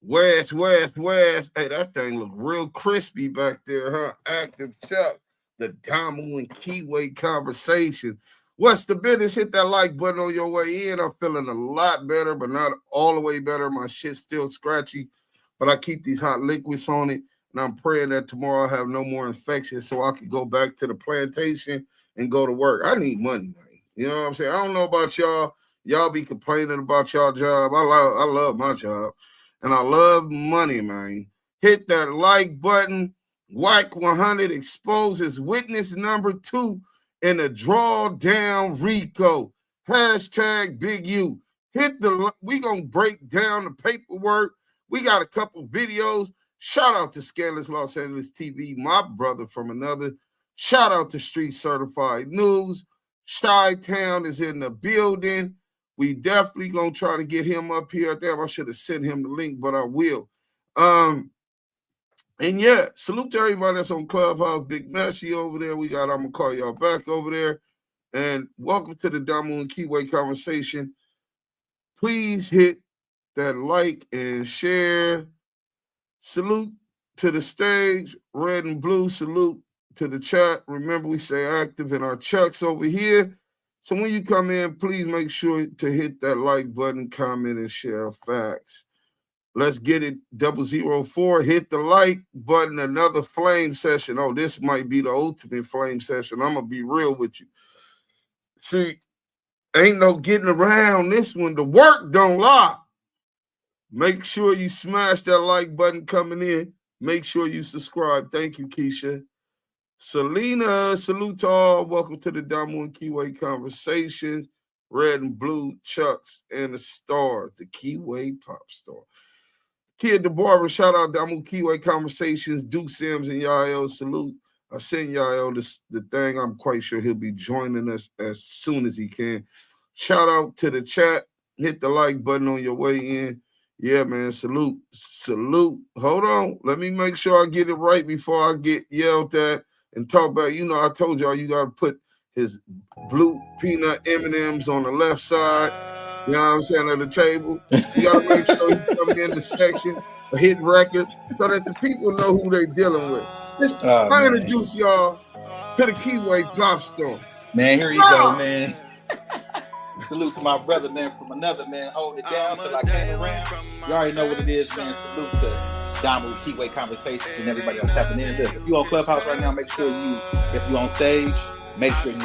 West. Hey, that thing look real crispy back there, huh? Active Chuck, the Damu and Kiwe Conversations. What's the business? Hit that like button on your way in. I'm feeling a lot better, but not all the way better. My shit's still scratchy, but I keep these hot liquids on it, and I'm praying that tomorrow I have no more infections so I can go back to the plantation and go to work. I need money, man. You know what I'm saying? I don't know about y'all. Y'all be complaining about y'all job. I love my job. And I love money, man. Hit that like button. WACK100 exposes witness number 2 in a drawdown Rico. Hashtag Big U. We gonna break down the paperwork. We got a couple videos. Shout out to Scandalous Los Angeles TV, my brother from another. Shout out to Street Certified News. Chi-Town is in the building. We definitely gonna try to get him up here. Damn, I should have sent him the link, but I will. And yeah, salute to everybody that's on Clubhouse. Big Messi over there. I'm gonna call y'all back over there. And welcome to the Damu and Kiwe Conversation. Please hit that like and share. Salute to the stage, red and blue. Salute to the chat. Remember, we stay active in our chucks over here. So when you come in, please make sure to hit that like button, comment, and share facts. Let's get it. 004. Hit the like button. Another flame session. Oh, this might be the ultimate flame session. I'm going to be real with you. See, ain't no getting around this one. The work don't lie. Make sure you smash that like button coming in. Make sure you subscribe. Thank you, Keisha. Selena, salute to all. Welcome to the Damu and Kiwe Conversations. Red and blue chucks and the star, the Kiwe pop star. Kid the barber, shout out Damu Kiwe Conversations. Duke Sims and Yael, salute. I sent Yael the thing. I'm quite sure he'll be joining us as soon as he can. Shout out to the chat. Hit the like button on your way in. Yeah, man, salute. Hold on. Let me make sure I get it right before I get yelled at. And talk about, I told y'all you got to put his blue peanut M&Ms on the left side, you know what I'm saying, of the table. You got to make sure you come in the section, a hit record, so that the people know who they're dealing with. I introduce y'all to the Kiwe Pop Store. Man, here you go, man. Salute to my brother, man, from another, man, holding it down till I came around. You already know what it is, man. Salute to Damu Kiwe Conversations and everybody else tapping in. Look, if you on Clubhouse right now, make sure if you on stage, make sure you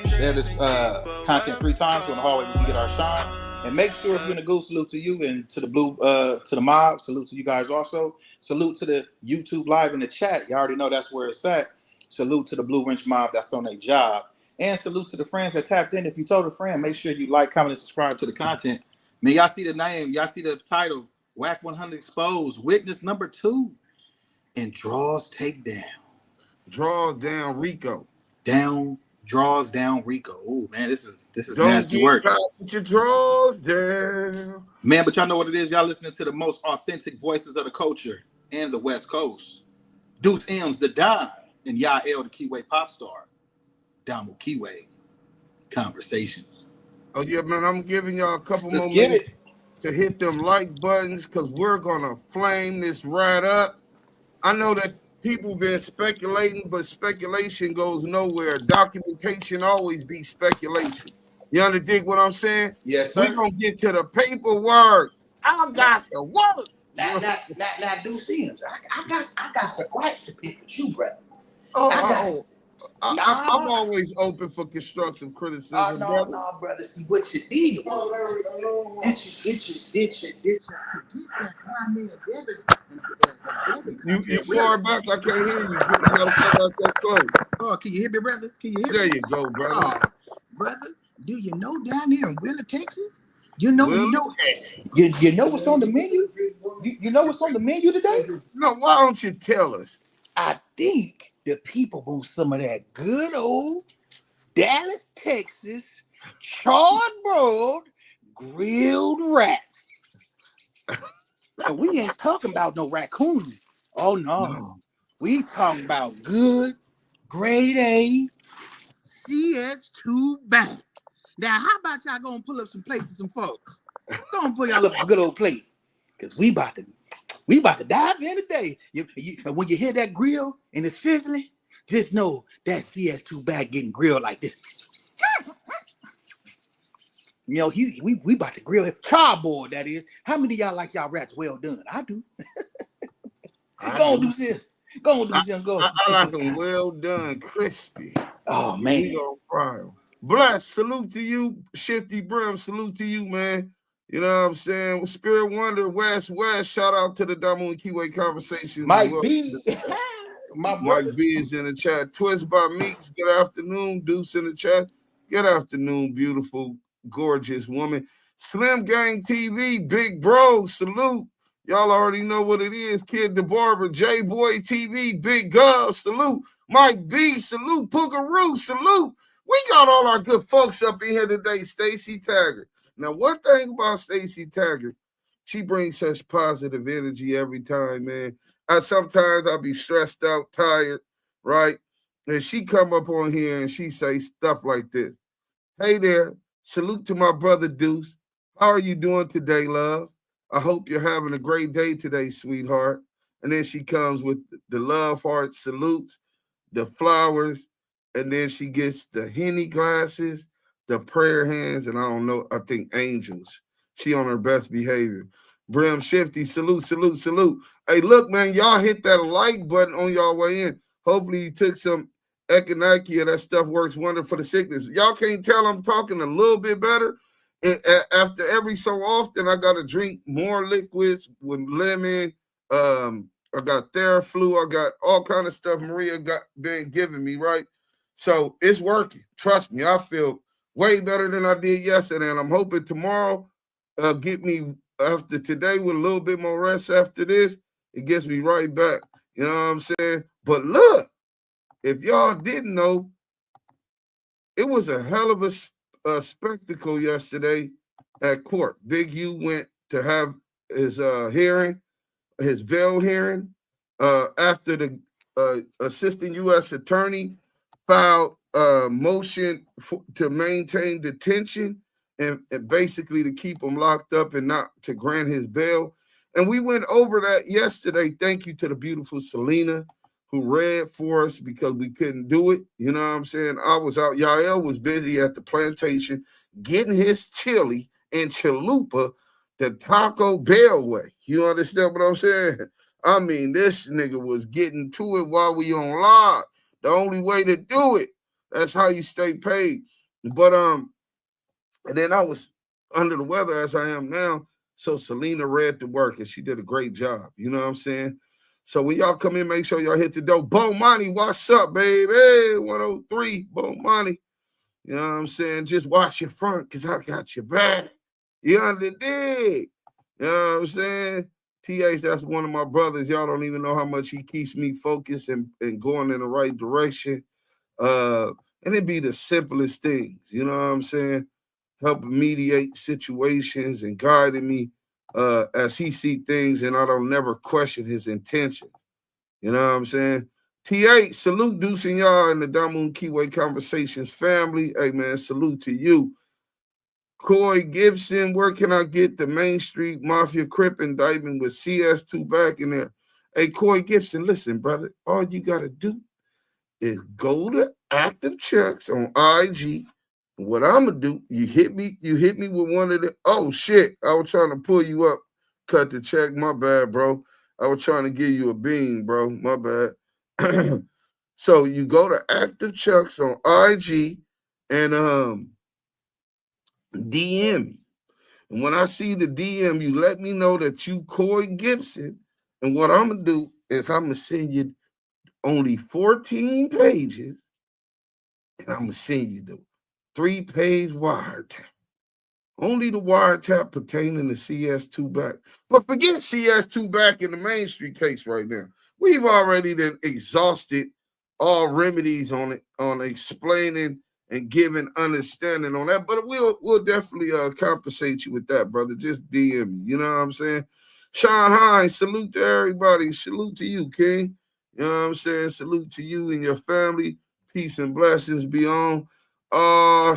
share this content 3 times so in the hallway we can get our shine. And make sure if you're in the goo, salute to you and to the blue, to the mob. Salute to you guys also. Salute to the YouTube live in the chat. You already know that's where it's at. Salute to the Blue Wrench mob that's on their job. And salute to the friends that tapped in. If you told a friend, make sure you like, comment, and subscribe to the content. Man, y'all see the name, y'all see the title. WACK100 exposed witness number 2 and draws take down. Draws down Rico. Draws down Rico. Oh man, this is nasty work. Your draws down. Man, but y'all know what it is. Y'all listening to the most authentic voices of the culture in the West Coast. Deuce M's the Don and Yael the Kiwe pop star. Damu Kiwe Conversations. Oh yeah, man, I'm giving y'all a couple more minutes to hit them like buttons because we're gonna flame this right up. I know that people been speculating, but speculation goes nowhere. Documentation always be speculation. You understand what I'm saying? Yes, sir. We're gonna get to the paperwork. I got the work. Now, do Sims. I got the right to pick with you, brother. I'm always open for constructive criticism, brother. No, brother. See what you did. You far back. I can't hear you. You gotta come out so close. Oh, can you hear me, brother? Can you hear me? There you go, brother. Brother, do you know down here in Wheeler, Texas? You know what's on the menu? You know what's on the menu today? No, why don't you tell us? I think the people want some of that good old Dallas, Texas, charred broiled, grilled rat. And we ain't talking about no raccoon. Oh, no. We talking about good, grade A, CS2 bank. Now, how about y'all gonna pull up some plates to some folks? Go and pull y'all up a good old plate. Because we about to We about to dive in today. When you hear that grill and it's sizzling, just know that CS2 bag getting grilled like this. You know, we about to grill him. Charboard, that is. How many of y'all like y'all rats well done? I do. Go on, do this. Go on, do this. Go. I like them well done, crispy. Oh, man. We gonna fry them. Bless, salute to you. Shifty Brim, salute to you, man. You know what I'm saying? Spirit Wonder, West, shout out to the Damu Kiwe Conversations. Mike B. Mike B is in the chat. Twist by Meeks, good afternoon. Deuce in the chat. Good afternoon, beautiful, gorgeous woman. Slim Gang TV, big bro, salute. Y'all already know what it is. Kid the Barber, J Boy TV, Big Gov, salute. Mike B, salute. Pookaroo, salute. We got all our good folks up in here today. Stacey Taggart. Now, one thing about Stacey Taggart, she brings such positive energy every time, man. Sometimes I'll be stressed out, tired, right? And she come up on here and she say stuff like this. Hey there, salute to my brother Deuce. How are you doing today, love? I hope you're having a great day today, sweetheart. And then she comes with the love heart salutes, the flowers, and then she gets the Henny glasses, the prayer hands, and I don't know, I think angels. She on her best behavior. Brim Shifty, salute, salute, salute. Hey, look, man, y'all hit that like button on y'all way in. Hopefully you took some Echinacea. That stuff works wonder for the sickness. Y'all can't tell I'm talking a little bit better. And after every so often, I got to drink more liquids with lemon. I got Theraflu. I got all kind of stuff Maria been giving me, right? So it's working. Trust me, I feel way better than I did yesterday. And I'm hoping tomorrow get me after today with a little bit more rest after this. It gets me right back. You know what I'm saying? But look, if y'all didn't know, it was a hell of a spectacle yesterday at court. Big U went to have his hearing, his bail hearing, after the assistant U.S. attorney filed a motion to maintain detention and basically to keep him locked up and not to grant his bail. And we went over that yesterday. Thank you to the beautiful Selena who read for us because we couldn't do it. You know what I'm saying? I was out. Yael was busy at the plantation getting his chili and chalupa the Taco Bell way. You understand what I'm saying? I mean, this nigga was getting to it while we on live. The only way to do it. That's how you stay paid. But and then I was under the weather as I am now. So Selena read the work and she did a great job. You know what I'm saying? So when y'all come in, make sure y'all hit the door. Bo Money, what's up, baby? Hey, 103, Bo Money. You know what I'm saying? Just watch your front because I got your back. You understand? You know what I'm saying? TH, that's one of my brothers. Y'all don't even know how much he keeps me focused and going in the right direction. And it be the simplest things. You know what I'm saying? Helping mediate situations and guiding me as he see things, and I don't never question his intentions. You know what I'm saying? T8, salute Deuce and y'all in the Damu Kiwe Conversations family. Hey, man, salute to you. Coy Gibson, where can I get the Main Street Mafia Crip indictment with CS2 back in there? Hey, Coy Gibson, listen, brother, all you got to do is go to active checks on IG. What I'm gonna do, you hit me with one of the, oh shit, I was trying to pull you up, cut the check, my bad, bro. I was trying to give you a bean, bro, my bad. So you go to active checks on IG and DM me. And when I see the DM, you let me know that you Coy Gibson. And what I'm gonna do is I'm gonna send you only 14 pages, and I'm gonna send you the 3-page wiretap. Only the wiretap pertaining to CS2 back. But forget CS2 back in the Main Street case right now. We've already then exhausted all remedies on it, on explaining and giving understanding on that. But we'll definitely compensate you with that, brother. Just DM me. You know what I'm saying? Sean Hines, salute to everybody. Salute to you, King. You know what I'm saying? Salute to you and your family. Peace and blessings be on. My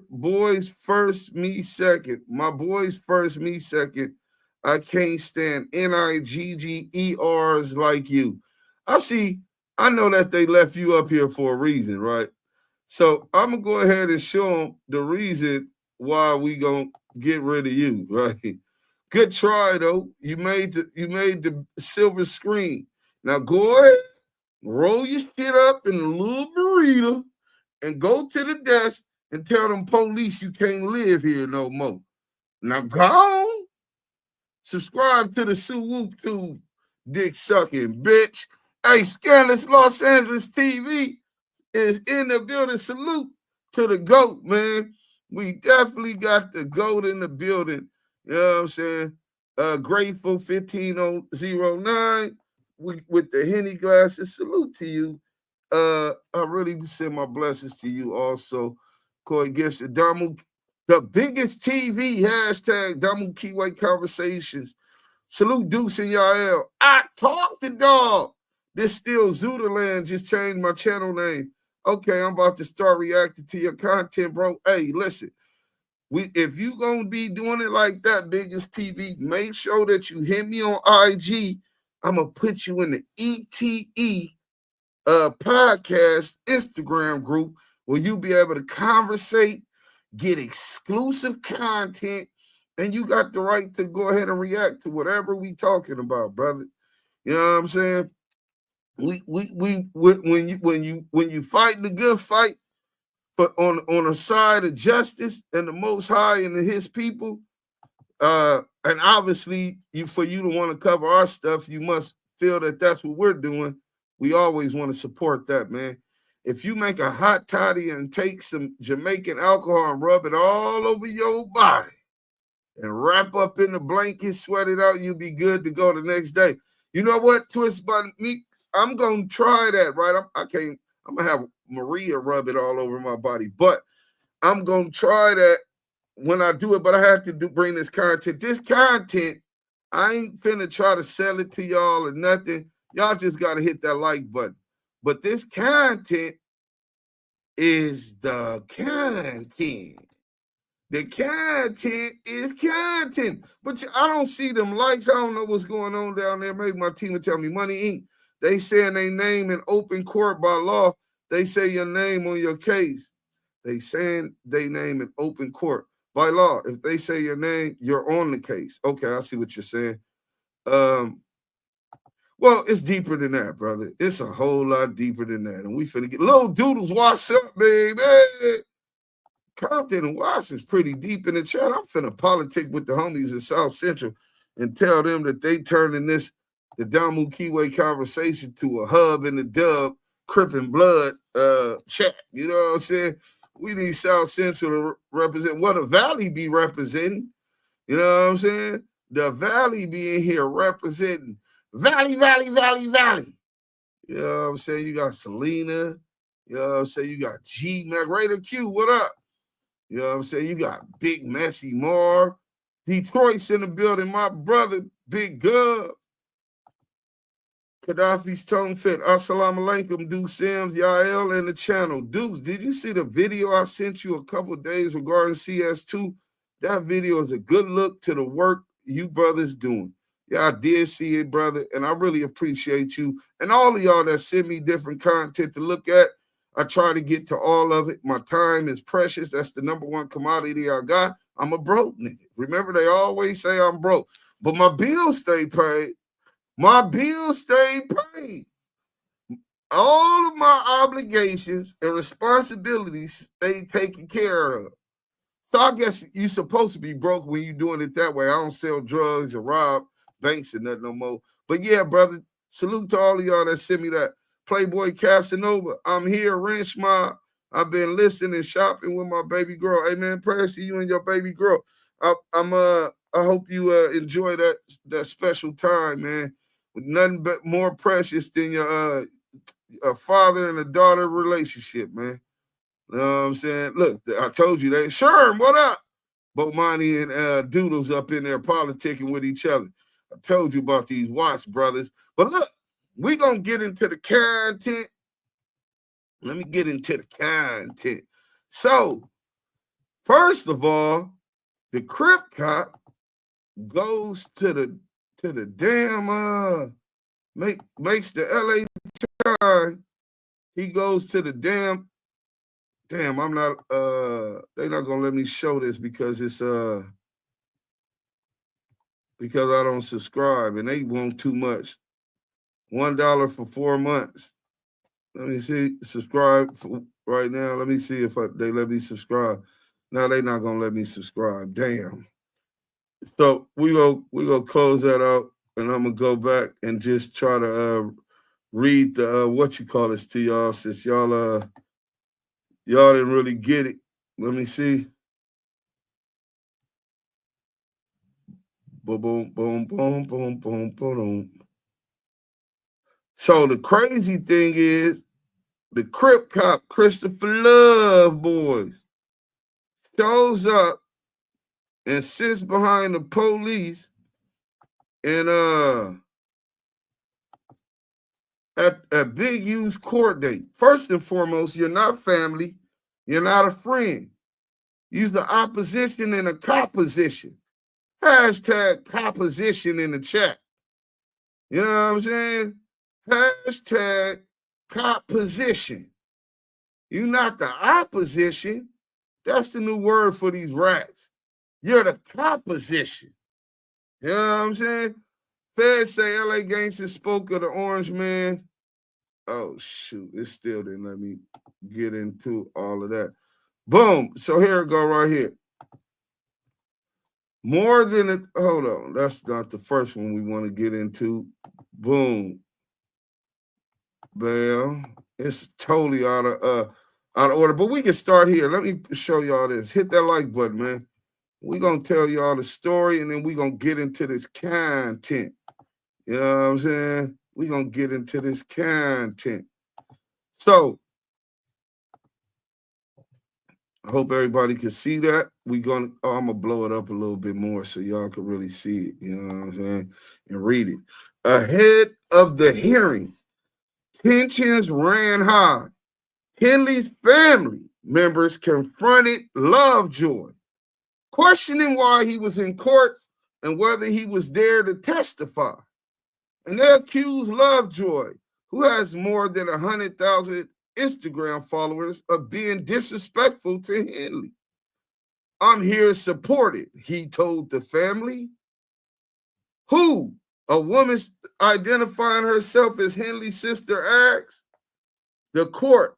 boys first, me second. My boys first, me second. I can't stand NIGGERs like you. I know that they left you up here for a reason, right? So I'm going to go ahead and show them the reason why we going to get rid of you, right? Good try, though. You made the silver screen. Now go ahead, roll your shit up in a little burrito and go to the desk and tell them police you can't live here no more. Now go on. Subscribe to the Swoop Tube, dick sucking bitch. Hey, Scandalous Los Angeles TV is in the building. Salute to the GOAT, man. We definitely got the GOAT in the building. You know what I'm saying? Grateful 15009 with the Henny glasses. Salute to you. I really send my blessings to you also. Corey Gifts, Damu, the biggest TV hashtag Damu Kiwe Conversations. Salute Deuce and Yael. I talk the dog. This still Zooterland just changed my channel name. Okay, I'm about to start reacting to your content, bro. Hey, listen. If you gonna be doing it like that, biggest TV, make sure that you hit me on IG. I'm gonna put you in the ETE podcast Instagram group where you'll be able to conversate, get exclusive content, and you got the right to go ahead and react to whatever we talking about, brother. You know what I'm saying? When you fight the good fight, but on the side of justice and the Most High and His people, and obviously for you to want to cover our stuff, you must feel that that's what we're doing. We always want to support that, man. If you make a hot toddy and take some Jamaican alcohol and rub it all over your body and wrap up in the blanket, sweat it out, you'll be good to go the next day. You know what, Twist Button? I'm going to try that, right? I'm going to have Maria rub it all over my body, but I'm going to try that when I do it, but I have to bring this content. This content, I ain't finna try to sell it to y'all or nothing. Y'all just got to hit that like button. But this content is the content. The content is content. But I don't see them likes. I don't know what's going on down there. Maybe my team will tell me Money Inc. They saying they name in open court by law. They say your name on your case. They saying they name in open court by law. If they say your name, you're on the case. Okay, I see what you're saying. Well, it's deeper than that, brother. It's a whole lot deeper than that. And we finna get little doodles. What's up, baby? Compton and Washington's pretty deep in the chat. I'm finna politic with the homies in South Central and tell them that they turning the Damu Kiwe conversation to a hub in the dub, Crip and Blood chat. You know what I'm saying? We need South Central to represent what the Valley be representing. You know what I'm saying? The Valley be in here representing Valley. You know what I'm saying? You got Selena. You know what I'm saying? You got G Mac, Raider Q. What up? You know what I'm saying? You got Big Messy Mar. Detroit's in the building. My brother, Big Gub. Gaddafi's tone fit. Assalamu alaikum, Deuce Sims, Yael, and the channel. Deuce, did you see the video I sent you a couple days regarding CS2? That video is a good look to the work you brothers doing. Yeah, I did see it, brother, and I really appreciate you. And all of y'all that send me different content to look at, I try to get to all of it. My time is precious. That's the number one commodity I got. I'm a broke nigga. Remember, they always say I'm broke, but my bills stay paid. My bills stay paid. All of my obligations and responsibilities stay taken care of. So I guess you're supposed to be broke when you're doing it that way. I don't sell drugs or rob banks or nothing no more. But yeah, brother, salute to all of y'all that sent me that. Playboy Casanova, I'm here, Wrench Mob. I've been listening and shopping with my baby girl. Hey, man, prayers to you and your baby girl. I hope you enjoy that special time, man. With nothing but more precious than your a father and a daughter relationship, man. You know what I'm saying? Look, I told you that. Sherm, what up? Bomani and Doodles up in there politicking with each other. I told you about these Watts brothers. But look, we're going to get into the content. Let me get into the content. So, first of all, the Crip cop goes to the damn makes the LA time. He goes to the damn I'm not they're not gonna let me show this because it's because I don't subscribe and they want too much. $1 for 4 months. Let me see. Subscribe for right now. Let me see if they let me subscribe. No, they're not gonna let me subscribe. Damn. So we go close that out, and I'm gonna go back and just try to read the what you call this to y'all since y'all didn't really get it. Let me see. Boom, boom, boom, boom, boom, boom, boom. So the crazy thing is, the Crip cop Christopher Love boys shows up and sits behind the police and at Big U's court date. First and foremost, you're not family, you're not a friend. Use the opposition and a composition. Hashtag composition in the chat. You know what I'm saying? Hashtag composition. You're not the opposition. That's the new word for these rats. You're the composition. You know what I'm saying? Feds say LA gangsters spoke of the orange man. Oh, shoot. It still didn't let me get into all of that. Boom. So here it go right here. More than a, hold on. That's not the first one we want to get into. Boom. Bam. It's totally out of order. But we can start here. Let me show y'all this. Hit that like button, man. We're going to tell y'all the story, and then we're going to get into this content. You know what I'm saying? We're going to get into this content. So, I hope everybody can see that. I'm going to blow it up a little bit more so y'all can really see it. You know what I'm saying? And read it. Ahead of the hearing, tensions ran high. Henley's family members confronted Lovejoy, questioning why he was in court and whether he was there to testify. And they accused Lovejoy, who has more than 100,000 Instagram followers, of being disrespectful to Henley. I'm here to support it, he told the family. Who? A woman identifying herself as Henley's sister asked. The court,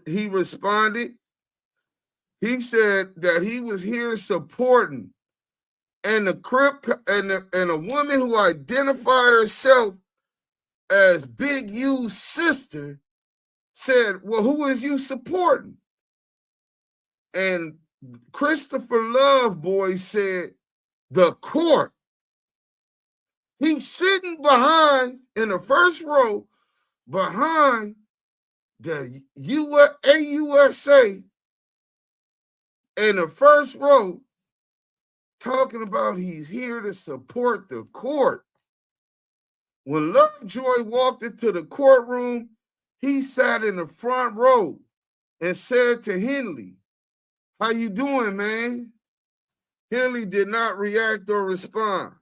he responded. He said that he was here supporting, and the Crip and a woman who identified herself as Big U's sister said, well, who is you supporting? And Christopher Love boy said, the court. He's sitting behind in the first row behind the AUSA in the first row, talking about he's here to support the court. When Lovejoy walked into the courtroom, he sat in the front row and said to Henley, how you doing, man? Henley did not react or respond.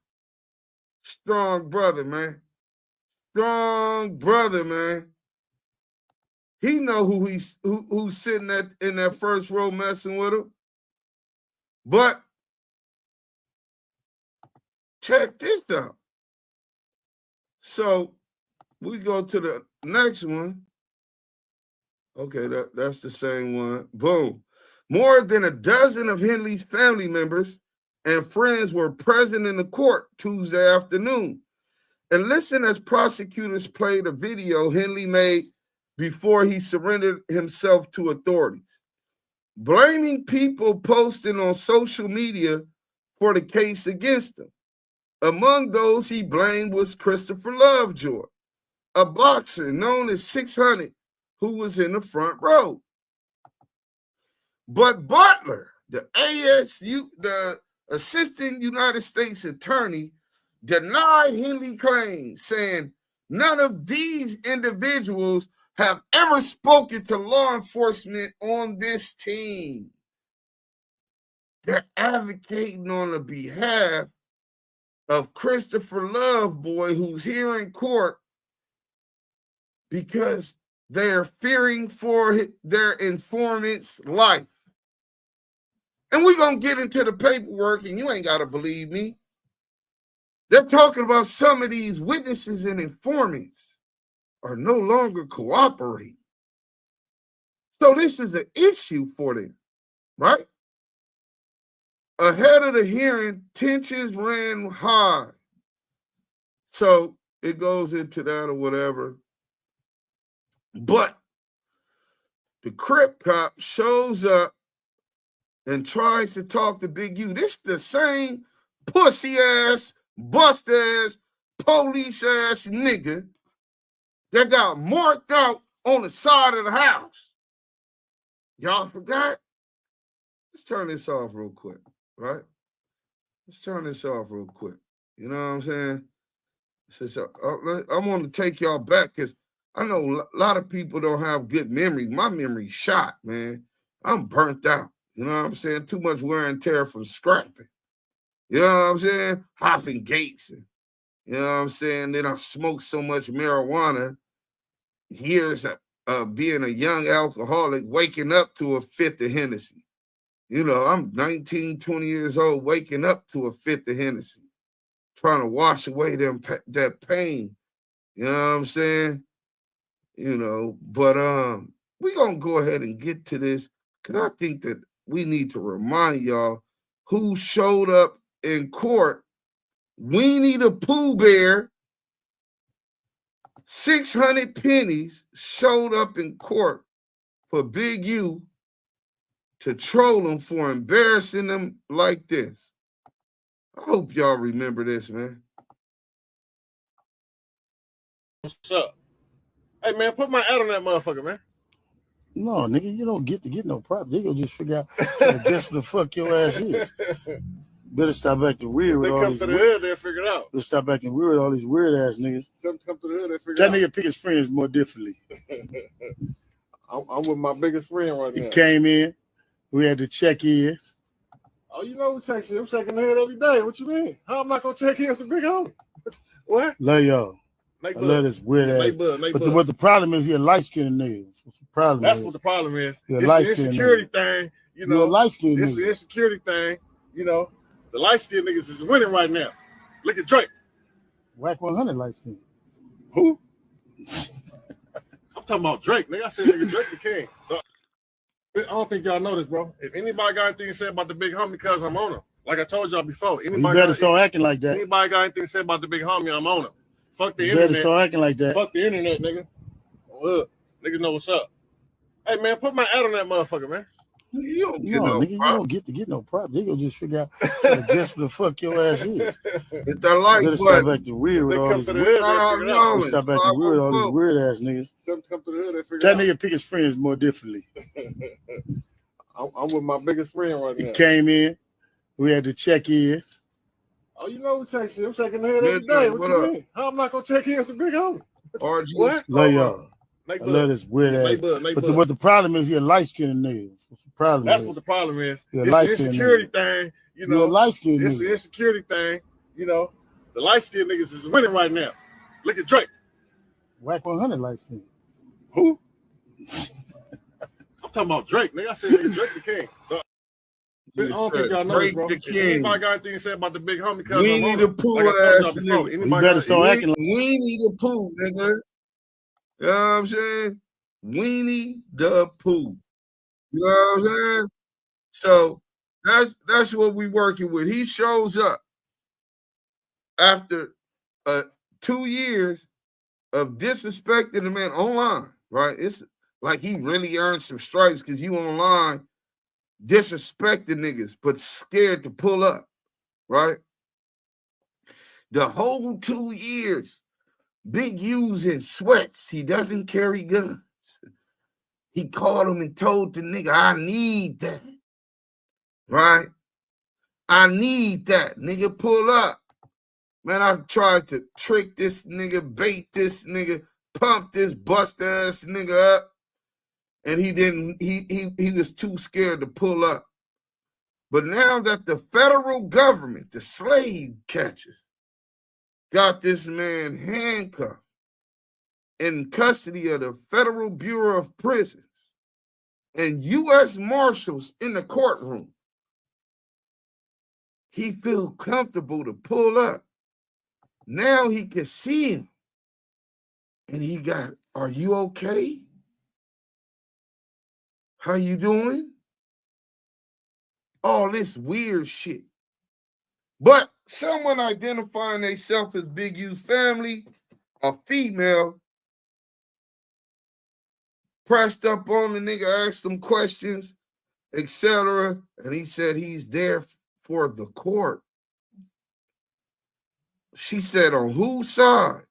Strong brother, man. Strong brother, man. He know who's sitting in that first row messing with him. But check this out. So we go to the next one. Okay, that's the same one. Boom. More than a dozen of Henley's family members and friends were present in the court Tuesday afternoon. And listen as prosecutors played a video Henley made before he surrendered himself to authorities, blaming people posting on social media for the case against him. Among those he blamed was Christopher Lovejoy, a boxer known as 600, who was in the front row. But Butler, the Assistant United States Attorney, denied Henley claims, saying none of these individuals have ever spoken to law enforcement on this team. They're advocating on the behalf of Christopher Love Boy, who's here in court because they're fearing for their informant's life. And we're going to get into the paperwork, and you ain't got to believe me. They're talking about some of these witnesses and informants are no longer cooperating. So this is an issue for them, right? Ahead of the hearing, tensions ran high. So it goes into that or whatever. But the Crip cop shows up and tries to talk to Big U. This the same pussy ass, bust ass, police ass nigga that got marked out on the side of the house. Y'all forgot? Let's turn this off real quick, right? Let's turn this off real quick. You know what I'm saying? So, I want to take y'all back because I know a lot of people don't have good memory. My memory's shot, man. I'm burnt out. You know what I'm saying? Too much wear and tear from scrapping. You know what I'm saying? Hopping gates. And, you know what I'm saying? Then I smoked so much marijuana. Years of being a young alcoholic, waking up to a fifth of Hennessy. You know, I'm 19, 20 years old, waking up to a fifth of Hennessy, trying to wash away that pain. You know what I'm saying? You know, but we're going to go ahead and get to this because I think that we need to remind y'all who showed up in court. Weenie the Pooh Bear, 600 pennies, showed up in court for Big U to troll him for embarrassing them like this. I hope y'all remember this, man. What's up? Hey, man, put my ad on that motherfucker, man. No, nigga, you don't get to get no prop. They gonna just figure out guess what the fuck your ass is. Better stop acting weird with They all come these. to the hood, they'll figure it out. Better stop acting weird with all these weird ass niggas. Come to the hood, they figure That it out. nigga pick his friends more differently. I'm with my biggest friend right now. He came in, we had to check in. Oh, you know, I'm checking the head every day. What you mean? How am I gonna check in with the big homie? What? Love y'all. I love this weird ass. But the problem is, he a light skinned nigga. What's the problem? That's what the problem is. It's the insecurity thing. You know, you're a light skinned it's nigga. the insecurity thing. You know, the light skinned niggas is winning right now. Look at Drake. WACK100 light skinned. Who? I'm talking about Drake, nigga. I said nigga Drake the king. So, I don't think y'all know this, bro. If anybody got anything to say about the big homie, because I'm on him. Like I told y'all before. You better start acting like that. Anybody got anything to say about the big homie, I'm on him. Fuck the you internet. Better start acting like that. Fuck the internet, nigga. Look, niggas know what's up. Hey, man, put my ad on that motherfucker, man. You don't get no, no nigga, you don't get to get no prop. They gonna just figure out guess what the fuck your ass is. Hit that like button. Stop acting weird with all these. Stop acting weird with all these weird ass niggas. Come to the hood, they figure that nigga pick his friends more differently. I'm with my biggest friend right now. He came in, we had to check in. Oh, you know, I'm checking the head every day. What you mean? How am I gonna check in with the big homie? What? Love y'all. I love this weird ass. But the problem is, he a light skinned nigga. What's the problem? That's what the problem is. It's the insecurity thing. You know, you're a light skinned it's nigga. The insecurity thing. You know, the light skinned niggas is winning right now. Look at Drake. WACK100 light skinned. Who? I'm talking about Drake, nigga. I said nigga Drake the king. So, I don't think y'all know this, bro. If anybody got anything to say about the big homie, because Weenie the Pooh ass nigga. You better start acting like Weenie the Pooh, nigga. You know what I'm saying? Weenie the Pooh. You know what I'm saying? So that's what we working with. He shows up after 2 years of disrespecting the man online, right? It's like he really earned some stripes because you online disrespecting niggas, but scared to pull up, right? The whole 2 years, Big U's in sweats. He doesn't carry guns. He called him and told the nigga, I need that, right? I need that. Nigga, pull up. Man, I tried to trick this nigga, bait this nigga, pump this bust ass nigga up. And he didn't, he was too scared to pull up. But now that the federal government, the slave catchers, got this man handcuffed in custody of the Federal Bureau of Prisons and U.S. Marshals in the courtroom. He feel comfortable to pull up. Now he can see him. And he got, are you okay? How you doing? All this weird shit. But someone identifying themselves as Big U's family, a female, pressed up on the nigga, asked him questions, etc. And he said he's there for the court. She said, on whose side?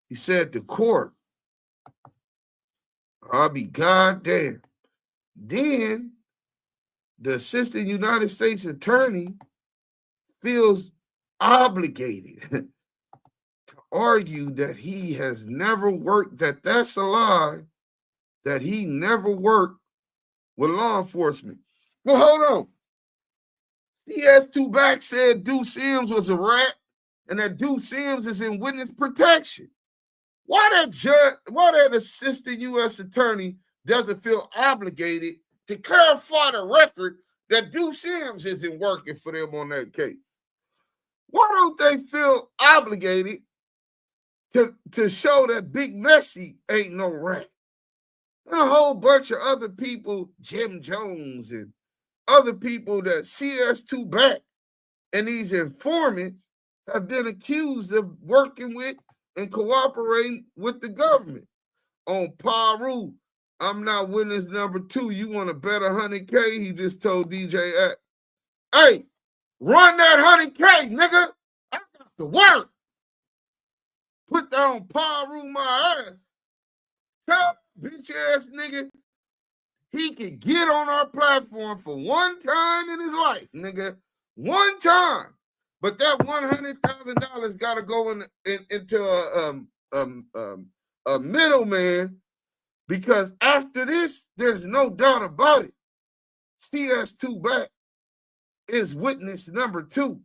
He said, the court. I'll be goddamn. Then the assistant United States attorney feels obligated to argue that he has never worked, that's a lie, that he never worked with law enforcement. Well, hold on. CS2 back said Deuce Sims was a rat and that Deuce Sims is in witness protection. Why that assistant U.S. attorney doesn't feel obligated to clarify the record that Deuce Sims isn't working for them on that case? Why don't they feel obligated to show that Big Messi ain't no rat? And a whole bunch of other people, Jim Jones and other people that CS2 back and these informants have been accused of working with and cooperating with the government. On Paru, I'm not witness number 2. You want to bet 100K? He just told DJ, hey, run that 100K, nigga. I got to work. Put that on Paru my ass. Tell bitch ass nigga he could get on our platform for one time in his life, nigga. One time. But that $100,000 got to go into a middleman, because after this, there's no doubt about it. CS2 back is witness number 2.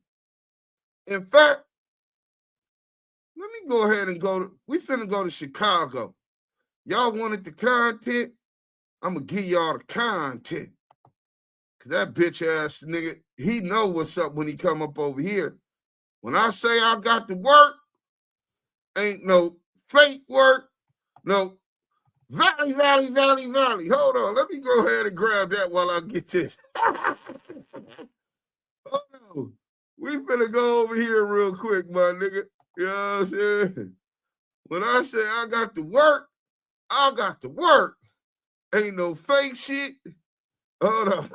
In fact, let me go ahead and we finna go to Chicago. Y'all wanted the content? I'm going to give y'all the content. Because that bitch ass nigga, he know what's up when he come up over here. When I say I got to work, ain't no fake work, no valley. Hold on, let me go ahead and grab that while I get this. Hold on. We finna go over here real quick, my nigga. You know what I'm saying? When I say I got to work, I got to work. Ain't no fake shit. Hold on.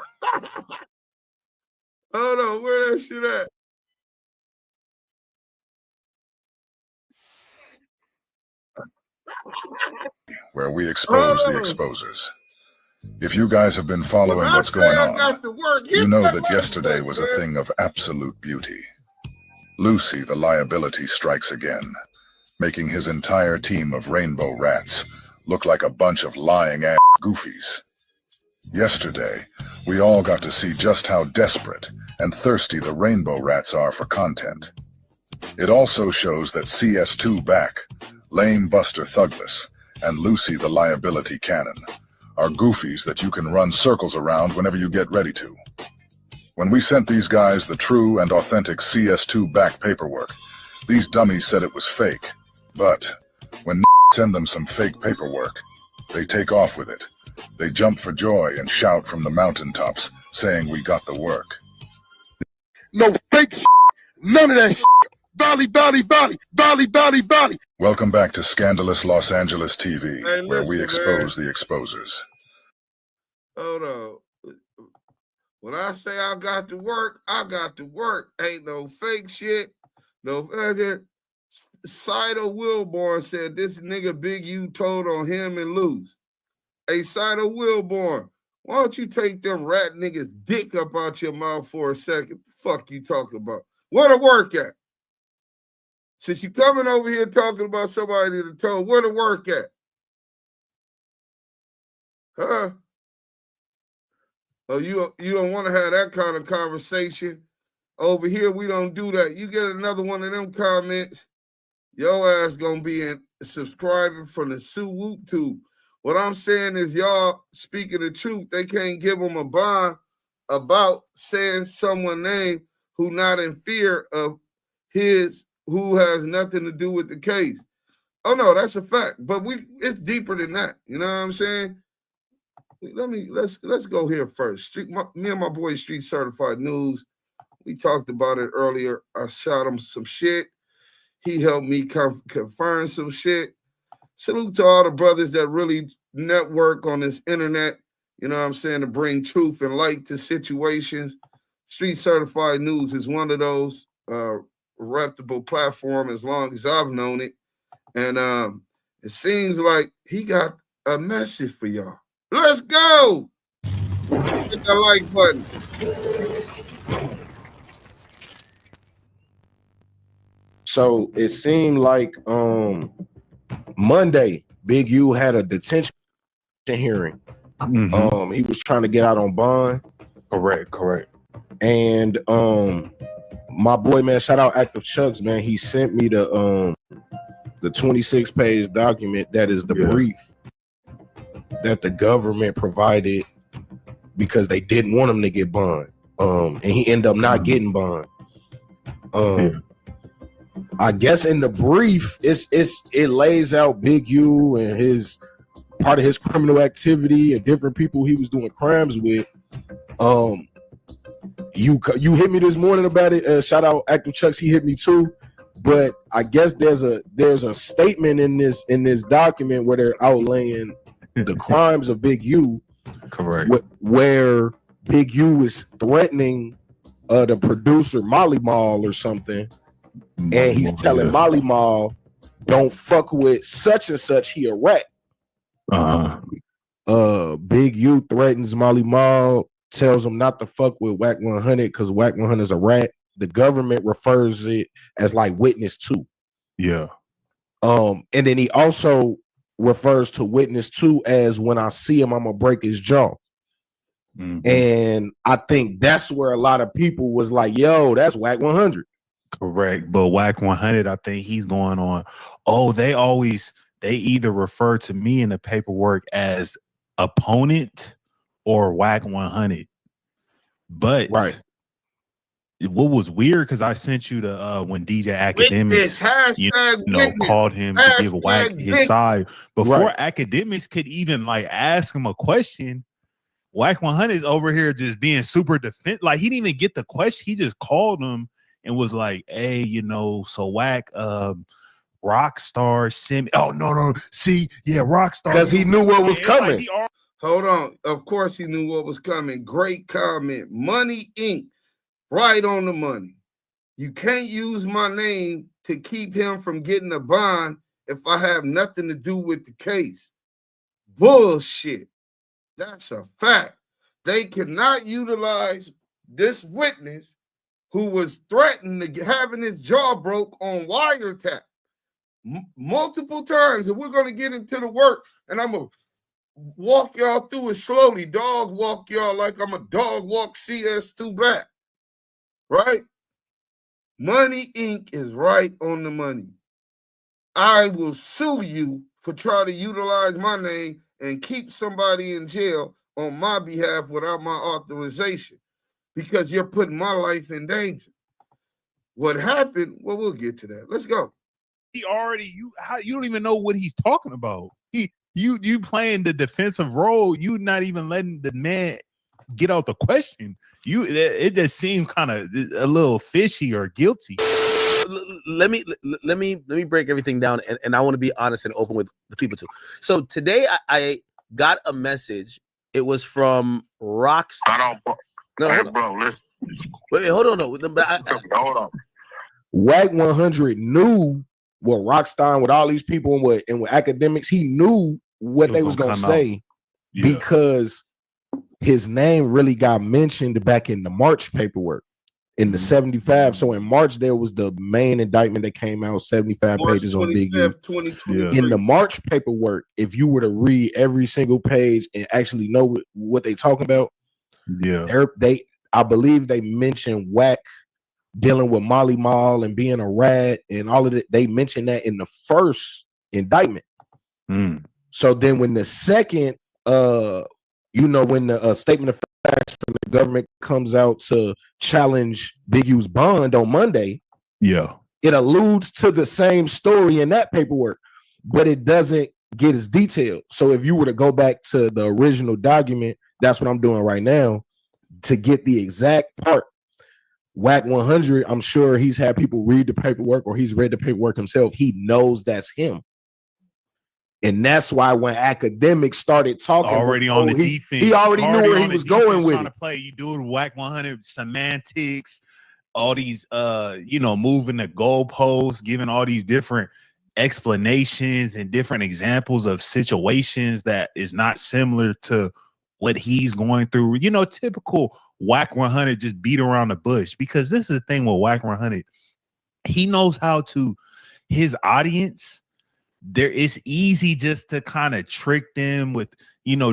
Hold on, where that shit at? Where we expose the exposers. If you guys have been following what's going on, you know that yesterday was a thing of absolute beauty. Lucy, the liability, strikes again, making his entire team of rainbow rats look like a bunch of lying-ass goofies. Yesterday, we all got to see just how desperate and thirsty the rainbow rats are for content. It also shows that CS2 back, Lame Buster Thugless, and Lucy the Liability Cannon are goofies that you can run circles around whenever you get ready to. When we sent these guys the true and authentic CS2 back paperwork, these dummies said it was fake. But when send them some fake paperwork, they take off with it. They jump for joy and shout from the mountaintops, saying we got the work. No fake shit. None of that shit. Valley. Welcome back to Scandalous Los Angeles TV, where we expose the exposers. Hold on. When I say I got to work, I got to work. Ain't no fake shit. No fake. Sido Wilborn said this nigga Big U told on him and lose. Hey, Sido Wilborn, why don't you take them rat niggas dick up out your mouth for a second? Fuck you talking about? Where to work at? Since you coming over here talking about somebody that told, where to work at? Huh? Oh, you don't want to have that kind of conversation Over here, we don't do that. You get another one of them comments, your ass gonna be in subscribing from the Sue Whoop Tube. What I'm saying is y'all speaking the truth. They can't give them a bond about saying someone's name who not in fear of his, who has nothing to do with the case. Oh no, that's a fact. But it's deeper than that. You know what I'm saying? Let's go here first. Me and my boy Street Certified News. We talked about it earlier. I shot him some shit. He helped me confirm some shit. Salute to all the brothers that really network on this internet, you know what I'm saying, to bring truth and light to situations. Street Certified News is one of those reputable platform as long as I've known it. And it seems like he got a message for y'all. Let's go! Hit the like button. So it seemed like Monday, Big U had a detention hearing. Mm-hmm. He was trying to get out on bond. Correct. And my boy, man, shout out Active Chucks, man. He sent me the 26-page document that is the brief that the government provided because they didn't want him to get bond. And he ended up not getting bond. I guess in the brief, it lays out Big U and his part of his criminal activity and different people he was doing crimes with. You hit me this morning about it. Shout out Active Chucks, he hit me too. But I guess there's a statement in this document where they're outlaying the crimes of Big U. Correct. Where Big U is threatening the producer Molly Mall or something. And he's telling Molly Mall, don't fuck with such and such, he a rat. Big U threatens Molly Mall, tells him not to fuck with WACK100 because WACK100 is a rat. The government refers it as like witness 2. Yeah. And then he also refers to witness 2 as when I see him, I'm gonna break his jaw. Mm-hmm. And I think that's where a lot of people was like, yo, that's WACK100. Correct. But WACK100, I think he's going on. Oh, they either refer to me in the paperwork as opponent or WACK100. But what was weird, because I sent you the when DJ Academics called him to give Wack his side before Academics could even like ask him a question. WACK100 is over here just being super defensive. Like he didn't even get the question. He just called him and was like, hey, so Wack, Rockstar sent me. Oh, no. See, Rockstar. Because he knew what was coming. Hold on. Of course he knew what was coming. Great comment. Money Inc. Right on the money. You can't use my name to keep him from getting a bond if I have nothing to do with the case. Bullshit. That's a fact. They cannot utilize this witness who was threatened to having his jaw broke on wiretap multiple times. And we're going to get into the work, and I'm going to walk y'all through it slowly. Dog walk y'all like I'm a dog walk CS2 back. Right? Money Inc. is right on the money. I will sue you for trying to utilize my name and keep somebody in jail on my behalf without my authorization, because you're putting my life in danger. What happened? Well, we'll get to that. Let's go. You don't even know what he's talking about. You playing the defensive role. You not even letting the man get out the question. It just seemed kind of a little fishy or guilty. Let me break everything down, and I want to be honest and open with the people too. So today I got a message. It was from Rockstar. Bro, listen. Wait, hold on. No, hold on. WACK100 knew what Rockstar with all these people and with Academics, he knew what they was gonna say because his name really got mentioned back in the March paperwork in the 75. So in March, there was the main indictment that came out, 75 pages on Big U. In the March paperwork, if you were to read every single page and actually know what they talking about, I believe they mentioned Wack dealing with Molly Mall and being a rat and all of it. They mentioned that in the first indictment. So then when the second, when the statement of facts from the government comes out to challenge Big U's bond on Monday, it alludes to the same story in that paperwork, but it doesn't get as detailed. So if you were to go back to the original document, that's what I'm doing right now to get the exact part. WACK100, I'm sure he's had people read the paperwork or he's read the paperwork himself. He knows that's him. And that's why when academics started talking already on the defense, he already knew where he was going with it. To play, you do it WACK100 semantics, all these moving the goalposts, giving all these different explanations and different examples of situations that is not similar to what he's going through. Typical WACK100 just beat around the bush, because this is the thing with WACK100. He knows how to, his audience, it's easy just to kind of trick them with,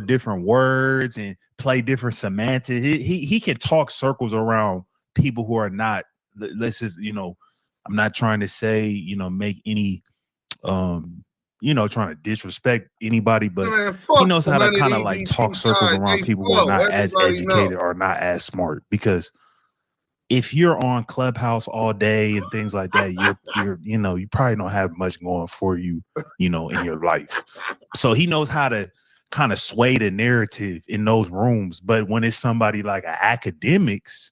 different words and play different semantics. He can talk circles around people who are not, let's just, I'm not trying to say, make any, trying to disrespect anybody, but he knows how to kind of like talk circles around people who are not as educated or not as smart. Because if you're on Clubhouse all day and things like that, you probably don't have much going for you, in your life. So he knows how to kind of sway the narrative in those rooms. But when it's somebody like academics,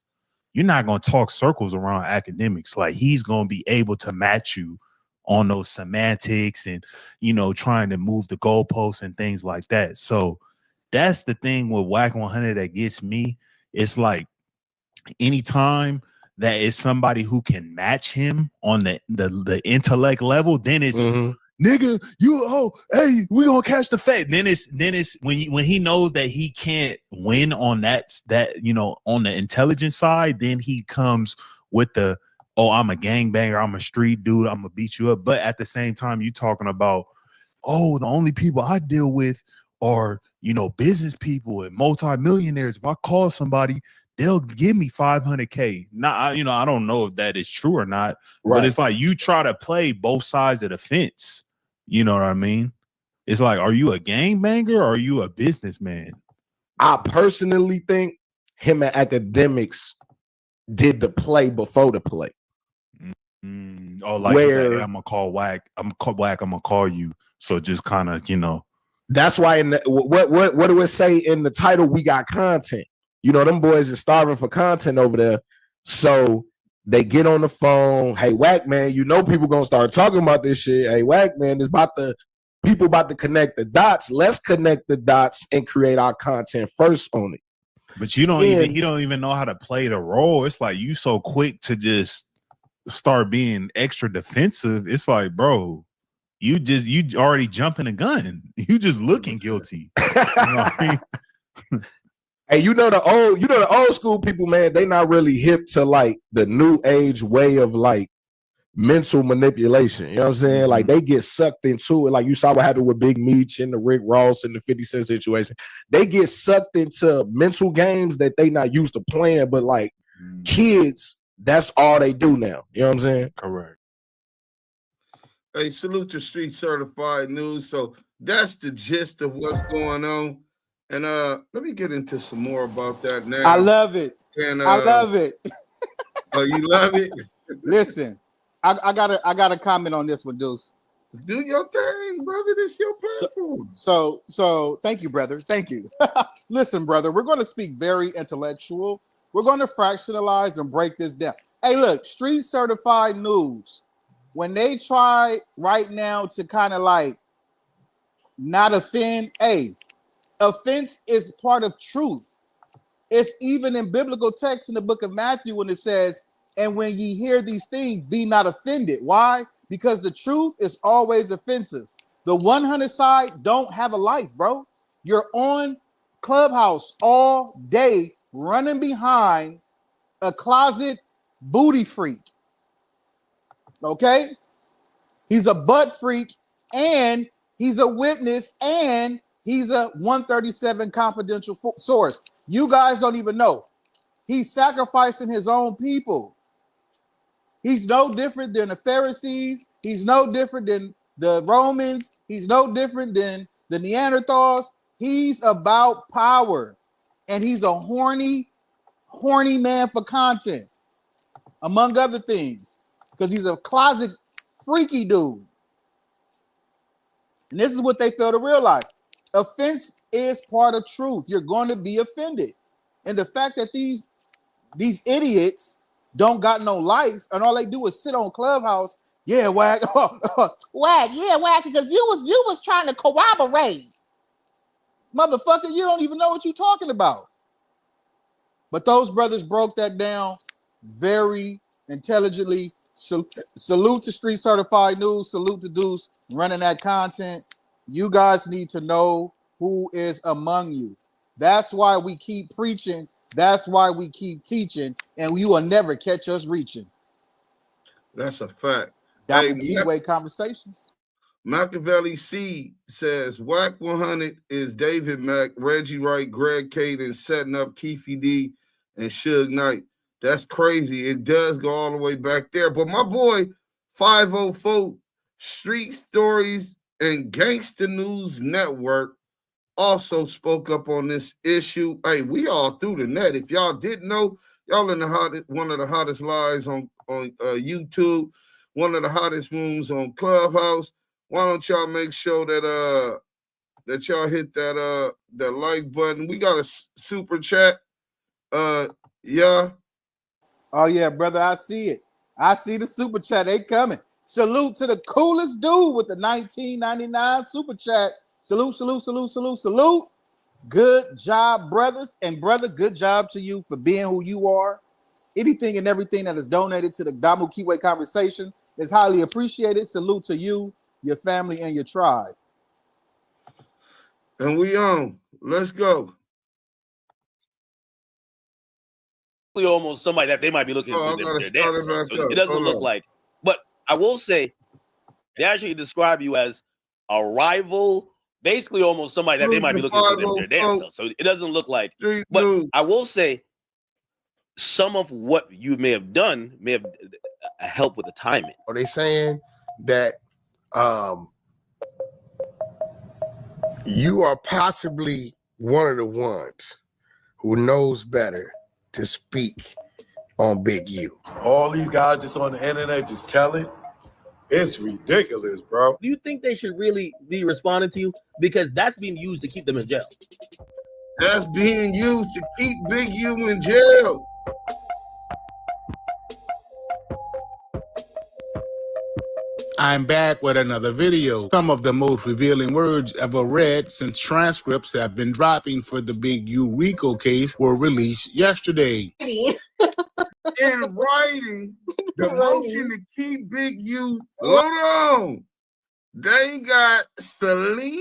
you're not going to talk circles around academics. Like, he's going to be able to match you on those semantics and, trying to move the goalposts and things like that. So that's the thing with WACK100 that gets me. It's like, anytime that is somebody who can match him on the intellect level, then it's nigga, hey, we gonna catch the fat. Then it's when he knows that he can't win on that on the intelligence side, then he comes with the, I'm a gangbanger, I'm a street dude, I'm gonna beat you up. But at the same time, you talking about, the only people I deal with are business people and multimillionaires. If I call somebody, they'll give me $500K. Now, I don't know if that is true or not, but it's like you try to play both sides of the fence. You know what I mean? It's like, are you a gangbanger or are you a businessman? I personally think him and academics did the play before the play. Where I'm gonna call WACK. I'm gonna call you. So just kind of, That's why in what do it say in the title? We got content. Them boys are starving for content over there. So they get on the phone. Hey, WACK, man, people going to start talking about this shit. Hey, WACK, man, people about to connect the dots. Let's connect the dots and create our content first on it. But he don't even know how to play the role. It's like, you so quick to just start being extra defensive. It's like, bro, you already jumping the gun. You just looking guilty. You know what I mean? Hey, the old school people, man, they not really hip to like the new age way of like mental manipulation. You know what I'm saying? Like, they get sucked into it. Like, you saw what happened with Big Meech and the Rick Ross and the 50 Cent situation. They get sucked into mental games that they not used to playing, but like kids, that's all they do now. You know what I'm saying? Correct. Hey, salute to Street Certified News. So that's the gist of what's going on. And let me get into some more about that now. I love it. And I love it. Oh, you love it? Listen, I gotta comment on this one, Deuce. Do your thing, brother. This is your platform. So thank you, brother. Thank you. Listen, brother, we're going to speak very intellectual. We're going to fractionalize and break this down. Hey, look, Street Certified News, when they try right now to kind of like not offend, offense is part of truth. It's even in biblical text in the book of Matthew when it says, and when ye hear these things, be not offended. Why? Because the truth is always offensive. The 100 side don't have a life, bro. You're on Clubhouse all day running behind a closet booty freak. Okay? He's a butt freak, and he's a witness, and he's a 137 confidential source. You guys don't even know. He's sacrificing his own people. He's no different than the Pharisees. He's no different than the Romans. He's no different than the Neanderthals. He's about power. And he's a horny man for content, among other things, because he's a closet freaky dude. And this is what they fail to realize. Offense is part of truth. You're going to be offended. And the fact that these idiots don't got no life and all they do is sit on Clubhouse. Yeah, Wack. Wack, yeah, Wack, because you was trying to corroborate. Motherfucker, you don't even know what you're talking about. But those brothers broke that down very intelligently. Salute to Street Certified News. Salute to Deuce running that content. You guys need to know who is among you. That's why we keep preaching. That's why we keep teaching. And you will never catch us reaching. That's a fact. Damu Kiwe Conversations. Machiavelli C says WACK100 is David Mack, Reggie Wright, Greg Caden setting up Keefe D and Suge Knight. That's crazy. It does go all the way back there. But my boy 504 Street Stories and Gangsta News Network also spoke up on this issue. Hey, we all through the net. If y'all didn't know, y'all in one of the hottest lives on YouTube, one of the hottest rooms on Clubhouse. Why don't y'all make sure that that y'all hit that like button? We got a super chat. Yeah. Oh yeah, brother, I see it. I see the super chat. They coming. Salute to the coolest dude with the 1999 super chat. Salute, salute, salute, salute, salute. Good job, brothers. And brother, good job to you for being who you are. Anything and everything that is donated to the Damu Kiwe Conversation is highly appreciated. Salute to you, your family, and your tribe. And we on. Let's go. Almost somebody that they might be looking into their dance. So it doesn't look like. But I will say, they actually describe you as a rival, basically almost somebody that they might be looking into their dance. So it doesn't look like. But I will say, some of what you may have done may have helped with the timing. Are they saying that you are possibly one of the ones who knows better to speak on Big U? All these guys just on the internet just telling. It's ridiculous, bro. Do you think they should really be responding to you? Because that's being used to keep them in jail. That's being used to keep Big U in jail. I'm back with another video. Some of the most revealing words ever read since transcripts have been dropping for the Big U Rico case were released yesterday. In writing, the motion to keep Big U. Hold on. They got Selena.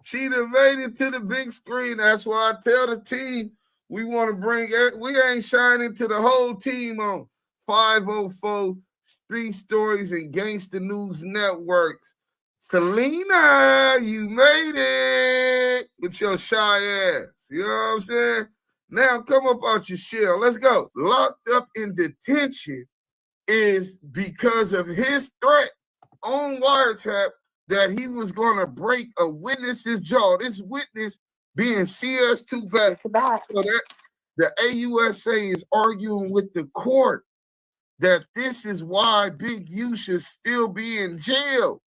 She done made it to the big screen. That's why I tell the team we want to bring it. We ain't shining to the whole team on 504 Street Stories and Gangsta News Networks. Selena, you made it with your shy ass. You know what I'm saying? Now come up out your shell. Let's go. Locked up in detention is because of his threat on wiretap that he was going to break a witness's jaw. This witness being CS2 back to back. So that the AUSA is arguing with the court that this is why Big U should still be in jail.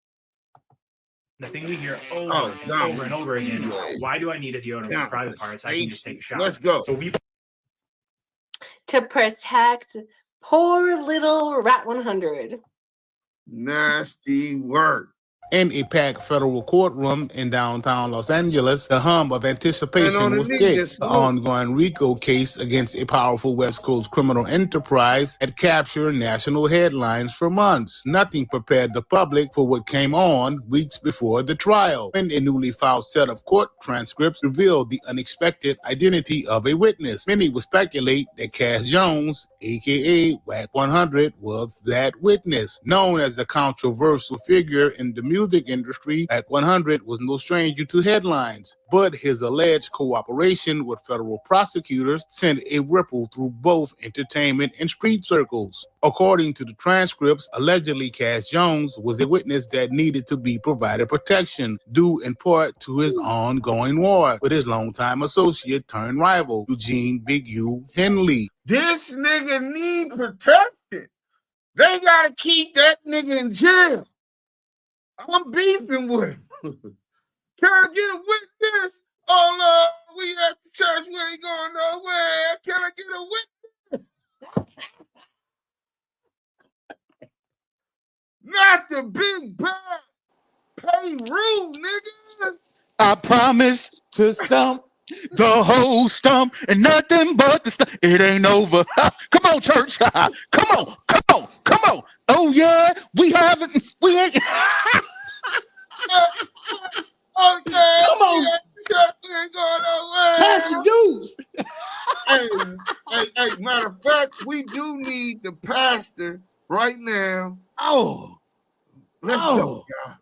The thing we hear over and over again is, why do I need a deodorant for private parts? I can just take a shower. Let's go. So to protect poor little Rat 100. Nasty work. In a packed federal courtroom in downtown Los Angeles, the hum of anticipation was thick. The ongoing Rico case against a powerful West Coast criminal enterprise had captured national headlines for months. Nothing prepared the public for what came on weeks before the trial, when a newly filed set of court transcripts revealed the unexpected identity of a witness. Many would speculate that Cass Jones, aka WACK100, was that witness. Known as a controversial figure in the music music industry, WACK100 was no stranger to headlines, but his alleged cooperation with federal prosecutors sent a ripple through both entertainment and street circles. According to the transcripts, allegedly Cass Jones was a witness that needed to be provided protection, due in part to his ongoing war with his longtime associate turned rival, Eugene Big U Henley. This nigga need protection. They gotta keep that nigga in jail. I'm beefing with him. Can I get a witness? Oh, Lord, we at the church. We ain't going nowhere. Can I get a witness? Not the big bad pay rule, nigga. I promise to stump the whole stump and nothing but the stump. It ain't over. Come on, church. Come on, come on, come on. Oh, yeah, we ain't. Okay. Come on. We ain't going nowhere. Pass the dues. Hey, matter of fact, we do need the pastor right now. Oh. Let's go, God.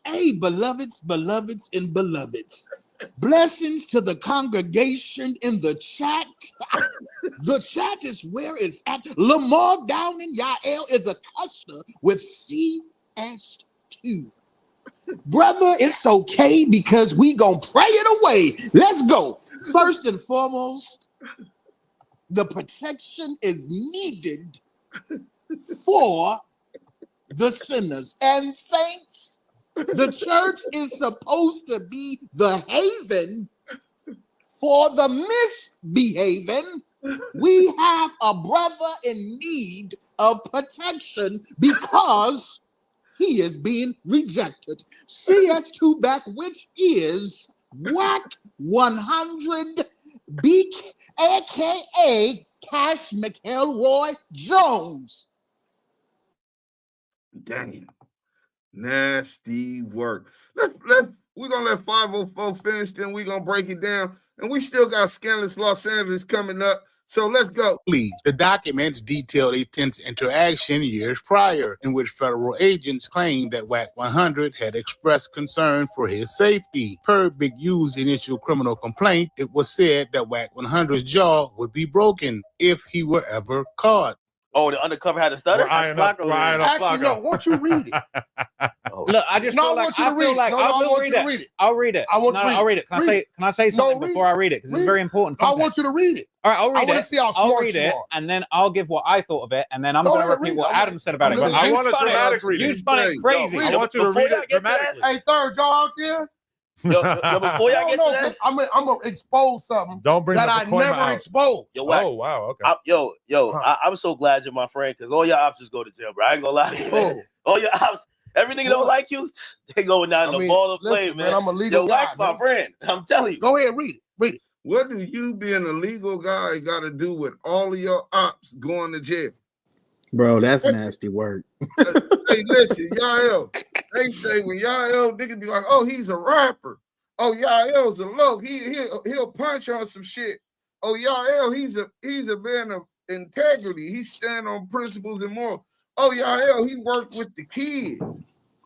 Hey, beloveds, and beloveds. Blessings to the congregation in the chat. The chat is where it's at. Lamar down in Yael is a customer with CS2. Brother, it's okay because we gonna pray it away. Let's go. First and foremost, the protection is needed for the sinners and saints. The church is supposed to be the haven for the misbehaving. We have a brother in need of protection because he is being rejected. CS2 back, which is WACK100, aka Cash McElroy Jones. Damn. Nasty work. We're gonna let 504 finish, then we're gonna break it down. And we still got Scandalous Los Angeles coming up. So let's go. The documents detailed a tense interaction years prior in which federal agents claimed that WACK100 had expressed concern for his safety. Per Big U's initial criminal complaint, it was said that WACK100's jaw would be broken if he were ever caught. Oh, the undercover had a stutter? Actually, no, won't you read it? Look, I just feel like I will read it. I'll read it. I'll read it. Can I say something before I read it? Because it's very important. I want you to read it. All right, I'll read it. I want to see how smart you are. And then I'll give what I thought of it, and then I'm going to repeat what Adam said about it. I want a dramatic reading. You spun it crazy. I want you to read it dramatically. Hey, third, y'all out there? Yo, before y'all get to that, I'm gonna expose something that I never exposed. Yo, oh wow, okay. I'm so glad you're my friend because all your options go to jail, bro. I ain't gonna lie to you, man. All your options, everything don't like you, they going down in the ball of flame, man. I'm a legal Yo, guy, Wax my friend. I'm telling you. Go ahead, read it. What do you being a legal guy got to do with all of your ops going to jail? Bro, that's nasty work. Hey, listen, Yael. They say when Yael, niggas be like, oh, he's a rapper. Oh, Yael's a low. He'll punch on some shit. Oh, Yael, he's a man of integrity. He stand on principles and morals. Oh, Yael, he worked with the kids.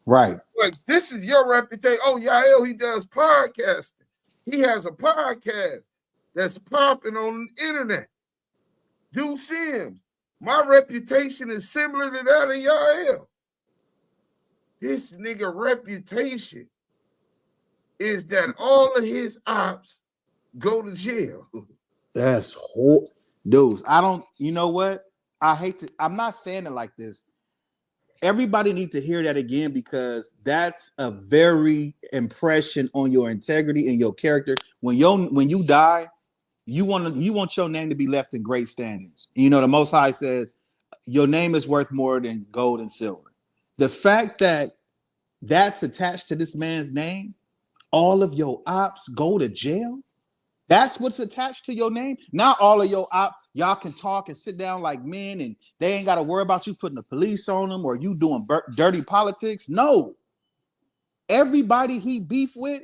Right. Like, this is your reputation. Oh, Yael, he does podcasting. He has a podcast that's popping on the internet. Do Sims. My reputation is similar to that of Yael. This nigga reputation is that all of his ops go to jail. That's horrible. Dudes, you know what? I'm not saying it like this. Everybody needs to hear that again because that's a very impression on your integrity and your character. When you die, you want your name to be left in great standings. You know, the Most High says your name is worth more than gold and silver. The fact that that's attached to this man's name, all of your ops go to jail. That's what's attached to your name. Not all of your ops, y'all can talk and sit down like men and they ain't got to worry about you putting the police on them or you doing dirty politics. No. Everybody he beef with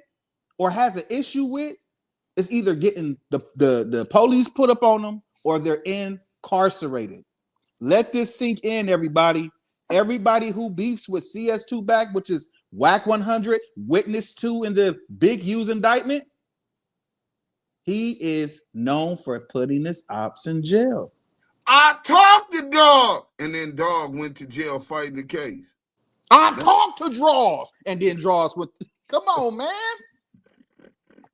or has an issue with is either getting the police put up on them or they're incarcerated. Let this sink in, everybody. everybody who beefs with CS2 back, which is WACK100, witness 2 in the Big U's indictment, he is known for putting his ops in jail. I talked to Dog, and then Dog went to jail fighting the case. I talked to Draws, and then Draws went. Come on, man.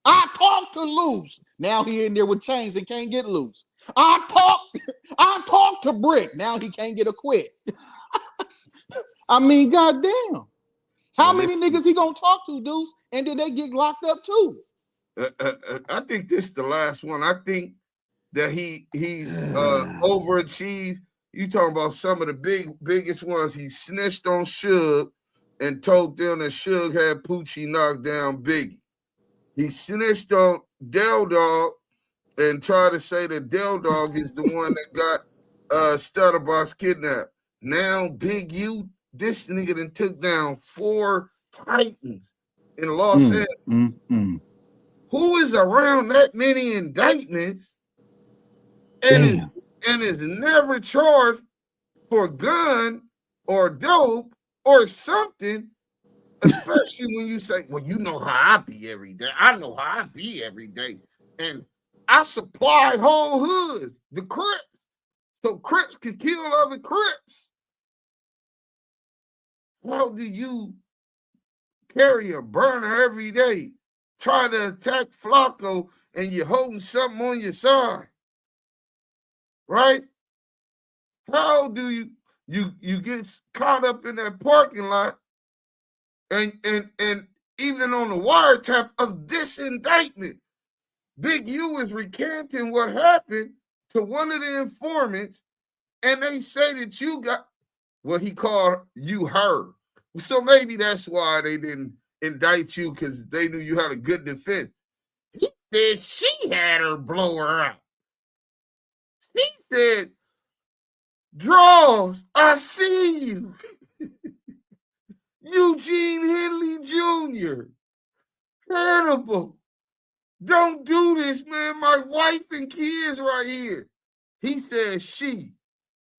I talked to Loose. Now he in there with chains and can't get loose. I talked to Brick. Now he can't get acquit. I mean, goddamn. How many niggas he gonna talk to, Deuce? And then they get locked up too. I think this is the last one. I think that he's overachieved. You talking about some of the biggest ones. He snitched on Suge and told them that Suge had Poochie knocked down Biggie. He snitched on Del Dog and tried to say that Del Dog is the one that got Stutterbox kidnapped. Now Big U, this nigga done took down 4 Titans in Los Angeles. Who is around that many indictments and is never charged for gun or dope or something, especially when you say, well, you know how I be every day. I know how I be every day. And I supply whole hoods, the Crips, so Crips can kill other Crips. How do you carry a burner every day, try to attack Flacco, and you're holding something on your side? Right? How do you get caught up in that parking lot and even on the wiretap of this indictment? Big U is recanting what happened to one of the informants, and they say that you got what he called you her. So maybe that's why they didn't indict you, because they knew you had a good defense. He said she had her blow her out. He said, Draws, I see you. Eugene Henley Jr. Hannibal. Don't do this, man. My wife and kids right here. He said she.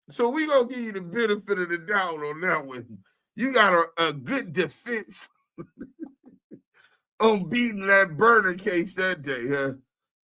So we gonna give you the benefit of the doubt on that one. You got a good defense on beating that burner case that day, huh?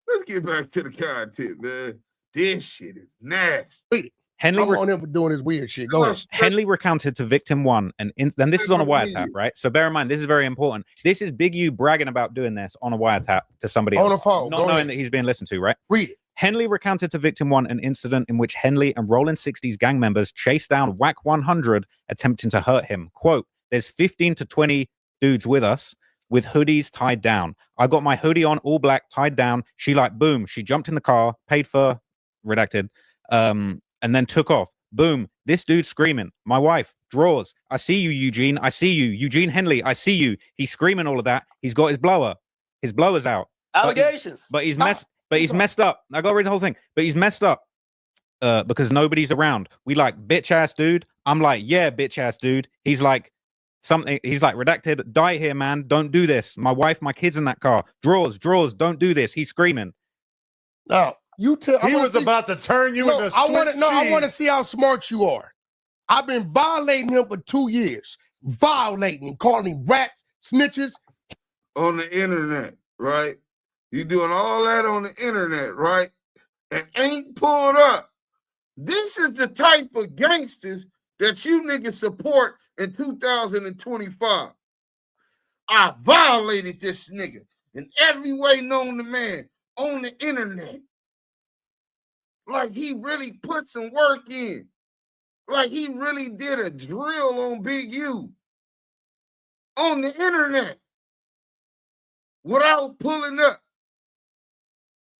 Let's get back to the content, man. This shit is nasty. I'm on him for doing his weird shit. Go ahead. Henley recounted to victim 1, and then this is on a wiretap, right? So bear in mind, this is very important. This is Big U bragging about doing this on a wiretap to somebody else. On a phone. Not knowing that he's being listened to, right? Read it. Henley recounted to victim 1 an incident in which Henley and Rolling 60s gang members chased down WACK100, attempting to hurt him. Quote, there's 15 to 20 dudes with us with hoodies tied down. I got my hoodie on, all black, tied down. She boom. She jumped in the car, paid for, redacted, and then took off. Boom. This dude screaming. My wife, Draws. I see you, Eugene. I see you. Eugene Henley, I see you. He's screaming all of that. He's got his blower. His blower's out. Allegations. But he's messed up. I gotta read the whole thing. But he's messed up because nobody's around. We like, bitch ass dude. I'm like, yeah, bitch ass dude. He's like, something. He's like, redacted. Die here, man. Don't do this. My wife, my kids in that car. Draws. Don't do this. He's screaming. No. He was about to turn you into I want to see how smart you are. I've been violating him for 2 years. Violating him, calling him rats, snitches. On the internet, right? You doing all that on the internet, right? And ain't pulled up. This is the type of gangsters that you niggas support in 2025. I violated this nigga in every way known to man on the internet. Like he really put some work in. Like he really did a drill on Big U on the internet without pulling up.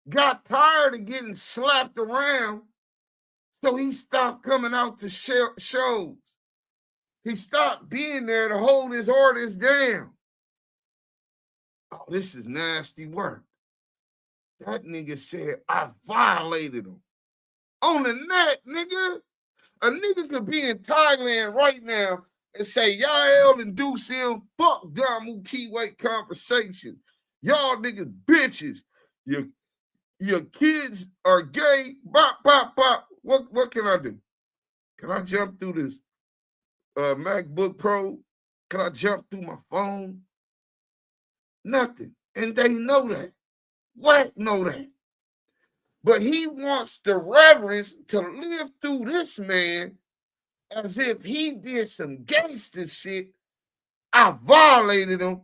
Got tired of getting slapped around, so he stopped coming out to shows. He stopped being there to hold his artists down. Oh, this is nasty work. That nigga said, I violated him. On the net, nigga. A nigga could be in Thailand right now and say, Yael and Deuce him, fuck Damu Kiwe Conversations. Y'all niggas bitches. Your kids are gay. Bop, bop, bop. What can I do? Can I jump through this MacBook Pro? Can I jump through my phone? Nothing. And they know that. WACK know that. But he wants the reverence to live through this man as if he did some gangster shit. I violated him.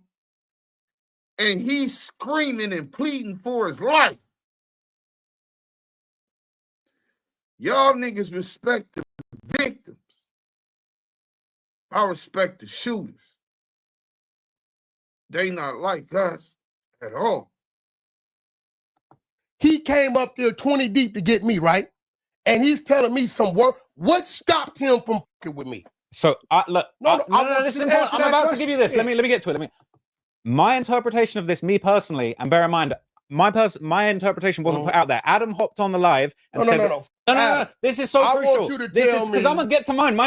And he's screaming and pleading for his life. Y'all niggas respect the victims. I respect the shooters. They not like us at all. He came up there 20 deep to get me, right? And he's telling me some work. What stopped him from fucking with me? So, look, this is important. I'm about to give you this. Let me get to it. My interpretation of this, me personally, and bear in mind, my interpretation wasn't put out there. Adam hopped on the live and said, no. This is so crucial. I want you to tell me. Because I'm going to get to mine.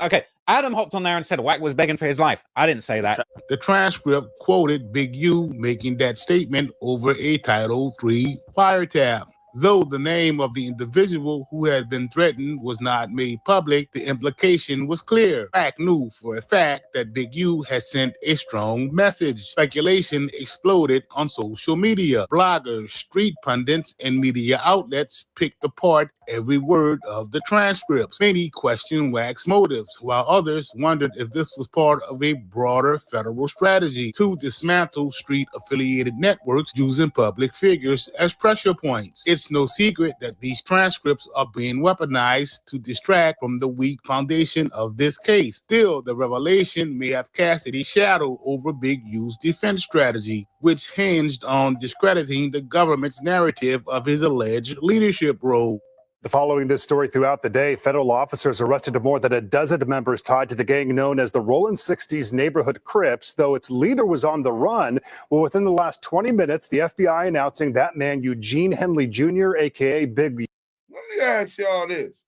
Okay. Adam hopped on there and said WACK was begging for his life. I didn't say that. The transcript quoted Big U making that statement over a Title III wiretap. Though the name of the individual who had been threatened was not made public, the implication was clear. WACK knew for a fact that Big U had sent a strong message. Speculation exploded on social media. Bloggers, street pundits, and media outlets picked apart every word of the transcripts. Many questioned WACK's motives, while others wondered if this was part of a broader federal strategy to dismantle street-affiliated networks using public figures as pressure points. It's no secret that these transcripts are being weaponized to distract from the weak foundation of this case. Still, the revelation may have cast a shadow over Big U's defense strategy, which hinged on discrediting the government's narrative of his alleged leadership role. Following this story throughout the day, federal officers arrested more than a dozen members tied to the gang known as the Rollin' 60s Neighborhood Crips, though its leader was on the run. Well, within the last 20 minutes, the FBI announcing that man, Eugene Henley Jr., a.k.a. Big. Let me ask y'all this.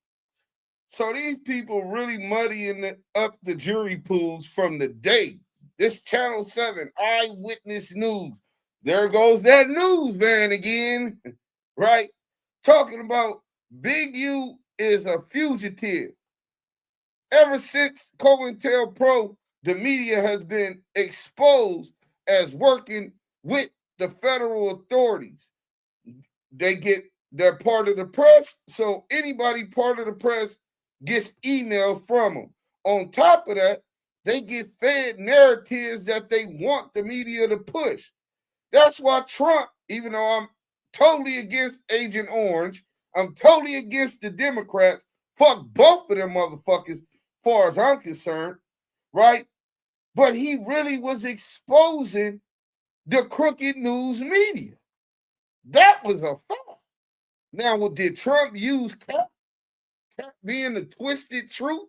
So these people really muddying up the jury pools from the day. This Channel 7 eyewitness news. There goes that news van again, right? Talking about Big U is a fugitive. Ever since COINTELPRO, the media has been exposed as working with the federal authorities. They're part of the press, so anybody part of the press gets emails from them. On top of that, they get fed narratives that they want the media to push. That's why Trump, even though I'm totally against Agent Orange, I'm totally against the Democrats. Fuck both of them motherfuckers, as far as I'm concerned, right? But he really was exposing the crooked news media. That was a fact. Now, did Trump use Cap being the twisted truth?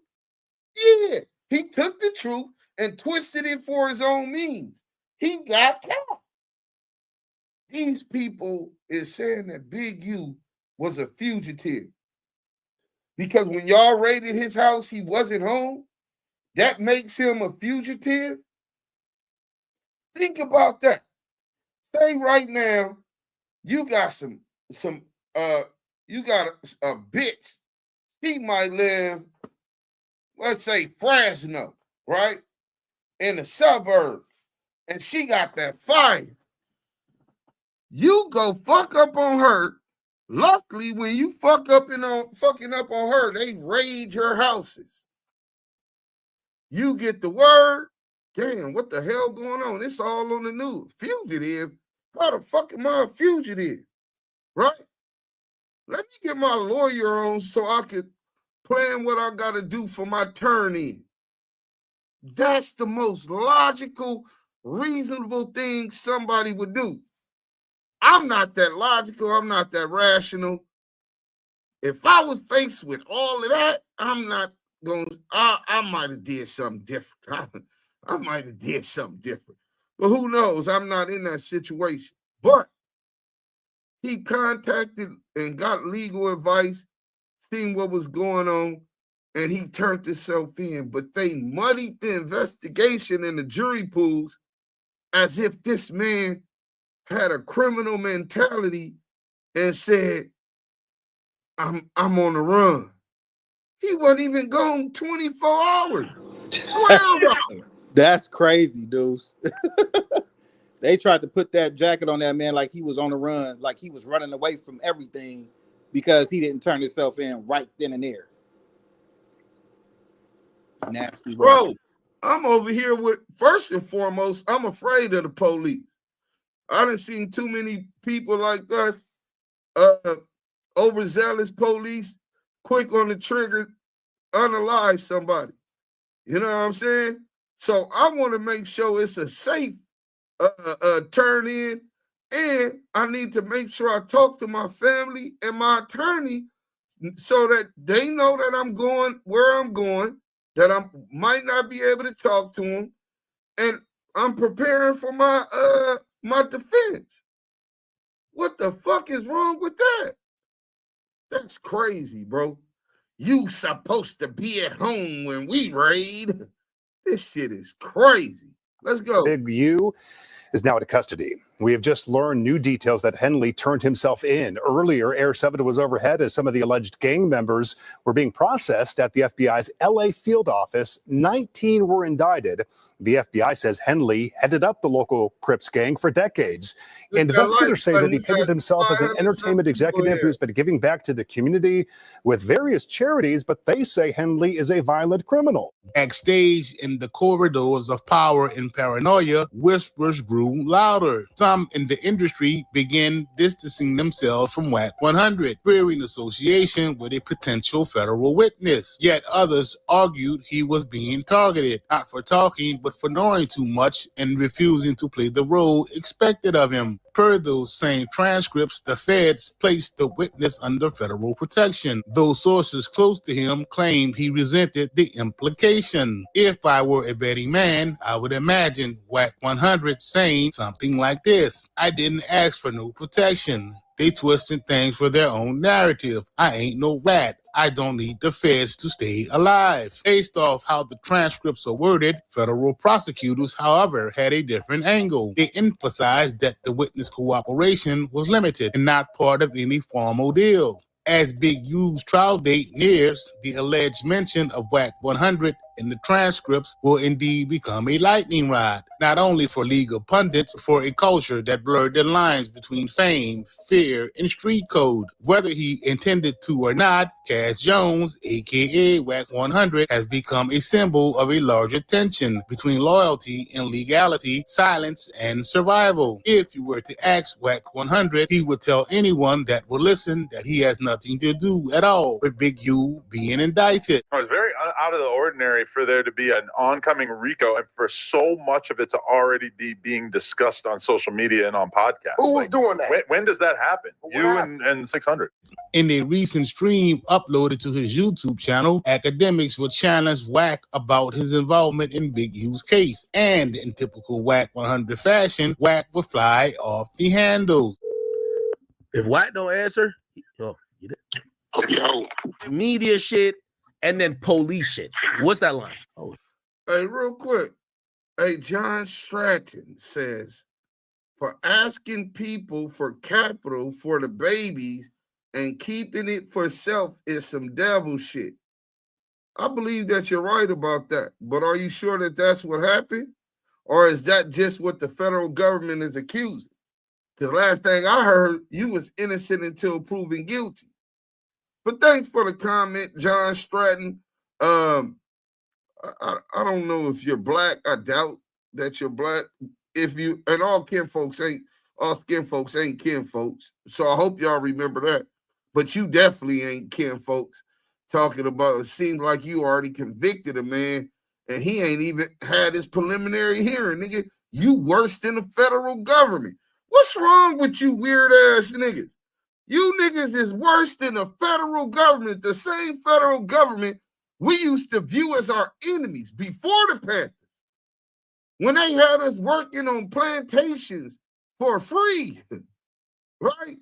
Yeah, he took the truth and twisted it for his own means. He got Cap. These people is saying that Big U was a fugitive. Because when y'all raided his house, he wasn't home. That makes him a fugitive. Think about that. Say right now, you got you got a bitch. She might live, let's say, Fresno, right? In the suburbs. And she got that fire. You go fuck up on her. Luckily, when you fucking up on her, they raid your houses. You get the word, damn, what the hell going on? It's all on the news. Fugitive? How the fuck am I a fugitive? Right? Let me get my lawyer on so I can plan what I got to do for my turn in. That's the most logical, reasonable thing somebody would do. I'm not that logical. I'm not that rational. If I was faced with all of that, I'm not going to, I might have did something different. I might have did something different. But who knows? I'm not in that situation. But he contacted and got legal advice, seen what was going on, and he turned himself in. But they muddied the investigation in the jury pools as if this man had a criminal mentality and said, I'm on the run. He wasn't even gone 24 hours. $12. That's crazy, dudes. They tried to put that jacket on that man like he was on the run, like he was running away from everything because he didn't turn himself in right then and there. Nasty bro. I'm over here with, first and foremost, I'm afraid of the police. I done seen too many people like us, overzealous police, quick on the trigger, unalive somebody. You know what I'm saying? So I want to make sure it's a safe turn in, and I need to make sure I talk to my family and my attorney so that they know that I'm going where I'm going, that I might not be able to talk to them, and I'm preparing for my my defense. What the fuck is wrong with that? That's crazy, bro. You supposed to be at home when we raid. This shit is crazy. Let's go. Big U is now in custody. We have just learned new details that Henley turned himself in. Earlier, Air 7 was overhead as some of the alleged gang members were being processed at the FBI's LA field office. 19 were indicted. The FBI says Henley headed up the local Crips gang for decades. Investigators say that he painted himself as an entertainment executive who's been giving back to the community with various charities, but they say Henley is a violent criminal. Backstage in the corridors of power and paranoia, whispers grew louder. Some in the industry began distancing themselves from WACK100, fearing association with a potential federal witness. Yet others argued he was being targeted, not for talking, but for knowing too much and refusing to play the role expected of him. Per those same transcripts, the feds placed the witness under federal protection. Those sources close to him claimed he resented the implication. If I were a betting man, I would imagine WACK100 saying something like this: I didn't ask for no protection. They twisted things for their own narrative. I ain't no rat. I don't need the feds to stay alive. Based off how the transcripts are worded, federal prosecutors, however, had a different angle. They emphasized that the witness cooperation was limited and not part of any formal deal. As Big U's trial date nears, the alleged mention of WACK100 in the transcripts will indeed become a lightning rod, not only for legal pundits, but for a culture that blurred the lines between fame, fear, and street code. Whether he intended to or not, Cass Jones, aka WACK100, has become a symbol of a larger tension between loyalty and legality, silence and survival. If you were to ask WACK100, he would tell anyone that will listen that he has nothing to do at all with Big U being indicted. It's very out of the ordinary for there to be an oncoming Rico and for so much of it to already be being discussed on social media and on podcasts. Who's doing that? When does that happen? You and 600. In a recent stream uploaded to his YouTube channel, academics would challenge WACK about his involvement in Big U's case. And in typical WACK100 fashion, WACK would fly off the handle. If WACK don't answer, media shit and then police shit. What's that line? Oh, hey, real quick. Hey, John Stratton says, for asking people for capital for the babies and keeping it for self is some devil shit. I believe that you're right about that, but are you sure that that's what happened? Or is that just what the federal government is accusing? Because last thing I heard, you was innocent until proven guilty. But thanks for the comment, John Stratton. I don't know if you're black. I doubt that you're black. If you, and all skin folks ain't kin folks. So I hope y'all remember that. But you definitely ain't kin folks. Talking about, it seems like you already convicted a man and he ain't even had his preliminary hearing, nigga. You worse than the federal government. What's wrong with you weird ass niggas? You niggas is worse than the federal government, the same federal government we used to view as our enemies before the Panthers. When they had us working on plantations for free, right?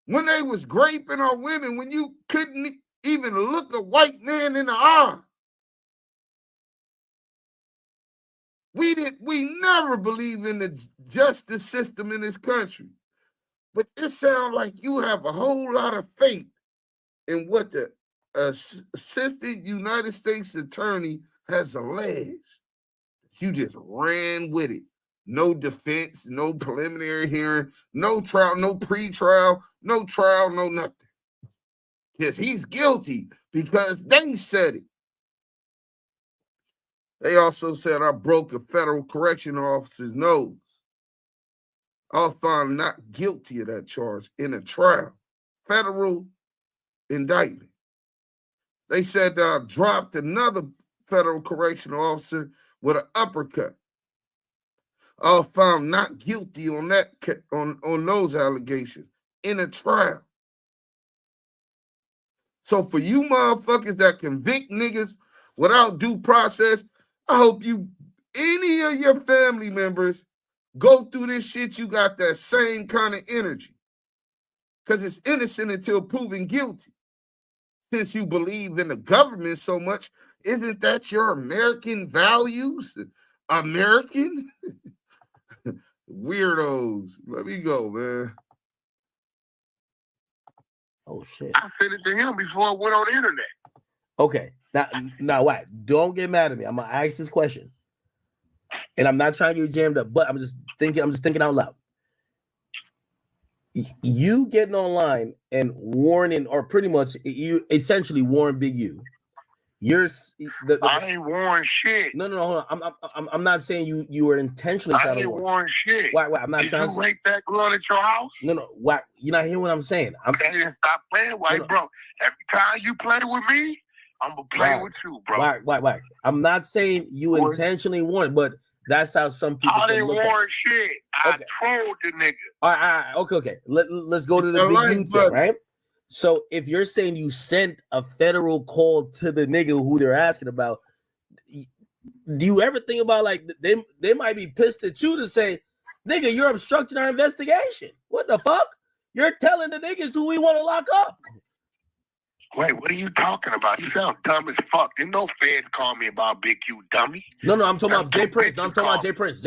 When they was raping our women, when you couldn't even look a white man in the eye. We never believed in the justice system in this country. But it sounds like you have a whole lot of faith in what the assistant United States attorney has alleged that you just ran with it. No defense, no preliminary hearing, no trial, no pre-trial, no trial, no nothing. Because he's guilty because they said it. They also said I broke a federal correctional officer's nose. I was found not guilty of that charge in a trial. Federal indictment. They said that I dropped another federal correctional officer with an uppercut. I was found not guilty on that on those allegations in a trial. So for you motherfuckers that convict niggas without due process, I hope any of your family members go through this shit, you got that same kind of energy. Because it's innocent until proven guilty. Since you believe in the government so much, isn't that your American values? American? Weirdos. Let me go, man. Oh, shit. I sent it to him before it went on the internet. Okay. Now, what? Don't get mad at me. I'm going to ask this question. And I'm not trying to get jammed up, but I'm just thinking out loud. You getting online and warning, or pretty much you essentially warn Big U. I ain't warning shit. No, hold on. I'm not saying you were intentionally trying to warn. I ain't warning shit. Why? I'm not Did trying you to rape that girl at your house? No. Why? You're not hearing what I'm saying. Okay, then stop playing, white bro. Every time you play with me, I'm gonna play with you, bro. Why? I'm not saying you intentionally warned, but that's how some people. I didn't warn shit. I trolled the nigga. All right. Okay. Let's go to the Big U thing, right? So if you're saying you sent a federal call to the nigga who they're asking about, do you ever think about like they might be pissed at you to say, nigga, you're obstructing our investigation? What the fuck? You're telling the niggas who we want to lock up. Wait, what are you talking about? You sound dumb as fuck. Didn't no feds call me about Big Q, dummy? No, I'm talking about Jay Prince. No, I'm talking about Jay Prince.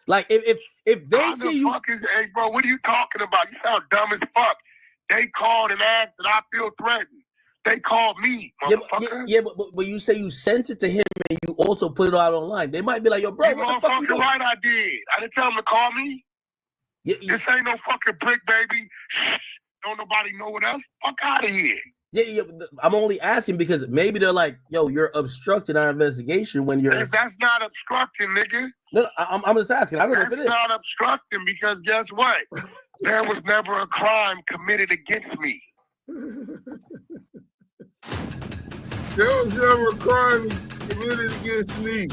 Like if they see you, hey bro, what are you talking about? You sound dumb as fuck. They called and asked that I feel threatened. They called me, motherfucker. Yeah, but you say you sent it to him and you also put it out online. They might be like, yo, bro, what the fuck you doing? Right, I did. I didn't tell them to call me. This ain't no fucking brick, baby. Don't nobody know what else. Fuck out of here. Yeah. I'm only asking because maybe they're like, yo, you're obstructing our investigation when you're. That's not obstructing, nigga. No, I'm just asking. I don't know if it is. That's not obstructing because guess what? There was never a crime committed against me. There was never a crime committed against me.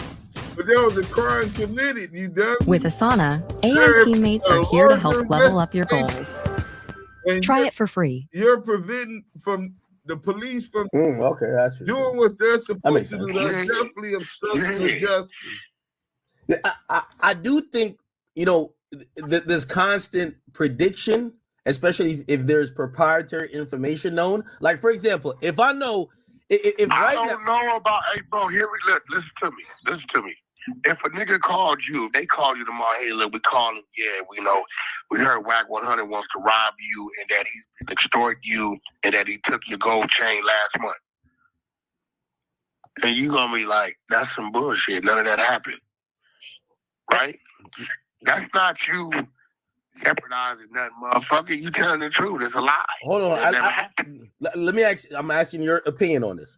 But there was a crime committed, you dumb. With Asana, AI teammates are here to help level up your goals. Try it for free. You're preventing from the police from that's doing what they're supposed to do. That's definitely obstructing justice. I do think, there's constant prediction, especially if there's proprietary information known. Like, for example, if I know, I don't know about, hey, bro, listen to me. If a nigga called you, they called you tomorrow, hey, look, we called him, we heard WACK100 wants to rob you and that he extorted you and that he took your gold chain last month. And you gonna be like, that's some bullshit. None of that happened. Right? That's not you jeopardizing nothing, motherfucker. You telling the truth. It's a lie. Hold on. Let me ask. I'm asking your opinion on this.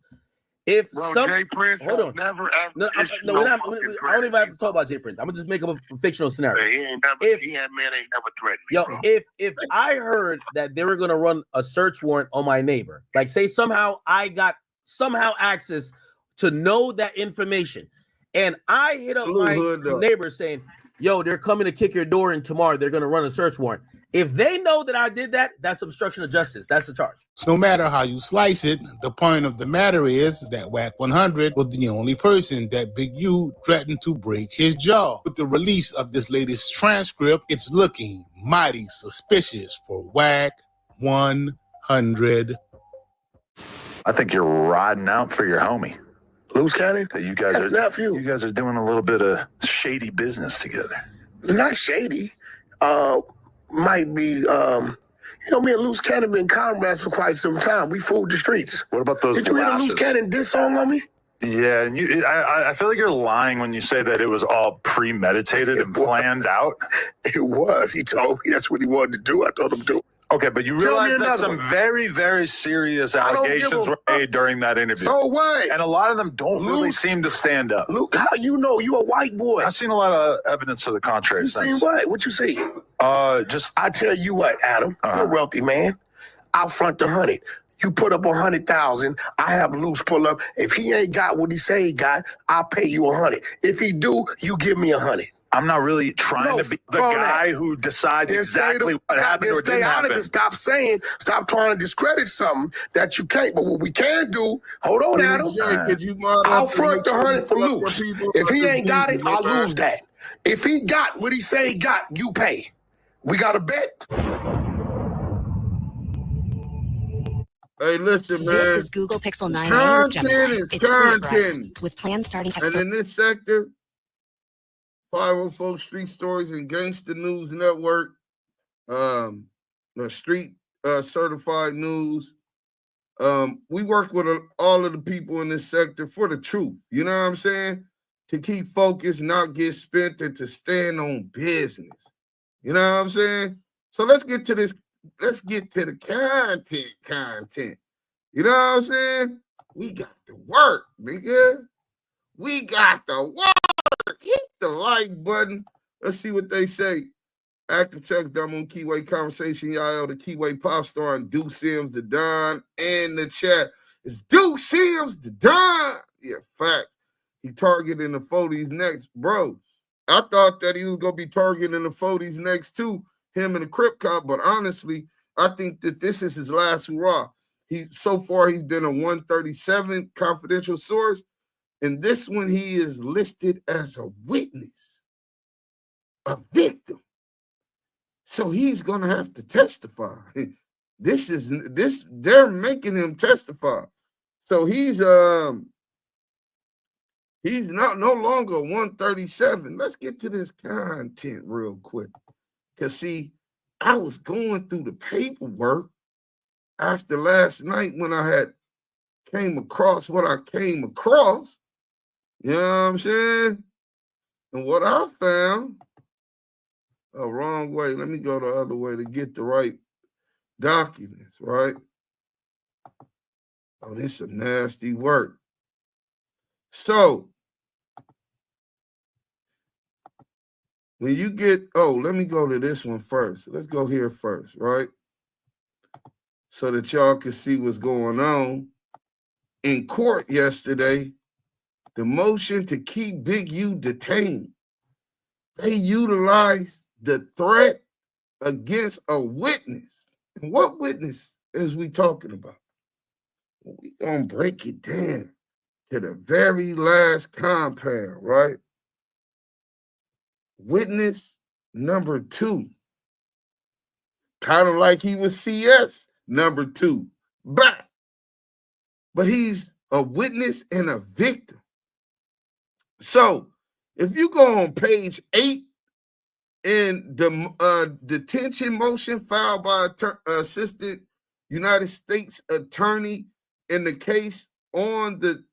If Jay Prince never ever. I don't even have to talk about Jay Prince. I'm gonna just make up a fictional scenario. He ain't never threatened me. Yo, if I heard that they were gonna run a search warrant on my neighbor, like say somehow I got access to know that information, and I hit up my neighbor saying, yo, they're coming to kick your door in tomorrow. They're going to run a search warrant. If they know that I did that, that's obstruction of justice. That's the charge. So no matter how you slice it, the point of the matter is that WACK100 was the only person that Big U threatened to break his jaw. With the release of this latest transcript, it's looking mighty suspicious for WACK100. I think you're riding out for your homie. Loose cannon? You guys are doing a little bit of shady business together. Not shady. Might be, me and Loose Cannon been comrades for quite some time. We fooled the streets. What about those Did you hear the Loose Cannon diss song on me? Yeah, and I feel like you're lying when you say that it was all premeditated and planned out. It was. He told me that's what he wanted to do. I told him to do it. Okay, but you realize that some very, very serious allegations were made during that interview. So what? And a lot of them don't really seem to stand up. Luke, how you know? You a white boy. I've seen a lot of evidence to the contrary. You seen what? What you see? Just I tell you what, Adam, you're a wealthy man. I'll front the 100. You put up 100,000. I have Luce pull up. If he ain't got what he say he got, I'll pay you 100. If he do, you give me 100. I'm not really trying to be the guy who decides exactly what happened or didn't happen. Stop trying to discredit something that you can't. But what we can do, hold on, Adam. I'll front the 100 for Luce. If he ain't got it, I'll lose that. If he got what he say he got, you pay. We got a bet. Hey, listen, man. This is Google Pixel 9 Content is it's free at content. Rest, with plans starting at And in this sector, 504 Street Stories and Gangster News Network, the Street Certified News. We work with all of the people in this sector for the truth. You know what I'm saying? To keep focused, not get spent, and to stand on business. You know what I'm saying? So let's get to this. Let's get to the content. You know what I'm saying? We got to work, nigga. We got to work. Hit the like button. Let's see what they say. Active Chuck's Damu Kiwe Conversation, y'all. The Kiwe pop star and Duke Sims, the Don, and the chat. It's Duke Sims, the Don. Yeah, fact. He targeting the 40s next. Bro, I thought that he was going to be targeting the 40s next too, him and the Crip Cop, but honestly, I think that this is his last hurrah. So far, he's been a 137 confidential source, and this one he is listed as a witness, a victim. So he's gonna have to testify. They're making him testify. So he's no longer 137. Let's get to this content real quick. Because, see, I was going through the paperwork after last night when I had came across what I came across. You know what I'm saying? And what I found, wrong way. Let me go the other way to get the right documents, right? Oh, this is some nasty work. So, when you get, let me go to this one first. Let's go here first, right? So that y'all can see what's going on. In court yesterday, the motion to keep Big U detained, they utilized the threat against a witness. And what witness is we talking about? We're going to break it down to the very last compound, right? Witness number 2. Kind of like he was CS number 2. But he's a witness and a victim. So if you go on page 8 in the detention motion filed by Assistant United States Attorney in the case on the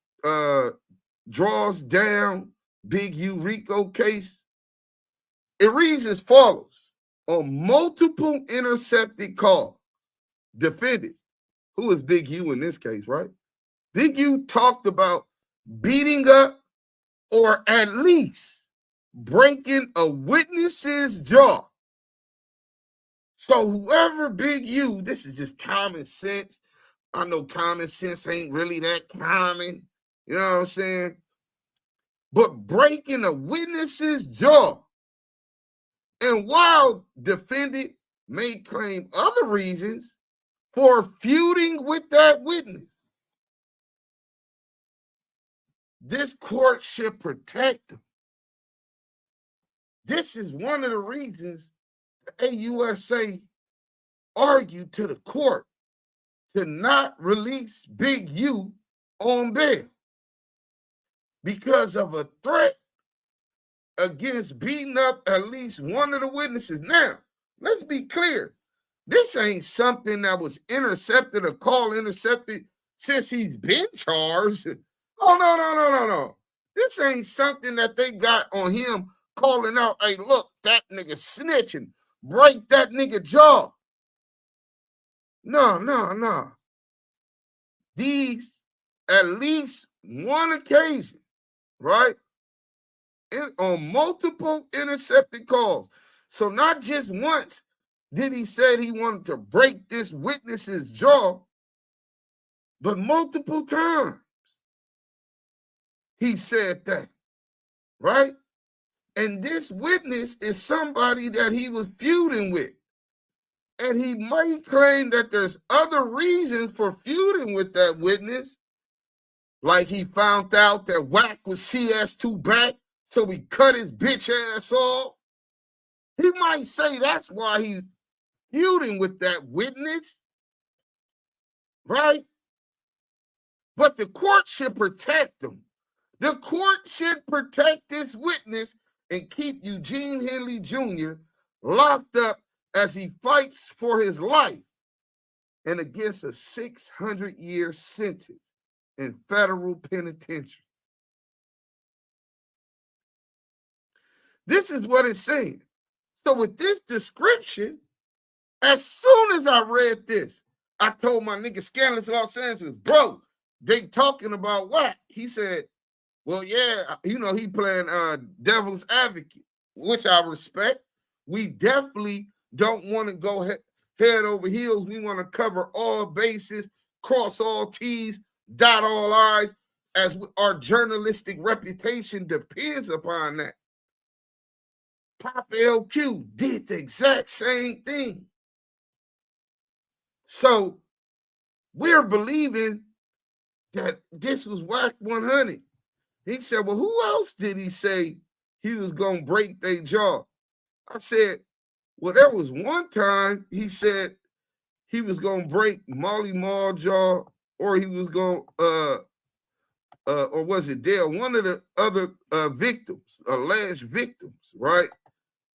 draws down Big U Rico case, it reads as follows. On multiple intercepted calls, defendant, who is Big U in this case, right? Big U talked about beating up or at least breaking a witness's jaw. So whoever Big U, this is just common sense. I know common sense ain't really that common. You know what I'm saying? But breaking a witness's jaw. And while defendant may claim other reasons for feuding with that witness, this court should protect them. This is one of the reasons the AUSA argued to the court to not release Big U on bail because of a threat against beating up at least one of the witnesses. Now, let's be clear. This ain't something that was intercepted or call intercepted since he's been charged Oh, no. This ain't something that they got on him calling out, hey, look, that nigga snitching. Break that nigga jaw. No. These, at least one occasion, right? On multiple intercepted calls. So not just once did he say he wanted to break this witness's jaw, but multiple times he said that, right? And this witness is somebody that he was feuding with. And he might claim that there's other reasons for feuding with that witness, like he found out that WACK was CS2 back, so he cut his bitch ass off. He might say that's why he's feuding with that witness, right? But the court should protect him. The court should protect this witness and keep Eugene Henley Jr. locked up as he fights for his life and against a 600-year sentence in federal penitentiary. This is what it's saying. So with this description, as soon as I read this, I told my nigga Scandalous Los Angeles, bro, they talking about what? He said, well, yeah, you know, he playing devil's advocate, which I respect. We definitely don't want to go head over heels. We want to cover all bases, cross all T's, dot all I's, as our journalistic reputation depends upon that. Pop LQ did the exact same thing. So we're believing that this was WACK100. He said, well, who else did he say he was going to break their jaw? I said, well, there was one time he said he was going to break Molly Mall's jaw, or he was going to, or was it Dale, one of the other victims, alleged victims, right?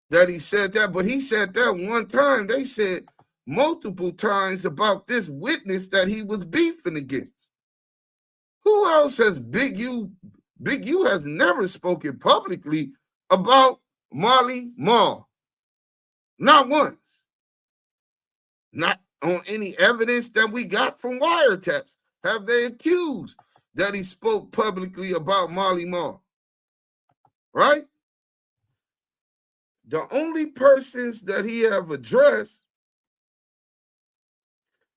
That he said that, but he said that one time. They said multiple times about this witness that he was beefing against. Who else has Big U? Big U has never spoken publicly about Molly Mall. Not once. Not on any evidence that we got from wiretaps have they accused that he spoke publicly about Molly Mall. Right? The only persons that he have addressed,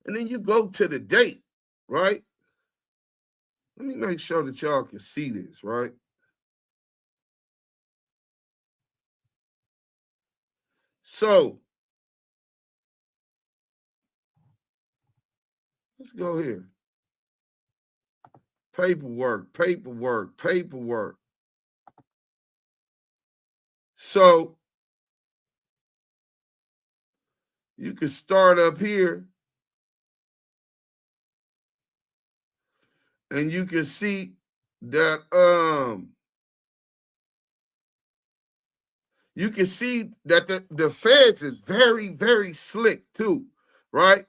and then you go to the date, right? Let me make sure that y'all can see this, right? So, let's go here. Paperwork. So, you can start up here, and you can see that the feds is very, very slick too, right?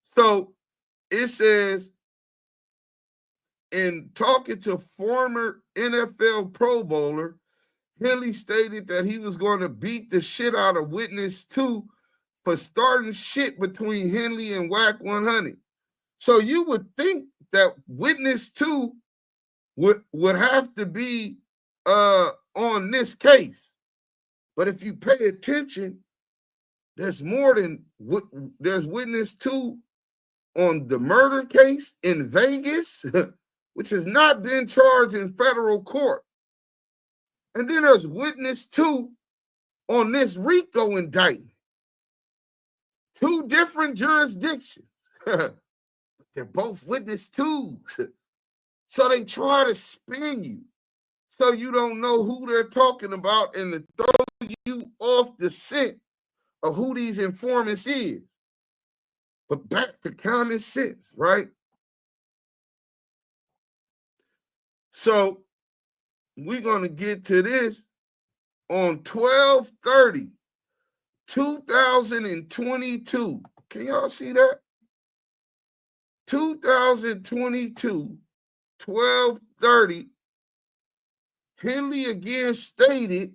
So it says, in talking to former NFL Pro Bowler, Henley stated that he was going to beat the shit out of witness 2 for starting shit between Henley and WACK100. So you would think that witness 2 would have to be on this case. But if you pay attention, there's more than there's witness 2 on the murder case in Vegas, which has not been charged in federal court. And then there's witness 2 on this Rico indictment. 2 different jurisdictions. They're both witness 2s. So they try to spin you so you don't know who they're talking about and to throw you off the scent of who these informants is. But back to common sense, right? So we're going to get to this on 12/30/2022. Can y'all see that? 2022, 12:30, Henley again stated,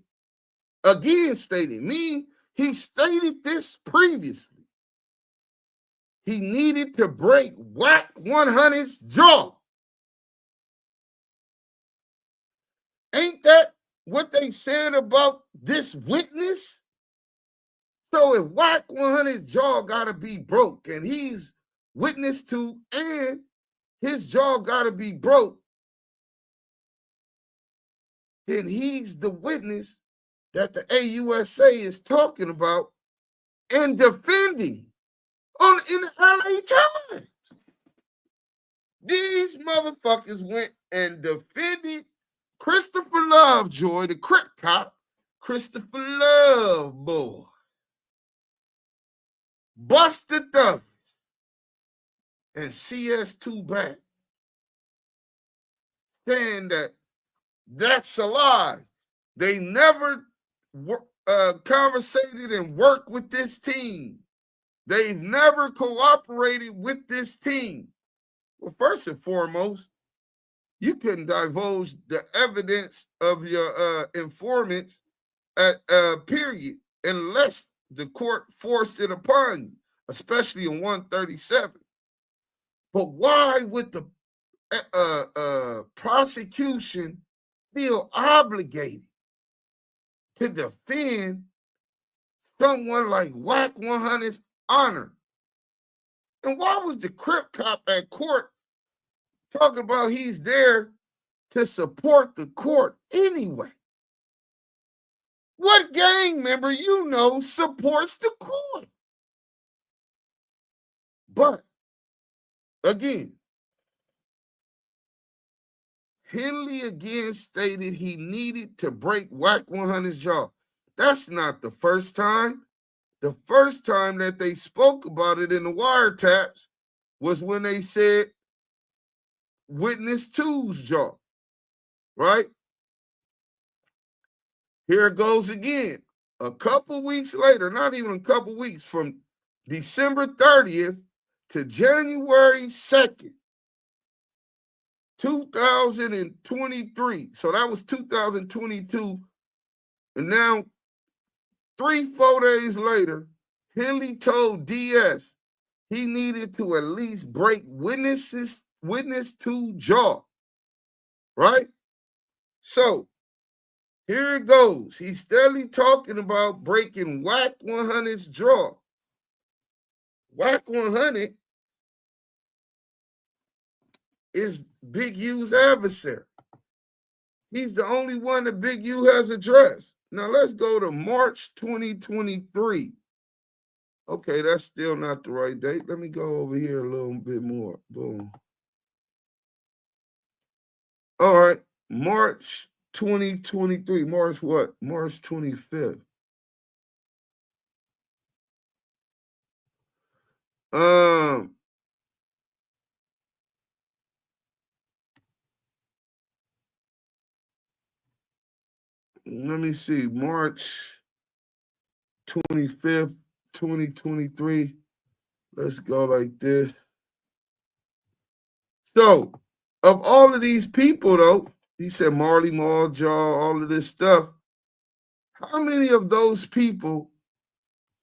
meaning he stated this previously. He needed to break WACK100's jaw. Ain't that what they said about this witness? So if WACK100's jaw gotta be broke and he's witness to and his jaw gotta be broke, then he's the witness that the AUSA is talking about and defending in the LA Times. These motherfuckers went and defended Christopher Lovejoy, the Crip cop, Christopher Love boy. Busted Thugs and CS2 back, saying that that's a lie. They never conversated and worked with this team. They've never cooperated with this team. Well, first and foremost, you can divulge the evidence of your informants at period, unless the court forced it upon you, especially in 137. But why would the prosecution feel obligated to defend someone like WACK100's honor? And why was the Crip cop at court talking about he's there to support the court anyway? What gang member you know supports the court? But again, Henley again stated he needed to break WACK100's jaw. That's not the first time. The first time that they spoke about it in the wiretaps was when they said witness 2's jaw, right? Here it goes again. A couple weeks later, not even a couple weeks, from December 30th to January 2nd, 2023. So that was 2022. And now, 3-4 days later, Henley told DS he needed to at least break witness 2 jaw, right? So here it goes. He's steadily talking about breaking WACK100's jaw. WACK100 is Big U's adversary. He's the only one that Big U has addressed. Now let's go to March 2023. Okay, that's still not the right date. Let me go over here a little bit more. Boom. All right, March 2023. March what? March 25th. Let me see, March 25th, 2023. Let's go like this. So, of all of these people, though, he said Marley Marl, Jaw, all of this stuff, how many of those people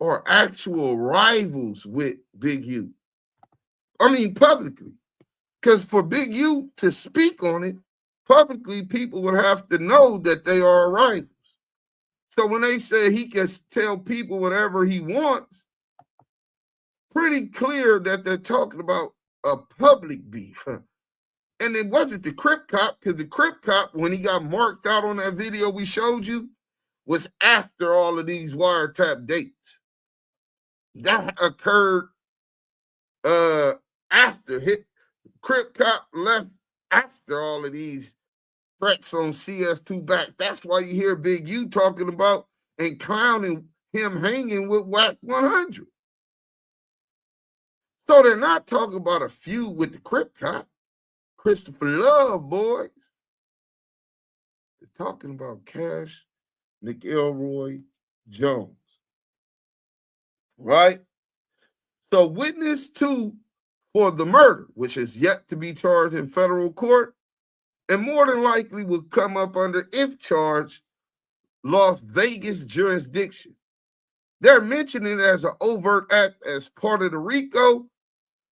are actual rivals with Big U? I mean, publicly. Because for Big U to speak on it, publicly, people would have to know that they are rivals. So when they say he can tell people whatever he wants, pretty clear that they're talking about a public beef. And it wasn't the Crip cop, because the Crip cop, when he got marked out on that video we showed you, was after all of these wiretap dates. That occurred after Crip cop left after all of these threats on CS2 back. That's why you hear Big U talking about and clowning him hanging with WACK100. So they're not talking about a feud with the Crip cop, Christopher Love boys. They're talking about Cash McElroy Jones. Right? So witness 2 for the murder, which is yet to be charged in federal court, and more than likely will come up under, if charged, Las Vegas jurisdiction. They're mentioning it as an overt act as part of the Rico,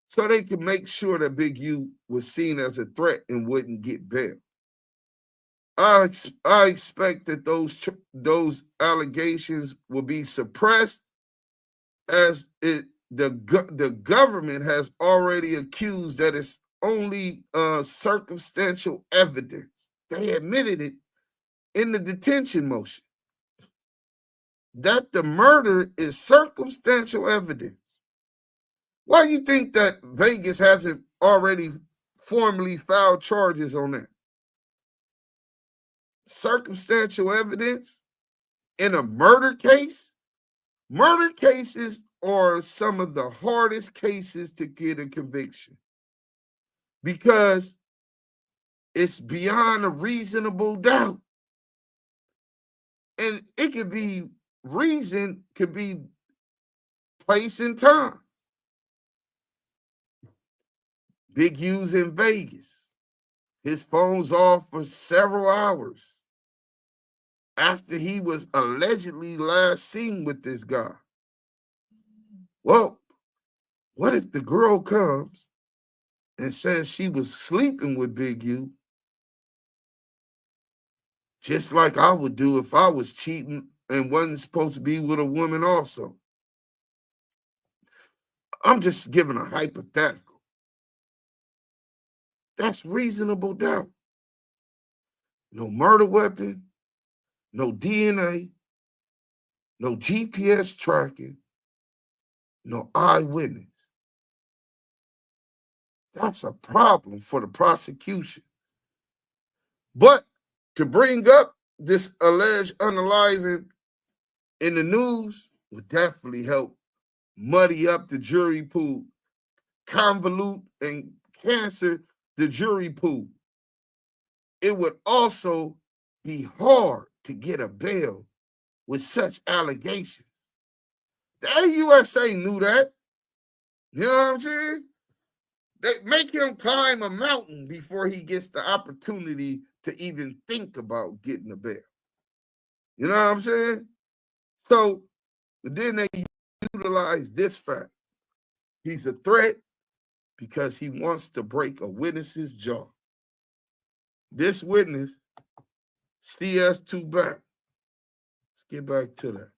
so they can make sure that Big U was seen as a threat and wouldn't get bail. I expect that those allegations will be suppressed, as the government has already accused that it's only circumstantial evidence. They admitted it in the detention motion, that the murder is circumstantial evidence. Why do you think that Vegas hasn't already formally filed charges on that? Circumstantial evidence in a murder case? Murder cases are some of the hardest cases to get a conviction because it's beyond a reasonable doubt. And it could be reason, could be place and time. Big U's in Vegas. His phone's off for several hours after he was allegedly last seen with this guy. Well, what if the girl comes and says she was sleeping with Big U, just like I would do if I was cheating and wasn't supposed to be with a woman also? I'm just giving a hypothetical. That's reasonable doubt. No murder weapon, no DNA, no GPS tracking, no eyewitness. That's a problem for the prosecution. But to bring up this alleged unaliving in the news would definitely help muddy up the jury pool, convolute and cancer the jury pool. It would also be hard to get a bail with such allegations. The AUSA knew that. You know what I'm saying? They make him climb a mountain before he gets the opportunity to even think about getting a bail. You know what I'm saying? So then they utilize this fact. He's a threat because he wants to break a witness's jaw. This witness, CS2 back. Let's get back to that.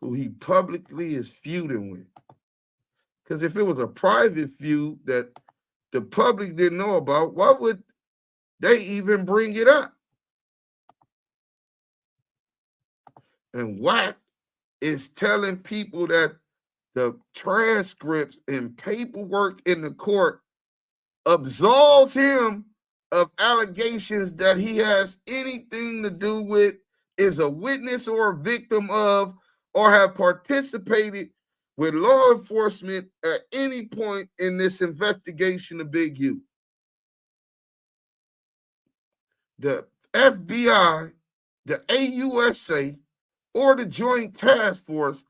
Who he publicly is feuding with. Because if it was a private feud that the public didn't know about, why would they even bring it up? And WACK is telling people that the transcripts and paperwork in the court absolves him of allegations that he has anything to do with, is a witness or a victim of, or have participated with law enforcement at any point in this investigation of Big U. The FBI, the AUSA, or the Joint Task Force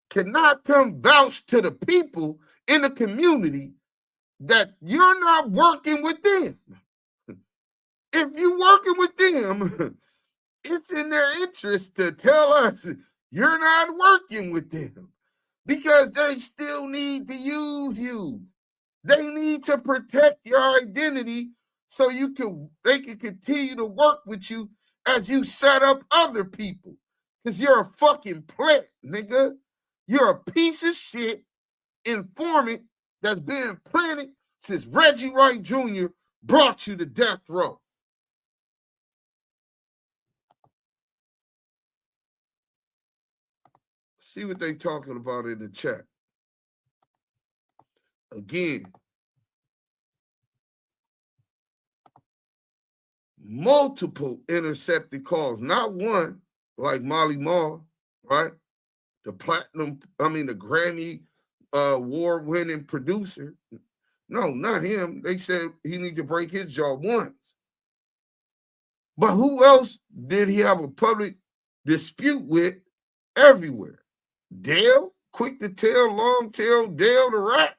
cannot come vouch to the people in the community that you're not working with them. If you're working with them, it's in their interest to tell us you're not working with them because they still need to use you. They need to protect your identity so they can continue to work with you as you set up other people. Because you're a fucking plant, nigga. You're a piece of shit informant that's been planted since Reggie Wright Jr. brought you to death row. See what they talking about in the chat. Again, multiple intercepted calls, not one like Molly Mall, right? The Grammy award-winning producer. No, not him. They said he need to break his jaw once. But who else did he have a public dispute with everywhere? Dale, quick to tell, long tail, Dale the rat.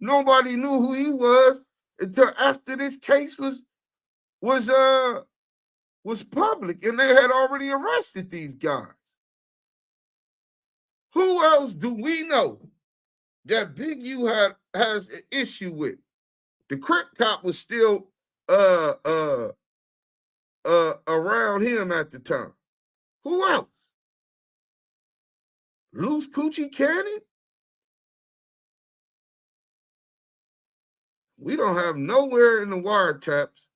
Nobody knew who he was until after this case was public and they had already arrested these guys. Who else do we know that Big U has an issue with? The Crip cop was still around him at the time. Who else? Loose Coochie Cannon? We don't have nowhere in the wiretaps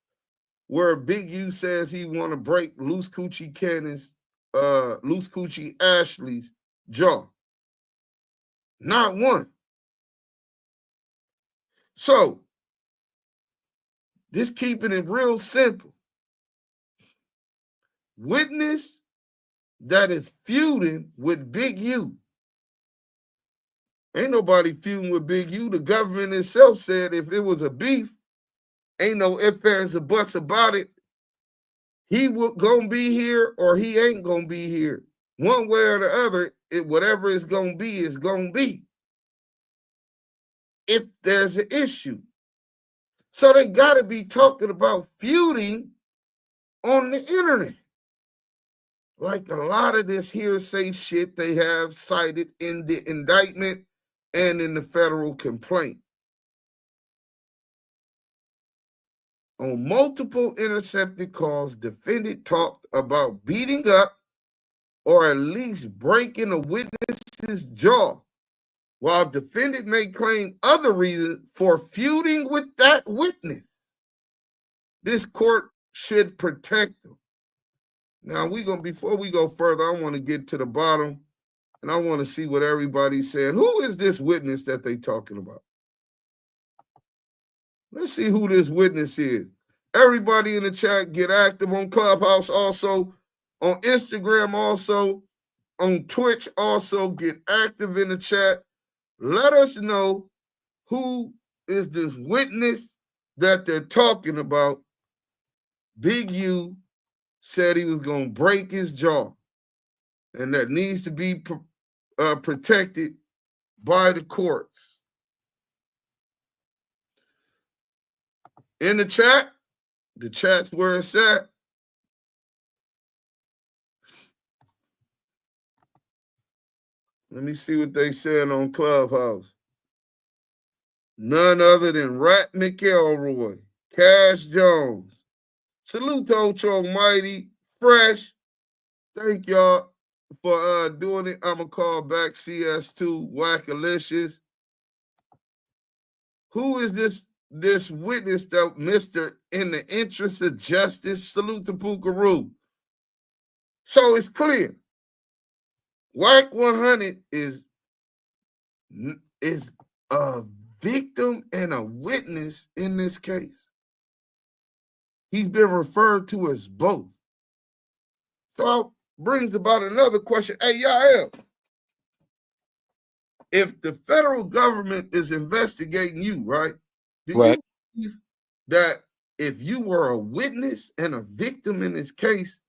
where Big U says he want to break Loose Coochie Cannon's, Loose Coochie Ashley's jaw. Not one. So, just keeping it real simple. Witness that is feuding with Big U. Ain't nobody feuding with Big U. The government itself said if it was a beef, ain't no ifs, ands, or buts about it. He gonna be here or he ain't gonna be here. One way or the other, whatever it's gonna be is gonna be. If there's an issue. So they gotta be talking about feuding on the internet. Like a lot of this hearsay shit they have cited in the indictment and in the federal complaint. On multiple intercepted calls, defendant talked about beating up or at least breaking a witness's jaw, while defendant may claim other reasons for feuding with that witness. This court should protect them. Now, before we go further, I want to get to the bottom, and I want to see what everybody's saying. Who is this witness that they talking about? Let's see who this witness is. Everybody in the chat, get active on Clubhouse, also on Instagram, also on Twitch, also get active in the chat. Let us know who is this witness that they're talking about. Big U said he was going to break his jaw, and that needs to be protected by the courts. In the chat's where it's at. Let me see what they saying on Clubhouse. None other than Rat McElroy, Cash Jones. Salute to Ocho Almighty, Fresh. Thank y'all for doing it. I'm going to call back CS2, Wackalicious. Who is this witness that Mr. in the interest of justice? Salute to Pookaroo. So it's clear. WACK100 is a victim and a witness in this case. He's been referred to as both. So brings about another question. Hey, Yael, if the federal government is investigating you, right? Do you believe that if you were a witness and a victim in this case,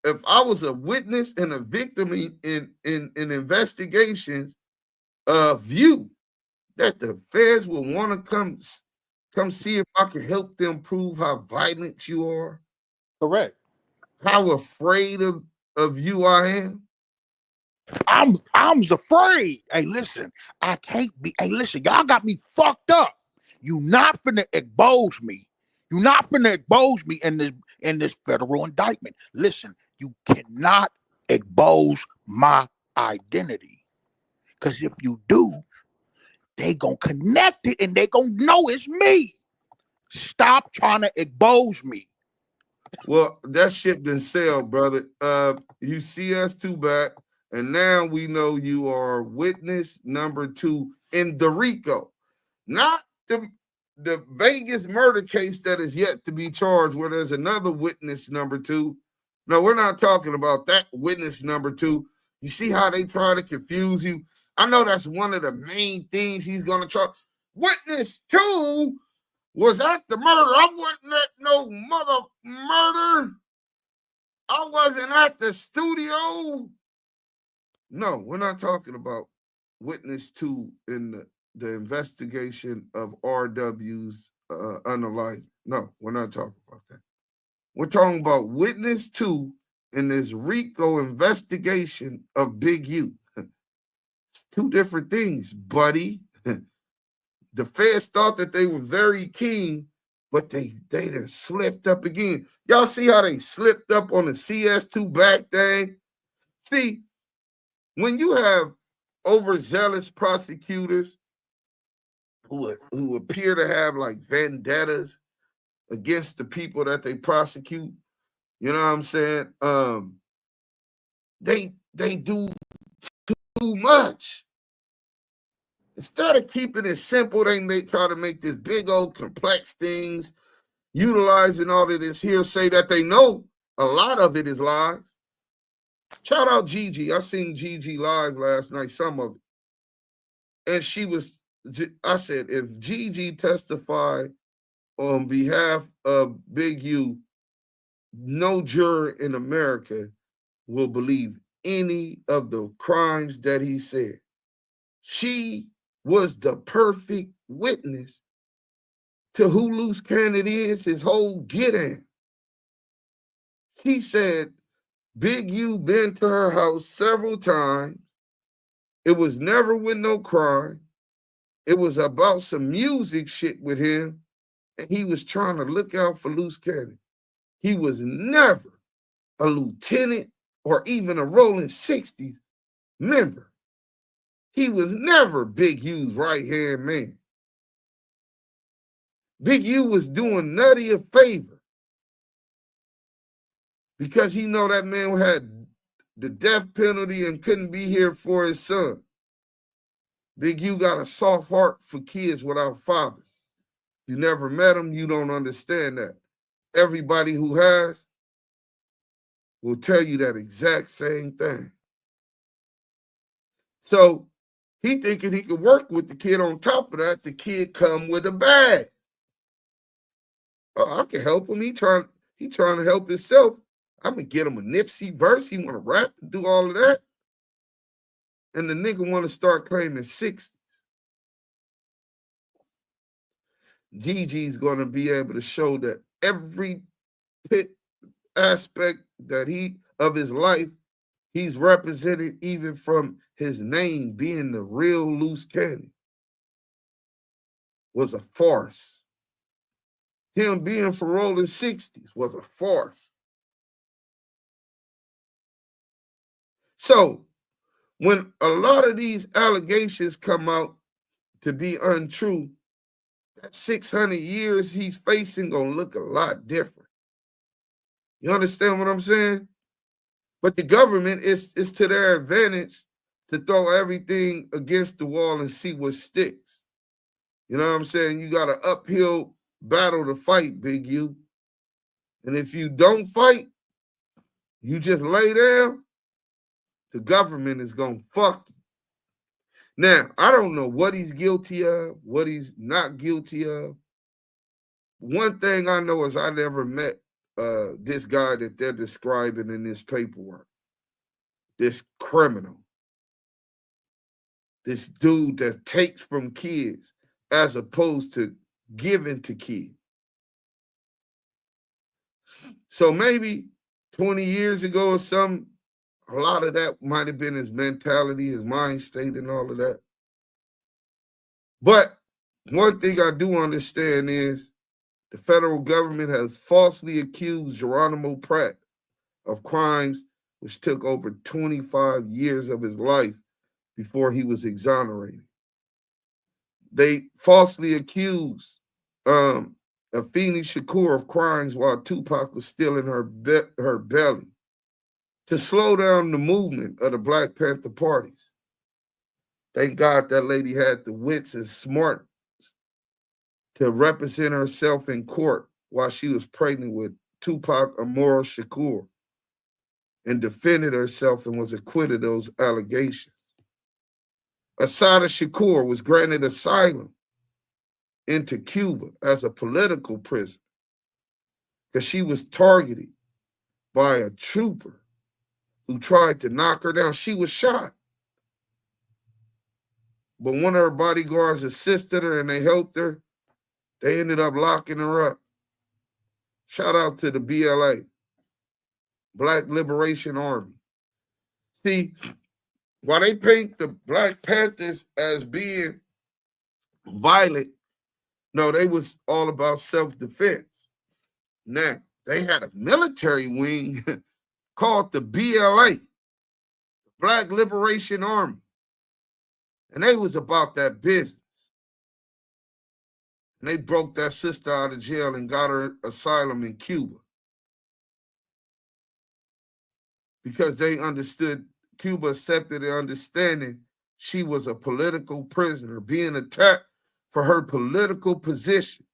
if I was a witness and a victim in investigations of you, that the feds will want to come see if I can help them prove how violent you are? Correct. How afraid of you I am? I'm afraid. Hey, listen, I can't be. Hey, listen, y'all got me fucked up. You not finna expose me. You not finna expose me in this federal indictment. Listen, you cannot expose my identity. Because if you do, they gonna connect it and they gonna know it's me. Stop trying to expose me. Well, that ship done sailed, brother. You see us too back, and now we know you are witness number 2 in the Rico, not the Vegas murder case that is yet to be charged, where there's another witness number 2. No, we're not talking about that witness number 2. You see how they try to confuse you? I know that's one of the main things he's gonna try. Witness 2 was at the murder. I wasn't at no mother murder. I wasn't at the studio. No, we're not talking about witness 2 in the investigation of RW's unalive. No, we're not talking about that. We're talking about witness 2 in this Rico investigation of Big U. It's 2 different things, buddy. The feds thought that they were very keen, but they done slipped up again. Y'all see how they slipped up on the CS2 back thing? See, when you have overzealous prosecutors who appear to have like vendettas against the people that they prosecute, you know what I'm saying? They do too much. Instead of keeping it simple, they try to make this big old complex things, utilizing all of this hearsay that they know a lot of it is lies. Shout out Gigi. I seen Gigi live last night, some of it. And I said, if Gigi testified on behalf of Big U, no juror in America will believe any of the crimes that he said. She was the perfect witness to who Loose Cannon is, his whole get-in. She said Big U been to her house several times. It was never with no crime. It was about some music shit with him, and he was trying to look out for Loose Cannon. He was never a lieutenant or even a Rolling 60s member. He was never Big U's right-hand man. Big U was doing Nutty a favor because he know that man had the death penalty and couldn't be here for his son. Big U got a soft heart for kids without fathers. You never met him, you don't understand that. Everybody who has will tell you that exact same thing. So he thinking he could work with the kid. On top of that, the kid come with a bag. Oh, I can help him. He trying to help himself. I'm gonna get him a Nipsey verse. He want to rap and do all of that. And the nigga want to start claiming 60s. Gigi's gonna be able to show that every aspect that of his life, he's represented, even from his name being the real Loose Cannon, was a farce. Him being for Rolling 60s was a farce. So when a lot of these allegations come out to be untrue, that 600 years he's facing gonna look a lot different. You understand what I'm saying? But the government is to their advantage to throw everything against the wall and see what sticks. You know what I'm saying? You got an uphill battle to fight, Big U. And if you don't fight, you just lay down, the government is going to fuck you. Now, I don't know what he's guilty of, what he's not guilty of. One thing I know is I never met this guy that they're describing in this paperwork. This criminal. This dude that takes from kids as opposed to giving to kids. So maybe 20 years ago or something, a lot of that might have been his mentality, his mind state, and all of that. But one thing I do understand is the federal government has falsely accused Geronimo Pratt of crimes which took over 25 years of his life before he was exonerated. They falsely accused Afeni Shakur of crimes while Tupac was still in her belly to slow down the movement of the Black Panther parties. Thank God that lady had the wits and smarts to represent herself in court while she was pregnant with Tupac Amaru Shakur and defended herself and was acquitted of those allegations. Assata Shakur was granted asylum into Cuba as a political prisoner because she was targeted by a trooper who tried to knock her down. She was shot. But one of her bodyguards assisted her and they helped her. They ended up locking her up. Shout out to the BLA, Black Liberation Army. See, while they paint the Black Panthers as being violent, no, they was all about self-defense. Now, they had a military wing called the BLA, Black Liberation Army. And they was about that business. And they broke that sister out of jail and got her asylum in Cuba. Because they understood, Cuba accepted the understanding she was a political prisoner being attacked for her political position.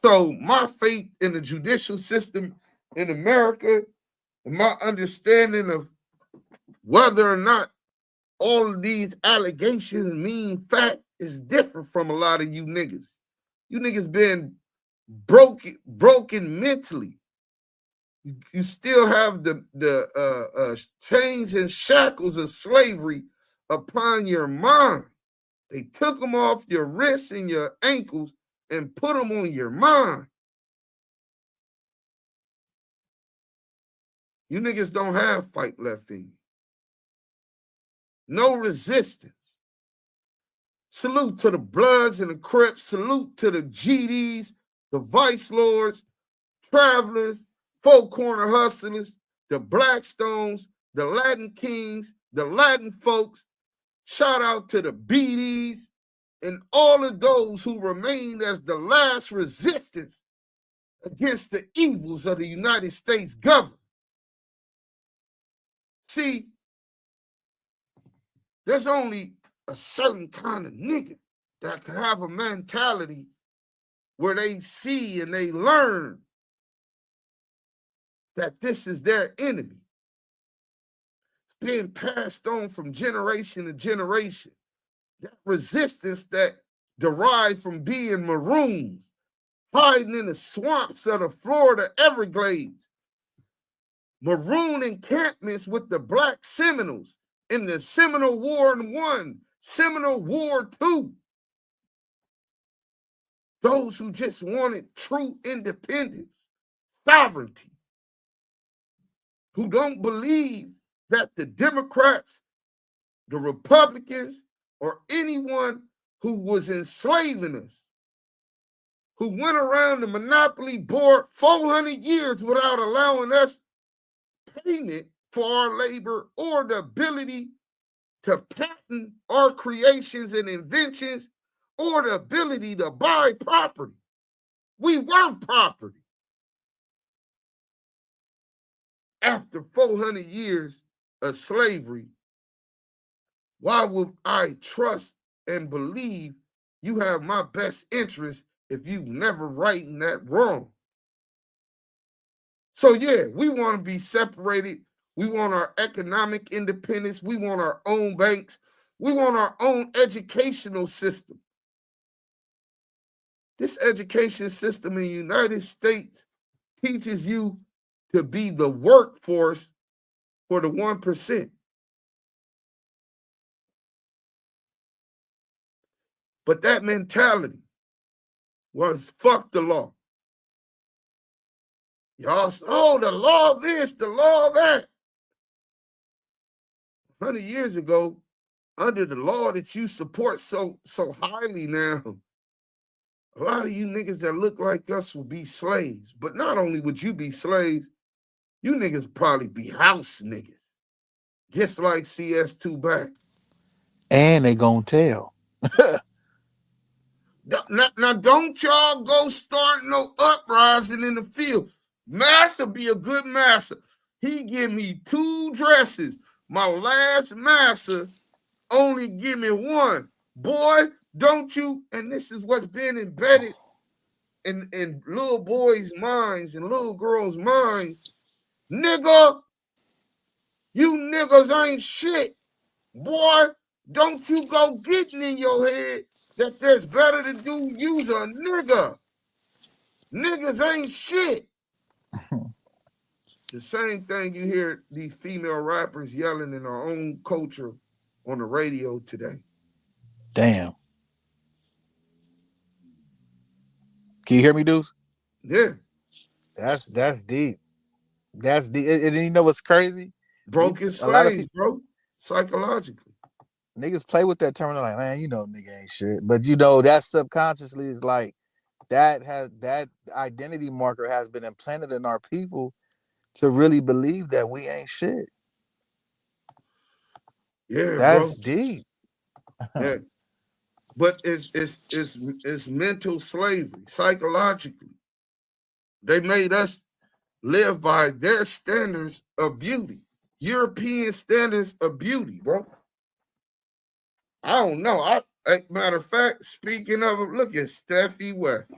So my faith in the judicial system in America and my understanding of whether or not all of these allegations mean fact is different from a lot of you niggas. You niggas been broken mentally. You still have the chains and shackles of slavery upon your mind. They took them off your wrists and your ankles and put them on your mind. You niggas don't have fight left in you. No resistance. Salute to the Bloods and the Crips. Salute to the GDs, the Vice Lords, Travelers, Four Corner Hustlers, the Blackstones, the Latin Kings, the Latin folks. Shout out to the BDs and all of those who remained as the last resistance against the evils of the United States government. See, there's only a certain kind of nigga that can have a mentality where they see and they learn that this is their enemy. It's being passed on from generation to generation. That resistance that derived from being maroons, hiding in the swamps of the Florida Everglades, maroon encampments with the Black Seminoles in the Seminole War I, Seminole War II. Those who just wanted true independence, sovereignty, who don't believe that the Democrats, the Republicans, or anyone who was enslaving us, who went around the monopoly board 400 years without allowing us payment for our labor or the ability to patent our creations and inventions or the ability to buy property. We were property. After 400 years of slavery, why would I trust and believe you have my best interest if you've never righted that wrong? So yeah, we want to be separated. We want our economic independence. We want our own banks. We want our own educational system. This education system in the United States teaches you to be the workforce for the 1%. But that mentality was fuck the law. Y'all, oh, the law of this, the law of that. 100 years ago, under the law that you support so highly now, a lot of you niggas that look like us will be slaves. But not only would you be slaves, you niggas would probably be house niggas. Just like CS2 back. And they gonna tell. Now, don't y'all go start no uprising in the field. Massa be a good massa. He give me 2 dresses. My last massa only give me 1. Boy, don't you, and this is what's been embedded in little boys' minds and little girls' minds. Nigga, you niggas ain't shit. Boy, don't you go getting in your head that there's better to do. Use a nigga. Niggas ain't shit. The same thing you hear these female rappers yelling in our own culture on the radio today. Damn. Can you hear me, dude? Yeah. That's deep. That's deep. And you know what's crazy? Broken A lot of slaves, people, bro. Psychologically. niggas play with that term. They're like, man, you know, nigga ain't shit. But you know, that subconsciously is like that identity marker has been implanted in our people to really believe that we ain't shit. Yeah, That's bro. deep. Yeah. But it's mental slavery, psychologically. They made us live by their standards of beauty, European standards of beauty, bro. I don't know. Matter of fact, speaking of it, look at Steffi West.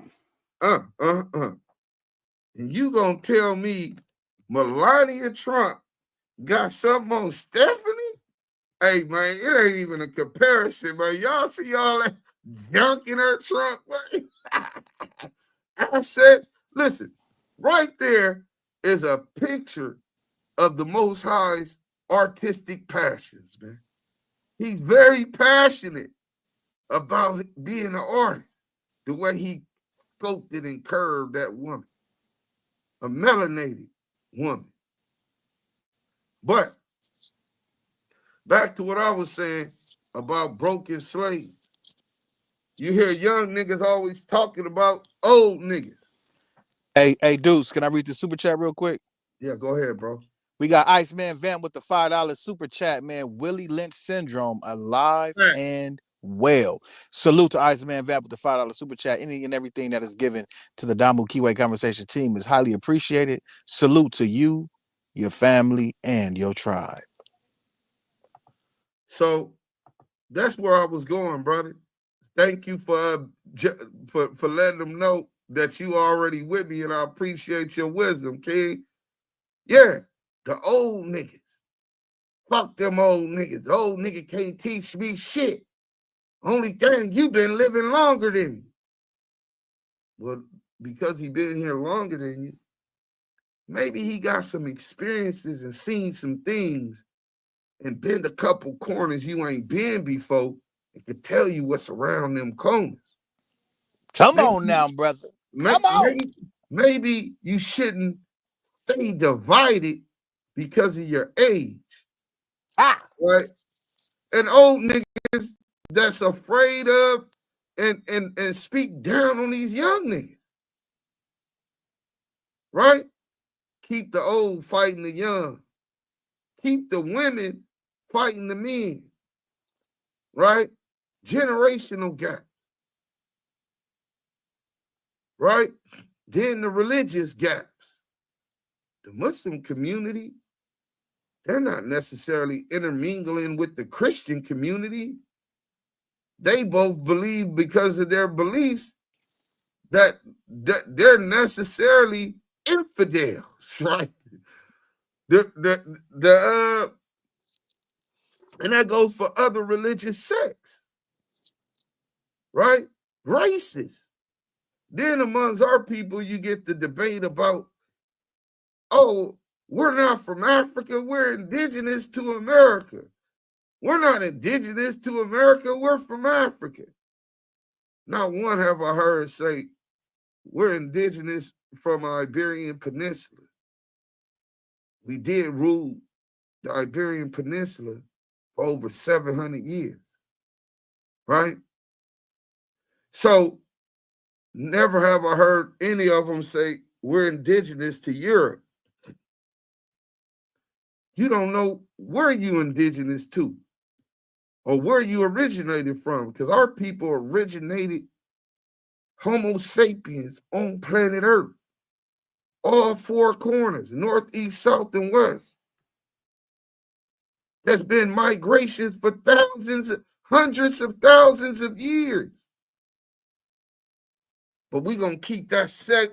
And you gonna tell me Melania Trump got something on Stephanie? Hey, man, it ain't even a comparison, man. Y'all see all that junk in her trunk, man? I said, listen, right there is a picture of the Most High's artistic passions, man. He's very passionate about being an artist, the way he sculpted and curved that woman, a melanated woman. But back to what I was saying about broken slaves. You hear young niggas always talking about old niggas. Hey, Deuce, can I read the super chat real quick? Yeah, go ahead, bro. We got Iceman Vamp with the $5 super chat, man. Willie Lynch syndrome, alive and well. Salute to Iceman Vamp with the $5 super chat. Any and everything that is given to the Damu Kiwe Conversation team is highly appreciated. Salute to you, your family, and your tribe. So that's where I was going, brother. Thank you for letting them know that you already with me, and I appreciate your wisdom, King. Yeah, the old niggas. Fuck them old niggas. The old nigga can't teach me shit. Only thing, you been living longer than me. Well, because he been here longer than you, maybe he got some experiences and seen some things and been a couple corners you ain't been before and could tell you what's around them corners. Come on now, brother. Come on. Maybe you shouldn't stay divided because of your age. Right? And old niggas that's afraid of and speak down on these young niggas. Right? Keep the old fighting the young. Keep the women fighting the men. Right? Generational gap. Right? Then the religious gaps. The Muslim community, they're not necessarily intermingling with the Christian community. They both believe because of their beliefs that they're necessarily infidels, right? And that goes for other religious sects, right? Races. Then amongst our people, you get the debate about, oh, we're not from Africa, we're indigenous to America. We're not indigenous to America, we're from Africa. Not one have I heard say we're indigenous from Iberian Peninsula. We did rule the Iberian Peninsula for over 700 years, right? So never have I heard any of them say we're indigenous to Europe. You don't know where you indigenous to or where you originated from, because our people originated Homo sapiens on planet Earth. All four corners, north, east, south, and west. There's been migrations for thousands, hundreds of thousands of years. But we're going to keep that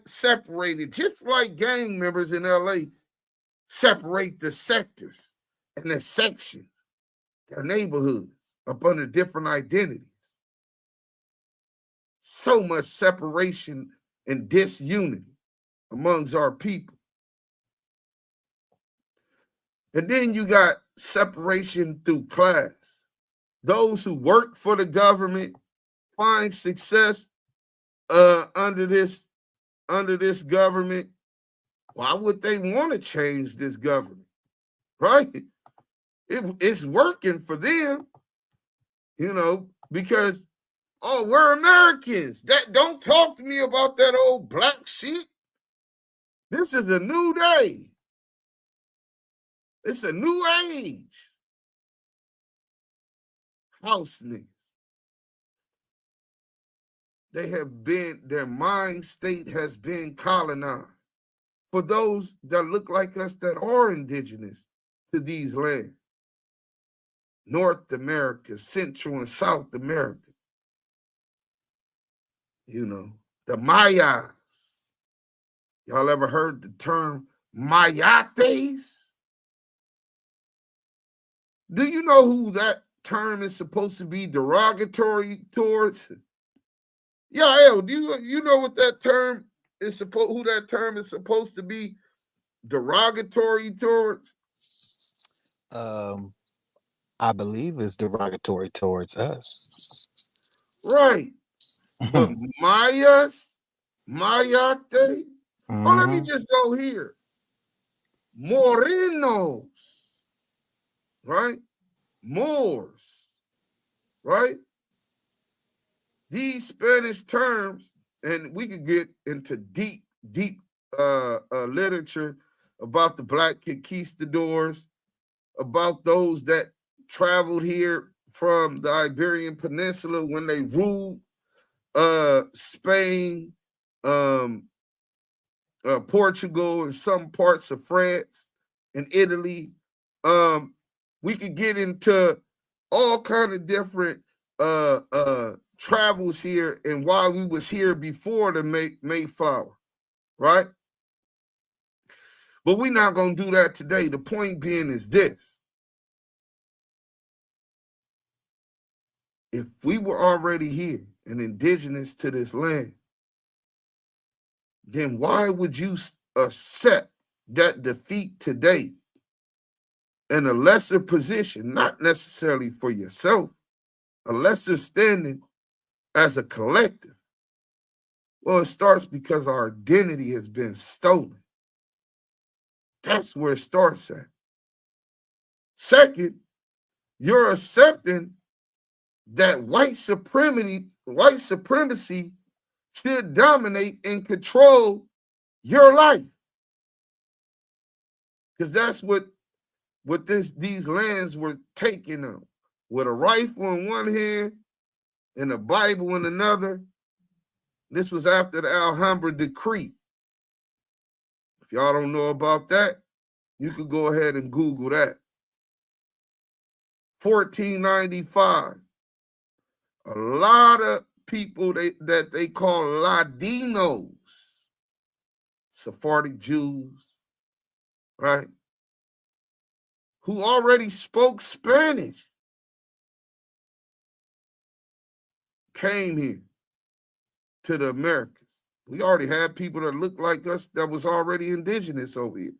separated, just like gang members in LA separate the sectors and the sections, their neighborhoods, up under different identities. So much separation and disunity amongst our people. And then you got separation through class. those who work for the government find success under this government, why would they want to change this government? Right? It's working for them, because we're Americans. That don't talk to me about that old black shit. This is a new day. It's a new age. House niggas. Their mind state has been colonized. For those that look like us that are indigenous to these lands, North America, Central and South America, the Mayas. Y'all ever heard the term Mayates? Do you know who that term is supposed to be derogatory towards? Yeah, do you know what that term is who that term is supposed to be derogatory towards? I believe it's derogatory towards us. Right. But Mayas, Mayate. Oh, let me just go here. Morenos. Right? Moors. Right? These Spanish terms, and we could get into deep literature about the black conquistadors, about those that traveled here from the Iberian Peninsula when they ruled Spain, Portugal, and some parts of France and Italy. We could get into all kind of different travels here and why we was here before the Mayflower, right? But we're not going to do that today. The point being is this. If we were already here and indigenous to this land, then why would you accept that defeat today in a lesser position, not necessarily for yourself, a lesser standing as a collective? Well, it starts because our identity has been stolen. That's where it starts at. Second, you're accepting that white supremacy should dominate and control your life. Because that's what these lands were taken on. With a rifle in one hand and a Bible in another. This was after the Alhambra Decree. If y'all don't know about that, you could go ahead and Google that. 1495. A lot of people that they call Ladinos, Sephardic Jews, right, who already spoke Spanish, came here to the Americas. We already had people that looked like us that was already indigenous over here.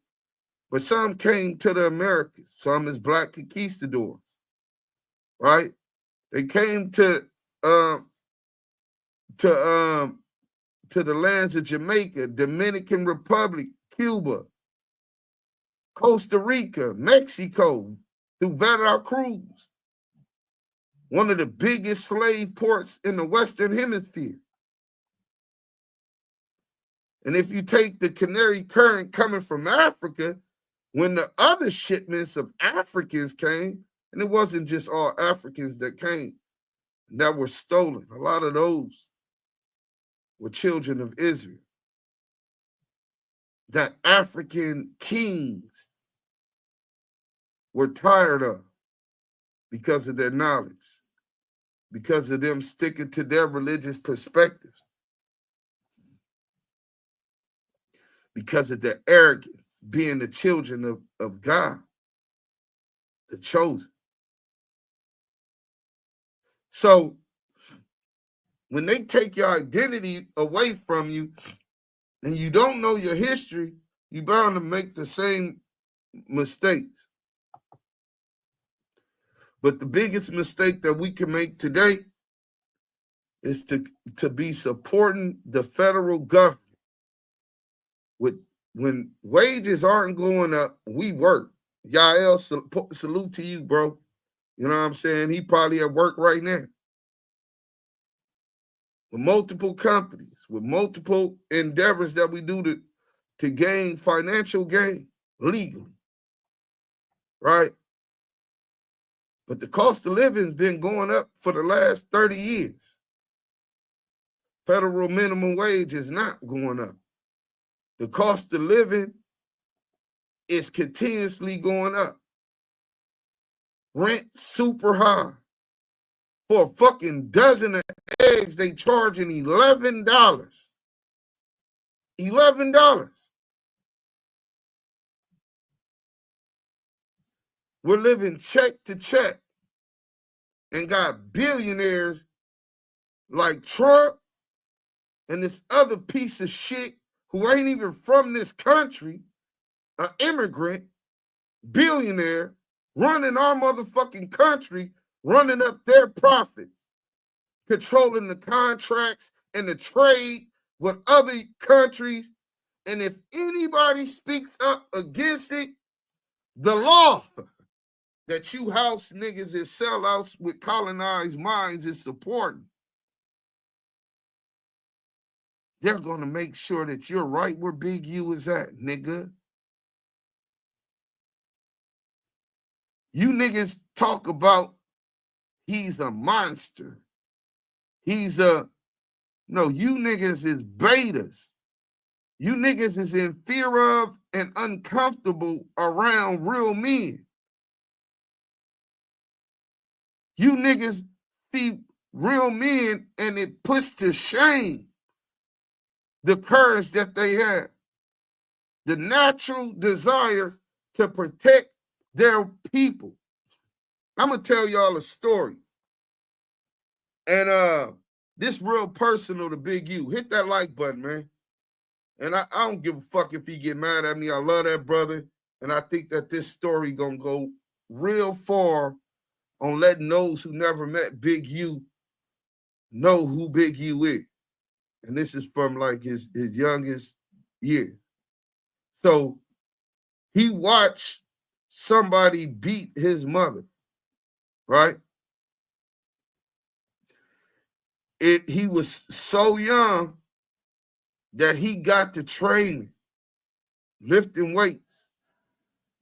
But some came to the Americas, some as black conquistadors, right? They came to the lands of Jamaica, Dominican Republic, Cuba, Costa Rica, Mexico, through Veracruz, one of the biggest slave ports in the Western Hemisphere. And if you take the Canary Current coming from Africa, when the other shipments of Africans came, and it wasn't just all Africans that came, that were stolen. A lot of those were children of Israel. That African kings were tired of because of their knowledge, because of them sticking to their religious perspectives, because of their arrogance, being the children of God, the chosen. So when they take your identity away from you and you don't know your history, you're bound to make the same mistakes. But the biggest mistake that we can make today is to be supporting the federal government. When wages aren't going up, we work. Yael, salute to you, bro. You know what I'm saying? He probably at work right now. With multiple companies, with multiple endeavors that we do to gain financial gain legally, right? But the cost of living has been going up for the last 30 years. Federal minimum wage is not going up. The cost of living is continuously going up. Rent super high. For a fucking dozen of eggs, they charging $11. $11. We're living check to check and got billionaires like Trump and this other piece of shit who ain't even from this country, an immigrant, billionaire, running our motherfucking country, running up their profits, controlling the contracts and the trade with other countries. And if anybody speaks up against it, the law that you house niggas is sellouts with colonized minds is supporting. They're going to make sure that you're right where Big U is at, nigga. You niggas talk about he's a monster. No, you niggas is betas. You niggas is in fear of and uncomfortable around real men. You niggas see real men and it puts to shame the courage that they have, the natural desire to protect their people. I'm going to tell y'all a story. And this real personal to Big U. Hit that like button, man. And I don't give a fuck if he get mad at me. I love that brother. And I think that this story going to go real far on letting those who never met Big U know who Big U is. And this is from like his youngest year. So he watched somebody beat his mother, right? He was so young that he got to training, lifting weights,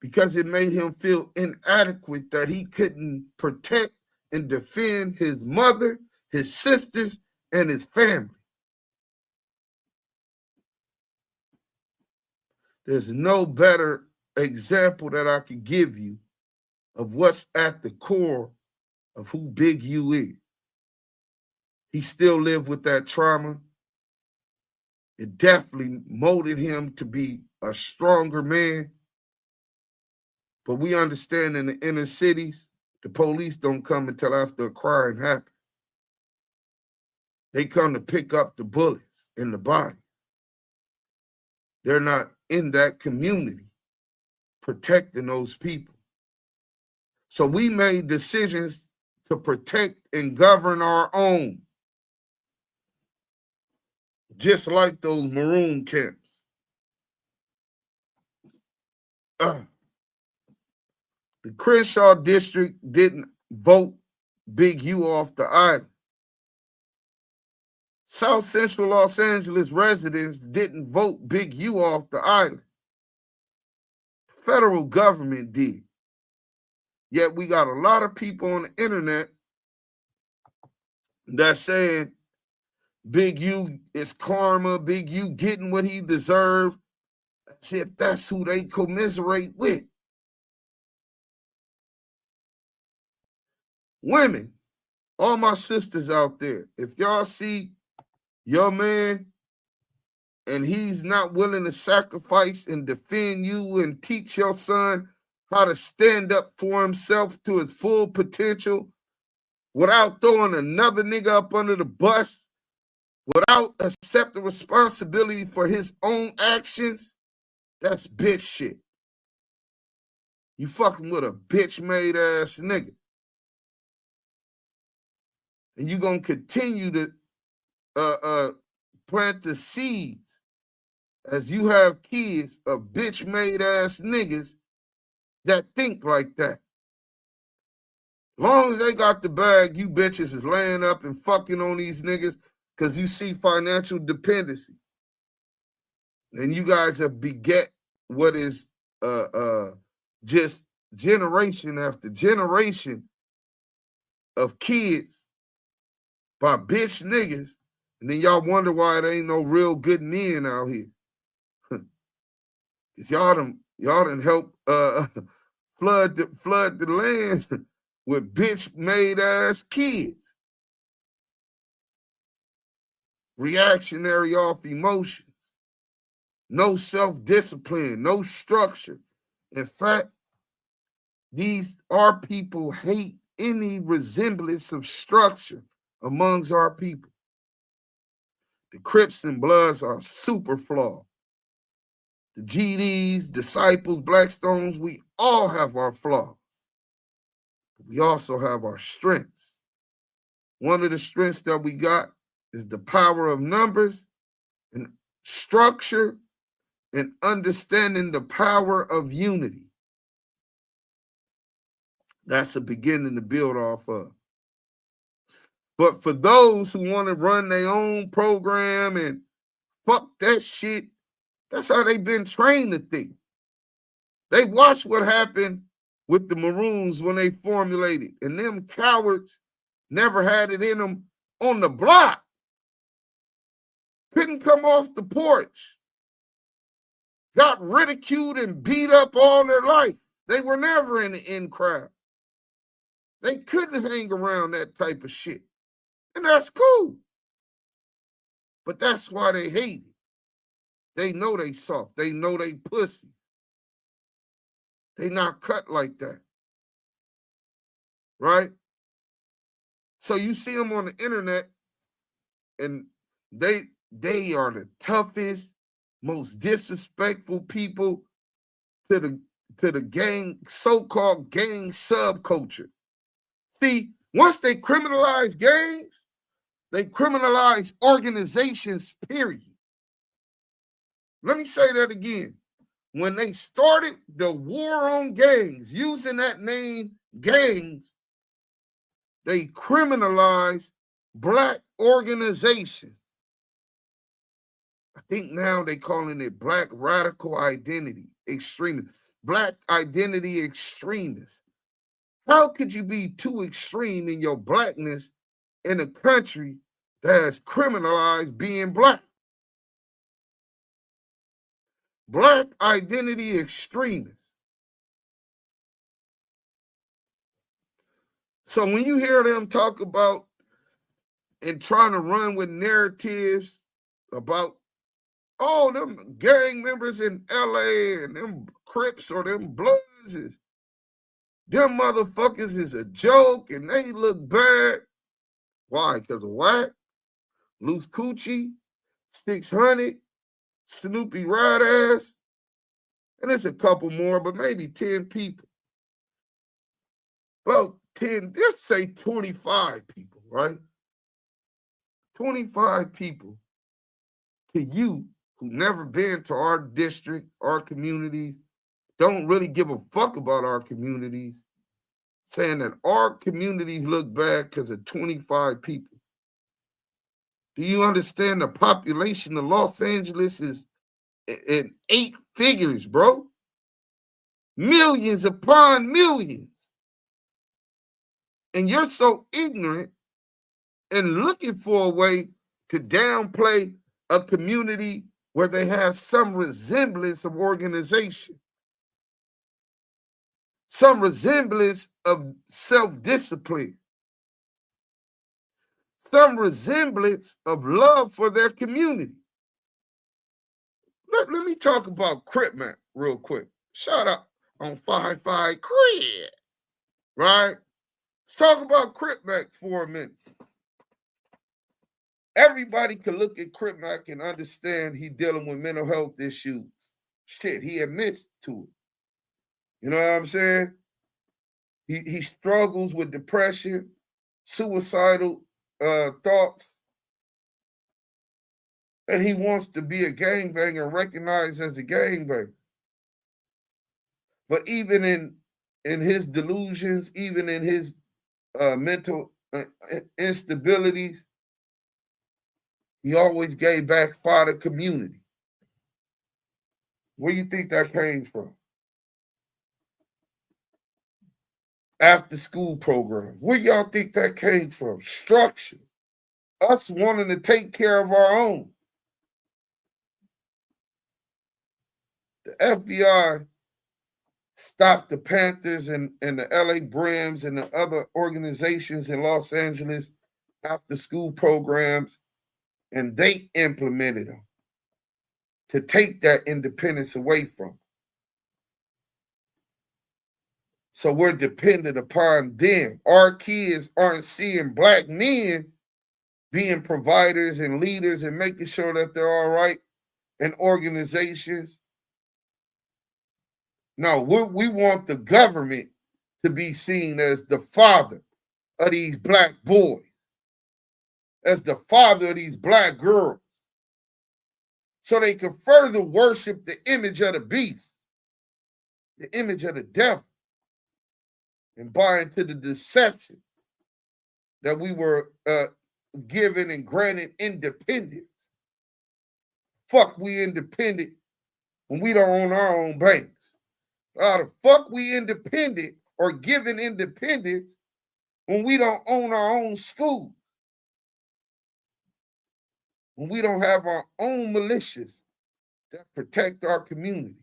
because it made him feel inadequate that he couldn't protect and defend his mother, his sisters, and his family. There's no better example that I could give you of what's at the core of who Big U is. He still lived with that trauma. It definitely molded him to be a stronger man. But we understand in the inner cities, the police don't come until after a crime happens. They come to pick up the bullets in the body. They're not in that community protecting those people. So we made decisions to protect and govern our own, just like those maroon camps. The Crenshaw district didn't vote Big U off the island. South Central Los Angeles residents didn't vote Big U off the island. Federal government did. Yet we got a lot of people on the internet that's saying Big U is karma, Big U getting what he deserved, as if that's who they commiserate with. Women, all my sisters out there, if y'all see your man and he's not willing to sacrifice and defend you and teach your son how to stand up for himself to his full potential without throwing another nigga up under the bus, without accepting responsibility for his own actions, that's bitch shit. You fucking with a bitch-made ass nigga. And you're going to continue to plant the seeds as you have kids of bitch-made ass niggas that think like that. Long as they got the bag, you bitches is laying up and fucking on these niggas because you see financial dependency. And you guys have beget what is just generation after generation of kids by bitch niggas, and then y'all wonder why there ain't no real good men out here. Cause y'all done help flood the land with bitch made ass kids. Reactionary off emotions. No self-discipline, no structure. In fact, our people hate any resemblance of structure amongst our people. The Crips and Bloods are super flawed. The GDs, Disciples, Blackstones, we all have our flaws. We also have our strengths. One of the strengths that we got is the power of numbers and structure and understanding the power of unity. That's a beginning to build off of. But for those who want to run their own program and fuck that shit, that's how they've been trained to think. They watched what happened with the Maroons when they formulated, and them cowards never had it in them on the block. Couldn't come off the porch. Got ridiculed and beat up all their life. They were never in the in crowd. They couldn't hang around that type of shit. And that's cool. But that's why they hate it. They know they soft. They know they pussy. They not cut like that. Right? So you see them on the internet, and they are the toughest, most disrespectful people to the gang, so-called gang subculture. See, once they criminalize gangs, they criminalize organizations, period. Let me say that again. When they started the war on gangs, using that name, gangs, they criminalized Black organizations. I think now they calling it Black radical identity extremists, Black identity extremists. How could you be too extreme in your blackness in a country that has criminalized being Black? Black identity extremists. So when you hear them talk about and trying to run with narratives about them gang members in LA and them Crips or them Bloods, them motherfuckers is a joke and they look bad. Why? Because of WACK, Loose Coochie, 600, Snoopy Ride Ass, and there's a couple more, but maybe 10 people. Well, 10, let's say 25 people, right? 25 people to you who never been to our district, our communities, don't really give a fuck about our communities, saying that our communities look bad because of 25 people. Do you understand the population of Los Angeles is in 8 figures, bro? Millions upon millions. And you're so ignorant and looking for a way to downplay a community where they have some resemblance of organization, some resemblance of self-discipline, some resemblance of love for their community. Let me talk about Crip Mac real quick. Shout out on 5-5 Crip, right? Let's talk about Crip Mac for a minute. Everybody can look at Crip Mac and understand he's dealing with mental health issues. Shit, he admits to it. You know what I'm saying? He struggles with depression, suicidal thoughts. And he wants to be a gangbanger, recognized as a gangbanger. But even in his delusions, even in his mental instabilities, he always gave back for the community. Where do you think that came from? After school program. Where y'all think that came from? Structure. Us wanting to take care of our own. The FBI stopped the Panthers and the LA Brams and the other organizations in Los Angeles after school programs, and they implemented them to take that independence away from them. So we're dependent upon them. Our kids aren't seeing black men being providers and leaders and making sure that they're all right in organizations. No, we want the government to be seen as the father of these black boys, as the father of these black girls, so they can further worship the image of the beast, the image of the devil, and buy into the deception that we were given and granted independence. Fuck, we independent when we don't own our own banks. How the fuck we independent or given independence when we don't own our own school? When we don't have our own militias that protect our community.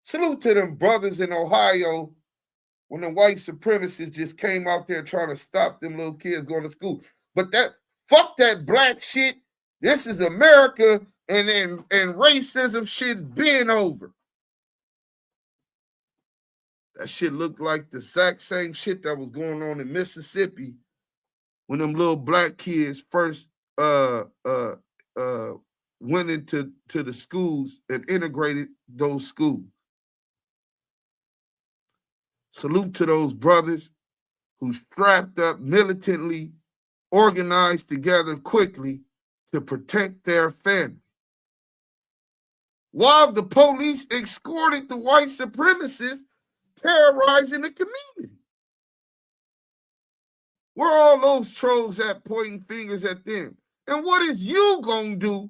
Salute to them brothers in Ohio when the white supremacists just came out there trying to stop them little kids going to school. But fuck that black shit. This is America, and racism shit been over. That shit looked like the exact same shit that was going on in Mississippi when them little black kids first went into the schools and integrated those schools. Salute to those brothers who strapped up militantly, organized together quickly to protect their family. While the police escorted the white supremacists terrorizing the community. Where are all those trolls at pointing fingers at them? And what is you gonna do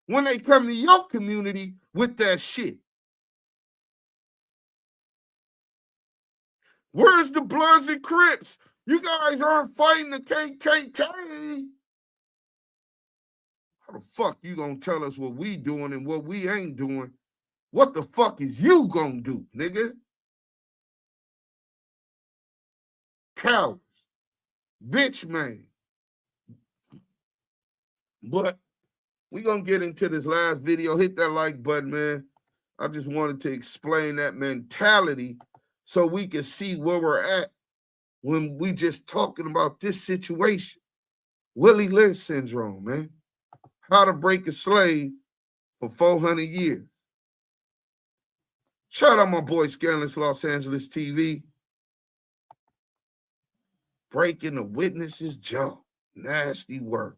when they come to your community with that shit? Where's the Bloods and Crips? You guys aren't fighting the KKK. How the fuck you gonna tell us what we doing and what we ain't doing? What the fuck is you gonna do, nigga? Cowards. Bitch, man. But we gonna get into this last video. Hit that like button, man. I just wanted to explain that mentality so we can see where we're at when we just talking about this situation. Willie Lynch syndrome, man. How to break a slave for 400 years. Shout out my boy Scandalous Los Angeles TV. Breaking the witness's jaw. Nasty work.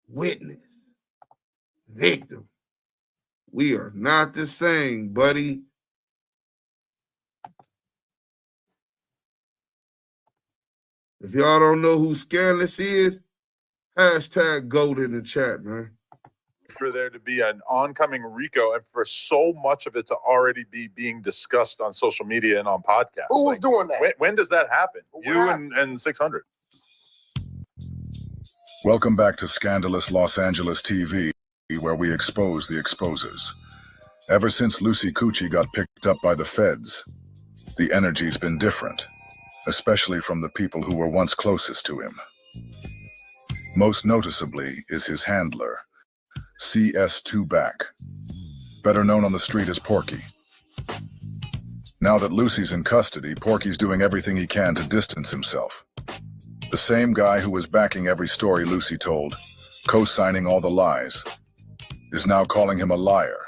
Witness. Victim. We are not the same, buddy. If y'all don't know who Scandalous is, hashtag GOAT in the chat, man. For there to be an oncoming Rico and for so much of it to already be being discussed on social media and on podcasts. Who was doing that? When does that happen? You and 600. Welcome back to Scandalous Los Angeles TV, where we expose the exposers. Ever since Lucy Coochie got picked up by the feds, the energy's been different, especially from the people who were once closest to him. Most noticeably is his handler, CS2 Back, better known on the street as Porky. Now that Lucy's in custody, Porky's doing everything he can to distance himself. The same guy who was backing every story Lucy told, co-signing all the lies, is now calling him a liar,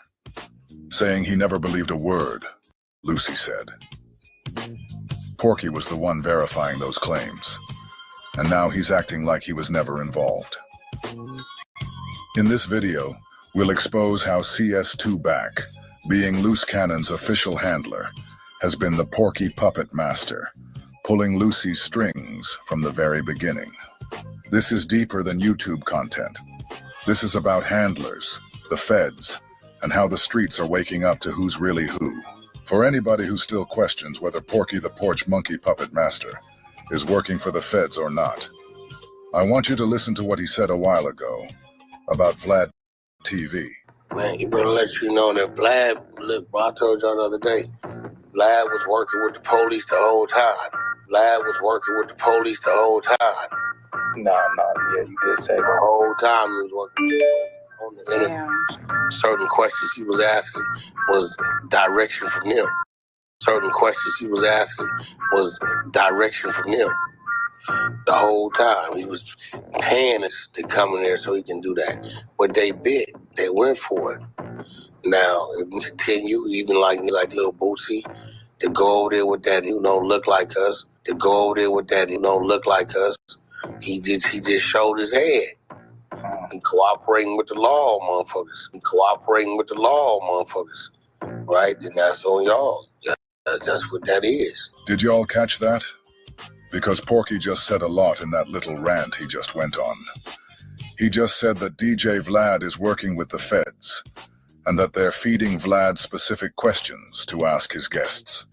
saying he never believed a word Lucy said. Porky was the one verifying those claims, and now he's acting like he was never involved. In this video, we'll expose how CS2 Back, being Loose Cannon's official handler, has been the Porky puppet master, pulling Lucy's strings from the very beginning. This is deeper than YouTube content. This is about handlers, the feds, and how the streets are waking up to who's really who. For anybody who still questions whether Porky the Porch Monkey puppet master is working for the feds or not, I want you to listen to what he said a while ago about Vlad TV. Man, you better let you know that Vlad, look, bro, I told y'all the other day, Vlad was working with the police the whole time. Vlad was working with the police the whole time. Yeah, you did say the whole time he was working on the interviews. Certain questions he was asking was direction from them. Certain questions he was asking was direction from them. The whole time he was paying us to come in there so he can do that. But they bit, they went for it. Now, if we continue, even like little Bootsy, to go over there with that who don't look like us, to go over there with that who don't look like us, he just showed his head. He cooperating with the law, motherfuckers. He cooperating with the law, motherfuckers. Right? And that's on y'all. That's what that is. Did y'all catch that? Because Porky just said a lot in that little rant he just went on. He just said that DJ Vlad is working with the feds, and that they're feeding Vlad specific questions to ask his guests.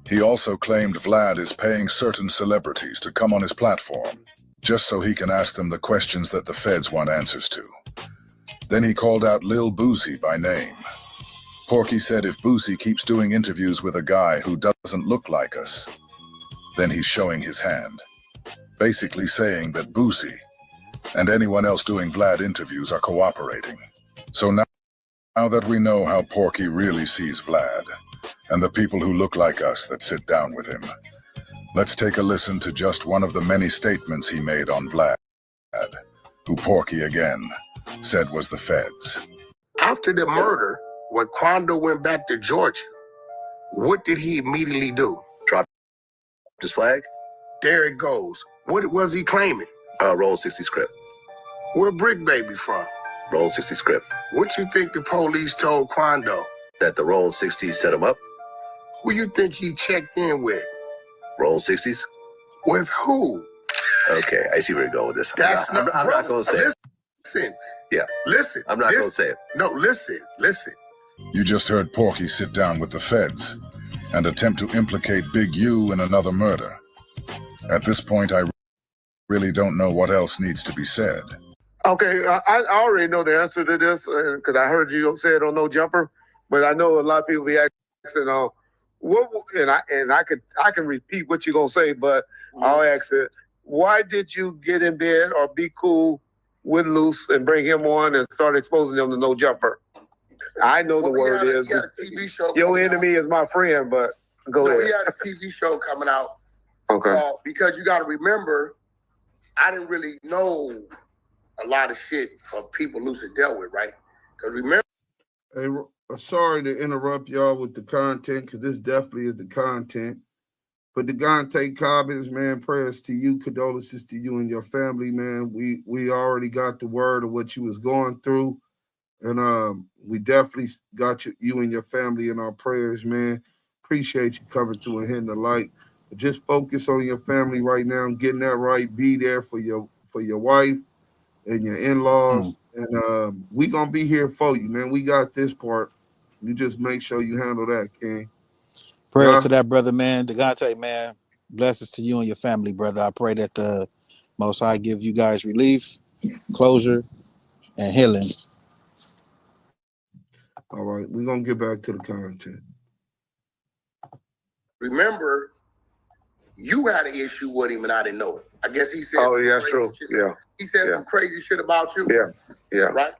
He also claimed Vlad is paying certain celebrities to come on his platform, just so he can ask them the questions that the feds want answers to. Then he called out Lil Boosie by name. Porky said if Boosie keeps doing interviews with a guy who doesn't look like us, then he's showing his hand, basically saying that Boosie and anyone else doing Vlad interviews are cooperating. So now that we know how Porky really sees Vlad, and the people who look like us that sit down with him, let's take a listen to just one of the many statements he made on Vlad, who Porky again said was the feds. After the murder, when Quando went back to Georgia, what did he immediately do? Drop his flag? There it goes. What was he claiming? Roll 60 script. Where Brick Baby from? Roll 60 script. What you think the police told Quando? That the Roll 60s set him up? Who you think he checked in with? Roll 60s? With who? Okay, I see where you're going with this. I'm not going to say it. Listen. Yeah. Listen. I'm not going to say it. No, listen. You just heard Porky sit down with the feds and attempt to implicate Big U in another murder. At this point, I really don't know what else needs to be said. Okay, I already know the answer to this because I heard you say it on No Jumper, but I know a lot of people be asking on what, and I can repeat what you're gonna say, but I'll ask it. Why did you get in bed or be cool with Luce and bring him on and start exposing them to No Jumper? I know the word is he had a TV show. Your enemy is my friend, but go ahead. He had a TV show coming out. Okay. Because you got to remember, I didn't really know a lot of shit of people Luce had dealt with, right? Because remember. Hey, sorry to interrupt y'all with the content, because this definitely is the content. But the Gante Cobbins, man, prayers to you, condolences to you and your family, man. We already got the word of what you was going through. And we definitely got you and your family in our prayers, man. Appreciate you coming through and hitting the light. But just focus on your family right now, getting that right. Be there for your wife and your in-laws. And we gonna be here for you, man. We got this part. You just make sure you handle that, King. Prayers to that, brother, man. Degante, man. Blessings to you and your family, brother. I pray that the Most High give you guys relief, closure, and healing. All right, we're going to get back to the content. Remember, you had an issue with him and I didn't know it. I guess he said. Oh, yeah, that's true. Yeah. He said some crazy shit about you. Yeah. Right?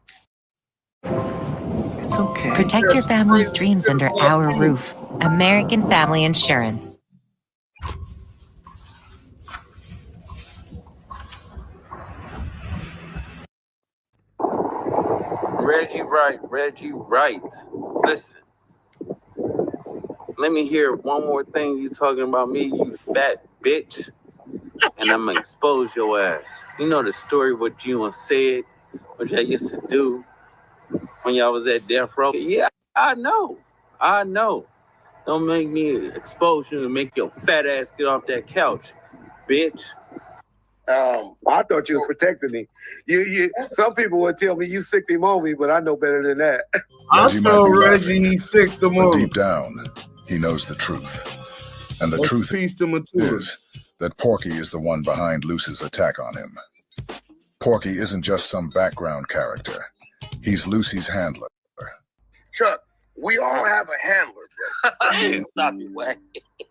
It's okay. Protect your family's dreams under our roof. American Family Insurance. Reggie Wright. Listen. Let me hear one more thing you talking about me, you fat bitch. and I'm gonna expose your ass. You know the story what you said, what y'all used to do when y'all was at death row? Yeah, I know. Don't make me expose you and make your fat ass get off that couch, bitch. I thought you was protecting me. Some people would tell me you sicked him on me, but I know better than that. Reggie might be laughing, but deep down, he knows the truth. And the truth is that Porky is the one behind Luce's attack on him. Porky isn't just some background character. He's Lucy's handler. Chuck, we all have a handler, bro. Stop it, Wack.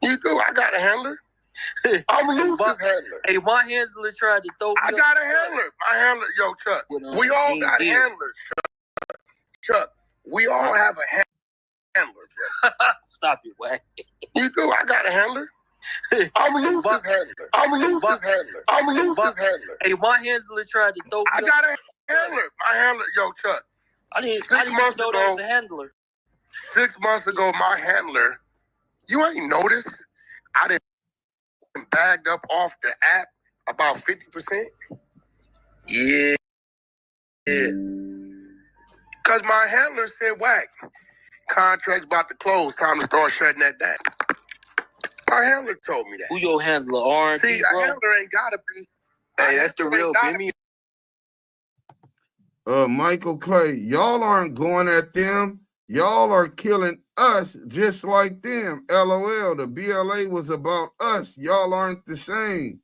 You do? I got a handler. I'm Lucy's handler. Hey, my handler tried to throw me. I got a handler. My handler, yo, Chuck. We all got handlers, Chuck. We all have a handler, bro. Stop it, Wack. You do? I got a handler. I'm Lucy's handler. I'm Lucy's handler. I'm Lucy's handler. Hey, my handler tried to throw me. I got a handler. My handler, yo, Chuck. I didn't know that was a handler. 6 months ago, my handler, you ain't noticed, I didn't bagged up off the app about 50%. Yeah. Because my handler said, Wack, contract's about to close, time to start shutting that down. My handler told me that. Who your handler, R&B, See, a handler ain't gotta be. Hey, that's the real Bimmy. Michael Clay, y'all aren't going at them. Y'all are killing us just like them. LOL, the BLA was about us. Y'all aren't the same.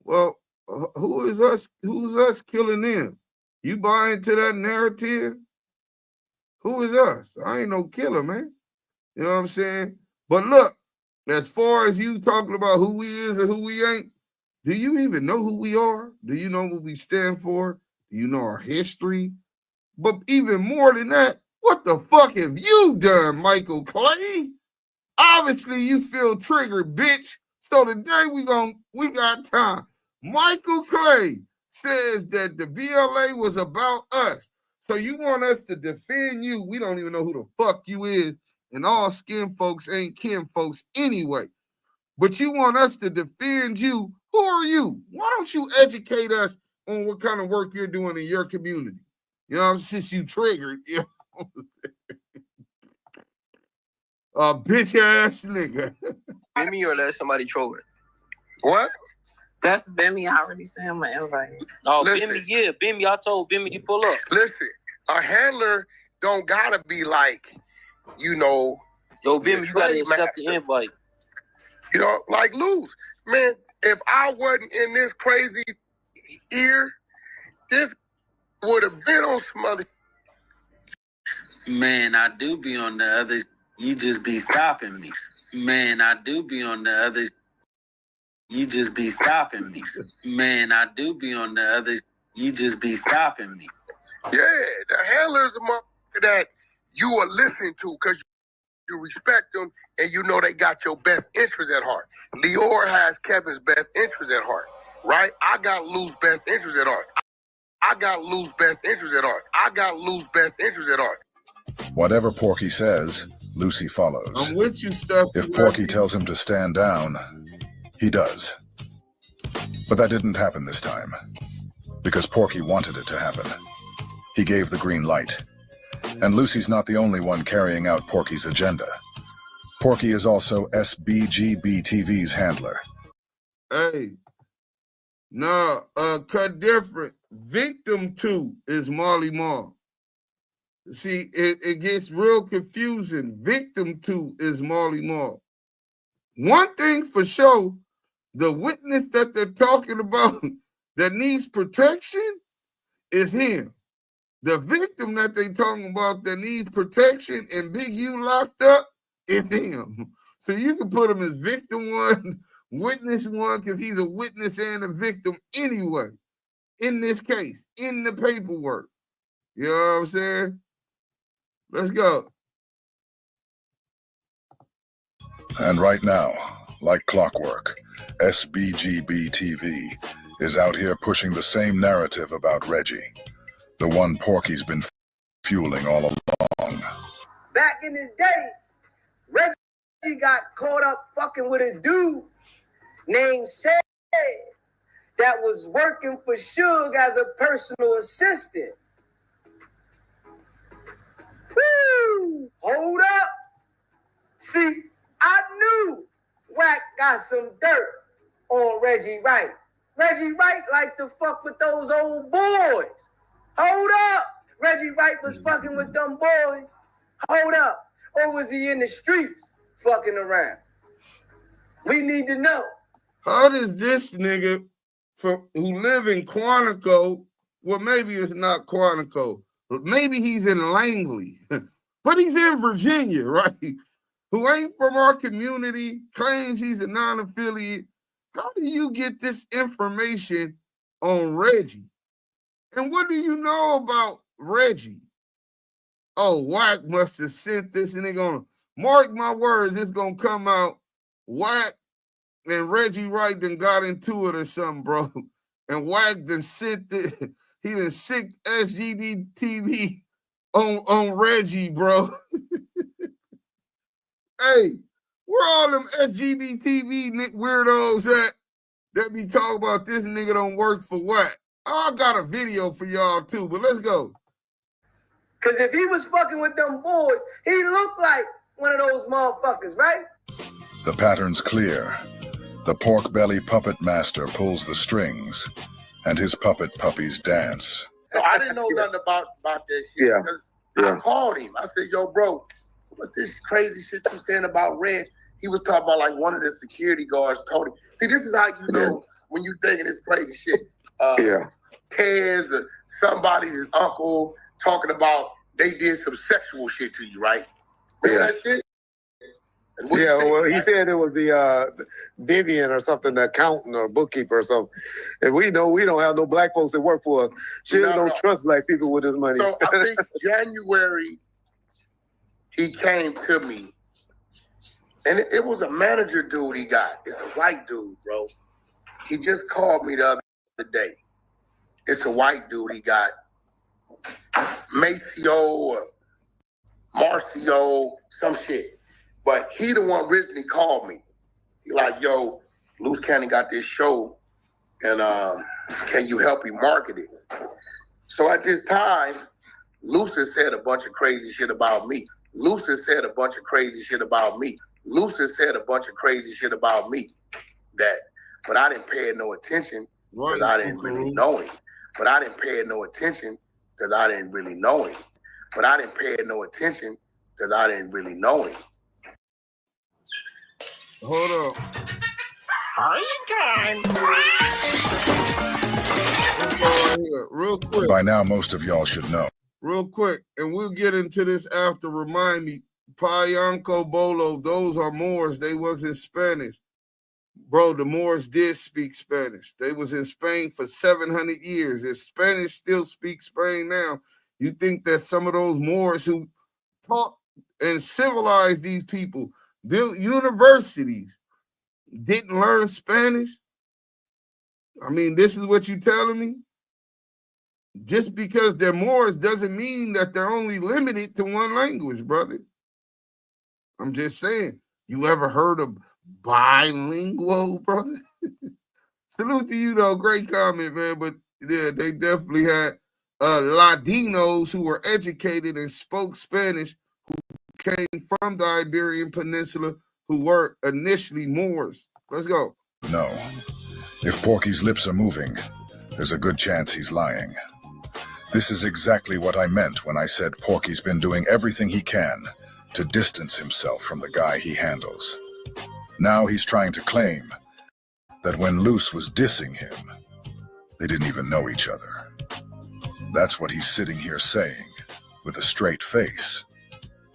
Well, who is us? Who's us killing them? You buy into that narrative? Who is us? I ain't no killer, man. You know what I'm saying? But look, as far as you talking about who we is and who we ain't, do you even know who we are? Do you know what we stand for? Do you know our history? But even more than that, what the fuck have you done, Michael Clay? Obviously, you feel triggered, bitch. So today we got time. Michael Clay says that the BLA was about us. So you want us to defend you. We don't even know who the fuck you is. And all skin folks ain't kin folks anyway. But you want us to defend you. Who are you? Why don't you educate us on what kind of work you're doing in your community? You know, since you triggered, you know. Bitch ass nigga. Bimmy or let somebody troll it? What? That's Bimmy. I already sent him an invite. Oh, Bimmy, yeah. Bimmy, I told Bimmy to pull up. Listen, a handler don't gotta be like, you know. Yo, Bimmy, you gotta accept the invite. You know, like Luz. Man, if I wasn't in this crazy ear, this would have been on some other. Man, I do be on the other. You just be stopping me. Man, I do be on the other. You just be stopping me. Man, I do be on the other. You just be stopping me. Yeah, the handler's a motherfucker that you will listen to because you respect them and you know they got your best interest at heart. Lior has Kevin's best interest at heart, right? I got Lou's best interest at heart. I got Lou's best interest at heart. I got Lou's best interest at heart. Whatever Porky says, Lucy follows. I'm with you, Steph. If Porky tells him to stand down, he does. But that didn't happen this time, because Porky wanted it to happen. He gave the green light. And Lucy's not the only one carrying out Porky's agenda. Porky is also SBGB-TV's handler. Hey, no, cut different. Victim 2 is Marley Marl. See, it gets real confusing. Victim 2 is Marley Marl. One thing for sure, the witness that they're talking about that needs protection is him. The victim that they talking about that needs protection and Big U locked up is him. So you can put him as victim 1, witness 1, because he's a witness and a victim anyway. In this case, in the paperwork. You know what I'm saying? Let's go. And right now, like clockwork, SBGB-TV is out here pushing the same narrative about Reggie, the one Porky's been fueling all along. Back in the day, Reggie got caught up fucking with a dude named that was working for Suge as a personal assistant. Woo! Hold up. See, I knew Wack got some dirt on Reggie Wright. Reggie Wright liked to fuck with those old boys. Hold up. Reggie Wright was fucking with them boys. Hold up. Or was he in the streets fucking around? We need to know. How does this nigga who live in Quantico, well, maybe it's not Quantico, but maybe he's in Langley, but he's in Virginia, right? Who ain't from our community, claims he's a non-affiliate. How do you get this information on Reggie? And what do you know about Reggie? Oh, Wack must have sent this, and they're going to, mark my words, it's going to come out, Wack and Reggie Wright done got into it or something, bro. And Wack done sent it, he done sicked SGB TV on Reggie, bro. Hey, where all them LGBT weirdos at that be talking about this nigga don't work for Wack? I got a video for y'all too, but let's go. Because if he was fucking with them boys, he looked like one of those motherfuckers, right? The pattern's clear. The pork belly puppet master pulls the strings, and his puppet puppies dance. So I didn't know nothing about that shit. I called him. I said, yo, bro, what's this crazy shit you saying about Reg? He was talking about like one of the security guards told him. See, this is how you know when you thinking this crazy shit. Tez or somebody's uncle talking about they did some sexual shit to you, right? Remember that shit? Well, he said it was the Vivian or something, the accountant or bookkeeper or something. And we know we don't have no black folks that work for us. She don't trust black people with his money. So I think January, he came to me. And it was a manager dude he got. It's a white dude, bro. He just called me the other day. It's a white dude he got. Maceo or Marcio, some shit. But he the one originally called me. He like, yo, Loose Cannon got this show, and can you help him market it? So at this time, Loose said a bunch of crazy shit about me. Loose said a bunch of crazy shit about me. Loose said a bunch of crazy shit about me. But I didn't pay no attention because I didn't really know him. But I didn't pay no attention because I didn't really know him. But I didn't pay no attention because I didn't really know him. Hold on. Real quick. By now, most of y'all should know. Real quick, and we'll get into this after. Remind me, Payanco Bolo, those are Moors. They was in Spanish. Bro, the Moors did speak Spanish. They was in Spain for 700 years. If Spanish still speaks Spain now, you think that some of those Moors who taught and civilized these people, built universities, didn't learn Spanish? I mean, this is what you telling me? Just because they're Moors doesn't mean that they're only limited to one language, brother. I'm just saying. You ever heard of bilingual, brother? Salute to you, though. Great comment, man. But yeah, they definitely had Latinos who were educated and spoke Spanish, who came from the Iberian Peninsula, who were initially Moors. Let's go. No. If Porky's lips are moving, there's a good chance he's lying. This is exactly what I meant when I said Porky's been doing everything he can to distance himself from the guy he handles. Now he's trying to claim that when Luce was dissing him, they didn't even know each other. That's what he's sitting here saying, with a straight face,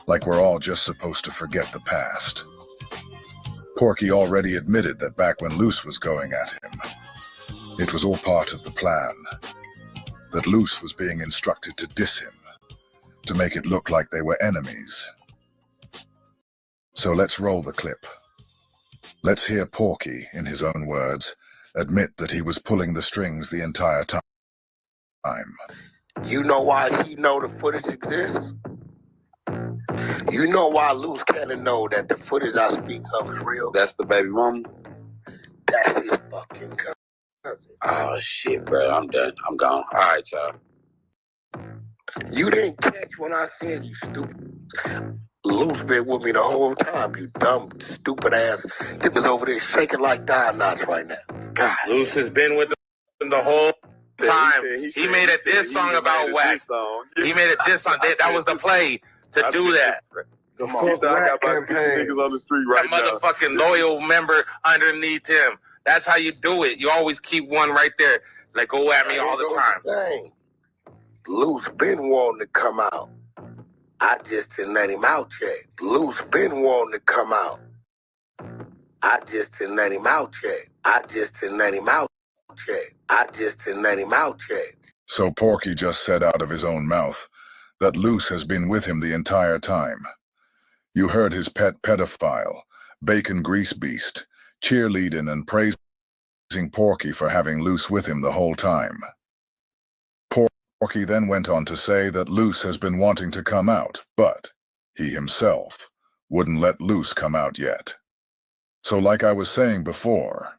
like we're all just supposed to forget the past. Porky already admitted that back when Luce was going at him, it was all part of the plan. That Luce was being instructed to diss him, to make it look like they were enemies. So let's roll the clip. Let's hear Porky, in his own words, admit that he was pulling the strings the entire time. You know why he know the footage exists? You know why Loose Cannon know that the footage I speak of is real? That's the baby mama. That's his fucking cousin. Oh shit, bro. I'm done. I'm gone. All right, y'all. You didn't catch when I said you stupid. Lou's been with me the whole time, you dumb, stupid ass. It was over there shaking like die knots right now. God. Luce has been with him the whole time. He made a diss song about WACK. He made a diss song. That was the play to do that. Come on. So I got about 50 niggas on the street right now. A motherfucking loyal member underneath him. That's how you do it. You always keep one right there. Like, go at me all the time. Dang. Lou's been wanting to come out. I just didn't let him out yet. Lou's been wanting to come out. I just didn't let him out yet. I just didn't let him out yet. I just didn't let him out yet. So Porky just said out of his own mouth that Luce has been with him the entire time. You heard his pet pedophile, bacon grease beast, cheerleading and praising Porky for having Luce with him the whole time. Porky then went on to say that Luce has been wanting to come out, but he himself wouldn't let Luce come out yet. So like I was saying before,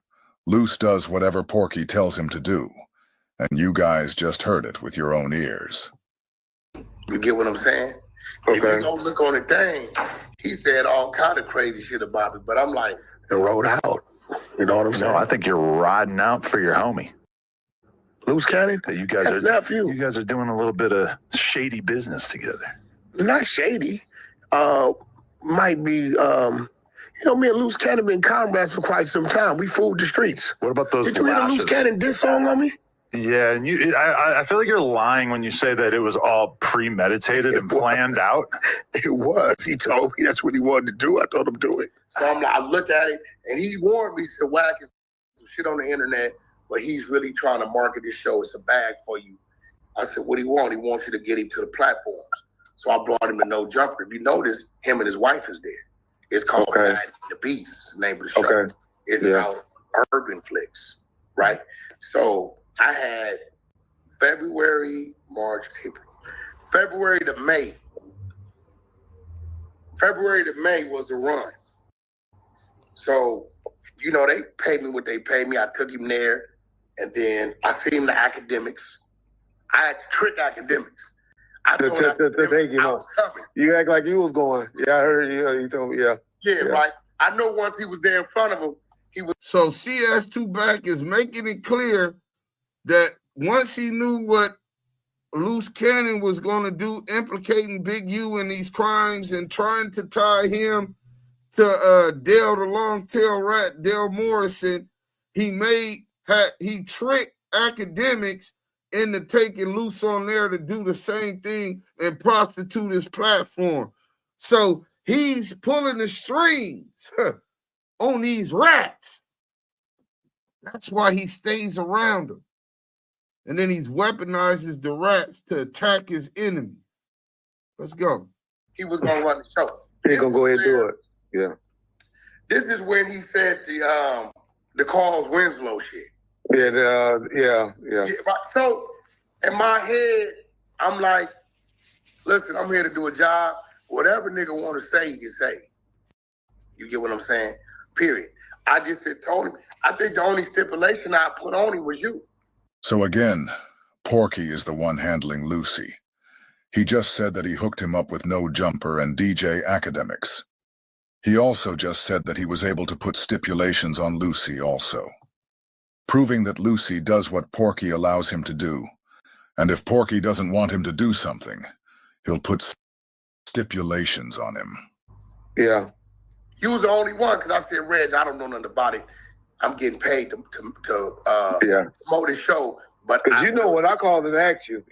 Luce does whatever Porky tells him to do, and you guys just heard it with your own ears. You get what I'm saying? Okay. If you don't look on the thing, he said all kind of crazy shit about me, but I'm like, and rode out. You know what I'm saying? No, I think you're riding out for your homie. Luce Cannon? You guys That's nephew. You guys are doing a little bit of shady business together. Not shady. Might be, me and Luce Cannon been comrades for quite some time. We fooled the streets. What about those Did you hear the Luce Cannon diss song on me? Yeah, and I feel like you're lying when you say that it was all premeditated and planned out. It was. He told me that's what he wanted to do. I told him do it. So I'm like, I looked at it, and he warned me, he said, WACK is some shit on the internet, but he's really trying to market this show. It's a bag for you. I said, what do you want? He wants you to get him to the platforms. So I brought him to No Jumper. If you notice, him and his wife is there. It's called The Beast. It's the name of the show. Okay. It's about Urban Flicks, right? So I had February, March, April. February to May was the run. So, they paid me what they paid me. I took him there, and then I seen the academics. I had to trick academics. I told academics I was coming. You act like you was going. Yeah, I heard you. You told me, yeah. Yeah, right. I know once he was there in front of him, he was. So CS2 Back is making it clear that once he knew what Luce Cannon was going to do, implicating Big U in these crimes and trying to tie him to Dale the long-tail rat, Dale Morrison, he tricked academics into taking Luce on there to do the same thing and prostitute his platform. So he's pulling the strings on these rats. That's why he stays around them. And then he weaponizes the rats to attack his enemies. Let's go. He was going to run the show. He's going to go ahead and do it. Yeah. This is when he said the Carl Winslow shit. Yeah. So in my head, I'm like, listen, I'm here to do a job. Whatever nigga want to say, he can say. You get what I'm saying? Period. I just told him, I think the only stipulation I put on him was you. So again, Porky is the one handling Lucy. He just said that he hooked him up with No Jumper and DJ Academics. He also just said that he was able to put stipulations on Lucy also, proving that Lucy does what Porky allows him to do. And if Porky doesn't want him to do something, he'll put stipulations on him. Yeah. He was the only one, because I said, Reg, I don't know nothing about it. I'm getting paid to promote this show. But you know what I called and asked you.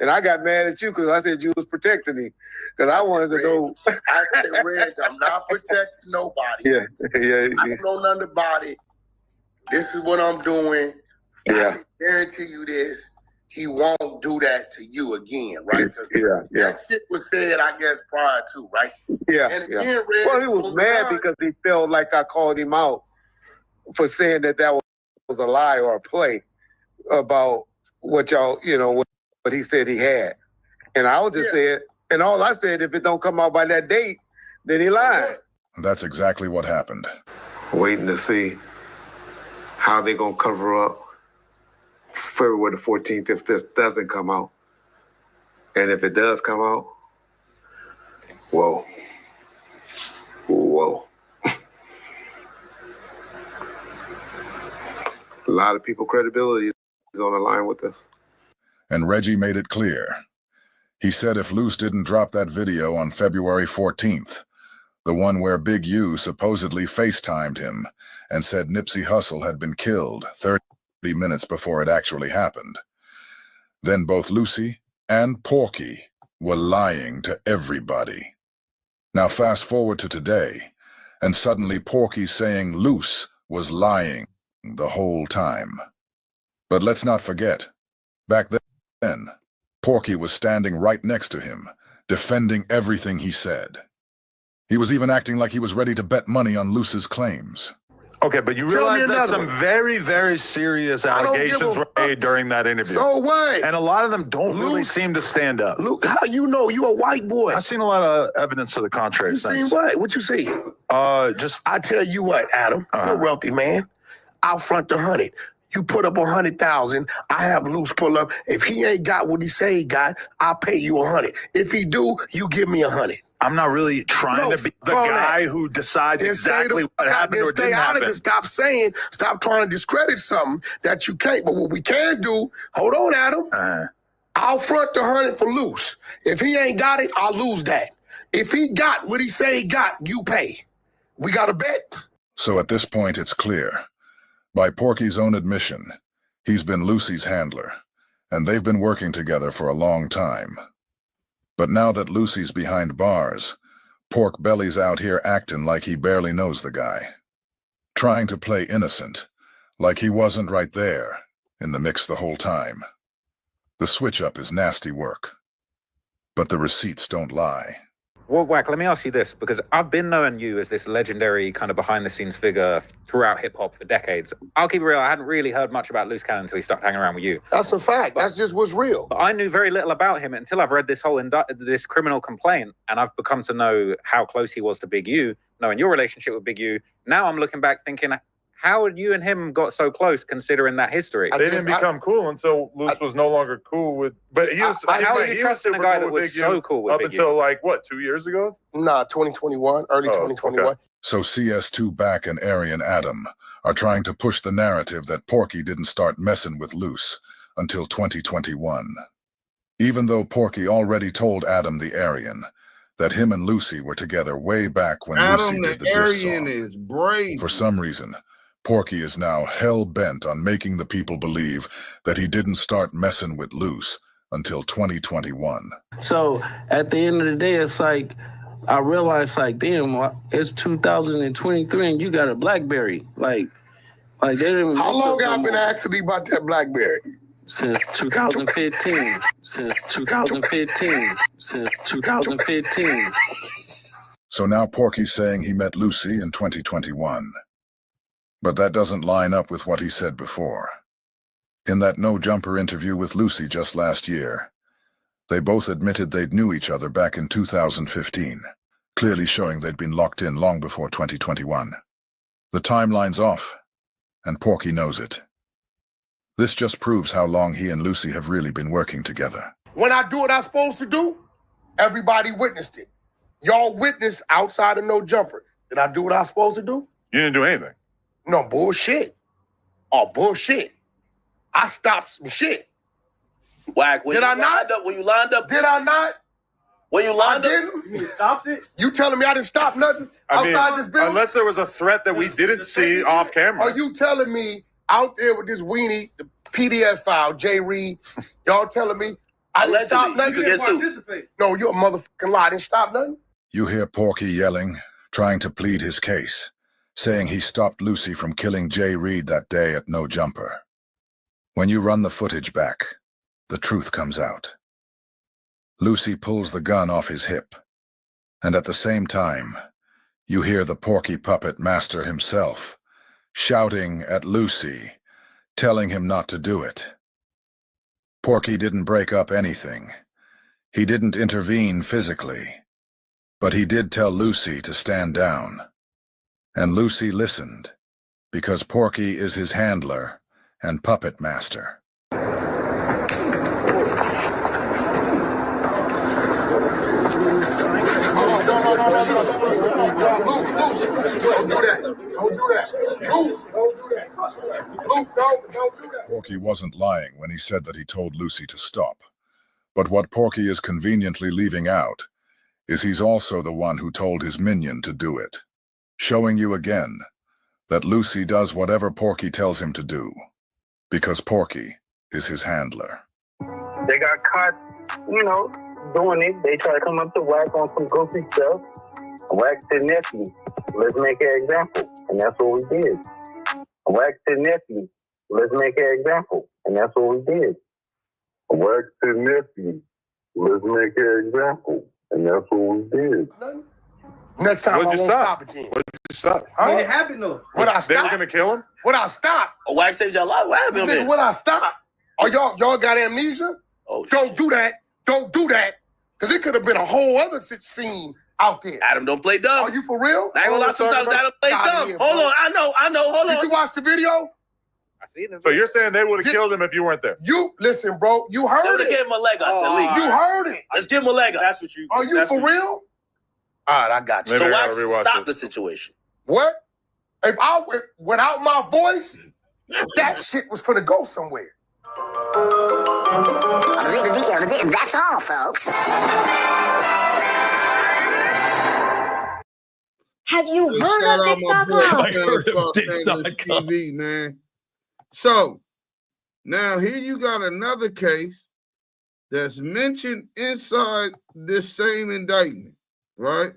And I got mad at you because I said you was protecting me. Because I wanted to know. I said, Reg, I'm not protecting nobody. Yeah. I don't know nothing about it. This is what I'm doing. Yeah. I can guarantee you this. He won't do that to you again, right? Yeah. That shit was said, I guess, prior to, right? Yeah. And again, Reg, well, he was mad because he felt like I called him out for saying that was a lie or a play about what y'all, what he said he had. And I was just saying, and all I said, if it don't come out by that date, then he lied. That's exactly what happened. Waiting to see how they gonna cover up February the 14th if this doesn't come out. And if it does come out, whoa. A lot of people credibility is on the line with this. And Reggie made it clear. He said if Luce didn't drop that video on February 14th, the one where Big U supposedly FaceTimed him and said Nipsey Hussle had been killed 30 minutes before it actually happened, then both Lucy and Porky were lying to everybody. Now fast forward to today, and suddenly Porky's saying Luce was lying the whole time. But let's not forget, back then, Porky was standing right next to him, defending everything he said. He was even acting like he was ready to bet money on Luce's claims. Okay, but you realize that some very, very serious allegations were made during that interview. So what? And a lot of them don't really seem to stand up. Luke, how you know? You a white boy. I've seen a lot of evidence to the contrary. You seen what? What you see? I tell you what, Adam, you're a wealthy man. I'll front the 100. You put up 100,000. I have Luce pull up. If he ain't got what he say he got, I'll pay you 100. If he do, you give me 100. I'm not really trying to be the guy who decides exactly what happened or didn't happen. Stop trying to discredit something that you can't. But what we can do, hold on, Adam. I'll front the 100 for Luce. If he ain't got it, I'll lose that. If he got what he say he got, you pay. We got a bet? So at this point, it's clear. By Porky's own admission, he's been Lucy's handler, and they've been working together for a long time. But now that Lucy's behind bars, Pork Belly's out here acting like he barely knows the guy, trying to play innocent, like he wasn't right there in the mix the whole time. The switch-up is nasty work, but the receipts don't lie. Well, Wack, let me ask you this, because I've been knowing you as this legendary kind of behind-the-scenes figure throughout hip-hop for decades. I'll keep it real, I hadn't really heard much about Loose Cannon until he started hanging around with you. That's a fact. That's just what's real. But I knew very little about him until I've read this whole this criminal complaint, and I've become to know how close he was to Big U, knowing your relationship with Big U. Now I'm looking back thinking, how had you and him got so close considering that history? They didn't become cool until Luce was no longer cool with. But he was. How are you trusting a guy that was so cool with up Big until U? like what, 2 years ago? Nah, 2021, early 2021. Okay. So CS2 Back and Arian Adam are trying to push the narrative that Porky didn't start messing with Luce until 2021. Even though Porky already told Adam the Aryan that him and Lucy were together way back when Lucy did the diss song. Is brave. For some reason, Porky is now hell-bent on making the people believe that he didn't start messing with Luce until 2021. So at the end of the day, it's like, I realized like, damn, it's 2023 and you got a BlackBerry. Like they didn't. How long have I been asking you about that BlackBerry? Since 2015. Since 2015. Since 2015. So now Porky's saying he met Lucy in 2021. But that doesn't line up with what he said before. In that No Jumper interview with Lucy just last year, they both admitted they'd knew each other back in 2015, clearly showing they'd been locked in long before 2021. The timeline's off, and Porky knows it. This just proves how long he and Lucy have really been working together. When I do what I'm supposed to do, everybody witnessed it. Y'all witnessed outside of No Jumper. Did I do what I was supposed to do? You didn't do anything. No, bullshit. Oh, bullshit. I stopped some shit. Wack, Did I not? When you lined up. Did I not? When you lined up. Didn't? You mean stopped it? You telling me I didn't stop nothing outside this building? Unless there was a threat that we didn't see off camera. Are you telling me out there with this weenie, the PDF file, Jay Reed, y'all telling me I didn't stop nothing? You could get sued. No, you're a motherfucking lie. I didn't stop nothing. You hear Porky yelling, trying to plead his case, saying he stopped Lucy from killing Jay Reed that day at No Jumper. When you run the footage back, the truth comes out. Lucy pulls the gun off his hip, and at the same time, you hear the Porky puppet master himself shouting at Lucy, telling him not to do it. Porky didn't break up anything. He didn't intervene physically, but he did tell Lucy to stand down. And Lucy listened, Because Porky is his handler and puppet master. Porky wasn't lying when he said that he told Lucy to stop. But what Porky is conveniently leaving out is he's also the one who told his minion to do it, showing you again that Lucy does whatever Porky tells him to do, because Porky is his handler. They got caught, doing it. They try to come up to Wack on some goofy stuff. Wack said, nephew, let's make an example. And that's what we did. Wack said, nephew, let's make an example. And that's what we did. Wack said, nephew, let's make an example. And that's what we did. Next time I won't stop again. What did you stop? Huh? When it happened though. Would I stop? They were going to kill him? Would I stop? Oh, Wack saved your life. What happened, man? Would I stop? Or y'all got amnesia? Oh, don't do that. Don't do that. Because it could have been a whole other scene out there. Adam don't play dumb. Are you for real? I ain't gonna lie, sometimes Adam plays dumb. Hold on, I know, hold on. Did you watch the video? I seen it. So you're saying they would have killed him if you weren't there? You, listen, bro, you heard They would it. have given him a leg up, at least. You heard it. Let's give him a leg up. That's what you. Are you for real? All right, I got you. Maybe So I Wack gotta rewatch stop it. the situation. What? If I went without my voice, that shit was finna go somewhere. That's all, folks. Have you heard of Dix.com? TV, man. So now here you got another case that's mentioned inside this same indictment, right?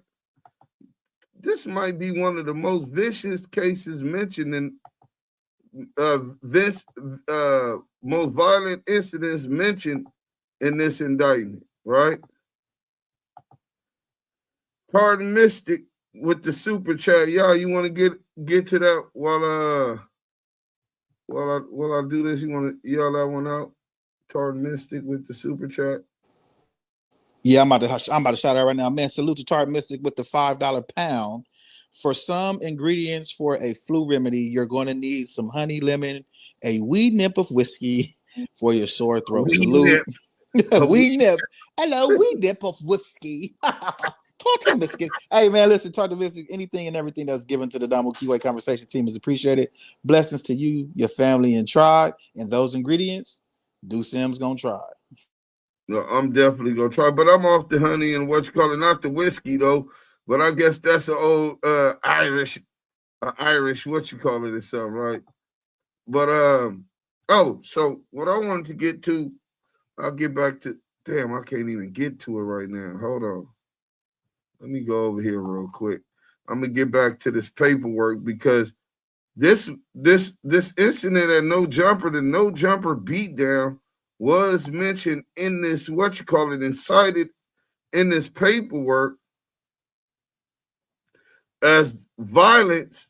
This might be one of the most vicious cases mentioned in most violent incidents mentioned in this indictment, right? Pardon Mystic with the super chat. Y'all, you want to get to that while I do this? You want to yell that one out? Pardon Mystic with the super chat. Yeah, I'm about to shout out right now. Man, salute to Tart Mystic with the $5 pound. For some ingredients for a flu remedy, you're going to need some honey lemon, a wee nip of whiskey for your sore throat. Salute. Wee nip. Hello, wee nip of whiskey. Talk to Mystic. Hey, man, listen, talk to Mystic. Anything and everything that's given to the Damu Kiwe Conversation team is appreciated. Blessings to you, your family, and tribe. And those ingredients, Sim's going to try. No, I'm definitely going to try. But I'm off the honey and what you call it, not the whiskey, though. But I guess that's an old Irish, what you call it or something, right? But, so what I wanted to get to, I'll get back to, damn, I can't even get to it right now. Hold on. Let me go over here real quick. I'm going to get back to this paperwork because this incident at No Jumper, the No Jumper beatdown was mentioned in this, what you call it, incited in this paperwork as violence,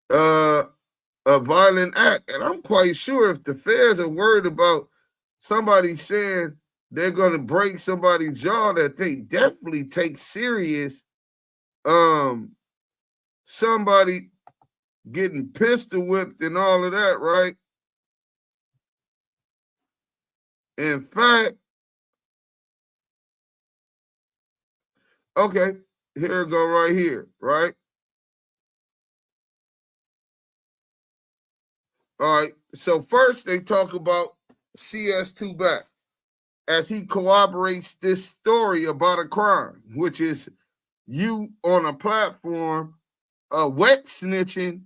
a violent act. And I'm quite sure if the feds are worried about somebody saying they're going to break somebody's jaw, that they definitely take serious somebody getting pistol whipped and all of that, right? In fact, okay, here we go right here, right? All right, so first they talk about CS2 back as he corroborates this story about a crime, which is you on a platform wet snitching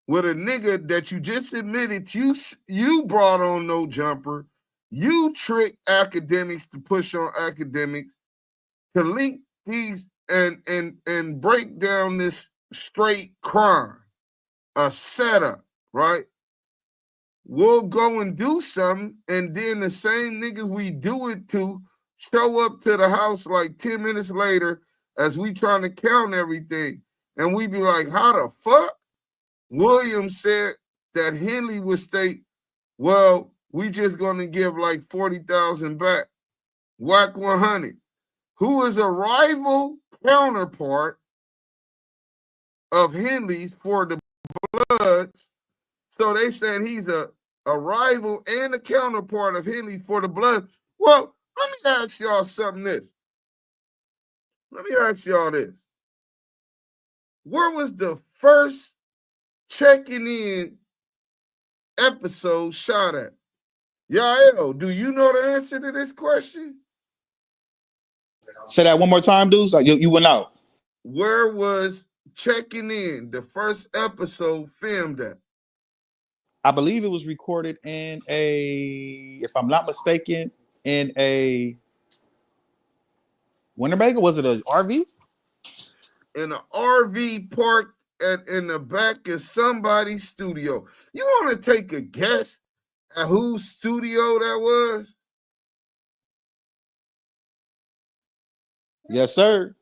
with a nigga that you just admitted you brought on No Jumper. You trick academics to push on academics to link these and break down this straight crime, a setup, right? We'll go and do something, and then the same niggas we do it to show up to the house like 10 minutes later as we trying to count everything. And we be like, how the fuck? Williams said that Henley would state, well, we just going to give like 40,000 back. WACK100, who is a rival counterpart of Henley's for the Bloods, So they saying he's a rival and a counterpart of Henley for the blood. Well, let me ask y'all something this. Let me ask y'all this. Where was the first checking in episode shot at? Yael, do you know the answer to this question? Say that one more time, dudes. Like you went out. Where was checking in, the first episode, filmed at? I believe it was recorded in a, if I'm not mistaken, in a Winnebago. Was it an RV? In an RV park in the back of somebody's studio. You want to take a guess at whose studio that was? Yes, sir.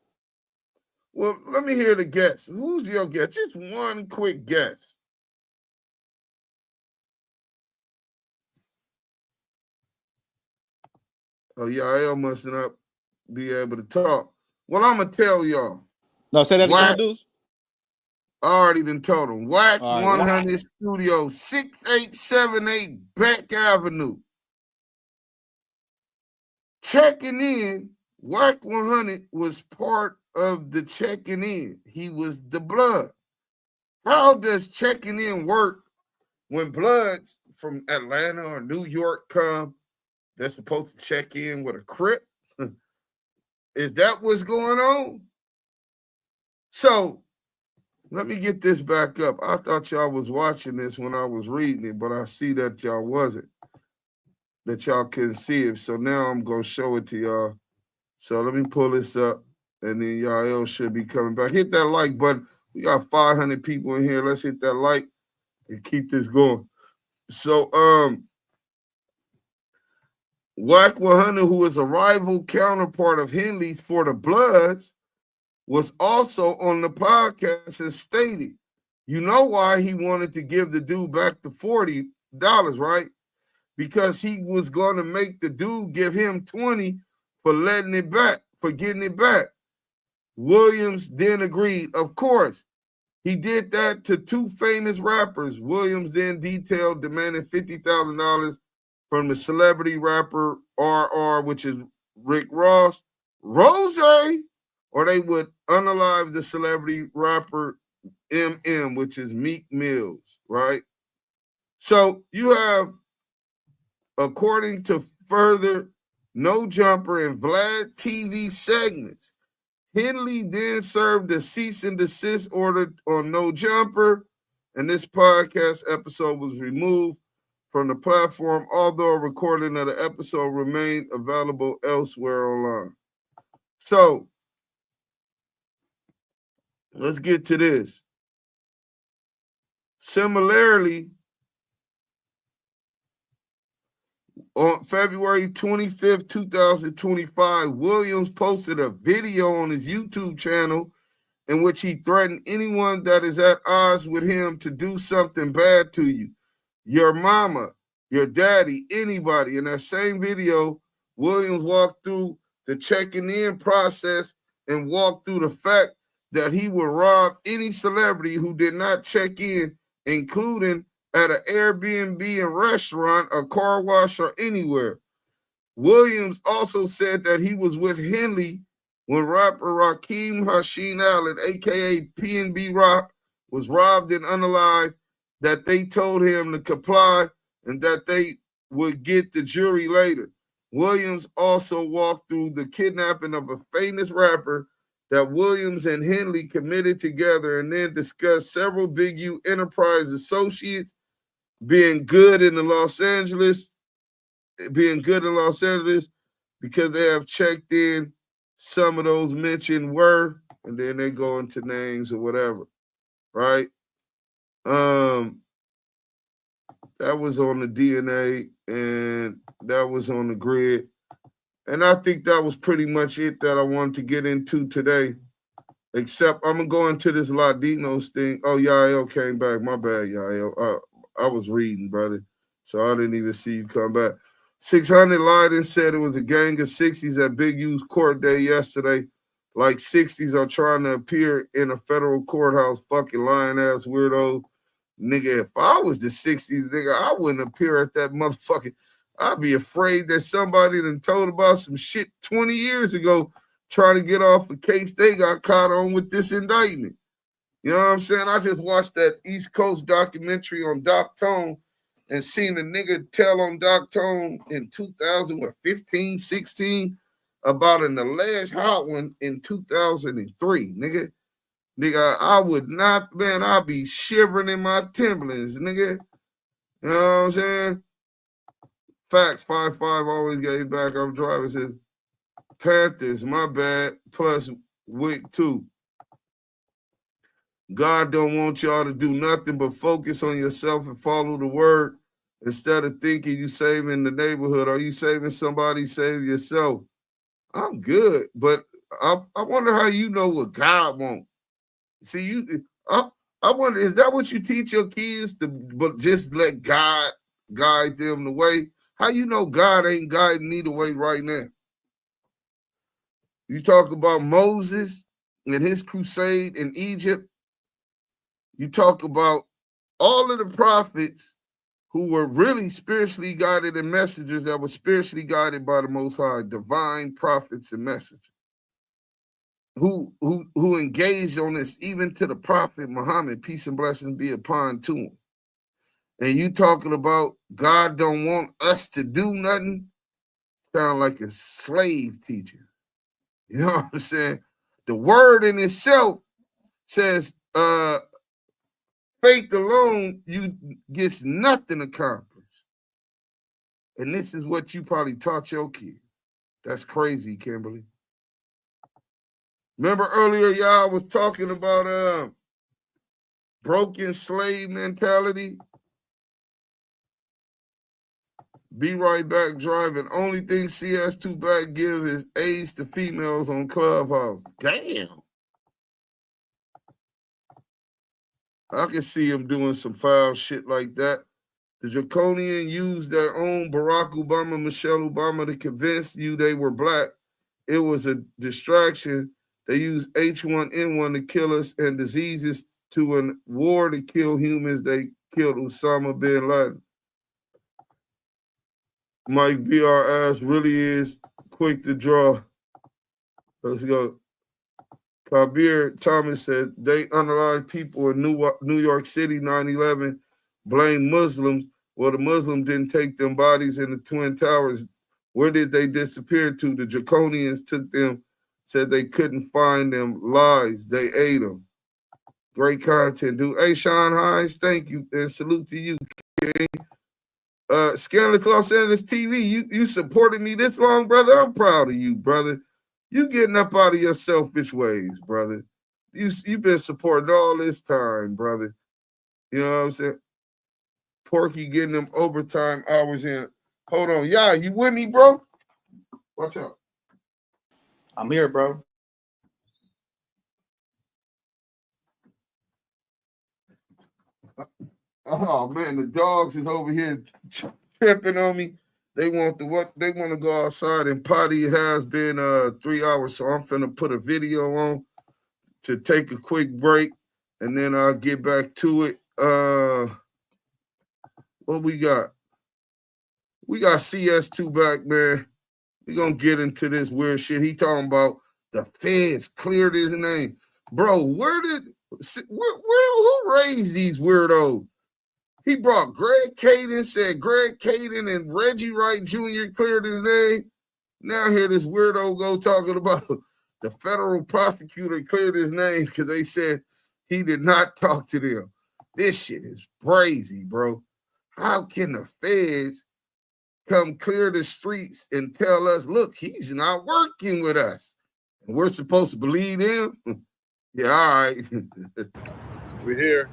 Well, let me hear the guess. Who's your guess? Just one quick guess. Oh, y'all must not be able to talk. Well, I'm going to tell y'all. No, say that again, dudes. I already been told them. WACK All right, 100 Studio, 6878 Beck Avenue. Checking in, WACK 100 was part of the checking in. He was the blood. How does checking in work when bloods from Atlanta or New York come? They're supposed to check in with a Crip? Is that what's going on? So let me get this back up. I thought y'all was watching this when I was reading it, but I see that y'all wasn't, that y'all couldn't see it. So now I'm going to show it to y'all. So let me pull this up, and then y'all should be coming back. Hit that like button. We got 500 people in here. Let's hit that like and keep this going. So WACK 100, who is a rival counterpart of Henley's for the Bloods, was also on the podcast and stated, you know why he wanted to give the dude back the $40, right? Because he was going to make the dude give him $20 for letting it back, for getting it back. Williams then agreed. Of course, he did that to two famous rappers. Williams then detailed demanding $50,000 from the celebrity rapper RR, which is Rick Ross, Rose, or they would unalive the celebrity rapper MM, which is Meek Mills, right? So you have, according to further No Jumper and Vlad TV segments, Henley then served a cease and desist order on No Jumper, and this podcast episode was removed from the platform, although a recording of the episode remained available elsewhere online. So let's get to this. Similarly, on February 25th, 2025, Williams posted a video on his YouTube channel in which he threatened anyone that is at odds with him to do something bad to you. Your mama, your daddy, anybody. In that same video, Williams walked through the checking in process and walked through the fact that he would rob any celebrity who did not check in, including at an Airbnb and restaurant, a car wash, or anywhere. Williams also said that he was with Henley when rapper Rakim Hashin Allen, a.k.a. PNB Rock, was robbed and unalive, that they told him to comply and that they would get the jury later. Williams also walked through the kidnapping of a famous rapper that Williams and Henley committed together, and then discussed several Big U Enterprise associates being good in Los Angeles because they have checked in. Some of those mentioned were, and then they go into names or whatever, right? That was on the DNA, and that was on the grid. And I think that was pretty much it that I wanted to get into today. Except I'm going to go into this Latinos thing. Oh, Yael came back. My bad, Yael. I was reading, brother, so I didn't even see you come back. 600 lied and said it was a gang of 60s at Big U's court day yesterday. Like 60s are trying to appear in a federal courthouse. Fucking lying-ass weirdo. Nigga, if I was the 60s, nigga, I wouldn't appear at that motherfucking. I'd be afraid that somebody done told about some shit 20 years ago trying to get off a case they got caught on with this indictment. You know what I'm saying? I just watched that East Coast documentary on Doc Tone and seen a nigga tell on Doc Tone in 2015, 16 about an alleged hot one in 2003, nigga. Nigga, I would not, man, I'd be shivering in my Timberlands, nigga. You know what I'm saying? Facts 5-5 always gave back. I'm driving. Says Panthers, my bad, plus Wick 2. God don't want y'all to do nothing but focus on yourself and follow the word instead of thinking you saving the neighborhood. Are you saving somebody? Save yourself. I'm good, but I wonder how you know what God wants. See, I wonder, is that what you teach your kids to, but just let God guide them the way? How you know God ain't guiding me the way right now? You talk about Moses and his crusade in Egypt. You talk about all of the prophets who were really spiritually guided and messengers that were spiritually guided by the Most High, divine prophets and messengers. Who engaged on this, even to the prophet Muhammad, peace and blessings be upon to him. And you talking about God don't want us to do nothing, sound like a slave teacher. You know what I'm saying? The word in itself says, faith alone, you gets nothing accomplished. And this is what you probably taught your kids. That's crazy, Kimberly. Remember earlier, y'all was talking about broken slave mentality? Be right back driving. Only thing CS2 back give is AIDS to females on Clubhouse. Damn. I can see him doing some foul shit like that. The Draconian used their own Barack Obama, Michelle Obama to convince you they were black. It was a distraction. They used H1N1 to kill us and diseases to a war to kill humans. They killed Osama bin Laden. Mike BR ass really is quick to draw. Let's go. Kabir Thomas said they unalive people in New York City 9/11, blame Muslims. Well, the Muslims didn't take them bodies in the Twin Towers. Where did they disappear to? The Draconians took them, said they couldn't find them. Lies. They ate them. Great content, dude. Hey, Sean Hines, thank you. And salute to you, King. Scanless Los Angeles TV, you supported me this long, brother. I'm proud of you, brother. You getting up out of your selfish ways, brother. You've been supporting all this time, brother. You know what I'm saying? Porky getting them overtime hours in. Hold on. Yeah, you with me, bro? Watch out. I'm here, bro. Oh man, the dogs is over here tripping on me. They want to go outside and potty. It has been 3 hours, so I'm finna put a video on to take a quick break, and then I'll get back to it. What we got? We got CS2 back, man. We're gonna get into this weird shit. He talking about the feds cleared his name. Bro, who raised these weirdos? He brought Greg Caden, said Greg Caden and Reggie Wright Jr. cleared his name. Now here this weirdo go talking about the federal prosecutor cleared his name because they said he did not talk to them. This shit is crazy, bro. How can the feds come clear the streets and tell us, look, he's not working with us? And we're supposed to believe him? Yeah, all right. We're here.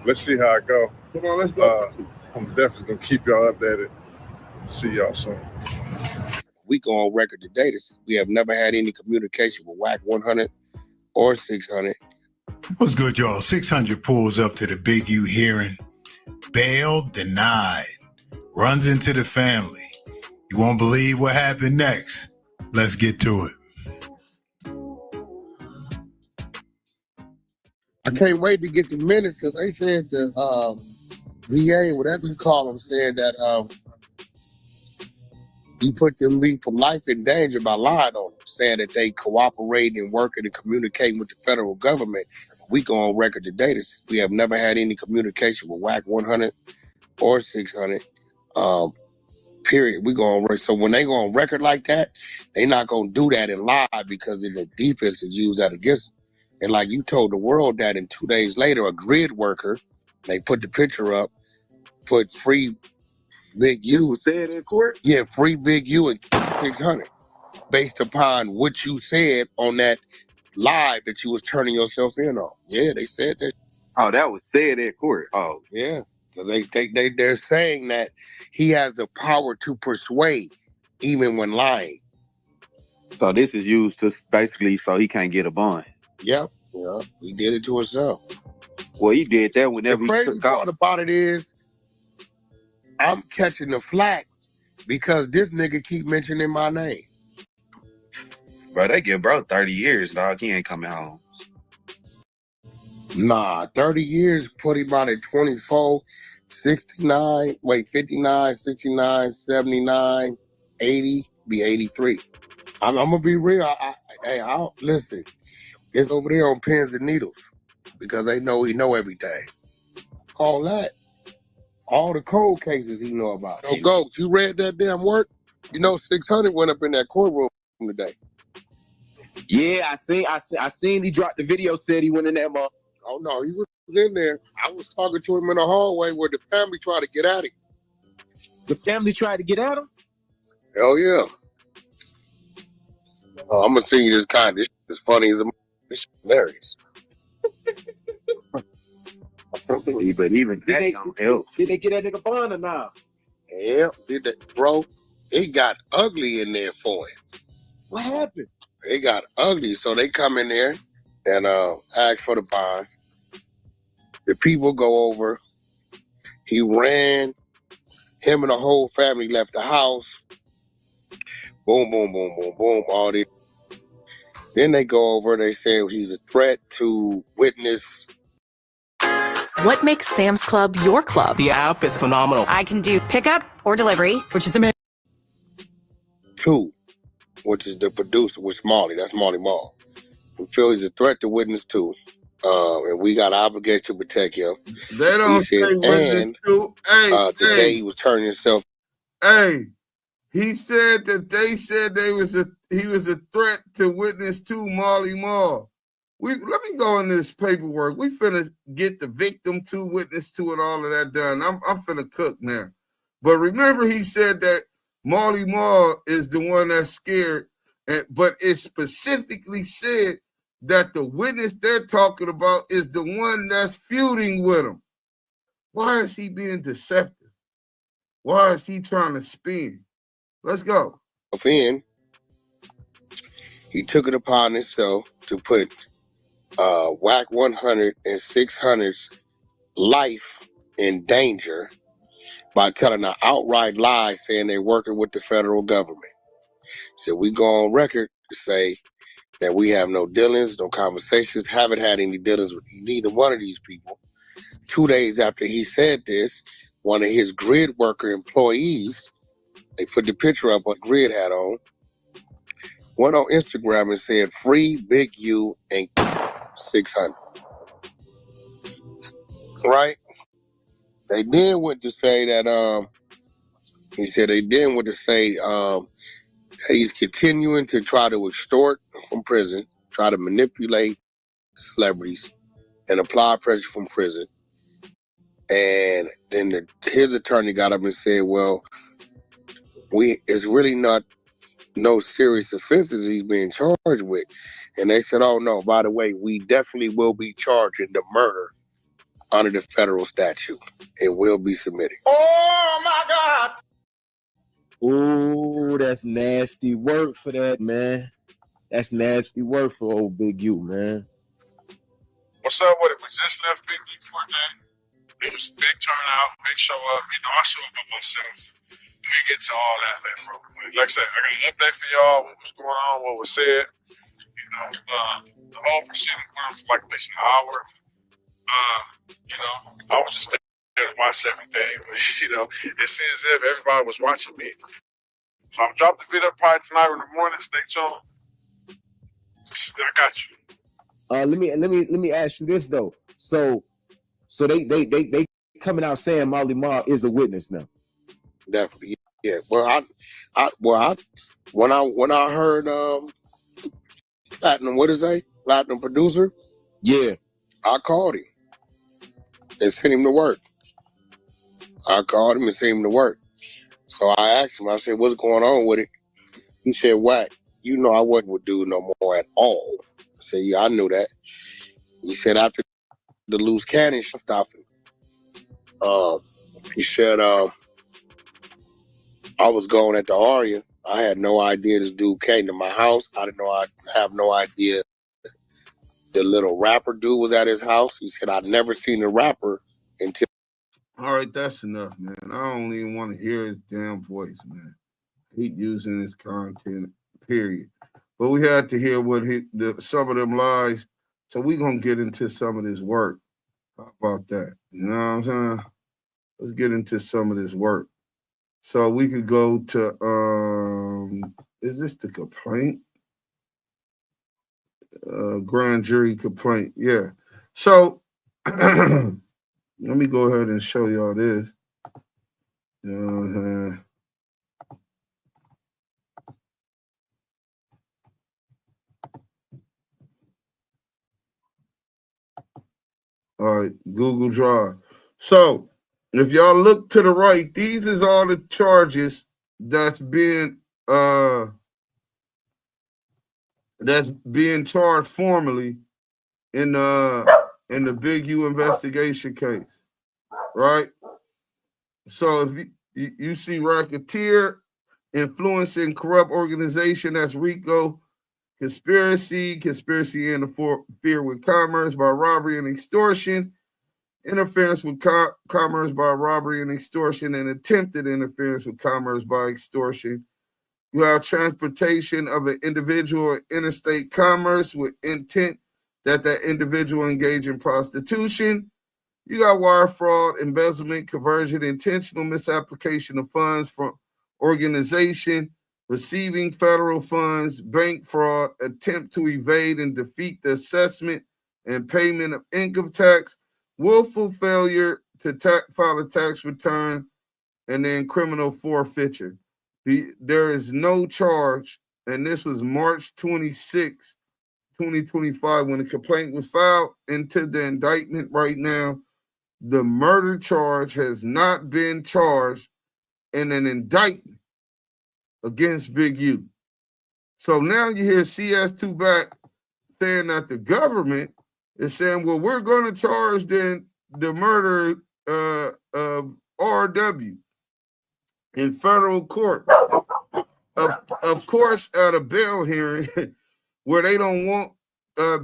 Let's see how it go. Come on, let's go. I'm definitely going to keep y'all updated. See y'all soon. We go on record today that we have never had any communication with WACK100 or 600. What's good, y'all? 600 pulls up to the Big U hearing. Bail denied. Runs into the family. You won't believe what happened next. Let's get to it. I can't wait to get the minutes because they said the VA, whatever you call them, said that you put them people life in danger by lying on them, saying that they cooperate and working and communicating with the federal government. We go on record today that we have never had any communication with WACK100 or 600. Period. We go on record. So when they go on record like that, they not gonna do that and lie because the defense is used that against them. And like you told the world that, and 2 days later, a grid worker, they put the picture up, put free Big U. Said in court? Yeah, free Big U and 600, based upon what you said on that live that you was turning yourself in on. Yeah, they said that. Oh, that was said in court. Oh, yeah. They're saying that he has the power to persuade, even when lying. so this is used to basically so he can't get a bond. Yep. Yeah, he did it to himself. Well, he did that whenever The he crazy took part off. about it is, I'm catching the flack because this nigga keep mentioning my name. Bro, they give bro 30 years, dog. He ain't coming home. Nah, 30 years put him out at 24, 69, 59, 69, 79, 80, be 83. I'm gonna be real. I'll listen. It's over there on pins and needles because they know he know everything. All that. All the cold cases he know about. So Ghost, you read that damn work? You know 600 went up in that courtroom today. Yeah, I seen he dropped the video, said he went in there, mom. Oh no, he was in there. I was talking to him in the hallway where the family tried to get at him. The family tried to get at him? Hell yeah. I'm gonna send you this kind. This is funny as a this hilarious. But even that don't help. Did they get that nigga bond or not? Yeah, did that, bro. It got ugly in there for him. What happened? It got ugly, so they come in there and ask for the bond. The people go over. He ran. Him and the whole family left the house. Boom, boom, boom, boom, boom. All this. Then they go over. They say he's a threat to witness. What makes Sam's Club your club? The app is phenomenal. I can do pickup or delivery, which is amazing. 2, which is the producer, which Molly. That's Molly Mall. We feel he's a threat to witness 2. And we got an obligation to protect him. They don't say witness to. Hey, the day he was turning himself. Hey, he said that they said he was a threat to witness to Molly Mall. Let me go in this paperwork. We finna get the victim to, witness to, and all of that done. I'm finna cook now. But remember, he said that Molly Mall is the one that's scared, but it specifically said that the witness they're talking about is the one that's feuding with him. Why is he being deceptive? Why is he trying to spin? Let's go. He took it upon himself to put WACK100 and 600's life in danger by telling an outright lie saying they're working with the federal government. So we go on record to say that we have no dealings, no conversations, haven't had any dealings with neither one of these people. 2 days after he said this, one of his grid worker employees, they put the picture up what Grid had on, went on Instagram and said, free Big U and 600. Right? They then went to say that, he said they then went to say that he's continuing to try to extort from prison, try to manipulate celebrities and apply pressure from prison. And then his attorney got up and said, well, it's really not no serious offenses he's being charged with. And they said, oh no, by the way, we definitely will be charging the murder under the federal statute. It will be submitted. Oh my God. Ooh, that's nasty work for that, man. That's nasty work for old Big U, man. What's up with it? We just left Big U for a day. It was a big turnout, big show up. You know, I show up by myself. We get to all that, bro. Like I said, I got an update for y'all, what was going on, what was said. You know, the whole proceeding went for like at least an hour. I was just there to watch everything. But, it seems as if everybody was watching me. So I'm dropping the video probably tonight or in the morning. Stay tuned. I got you. Let me ask you this though. So they coming out saying Molly Ma is a witness now. Definitely, yeah. Well, when I heard Platinum, what is that? Platinum producer. Yeah, I called him and sent him to work. So I asked him. I said, "What's going on with it?" He said, "Wack, I wasn't with dude no more at all." I said, "Yeah, I knew that." He said, "After the loose cannon stopped him." He said, "I was going at the Aria. I had no idea this dude came to my house. I have no idea the little rapper dude was at his house." He said, "I'd never seen a rapper until." All right, that's enough, man. I don't even want to hear his damn voice, man. I hate using his content, period. But we had to hear what some of them lies. So we're going to get into some of this work. How about that? You know what I'm saying? Let's get into some of this work. So we could go to, is this the complaint? Grand jury complaint. Yeah. So let me go ahead and show y'all this. All right, Google Drive. So if y'all look to the right, these is all the charges that's being charged formally in the Big U investigation case, right? So if you see racketeer, influencing corrupt organization, that's Rico. Conspiracy to interfere with commerce by robbery and extortion, interference with commerce by robbery and extortion, and attempted interference with commerce by extortion. You have transportation of an individual in interstate commerce with intent that individual engage in prostitution. You got wire fraud, embezzlement, conversion, intentional misapplication of funds from organization, receiving federal funds, bank fraud, attempt to evade and defeat the assessment and payment of income tax, willful failure to file a tax return, and then criminal forfeiture. There is no charge, and this was March 26, 2025, when the complaint was filed into the indictment right now. The murder charge has not been charged in an indictment against Big U. So now you hear CS2 back saying that the government is saying, well, we're going to charge the murder of RW in federal court. Of course, at a bail hearing where they don't want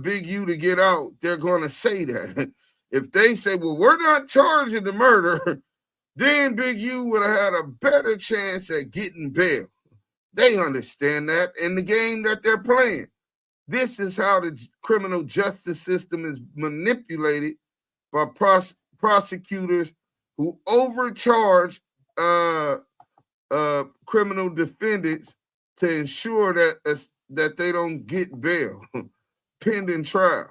Big U to get out, they're going to say that. If they say, well, we're not charging the murder, then Big U would have had a better chance at getting bail. They understand that in the game that they're playing. This is how the criminal justice system is manipulated by prosecutors who overcharge criminal defendants to ensure that they don't get bail pending trial,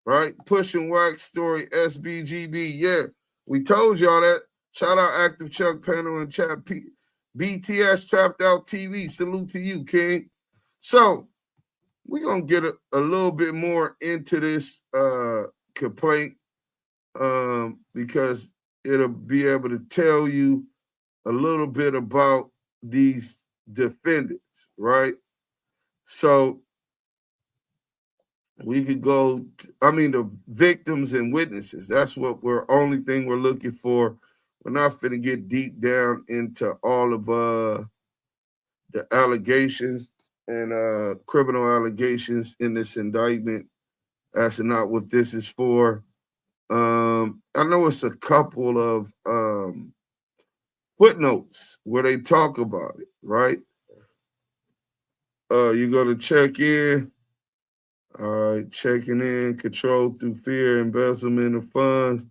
right? Pushing WACK story SBGB. Yeah, we told y'all that. Shout out Active Chuck Panel and Chat BTS Trapped Out TV. Salute to you, King. So we're going to get a little bit more into this complaint because it'll be able to tell you a little bit about these defendants, right? So we could go, the victims and witnesses. That's what only thing we're looking for. We're not going to get deep down into all of the allegations and criminal allegations in this indictment. That's not what this is for. I know it's a couple of footnotes where they talk about it, right? You're going to check in. All right, checking in, control through fear, embezzlement of funds,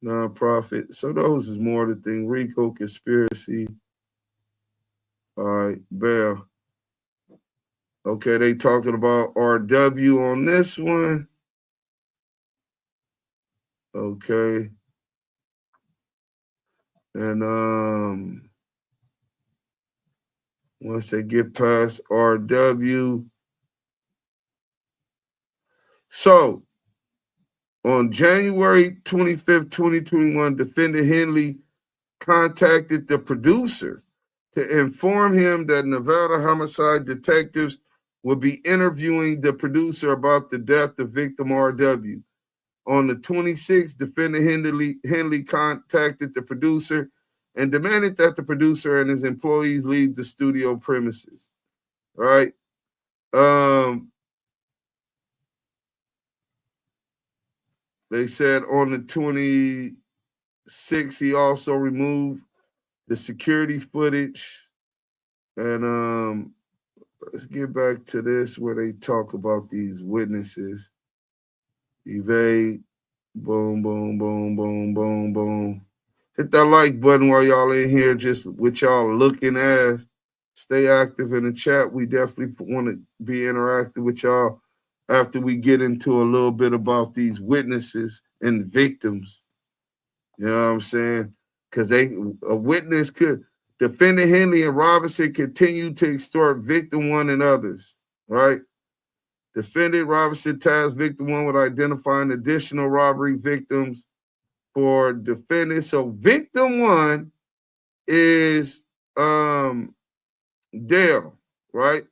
nonprofit. So those is more the thing. Rico, conspiracy. All right, bail. Okay, they talking about RW on this one. Okay. And once they get past RW. So on January 25th, 2021, defendant Henley contacted the producer to inform him that Nevada homicide detectives would be interviewing the producer about the death of victim RW. On the 26th, defendant Henley contacted the producer and demanded that the producer and his employees leave the studio premises. Right? They said on the 26th, he also removed the security footage. And let's get back to this where they talk about these witnesses. Evade, boom, boom, boom, boom, boom, boom. Hit that like button while y'all in here, just with y'all looking as. Stay active in the chat. We definitely want to be interactive with y'all after we get into a little bit about these witnesses and victims. You know what I'm saying? Because a witness could, defendant Henley and Robinson continue to extort victim one and others, right? Defendant Robinson tasked victim one with identifying additional robbery victims for defendants. So victim one is Dale, right?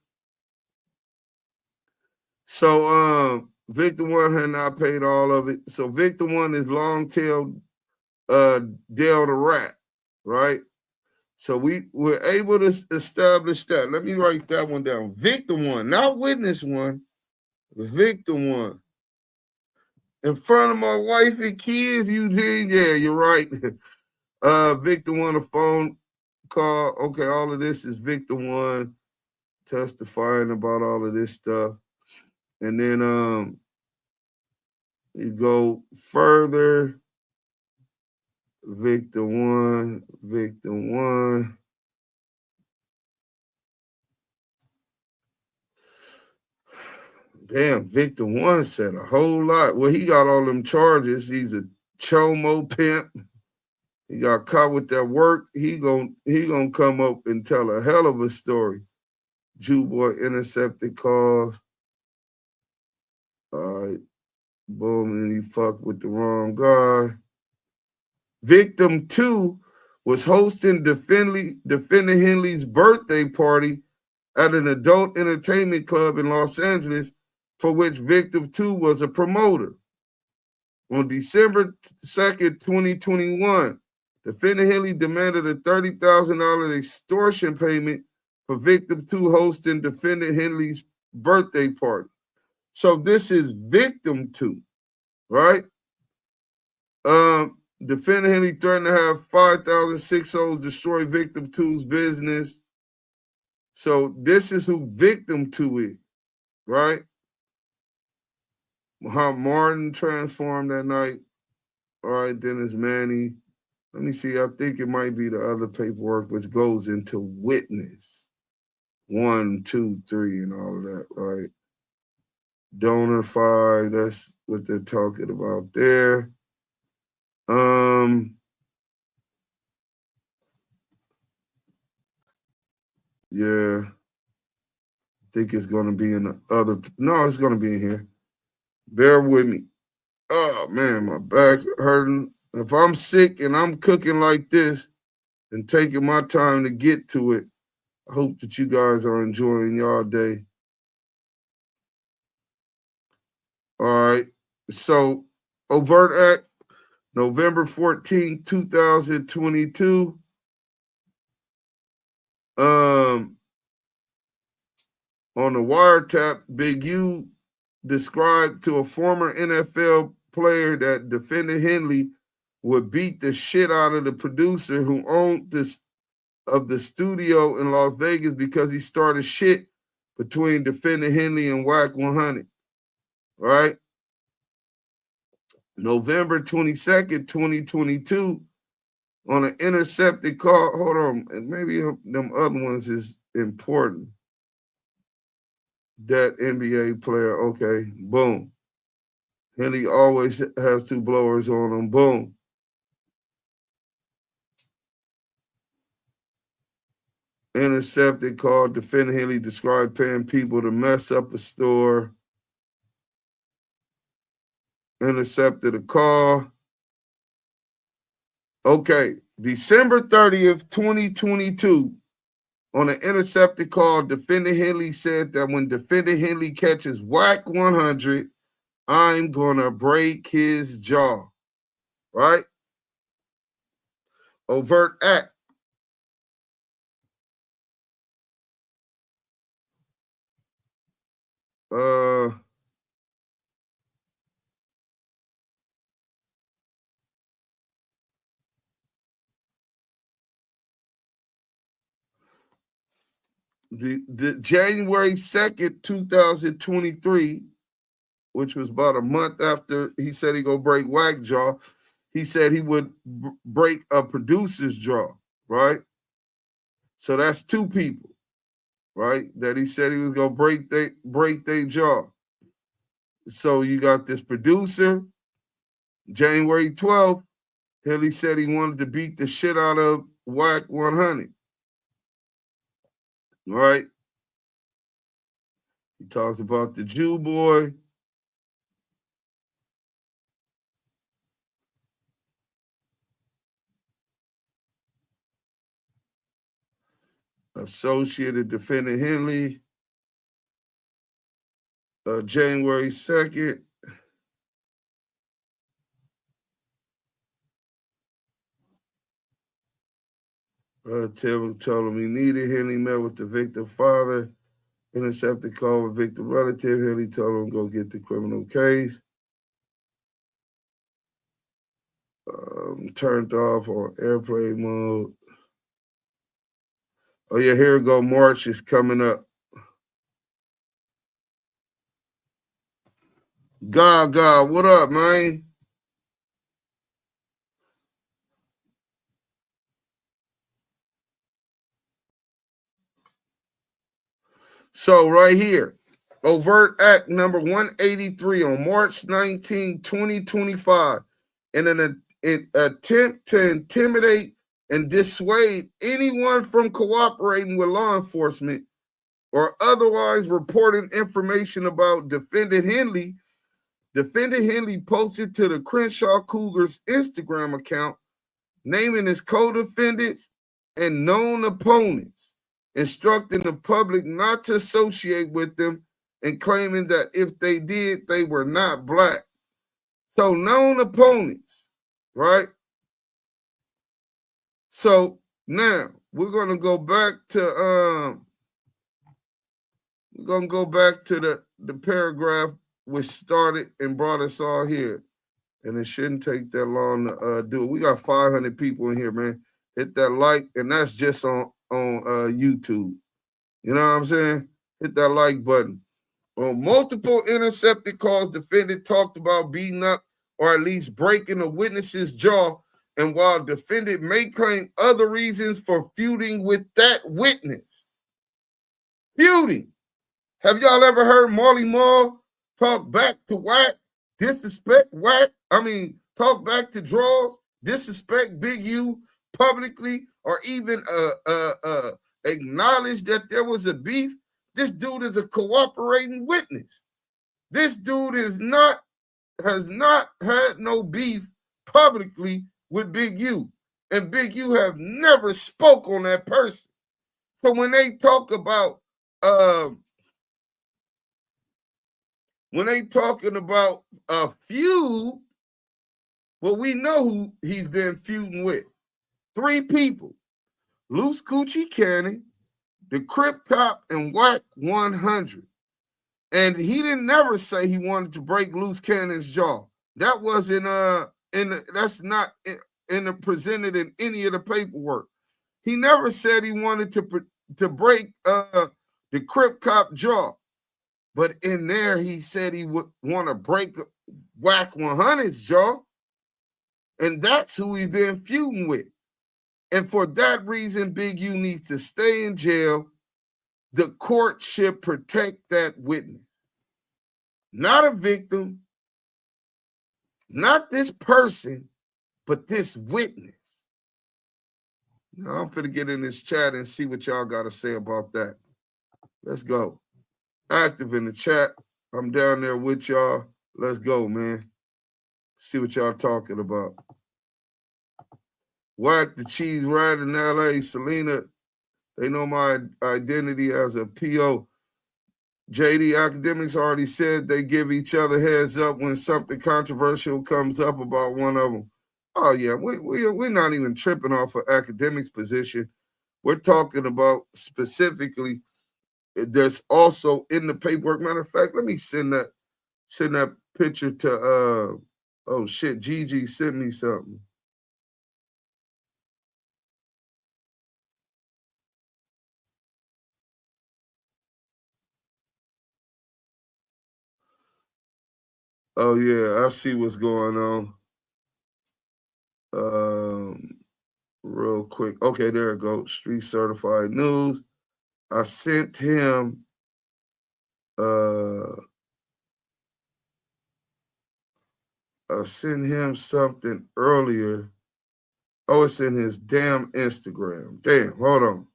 So victim one had not paid all of it. So victim one is long-tailed Dale the Rat, right? So we were able to establish that. Let me write that one down. Victim one, not witness one, victim one. In front of my wife and kids, Eugene, yeah, you're right. Victim one, a phone call. Okay, all of this is victim one testifying about all of this stuff. And then you go further. Victim one. Damn, victim one said a whole lot. Well, he got all them charges. He's a chomo pimp. He got caught with that work. He gonna come up and tell a hell of a story. Jew boy intercepted calls. All right, boom, and he fucked with the wrong guy. Victim two was hosting defendant Henley's birthday party at an adult entertainment club in Los Angeles, for which victim two was a promoter. On December 2nd, 2021, defendant Henley demanded a $30,000 extortion payment for victim two hosting defendant Henley's birthday party. So this is victim two, right? Defendant Henley threatened to have 5,006 destroy victim two's business. So this is who victim two is, right? Muhammad Martin transformed that night. All right, Dennis Manny. Let me see. I think it might be the other paperwork which goes into witness 1, 2, 3, and all of that, right? Donor 5. That's what they're talking about there. Yeah. I think it's going to be in the other. No, it's going to be in here. Bear with me. Oh, man, my back hurting. If I'm sick and I'm cooking like this and taking my time to get to it, I hope that you guys are enjoying y'all day. All right. So, overt act, November 14, 2022. On the wiretap, Big U described to a former NFL player that defendant Henley would beat the shit out of the producer who owned the studio in Las Vegas because he started shit between defendant Henley and WACK100. right? November 22nd, 2022, on an intercepted call. Hold on, and maybe them other ones is important. That NBA player, okay, boom. Henley always has two blowers on him, boom. Intercepted call, defendant Henley described paying people to mess up a store. Intercepted a call. Okay, December 30th, 2022, on an intercepted call, defendant Henley said that when defendant Henley catches WACK100, I'm gonna break his jaw, right? Overt act. The January 2nd, 2023, which was about a month after he said he gonna break Wack jaw, he said he would break a producer's jaw, right? So that's two people, right? That he said he was gonna break their jaw. So you got this producer, January 12th, Henley said he wanted to beat the shit out of WACK100, right? He talks about the Jew boy. Associated defendant Henley, January 2nd. Relative told him he needed Henley, met with the victim father, intercepted call with victim relative. Henley told him go get the criminal case. Turned off on airplane mode. Oh yeah, here we go. March is coming up. God, what up, man? So right here, overt act number 183 on March 19, 2025, in an attempt to intimidate and dissuade anyone from cooperating with law enforcement or otherwise reporting information about defendant Henley. Defendant Henley posted to the Crenshaw Cougars Instagram account, naming his co-defendants and known opponents, instructing the public not to associate with them and claiming that if they did, they were not black. So known opponents, right? So now we're gonna go back to the paragraph which started and brought us all here. And it shouldn't take that long to do it. We got 500 people in here, man. Hit that like, and that's just on YouTube. You know what I'm saying? Hit that like button. On multiple intercepted calls, defendant talked about beating up or at least breaking a witness's jaw. And while defendant may claim other reasons for feuding with that witness. Feuding. Have y'all ever heard Marley Marl talk back to Wack, disrespect Wack? Talk back to Draws, disrespect Big U publicly, or even acknowledge that there was a beef? This dude is a cooperating witness. This dude has not had no beef publicly with Big U, and Big U have never spoke on that person. So when they talk about when they talking about a feud, well, we know who he's been feuding with. 3 people: Loose Coochie Cannon, the Crip Cop, and WACK100. And he didn't never say he wanted to break Loose Cannon's jaw. That wasn't that's not presented in any of the paperwork. He never said he wanted to break the Crip Cop jaw. But in there, he said he would want to break WACK100's jaw. And that's who he's been feuding with. And for that reason, Big U needs to stay in jail. The court should protect that witness. Not a victim, not this person, but this witness. Now, I'm going to get in this chat and see what y'all got to say about that. Let's go. Active in the chat. I'm down there with y'all. Let's go, man. See what y'all talking about. Whack the cheese right in LA. Selena, they know my identity as a PO. JD Academics already said they give each other heads up when something controversial comes up about one of them. Oh, yeah, we're not even tripping off of Academics' position. We're talking about specifically, there's also in the paperwork. Matter of fact, let me send that picture to, oh, shit, Gigi sent me something. Oh, yeah, I see what's going on. Real quick. Okay, there it goes. Street Certified News. I sent him something earlier. Oh, it's in his damn Instagram. Damn, hold on.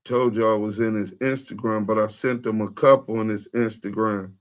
Told y'all I was in his Instagram, but I sent him a couple on his Instagram.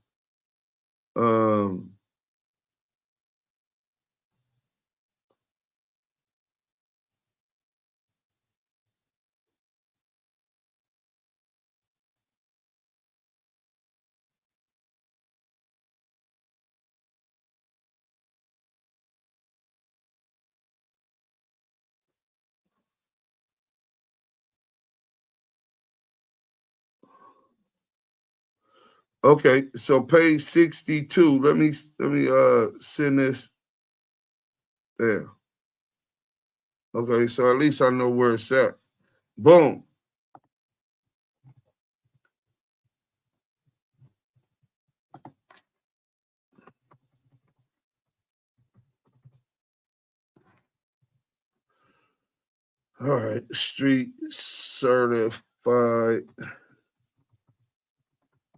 Okay, so page 62. Let me send this there. Okay, so at least I know where it's at. Boom. All right, Street Certified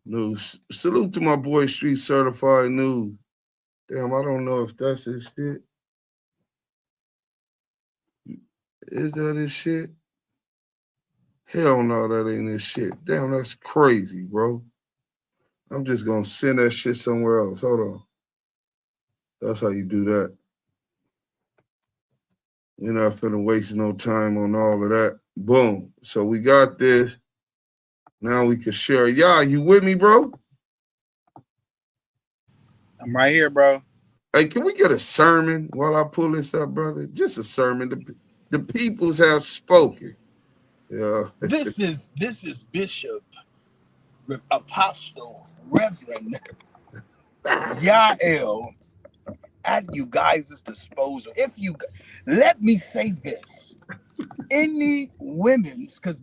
News. Salute to my boy Street Certified News. Damn, I don't know if that's his shit. Is that his shit? Hell no, that ain't his shit. Damn, that's crazy, bro. I'm just gonna send that shit somewhere else. Hold on. That's how you do that. You're not finna waste no time on all of that. Boom. So we got this. Now we can share. Yeah, you with me, bro? I'm right here, bro. Hey, can we get a sermon while I pull this up, brother? Just a sermon. The peoples have spoken. Yeah. This is Bishop, Apostle, Reverend Yael at you guys' disposal. If you let me say this, any women's, because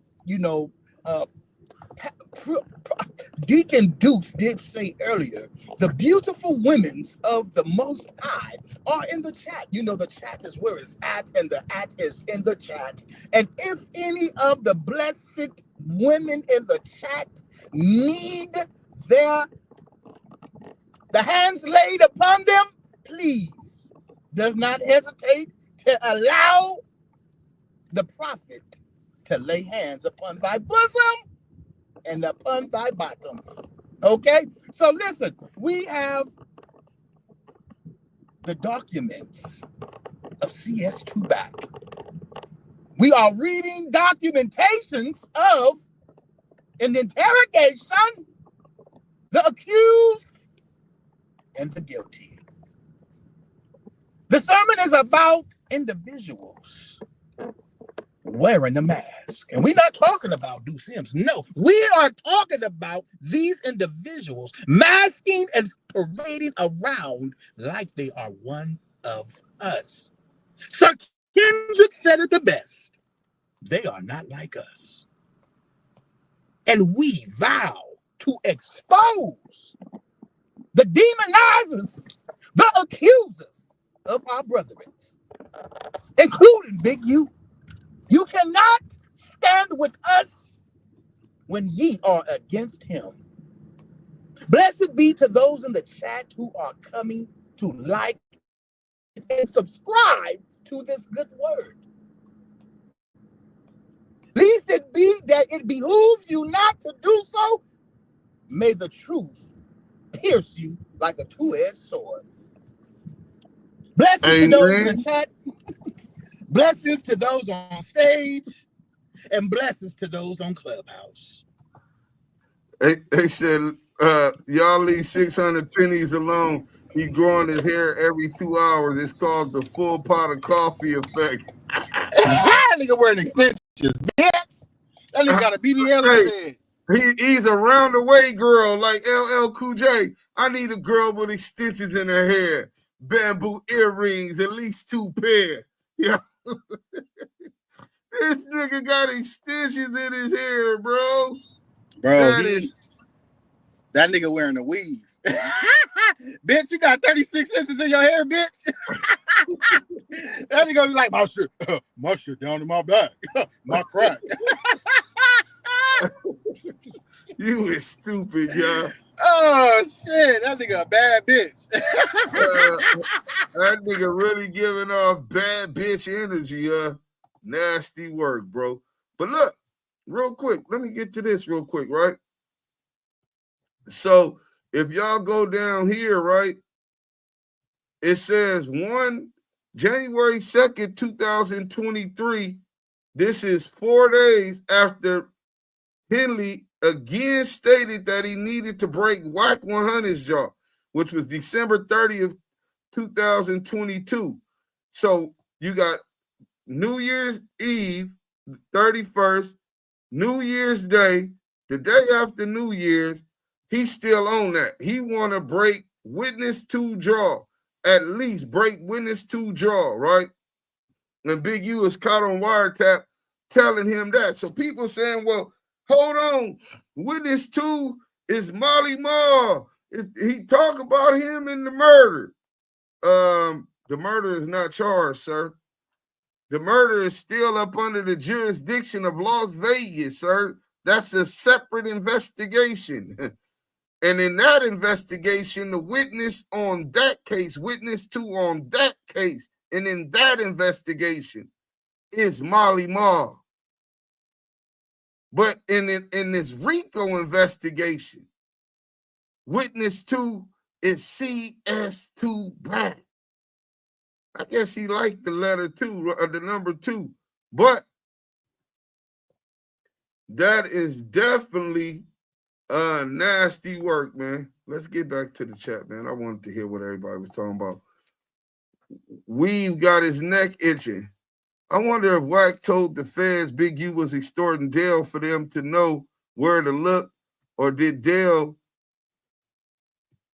Deacon Deuce did say earlier, the beautiful women's of the Most High are in the chat. You know, the chat is where it's at, and the at is in the chat. And if any of the blessed women in the chat need the hands laid upon them, please, does not hesitate to allow the prophet to lay hands upon thy bosom and upon thy bottom. Okay? So listen, we have the documents of CS2 back. We are reading documentations of an interrogation, the accused and the guilty. The sermon is about individuals wearing the mask. And we're not talking about Deuce Sims. No, we are talking about these individuals masking and parading around like they are one of us. Sir Kendrick said it the best. They are not like us. And we vow to expose the demonizers, the accusers of our brethren, including Big U. You cannot stand with us when ye are against him. Blessed be to those in the chat who are coming to like and subscribe to this good word. Least it be that it behooves you not to do so. May the truth pierce you like a two-edged sword. Blessings to those in the chat. Blessings to those on stage. And blessings to those on Clubhouse. They said, y'all leave 600 pennies alone. He growing his hair every 2 hours. It's called the full pot of coffee effect. That nigga wearing extensions, bitch. That nigga got a BBL in his head. He's a round-the-way girl like LL Cool J. I need a girl with extensions in her hair, bamboo earrings, at least 2 pair. Yeah. This nigga got extensions in his hair, bro. Bro, that nigga wearing a weave. Bitch, you got 36 inches in your hair, bitch. That nigga be like, my shit down to my back. My crack. You is stupid, y'all. Oh, shit. That nigga a bad bitch. That nigga really giving off bad bitch energy, nasty work, bro. But look, real quick, let me get to this real quick, right? So if y'all go down here, right, it says January 2nd, 2023. This is 4 days after Henley again stated that he needed to break WACK100's jaw, which was December 30th, 2022. So you got New Year's Eve, 31st, New Year's Day, the day after New Year's, he's still on that. He want to break witness 2 jaw, at least break witness 2 jaw, right? And Big U is caught on wiretap telling him that. So people saying, well, hold on, witness 2 is Molly Marr. He talk about him in the murder. The murder is not charged, sir. The murder is still up under the jurisdiction of Las Vegas, sir. That's a separate investigation. And in that investigation, the witness on that case, witness 2 on that case, and in that investigation is Molly Marr. But in this Rico investigation, witness 2 is CS2 Black. I guess he liked the letter 2 or the number 2, but that is definitely nasty work, man. Let's get back to the chat, man. I wanted to hear what everybody was talking about. We've got his neck itching. I wonder if Wack told the feds Big U was extorting Dale for them to know where to look, or did Dale?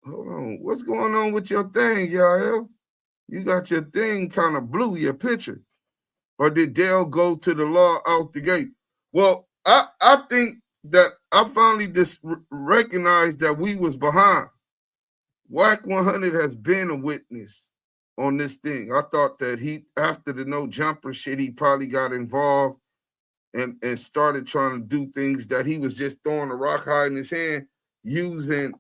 Hold on, what's going on with your thing, y'all? You got your thing kind of blue, your picture. Or did Dale go to the law out the gate? Well, I think that I finally recognized that we was behind. WACK100 has been a witness on this thing. I thought that after the no jumper shit, he probably got involved and started trying to do things that he was just throwing a rock high in his hand, using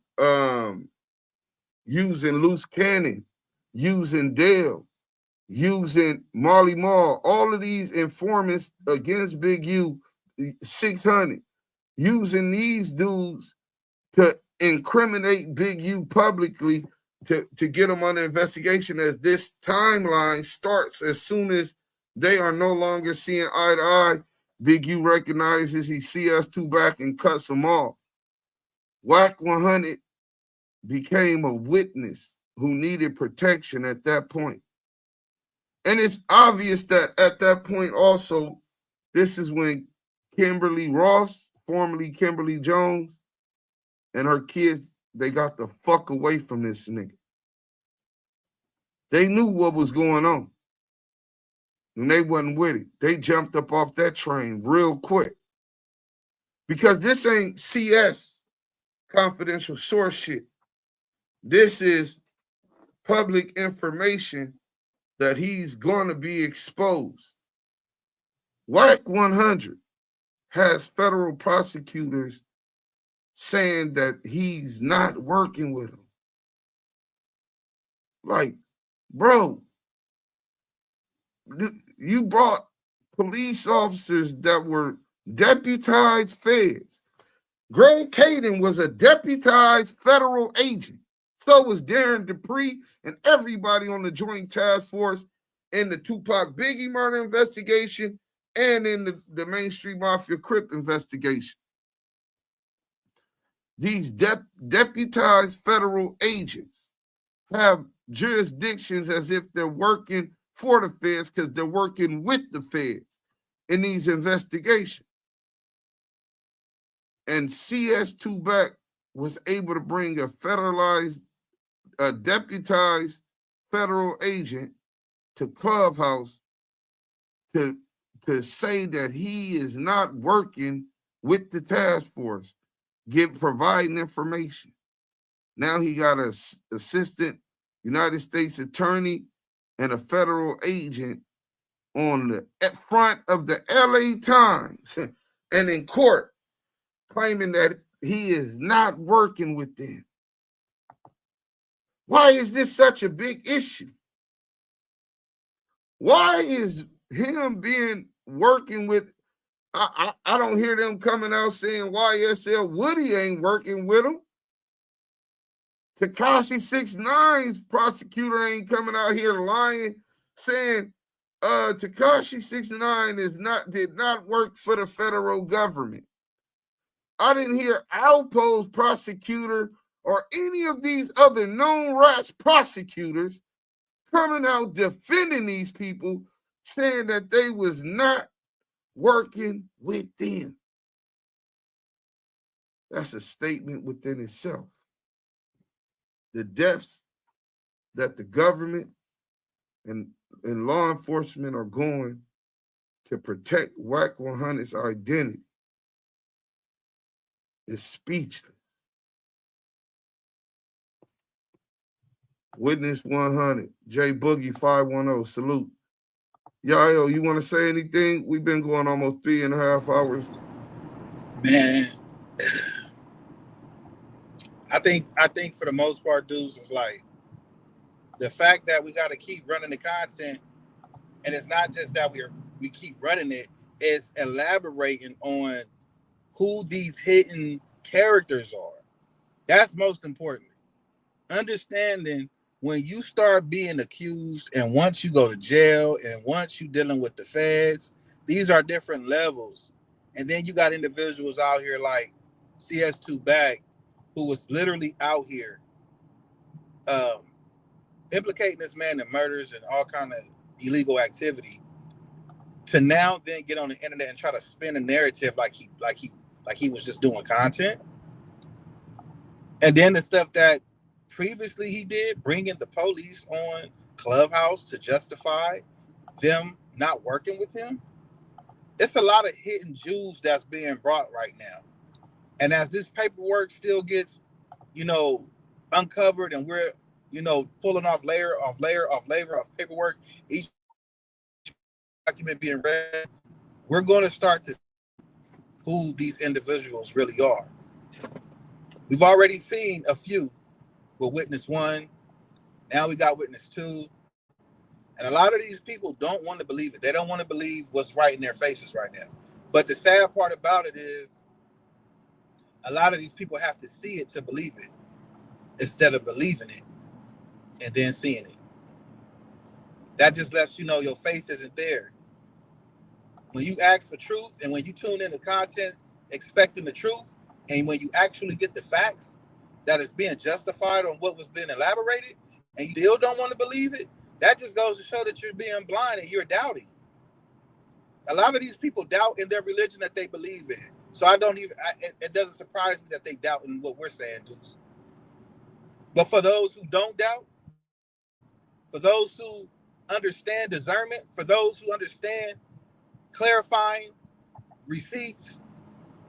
loose cannon, using Dale, using Molly Marr, all of these informants against Big U, 600, using these dudes to incriminate Big U publicly to get them under investigation as this timeline starts. As soon as they are no longer seeing eye to eye, Big U recognizes he CS2 back and cuts them off. WACK100 became a witness who needed protection at that point. And it's obvious that at that point also, This is when Kimberly Ross, formerly Kimberly Jones, and her kids, they got the fuck away from this nigga. They knew what was going on. And they wasn't with it. They jumped up off that train real quick. Because this ain't CS, confidential source shit. This is public information that he's going to be exposed. WACK100 has federal prosecutors saying that he's not working with them. Like, bro, you brought police officers that were deputized feds. Greg Caden was a deputized federal agent. So was Darren Dupree and everybody on the Joint Task Force in the Tupac Biggie murder investigation and in the Main Street Mafia Crip investigation. These deputized federal agents have jurisdictions as if they're working for the feds because they're working with the feds in these investigations. And CS2 back was able to bring a deputized federal agent to Clubhouse to say that he is not working with the task force, providing information. Now he got an assistant United States attorney and a federal agent on the front of the LA Times and in court claiming that he is not working with them. Why is this such a big issue? Why is him working with, I don't hear them coming out saying YSL Woody ain't working with him. Tekashi 6ix9ine's prosecutor ain't coming out here lying, saying Tekashi 6ix9ine did not work for the federal government. I didn't hear Alpo's prosecutor or any of these other known rats prosecutors coming out defending these people, saying that they was not working with them. That's a statement within itself. The deaths that the government and law enforcement are going to protect WACK100's identity is speechless. Witness 100, J Boogie 510, salute. Yayo, you want to say anything? We've been going almost 3.5 hours. Man, I think for the most part, dudes, it's like the fact that we got to keep running the content, and it's not just that we keep running it, it's elaborating on who these hidden characters are. That's most important. Understanding when you start being accused and once you go to jail and once you're dealing with the feds, these are different levels. And then you got individuals out here like CS2 Back, who was literally out here implicating this man in murders and all kind of illegal activity, to now then get on the internet and try to spin a narrative like he was just doing content. And then the stuff that previously he did, bringing the police on Clubhouse to justify them not working with him. It's a lot of hidden jewels that's being brought right now. And as this paperwork still gets, uncovered, and we're, pulling off layer of paperwork, each document being read, we're going to start to see who these individuals really are. We've already seen a few with Witness 1. Now we got Witness 2. And a lot of these people don't want to believe it. They don't want to believe what's right in their faces right now. But the sad part about it is a lot of these people have to see it to believe it instead of believing it and then seeing it. That just lets you know your faith isn't there. When you ask for truth and when you tune into content expecting the truth, and when you actually get the facts that is being justified on what was being elaborated, and you still don't want to believe it, that just goes to show that you're being blind and you're doubting. A lot of these people doubt in their religion that they believe in. So I don't even, it doesn't surprise me that they doubt in what we're saying, Deuce. But for those who don't doubt, for those who understand discernment, for those who understand clarifying receipts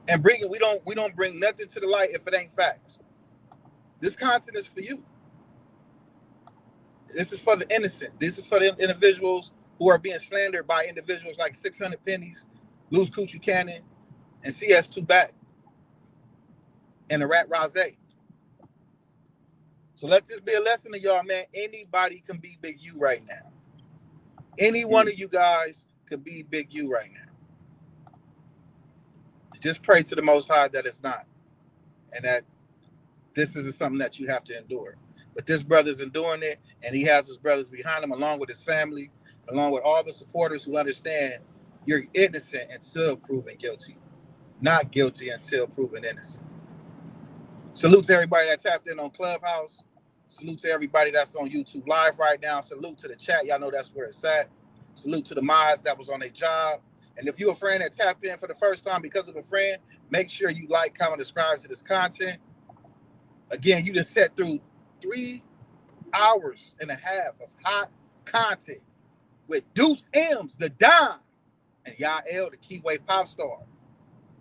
and bringing, we don't bring nothing to the light if it ain't facts. This content is for you. This is for the innocent. This is for the individuals who are being slandered by individuals like 600 Pennies, Luz Coochie Cannon, and CS2 Back, and the Rat Rose. So let this be a lesson to y'all, man. Anybody can be Big U right now. Any one of you guys could be Big U right now. Just pray to the Most High that it's not, and that this is something that you have to endure. But this brother's enduring it, and he has his brothers behind him, along with his family, along with all the supporters who understand you're innocent until proven guilty, not guilty until proven innocent. Salute to everybody that tapped in on Clubhouse. Salute to everybody that's on YouTube Live right now. Salute to the chat. Y'all know that's where it's at. Salute to the mods that was on their job. And if you're a friend that tapped in for the first time because of a friend, make sure you like, comment, subscribe to this content. Again, you just sat through 3 hours and a half of hot content with Deuce M's, the Don, and Yael, the Kiwe pop star,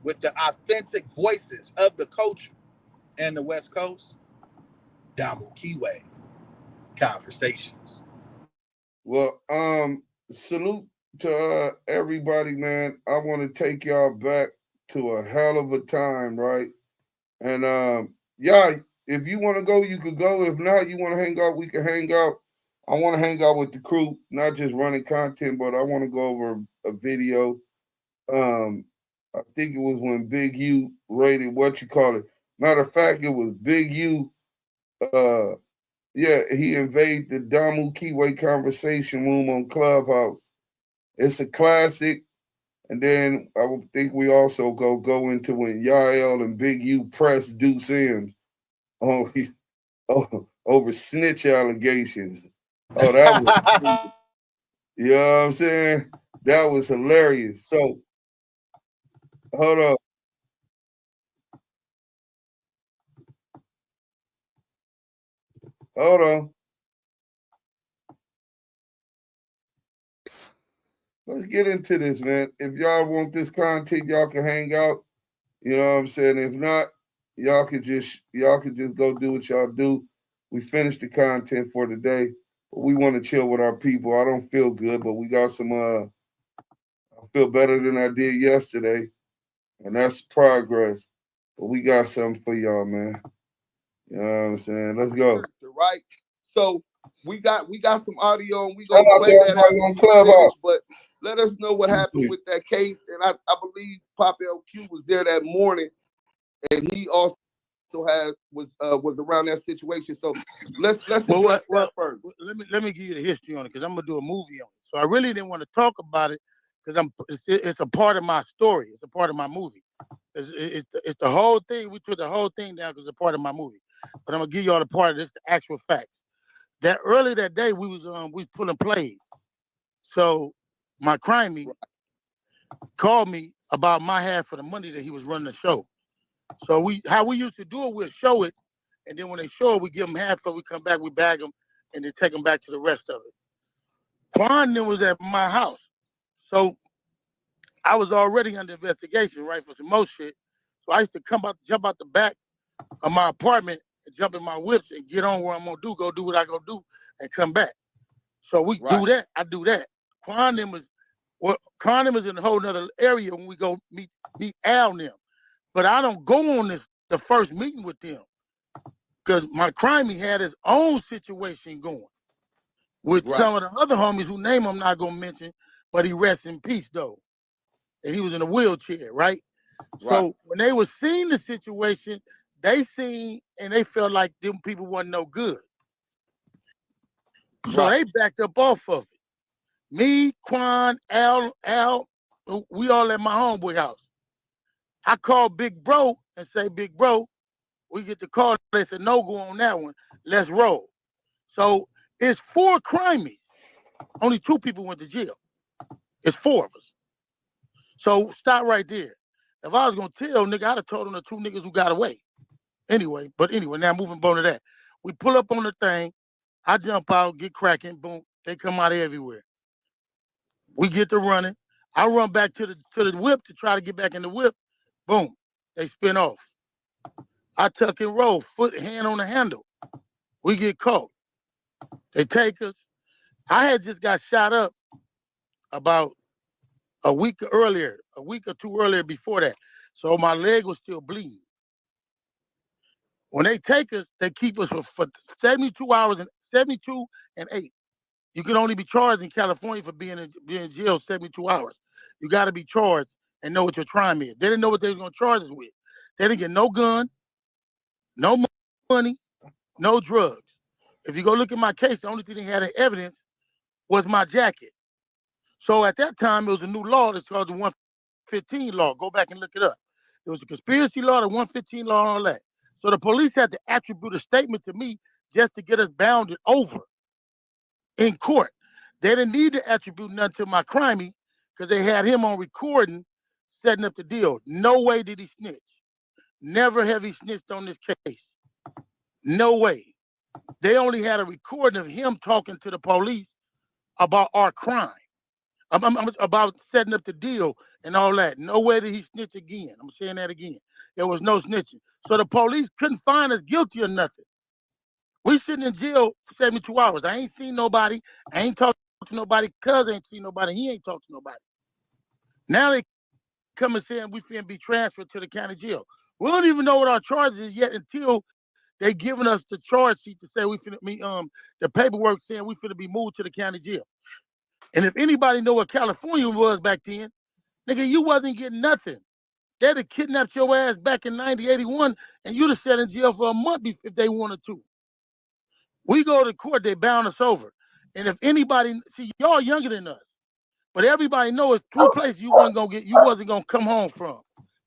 with the authentic voices of the culture and the West Coast. Damu Kiwe Conversations. Well, salute to everybody, man. I want to take y'all back to a hell of a time, right? And yeah, if you want to go, you could go. If not, you want to hang out, we can hang out. I want to hang out with the crew, not just running content, but I want to go over a video. I think it was when Big U rated Matter of fact, it was Big U. Yeah, he invaded the Damu Kiwe Conversation room on Clubhouse. It's a classic. And then I would think we also go into when Yael and Big U pressed Deuce M's over snitch allegations. Oh, that was, you know what I'm saying? That was hilarious. So, hold on. Hold on. Let's get into this, man. If y'all want this content, y'all can hang out. You know what I'm saying? If not, y'all could just go do what y'all do. We finished the content for today. But we want to chill with our people. I don't feel good, but we got some I feel better than I did yesterday. And that's progress. But we got something for y'all, man. You know what I'm saying? Let's go. Right. So we got some audio and we gonna play that on Clubhouse. But let us know what happened with that case. And I believe Pop LQ was there that morning, and he also was around that situation. So let's address that first. Let me give you the history on it, because I'm gonna do a movie on it. So I really didn't want to talk about it because it's a part of my story. It's a part of my movie. It's the whole thing. We took the whole thing down because it's a part of my movie. But I'm gonna give you all the part of this, the actual facts. That early that day we was pulling plays. So my crimey called me about my half of the money that he was running the show. So how we used to do it, we'll show it, and then when they show it, we give them half, so we come back, we bag them, and then take them back to the rest of it. Quan then was at my house. So I was already under investigation, right, for some more shit. So I used to jump out the back of my apartment and jump in my whips and get on where I'm gonna go do what I gonna do and come back. So we do that. I do that. Quan was in a whole nother area when we go meet Al and them. But I don't go on the first meeting with them because my crimey had his own situation going with some of the other homies whose name I'm not gonna mention, but he rests in peace though. And he was in a wheelchair, right? So when they was seeing the situation, they seen and they felt like them people wasn't no good. So they backed up off of it. Me, Quan, Al, we all at my homeboy house. I called Big Bro and say, Big Bro, we get the call. They said, no go on that one. Let's roll. So it's 4 crimies. Only 2 people went to jail. It's 4 of us. So stop right there. If I was gonna tell nigga, I'd have told him the 2 niggas who got away. Anyway, now moving on to that. We pull up on the thing. I jump out, get cracking, boom. They come out everywhere. We get to running. I run back to the whip to try to get back in the whip. Boom. They spin off. I tuck and roll, hand on the handle. We get caught. They take us. I had just got shot up about a week or 2 earlier before that. So my leg was still bleeding. When they take us, they keep us for 72 hours and 72 and 8. You can only be charged in California for being in jail 72 hours. You got to be charged and know what your crime is. They didn't know what they was going to charge us with. They didn't get no gun, no money, no drugs. If you go look at my case, the only thing they had in evidence was my jacket. So at that time, it was a new law that's called the 115 law. Go back and look it up. It was a conspiracy law, the 115 law, and all that. So the police had to attribute a statement to me just to get us bounded over in court. They didn't need to attribute nothing to my crimey because they had him on recording setting up the deal. No way did he snitch. Never have he snitched on this case. No way. They only had a recording of him talking to the police about our crime. About setting up the deal and all that. No way did he snitch again. I'm saying that again. There was no snitching. So the police couldn't find us guilty or nothing. We sitting in jail for 72 hours. I ain't seen nobody. I ain't talked to nobody. Cuz ain't seen nobody. He ain't talked to nobody. Now they come and saying we finna be transferred to the county jail. We don't even know what our charges is yet until they giving us the charge sheet to say we finna be the paperwork saying we finna be moved to the county jail. And if anybody know what California was back then, nigga, you wasn't getting nothing. They'd have kidnapped your ass back in 1981 and you'd have sat in jail for a month if they wanted to. We go to court, they bound us over. And if anybody, see, y'all younger than us, but everybody knows it's 2 places you wasn't gonna come home from.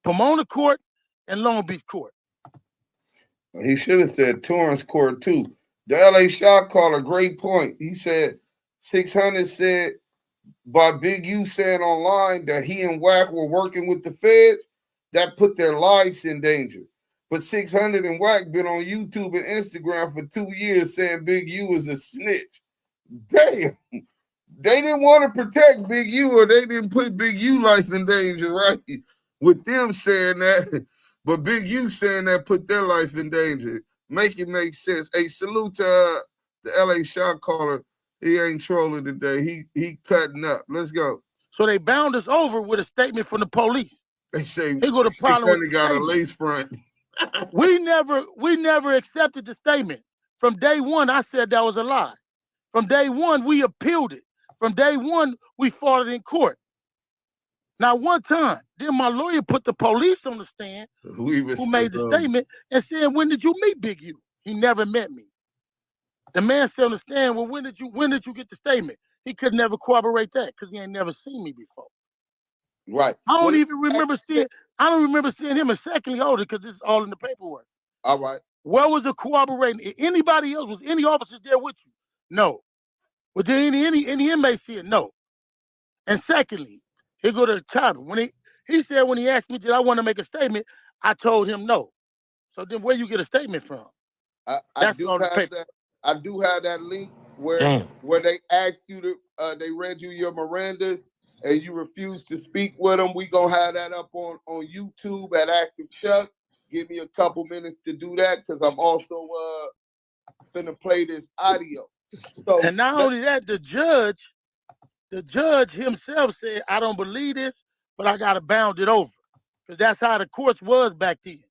Pomona Court and Long Beach Court. He should have said Torrance Court too. The LA shot caller, great point. He said 600 said by Big U saying online that he and WACK were working with the feds, that put their lives in danger. But 600 and WACK been on YouTube and Instagram for 2 years saying Big U is a snitch. Damn. They didn't want to protect Big U, or they didn't put Big U life in danger, right? With them saying that, but Big U saying that put their life in danger. Make it make sense. Hey, salute to the LA shot caller. He ain't trolling today. He cutting up. Let's go. So they bound us over with a statement from the police. They say he go to problem with got a lace front. we never accepted the statement. From day one, I said that was a lie. From day one, we appealed it. From day one, we fought it in court. Now, one time, then my lawyer put the police on the stand who made the statement and said, when did you meet Big U? He never met me. The man said on the stand, well, when did you get the statement? He could never corroborate that because he ain't never seen me before. Right. I don't remember seeing him. And secondly, hold it, because this is all in the paperwork. All right. Where was the corroborating? Anybody else? Was any officers there with you? No. Was there any inmates here? No. And secondly, he go to the title. When he said when he asked me, did I want to make a statement? I told him no. So then where you get a statement from? I do have that link where they asked you to they read you your Mirandas and you refused to speak with them. We gonna have that up on YouTube at Active Chuck. Give me a couple minutes to do that because I'm also finna play this audio. So, and not only that, the judge himself said, I don't believe this, but I gotta bound it over. Because that's how the courts was back then.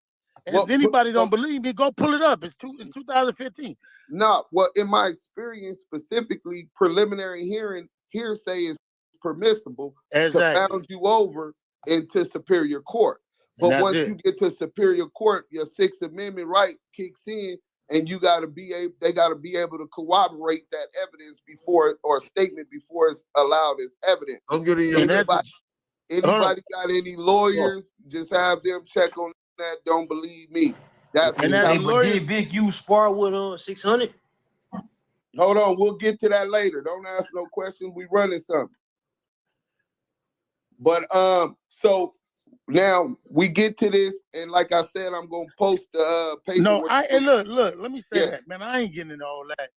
And if anybody don't believe me, go pull it up. It's in 2015. No, well, in my experience, specifically, preliminary hearsay is permissible to bound you over into superior court. But once you get to superior court, your Sixth Amendment right kicks in, and they got to be able to corroborate that evidence or statement before it's allowed as evidence. I'm getting anybody got any lawyers? Just have them check on that. Don't believe me. That's but did Big U spar with 600? Hold on, we'll get to that later. Don't ask no questions. We running something. But so now we get to this, and like I said, I'm gonna post the paper. No, and look, let me say that, man. I ain't getting into all that.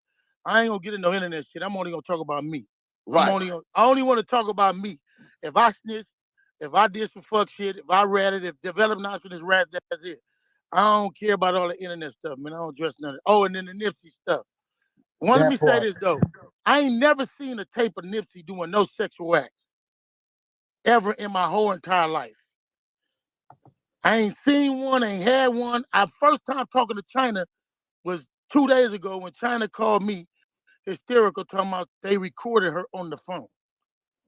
I ain't gonna get into no internet shit. I'm only gonna talk about me. Right. I only want to talk about me. If I snitch, if I did some fuck shit, if I ratted, if developed nonsense is rat, that's it. I don't care about all the internet stuff, man. I don't address none of it. Oh, and then the Nipsey stuff. Let me say this though. I ain't never seen a tape of Nipsey doing no sexual acts ever in my whole entire life. I ain't seen one, ain't had one. Our first time talking to China was 2 days ago when China called me hysterical, talking about they recorded her on the phone.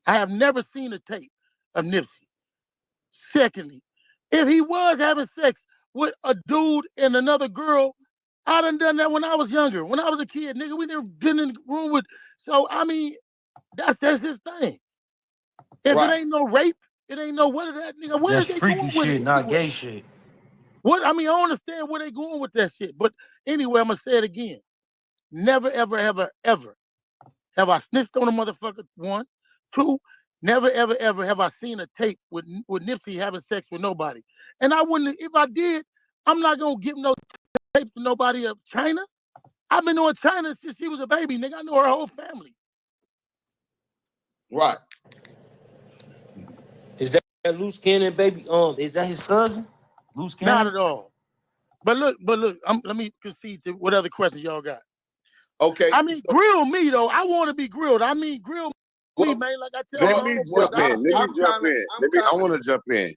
I have never seen a tape of Nipsey. Secondly, if he was having sex with a dude and another girl, I done that when I was younger. When I was a kid, nigga, we never been in the room with. So I mean, that's his thing. If it ain't no rape, it ain't no what of that, nigga. What That's is they freaky going shit, with it? not gay shit. What I mean, I don't understand where they going with that shit. But anyway, I'm gonna say it again. Never, ever, ever, ever have I snitched on a motherfucker. 1, 2. Never, ever, ever have I seen a tape with Nipsey having sex with nobody. And I wouldn't, if I did, I'm not gonna give no tape to nobody of China. I've been knowing China since she was a baby, nigga. I know her whole family. Right. Is that Loose Cannon, baby? Is that his cousin? Loose Cannon? Not at all. But look, let me concede to what other questions y'all got. Okay. I mean, grill me though. I want to be grilled. I mean, grill me, man. Like I tell Let me jump in. I want to jump in.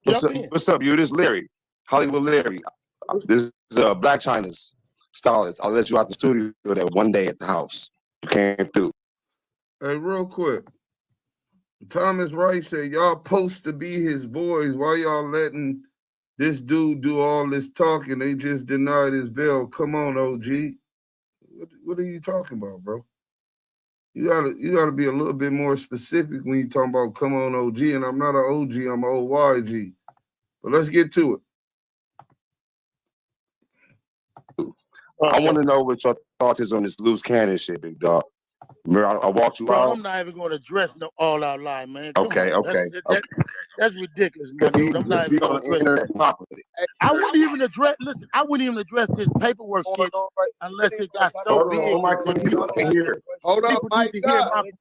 What's up, you? This is Larry, Hollywood Larry. This is Black China's stylist. I'll let you out the studio that one day at the house. You came through. Hey, real quick. Thomas Wright said, y'all supposed to be his boys. Why y'all letting this dude do all this talking? They just denied his bail. Come on, OG. What are you talking about, bro? You gotta be a little bit more specific when you talking about come on, OG. And I'm not an OG, I'm an OYG. But let's get to it. I want to know what your thoughts is on this loose cannon shit, big dog. Remember, I walked you out. I'm not even going to address no all-out lie, man. Okay. That's ridiculous, man. Dude. I'm not even going to address that. I wouldn't even address. Listen, I wouldn't even address this paperwork shit unless it got so big. Hold on, Mike. People need to hear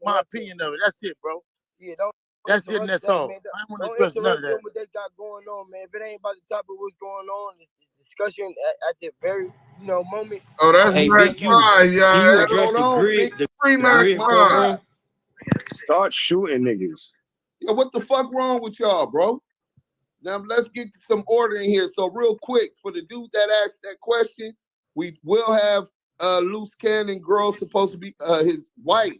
my opinion of it. That's it, bro. Yeah, don't. That's it, and that's all. I don't want to address none of that. What they got going on, man. If it ain't about the topic of what's going on, it's discussion at the very, moment. Oh, that's Mac 5, y'all. Hold on, free Mac 5. Start shooting niggas. Yeah, what the fuck wrong with y'all, bro? Now let's get some order in here. So real quick, for the dude that asked that question, we will have loose cannon girl supposed to be his wife,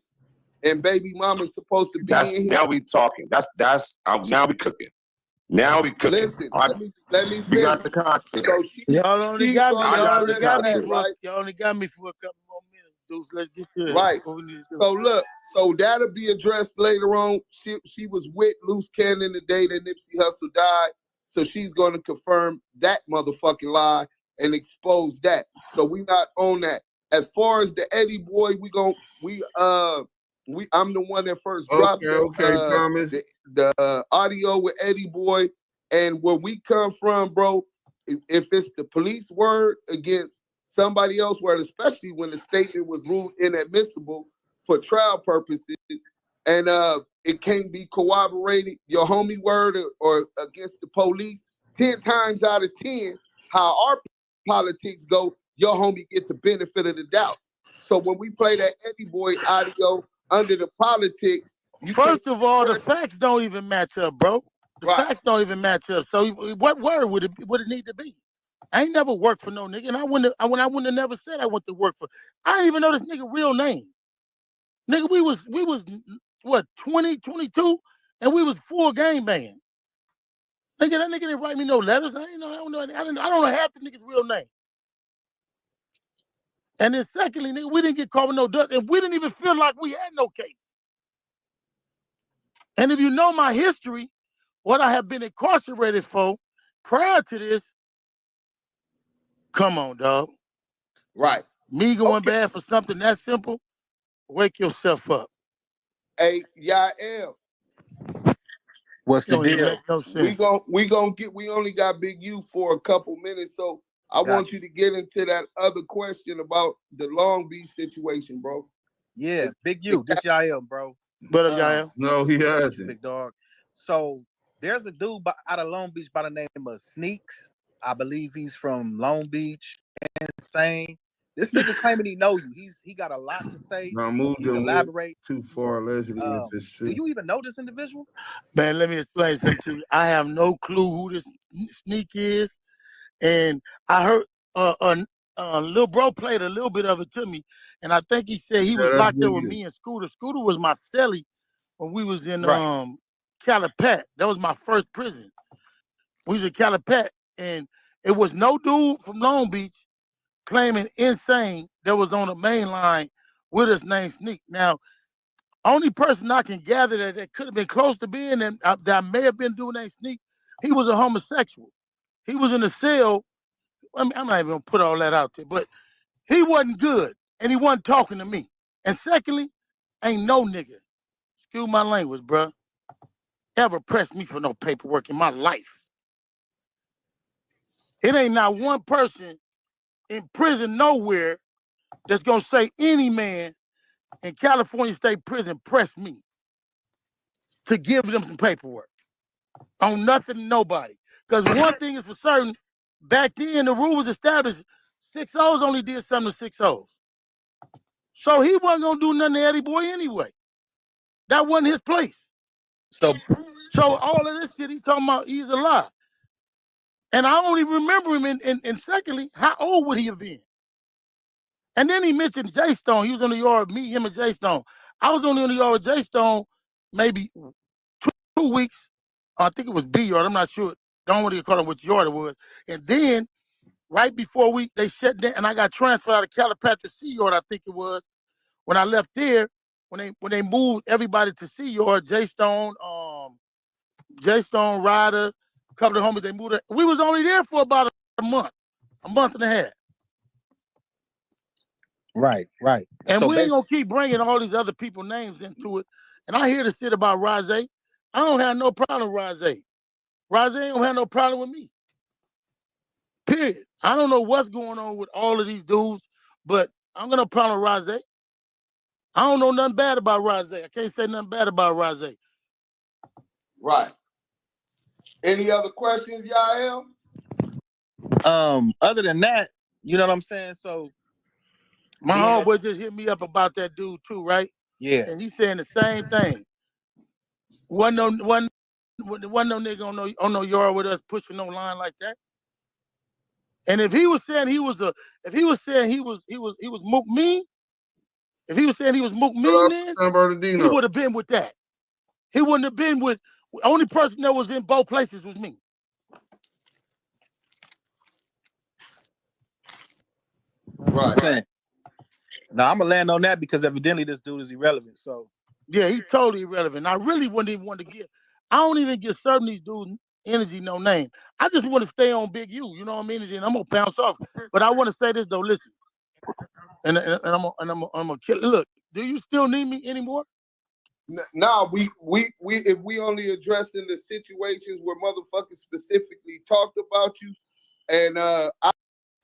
and baby mama's supposed to be in here. Now we talking. That's now we cooking. Now we cooking. Listen, let me finish. We got the content. So Y'all only got me. Y'all only got me for a couple more minutes, dudes. Let's get to it. Right. So look, so that'll be addressed later on. She was with Loose Cannon the day that Nipsey Hussle died, so she's going to confirm that motherfucking lie and expose that. So we not on that. As far as the Eddie boy, I'm the one that first dropped Thomas. the audio with Eddie boy, and where we come from, bro. If it's the police word against somebody else word, especially when the statement was ruled inadmissible for trial purposes, and it can't be corroborated, your homie word or against the police, 10 times out of 10, how our politics go, your homie get the benefit of the doubt. So when we play that Eddie boy audio under the politics, first of all, the facts don't even match up, bro. The facts don't even match up. So what word would it need to be? I ain't never worked for no nigga, and I wouldn't have never said I went to work for. I didn't even know this nigga real name. Nigga, we was what 20, 22, and we was full gang banging. Nigga, that nigga didn't write me no letters. I don't know half the nigga's real name. And then secondly, nigga, we didn't get caught with no dust, and we didn't even feel like we had no case. And if you know my history, what I have been incarcerated for prior to this, come on, dog. Right. Me going bad for something that simple, wake yourself up. Hey, Yael. What's the deal? No we only got Big U for a couple minutes, so I want you to get into that other question about the Long Beach situation, bro. Yeah, Big U, this Yael, bro. What up, Yael? No, he hasn't. Big dog. So there's a dude out of Long Beach by the name of Sneaks. I believe he's from Long Beach. Insane. This nigga claiming he know you. He got a lot to say. Now move He can elaborate. too far, allegedly. If it's true. Do you even know this individual? Man, let me explain something to you. I have no clue who this Sneak is, and I heard little bro played a little bit of it to me, and I think he said he was locked up with me and Scooter. Scooter was my cellie when we was in Calipat. That was my first prison. We was in Calipat, and it was no dude from Long Beach claiming Insane that was on the main line with us named Sneak. Now, only person I can gather that could have been close to being and that may have been doing that Sneak, he was a homosexual. He was in a cell. I mean, I'm not even gonna put all that out there, but he wasn't good and he wasn't talking to me. And secondly, ain't no nigga, excuse my language, bruh, ever pressed me for no paperwork in my life. It ain't not one person in prison nowhere that's gonna say any man in California State Prison pressed me to give them some paperwork on nothing, nobody. Because one thing is for certain, back then the rule was established, 6-0s only did something to 6-0s. So he wasn't gonna do nothing to Eddie Boy anyway. That wasn't his place. So all of this shit he's talking about, he's a lie. And I only remember him and secondly, how old would he have been? And then he mentioned Jay Stone. He was on the yard, me, him, and Jay Stone. I was only on the yard with Jay Stone maybe 2 weeks. I think it was B yard. I'm not sure. Don't want to call him which yard it was. And then right before they shut down, and I got transferred out of Calipat to C yard, I think it was. When I left there, when they moved everybody to C yard, Jay Stone, Ryder, a couple of homies, they moved. We was only there for about a month and a half. Right. And so we ain't gonna keep bringing all these other people's names into it. And I hear the shit about Rose. I don't have no problem with Rose. Rose ain't gonna have no problem with me. Period. I don't know what's going on with all of these dudes, but I'm gonna problem with Rose. I don't know nothing bad about Rose. I can't say nothing bad about Rose. Right. Any other questions, Yael? Other than that, you know what I'm saying? So my homeboy just hit me up about that dude too, right? Yeah. And he's saying the same thing. Wasn't no nigga on no yard with us pushing no line like that. And if he was saying he was Mook Mean, if he was saying he was Mook Mean, then he would have been with that. He wouldn't have been with the only person that was in both places was me. Right. Now I'm gonna land on that because evidently this dude is irrelevant. So yeah, he's totally irrelevant. I really wouldn't even want to give. I don't even give certain these dudes energy, no name. I just want to stay on Big U. You know what I mean? And I'm gonna bounce off. But I want to say this though. Listen, and I'm gonna kill. Look, do you still need me anymore? No, we if we only addressing the situations where motherfuckers specifically talked about you, and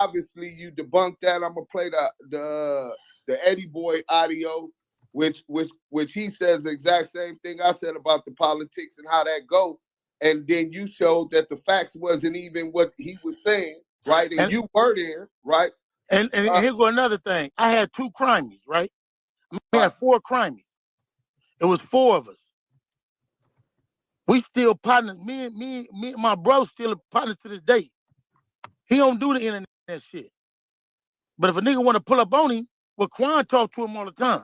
obviously you debunked that. I'm gonna play the Eddie Boy audio, which he says the exact same thing I said about the politics and how that go, and then you showed that the facts wasn't even what he was saying, right? And you were there, right? And here go another thing. I had 2 crimies, right? I had 4 crimies. It was 4 of us. We still partners. Me and my bro still partners to this day. He don't do the internet shit. But if a nigga want to pull up on him, well, Quan talk to him all the time.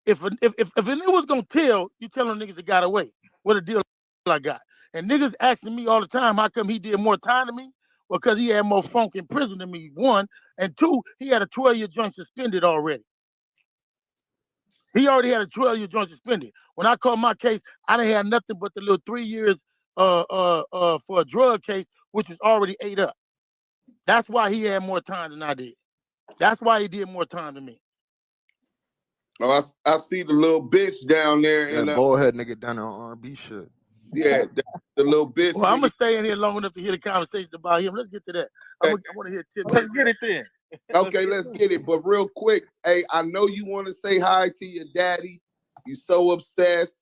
If a nigga was gonna tell, you tell them niggas that got away. What a deal I got. And niggas asking me all the time, how come he did more time than me? Well, because he had more funk in prison than me, 1. And 2, he had a 12-year joint suspended already. He already had a 12-year joint suspended. When I called my case, I didn't have nothing but the little 3 years for a drug case, which was already ate up. That's why he had more time than I did. That's why he did more time than me. Oh, I see the little bitch down there. Yeah, and go ahead, nigga, down on R&B shit. Yeah, the little bitch. Well, I'm gonna stay in here long enough to hear the conversation about him. Let's get to that. I want to hear Tim. Let's get it then. Okay, let's get it. But real quick, hey, I know you want to say hi to your daddy. You so obsessed.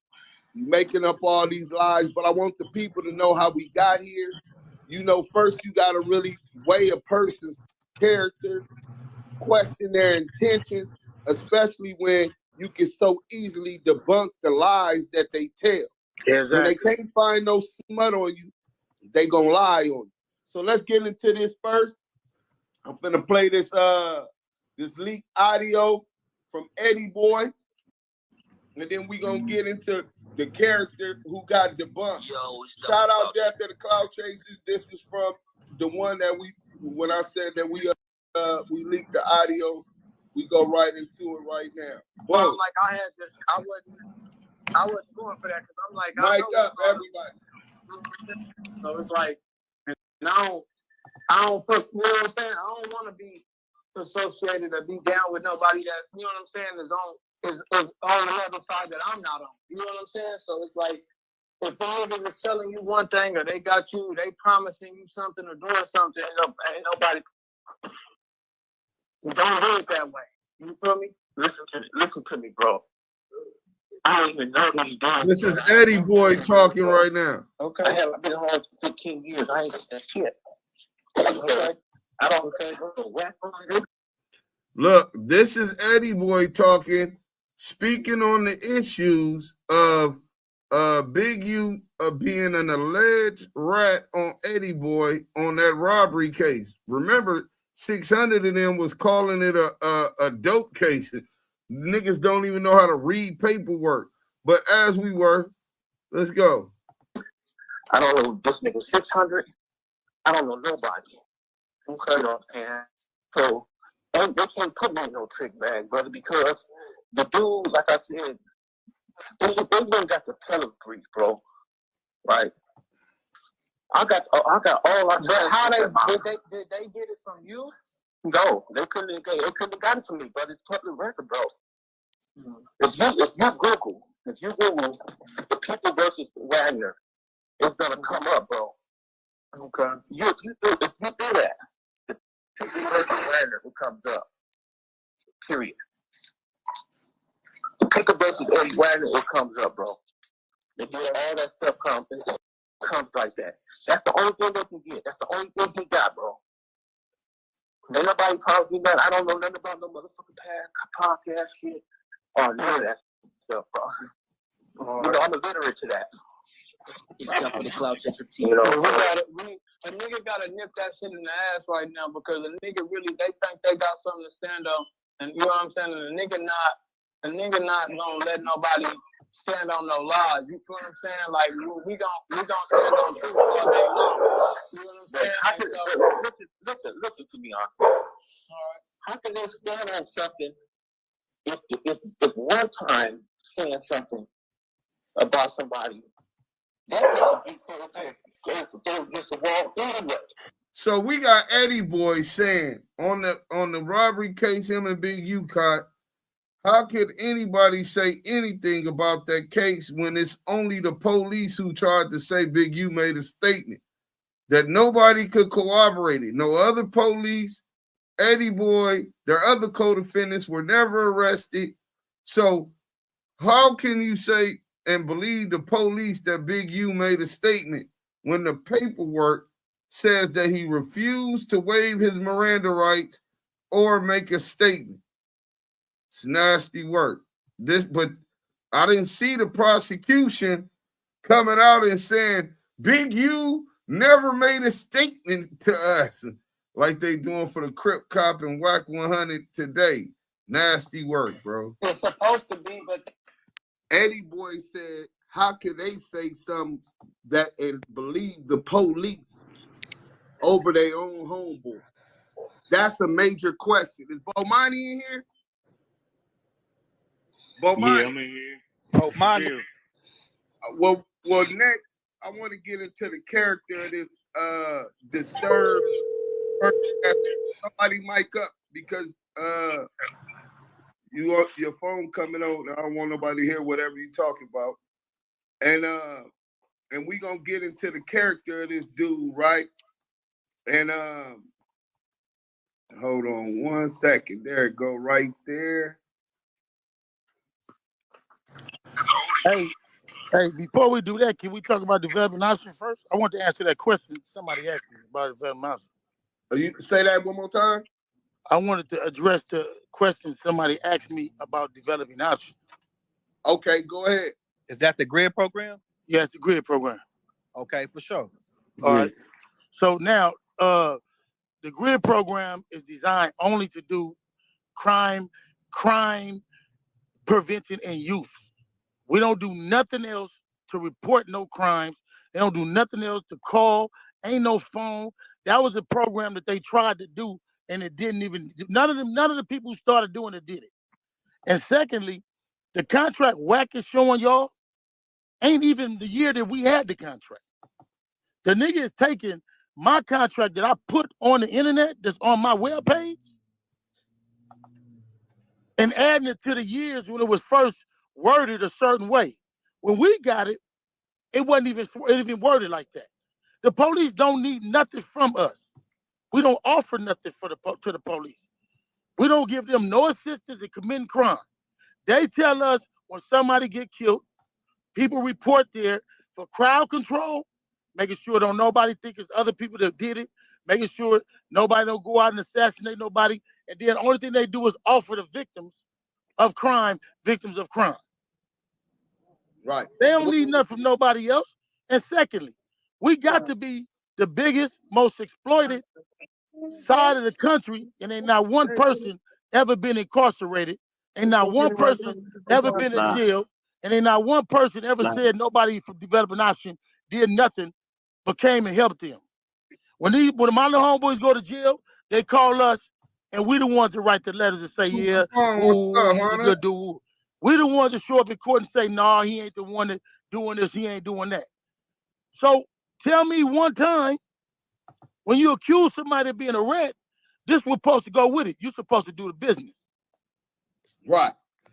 You making up all these lies, but I want the people to know how we got here. You know, first you got to really weigh a person's character, question their intentions, especially when you can so easily debunk the lies that they tell. Exactly. When they can't find no smut on you, they gonna lie on you. So let's get into this first. I'm finna play this this leaked audio from Eddie Boy, and then we gonna get into the character who got debunked. Shout out Death of the Cloud Chasers. This was from the one that when I said that we leaked the audio, we go right into it right now. Well, I'm like, I wasn't going for that because I'm like, mic up, everybody. So it's like, and I don't put, you know what I'm saying? I don't want to be associated or be down with nobody that, you know what I'm saying, is on another side that I'm not on. You know what I'm saying? So it's like, if the niggas is telling you one thing or they got you, they promising you something or doing something, ain't nobody, don't do it that way. You feel me? Listen to me, bro. I don't even know what he's doing. This is Eddie Boy talking right now. Okay. I've been home for 15 years. I ain't that shit. Okay. I don't care. Look, this is Eddie Boy talking, speaking on the issues of Big U being an alleged rat on Eddie Boy on that robbery case. Remember, 600 of them was calling it a dope case. Niggas don't even know how to read paperwork. But as we were, let's go. I don't know this nigga 600. I don't know nobody. Okay, and so they can't put me in no trick bag, brother, because the dude, like I said, they even got the pedigree, bro. Right? I got all I. But how did they get it from you? No, they couldn't have got it from me, but it's public record, bro. If you Google the people versus Wagner, it's gonna come up, bro. Okay. If you do that, the people versus Wagner, it comes up. Period. The people versus Eddie Wagner, it comes up, bro. If all that stuff comes like that. That's the only thing they can get. That's the only thing he got, bro. Ain't nobody probably that. I don't know nothing about no motherfucking podcast shit or none of that stuff, bro. You know, I'm illiterate to that. You know, a nigga gotta nip that shit in the ass right now because a nigga really, they think they got something to stand on, and you know what I'm saying? And a nigga not gonna let nobody stand on no lies. You feel what I'm saying? Like we gon' stand on truth all day long. You know what I'm saying? Listen to me, Uncle. All right. How can they stand on something if one time saying something about somebody? So we got Eddie Boy saying on the robbery case, him and Big U caught. How could anybody say anything about that case when it's only the police who tried to say Big U made a statement that nobody could corroborate it? No other police, Eddie Boy, their other co-defendants were never arrested. So how can you say and believe the police that Big U made a statement when the paperwork says that he refused to waive his Miranda rights or make a statement? It's nasty work. But I didn't see the prosecution coming out and saying Big U never made a statement to us like they doing for the Crip Cop and WACK100 today. Nasty work, bro. It's supposed to be, but Eddie Boy said, how can they say something that and believe the police over their own homeboy? That's a major question. Is Bomani in here? Bomani. Yeah, I'm in here. Bomani. Well, next, I want to get into the character of this disturbed person. Somebody mic up because your phone coming on. I don't want nobody to hear whatever you talking about. And and we gonna get into the character of this dude, right? And hold on 1 second. There it go, right there. Hey, before we do that, can we talk about developing option first? I want to answer that question somebody asked me about developing option. You say that one more time? I wanted to address the question somebody asked me about developing option. Okay, go ahead. Is that the GRID program? Yes, the GRID program. Okay, for sure. All right. So now, the GRID program is designed only to do crime prevention and youth. We don't do nothing else to report no crimes. They don't do nothing else to call. Ain't no phone. That was a program that they tried to do, and it didn't even. None of the people who started doing it did it. And secondly, the contract WACK is showing y'all ain't even the year that we had the contract. The nigga is taking my contract that I put on the internet that's on my webpage and adding it to the years when it was first worded a certain way. When we got it, it wasn't even worded like that. The police don't need nothing from us. We don't offer nothing to the police. We don't give them no assistance in committing crime. They tell us when somebody get killed, people report there for crowd control, making sure don't nobody think it's other people that did it, making sure nobody don't go out and assassinate nobody. And then the only thing they do is offer the victims of crime. Right. They don't need nothing from nobody else. And secondly, we got to be the biggest, most exploited side of the country, and ain't not one person ever been incarcerated, ain't not one person ever been in jail, and ain't not one person ever said nobody from developing option did nothing but came and helped them. When my little homeboys go to jail, they call us, and we the ones that write the letters and say, yeah, ooh, he's a good dude. We the ones that show up in court and say, nah, he ain't the one that doing this, he ain't doing that. So tell me one time when you accuse somebody of being a rat, this was supposed to go with it. You're supposed to do the business. Right.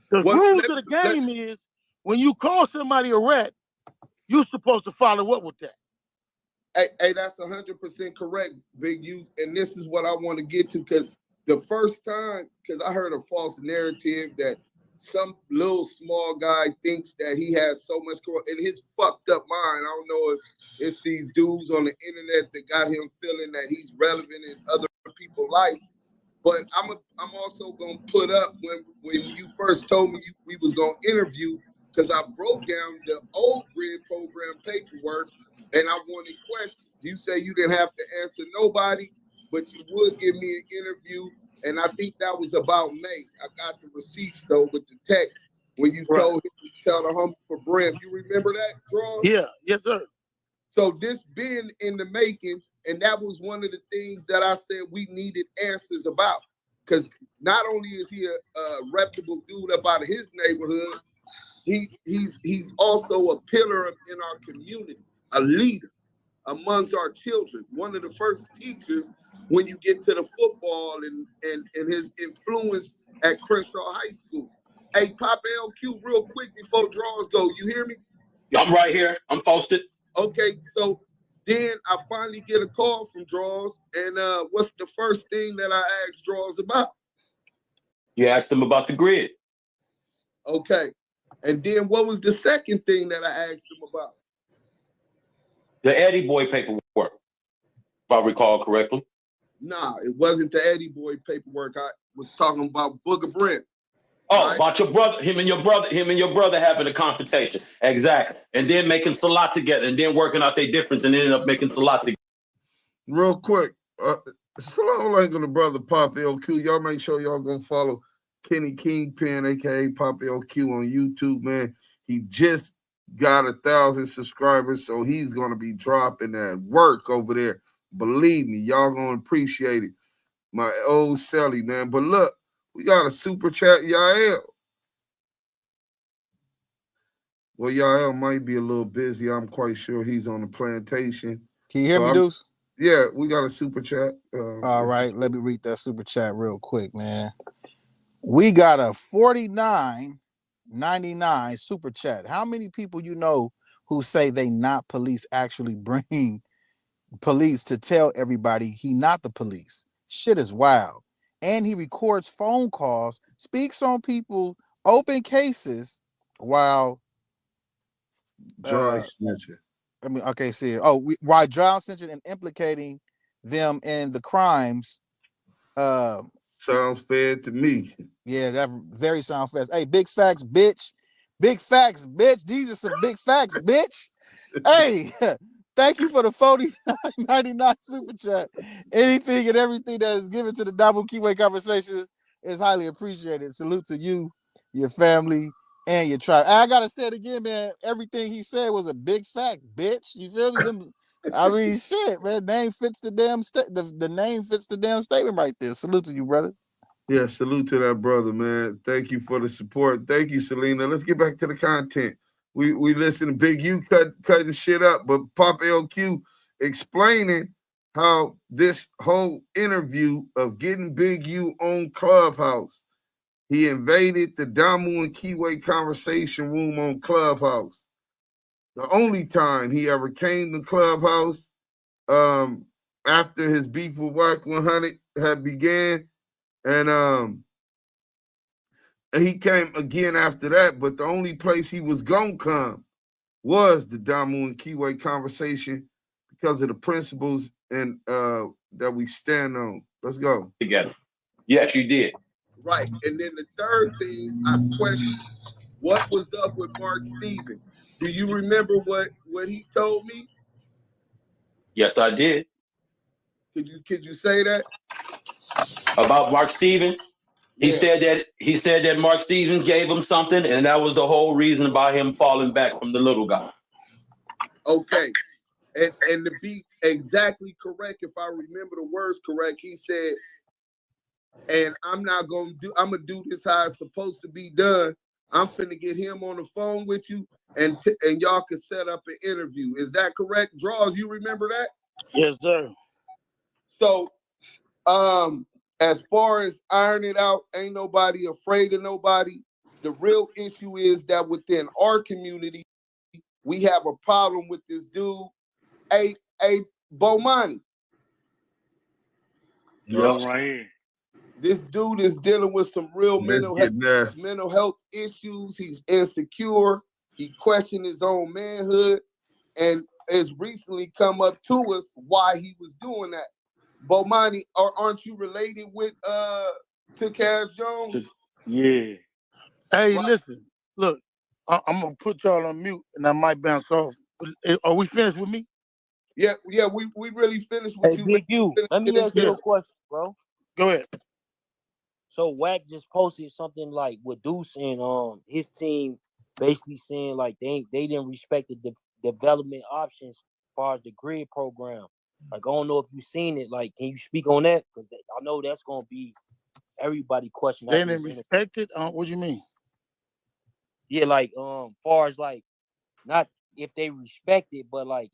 The rules of the game is when you call somebody a rat, you're supposed to follow up with that. Hey, that's 100% correct, Big U. And this is what I want to get to, because the first time, because I heard a false narrative that some little small guy thinks that he has so much control in his fucked up mind. I don't know if it's these dudes on the internet that got him feeling that he's relevant in other people's life. But I'm also gonna put up when you first told me we was gonna interview, because I broke down the old GRID program paperwork and I wanted questions. You say you didn't have to answer nobody, but you would give me an interview. And I think that was about May. I got the receipts though with the text when you told him to tell the humble for Brim. You remember that, Draw? Yeah, yes, sir. So this been in the making, and that was one of the things that I said we needed answers about. Because not only is he a reputable dude up out of his neighborhood, he's also a pillar in our community, a leader amongst our children. One of the first teachers when you get to the football and his influence at Crenshaw High School. Hey, Pop LQ, real quick before draws go, you hear me? I'm right here. I'm posted. Okay, so then I finally get a call from Draws, and what's the first thing that I asked Draws about? You asked him about the GRID. Okay, and then what was the second thing that I asked him about? The Eddie Boy paperwork, if I recall correctly. Nah, it wasn't the Eddie Boy paperwork. I was talking about Booger Brent. Oh, right? About your brother, him and your brother having a confrontation. Exactly. And then making Salat together, and then working out their difference, and ended up making Salat together. Real quick, salam alaikum to brother Pop LQ. Y'all make sure y'all gonna follow Kenny Kingpin, aka Pop LQ, on YouTube, man. He just got 1,000 subscribers, so he's gonna be dropping that work over there. Believe me, y'all gonna appreciate it. My old Sally, man. But look, we got a super chat, Yael. Well, Yael might be a little busy. I'm quite sure he's on the plantation. Can you hear me, Deuce? Yeah, we got a super chat. All right, let me read that super chat real quick, man. We got a $49.99 super chat. How many people you know who say they not police actually bring police to tell everybody he not the police. Shit is wild. And he records phone calls, speaks on people, open cases while dry snitching. I mean, okay, see. While dry snitching and implicating them in the crimes. Sounds fair to me. Yeah, that very sound fast. Hey, big facts, bitch. Big facts, bitch. These are some big facts, bitch. Hey, thank you for the 49.99 super chat. Anything and everything that is given to the Damu Kiwe Conversations is highly appreciated. Salute to you, your family, and your tribe. I gotta say it again, man. Everything he said was a big fact, bitch. You feel me? I mean, shit, man. Name fits the damn the name fits the damn statement right there. Salute to you, brother. Yeah, salute to that brother, man. Thank you for the support. Thank you, Selena. Let's get back to the content. We listen to Big U cutting shit up, but Pop LQ explaining how this whole interview of getting Big U on Clubhouse, he invaded the Damu and Kiwe conversation room on Clubhouse. The only time he ever came to Clubhouse after his beef with WACK100 had began. And he came again after that, but the only place he was gonna come was the Damu and Kiwe conversation because of the principles and that we stand on. Let's go. Together. Yes, you did. Right. And then the third thing, I questioned what was up with Mark Stevens. Do you remember what he told me? Yes, I did. Could you say that? About Mark Stevens? Yeah. He said that Mark Stevens gave him something, and that was the whole reason about him falling back from the little guy. Okay. And to be exactly correct, if I remember the words correct, he said, and I'm gonna do this how it's supposed to be done. I'm finna get him on the phone with you, and y'all can set up an interview. Is that correct? Draws, you remember that? Yes, sir. So, as far as ironing it out, ain't nobody afraid of nobody. The real issue is that within our community, we have a problem with this dude, A. Bomani. Yeah, right here. This dude is dealing with some real mental health issues. He's insecure. He questioned his own manhood, and has recently come up to us why he was doing that. Bomani, aren't you related with Cash Jones? Yeah. Hey, listen, look, I'm gonna put y'all on mute, and I might bounce off. Are we finished with me? Yeah, we really finished with you. Big U, let me ask you a question, bro. Go ahead. So WACK just posted something like with Deuce and his team basically saying like they didn't respect the development options as far as the grid program. Like I don't know if you've seen it. Like, can you speak on that? Because I know that's gonna be everybody questioning. They didn't respect it. What do you mean? Yeah, like far as like not if they respect it, but like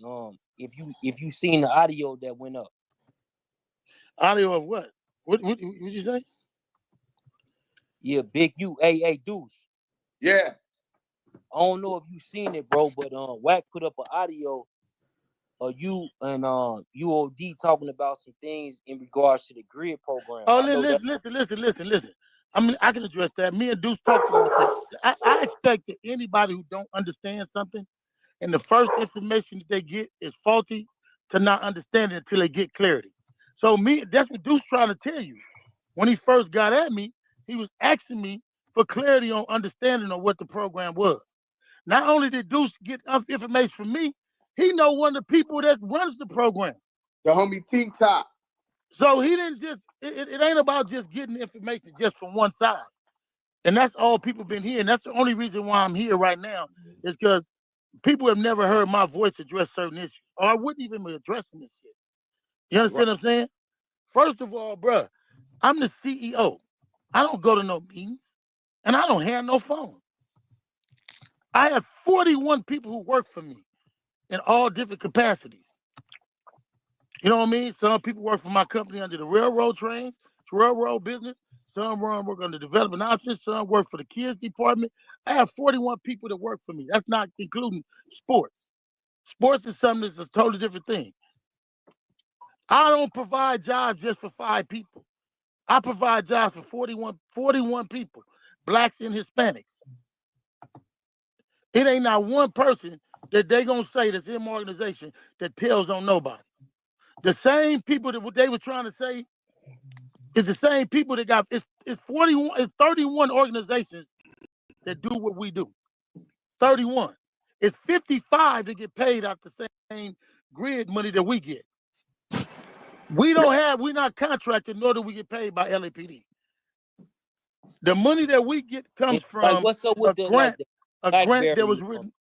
if you seen the audio that went up. Audio of what? What you say? Yeah, Big U, AA Deuce. Yeah. I don't know if you seen it, bro, but WACK put up an audio of you and UOD talking about some things in regards to the grid program. Oh, listen. I mean, I can address that. Me and Deuce talked about that. I expect that anybody who don't understand something and the first information that they get is faulty to not understand it until they get clarity. So that's what Deuce trying to tell you. When he first got at me, he was asking me for clarity on understanding of what the program was. Not only did Deuce get information from me, he know one of the people that runs the program. The homie T-Top. So he didn't just, it ain't about just getting information just from one side. And that's all people been hearing. That's the only reason why I'm here right now is because people have never heard my voice address certain issues. Or I wouldn't even be addressing this shit. You understand what I'm saying? First of all, bruh, I'm the CEO. I don't go to no meetings, and I don't have no phone. I have 41 people who work for me in all different capacities. You know what I mean? Some people work for my company under the railroad trains, railroad business. Some work on the development options. Some work for the kids department. I have 41 people that work for me. That's not including sports. Sports is something that's a totally different thing. I don't provide jobs just for 5 people. I provide jobs for 41 people, blacks and Hispanics. It ain't not one person that they gonna say that's in my organization that tells on nobody. The same people that what they were trying to say is the same people that got it's 31 organizations that do what we do. 31. It's 55 that get paid out the same grid money that we get. We're not contracted, nor do we get paid by LAPD. The money that we get comes from like, what's up with a grant that was written.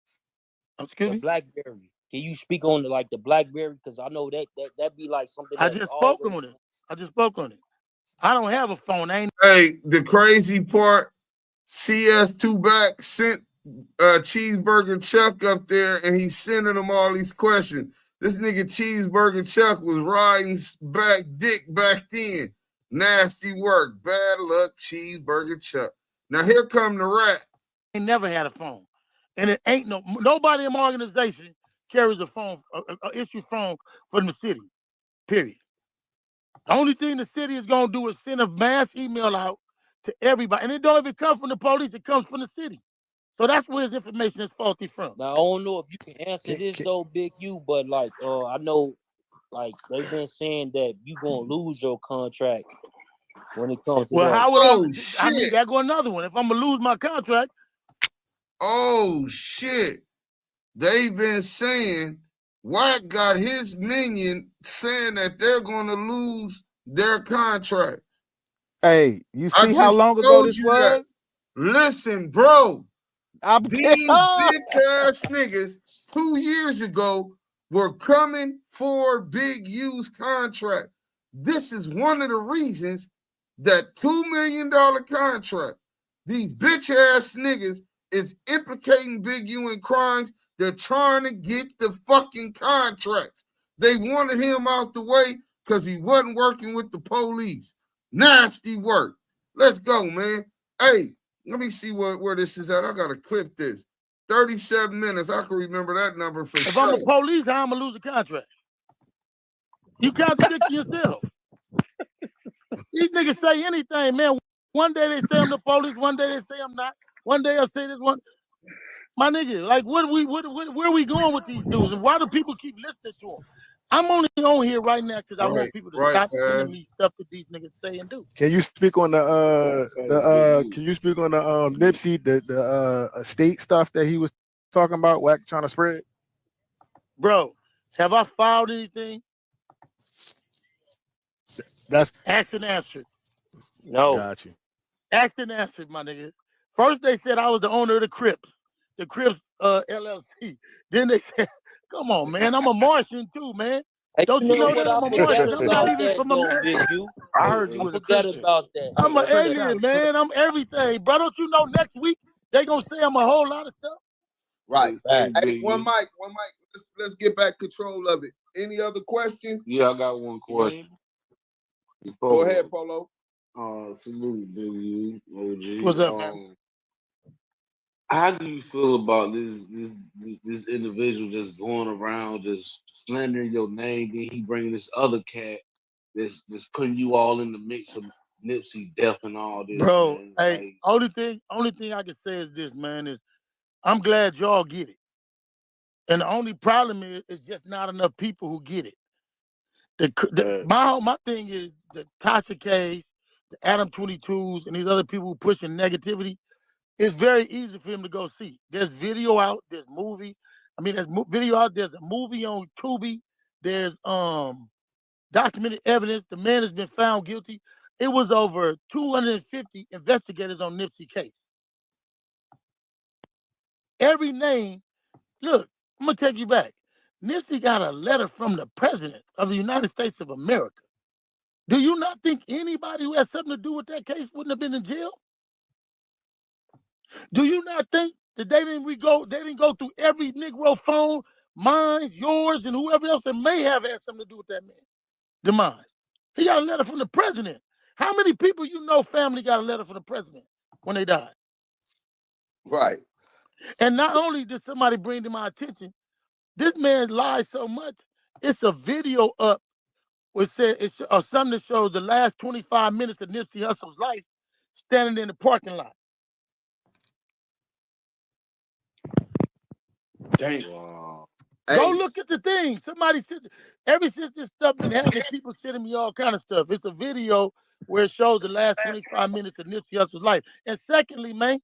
Excuse me? BlackBerry. Can you speak on the BlackBerry? Because I know that be like something. I just spoke on it. I don't have a phone. Hey, the crazy part, CS2 back sent Cheeseburger Chuck up there, and he's sending him all these questions. This nigga Cheeseburger Chuck was riding back dick back then. Nasty work. Bad luck, Cheeseburger Chuck. Now here come the rat. I ain't never had a phone. And it ain't nobody in my organization carries a phone, a issue phone from the city. Period. The only thing the city is gonna do is send a mass email out to everybody. And it don't even come from the police, it comes from the city. So that's where his information is faulty from. Now I don't know if you can answer this though, Big U, but I know they've been saying that you gonna lose your contract when it comes to that. How would I mean, there go another one. If I'm gonna lose my contract. Oh shit. They've been saying WACK got his minion saying that they're gonna lose their contract. Hey, you see how long ago this was? Listen, bro. These bitch ass niggas 2 years ago were coming for Big U's contract. This is one of the reasons that $2 million contract, these bitch ass niggas is implicating Big U in crimes. They're trying to get the fucking contracts. They wanted him out the way because he wasn't working with the police. Nasty work. Let's go, man. Hey, let me see where this is at. I gotta clip this. 37 minutes. I can remember that number for sure. If I'm a police, how I'm gonna lose a contract? You contradict yourself. These niggas say anything, man. One day they say I'm the police, one day they say I'm not. One day I'll say this one. My nigga, where are we going with these dudes? And why do people keep listening to them? I'm only on here right now because I want people to stop sending me stuff that these niggas say and do. Can you speak on the Nipsey, the estate stuff that he was talking about, WACK trying to spread? Bro, have I filed anything? That's asked and answered. No. Got you. Asked and answered, my nigga. First they said I was the owner of the Crips LLC. Then they said, come on, man, I'm a Martian too, man. Hey, Don't you know that I'm a Martian? I'm not even from America. I heard you was a Christian. About that. I'm an alien, man. I'm everything, bro. Don't you know next week they gonna say I'm a whole lot of stuff? Right. Hey, one mic. Let's get back control of it. Any other questions? Yeah, I got one question. Go ahead, Polo. Salute, Big U, OG. What's up, man? How do you feel about this individual just going around just slandering your name? Then he bringing this other cat that's putting you all in the mix of Nipsey death and all this. Bro, man. hey, only thing I can say is this, man, is I'm glad y'all get it. And the only problem is just not enough people who get it. My thing is the Tasha K's, the Adam 22s, and these other people who pushing negativity. It's very easy for him to go see. There's video out. There's movie. I mean, there's video out. There's a movie on Tubi. There's documented evidence. The man has been found guilty. It was over 250 investigators on Nipsey case. Every name. Look, I'm gonna take you back. Nipsey got a letter from the president of the United States of America. Do you not think anybody who has something to do with that case wouldn't have been in jail? Do you not think that they didn't go through every Negro phone, mine, yours, and whoever else that may have had something to do with that man demise? He got a letter from the president. How many people you know family got a letter from the president when they died? Right. And not only did somebody bring to my attention, This man lied so much. It's a video up which said it's something that shows the last 25 minutes of Nipsey Hussle's life standing in the parking lot. Damn. Wow. Go look at the thing. Somebody said, ever since this stuff been happening, people sending me all kind of stuff. It's a video where it shows the last 25 minutes of Nipsey Hussle's life. And secondly, man,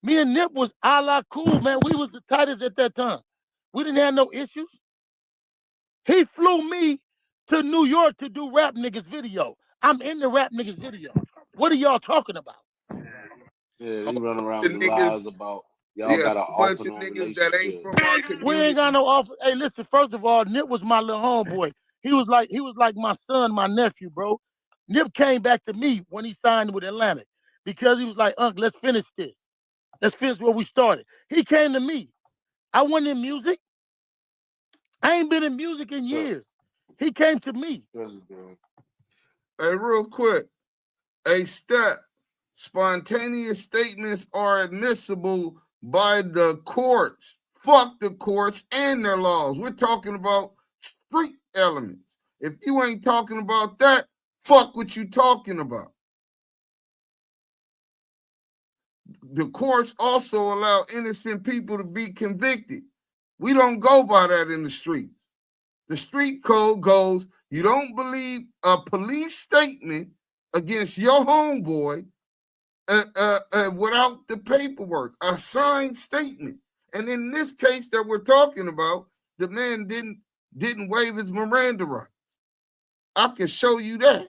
me and Nip was a la cool, man. We was the tightest at that time. We didn't have no issues. He flew me to New York to do Rap Niggas video. I'm in the Rap Niggas video. What are y'all talking about? Yeah, he run around with lies about y'all got an off and on relationship. That ain't from our community. We ain't got no offer. Hey, listen, first of all, Nip was my little homeboy. He was like my son, my nephew, bro. Nip came back to me when he signed with Atlantic because he was like, Uncle, let's finish this. Let's finish where we started. He came to me. I wasn't in music. I ain't been in music in years. He came to me. Hey, real quick. A step. Spontaneous statements are admissible by the courts. Fuck the courts and their laws. We're talking about street elements. If you ain't talking about that, fuck what you talking about. The courts also allow innocent people to be convicted. We don't go by that in the streets. The street code goes, you don't believe a police statement against your homeboy without the paperwork, a signed statement. And in this case that we're talking about, the man didn't waive his Miranda rights. I can show you that.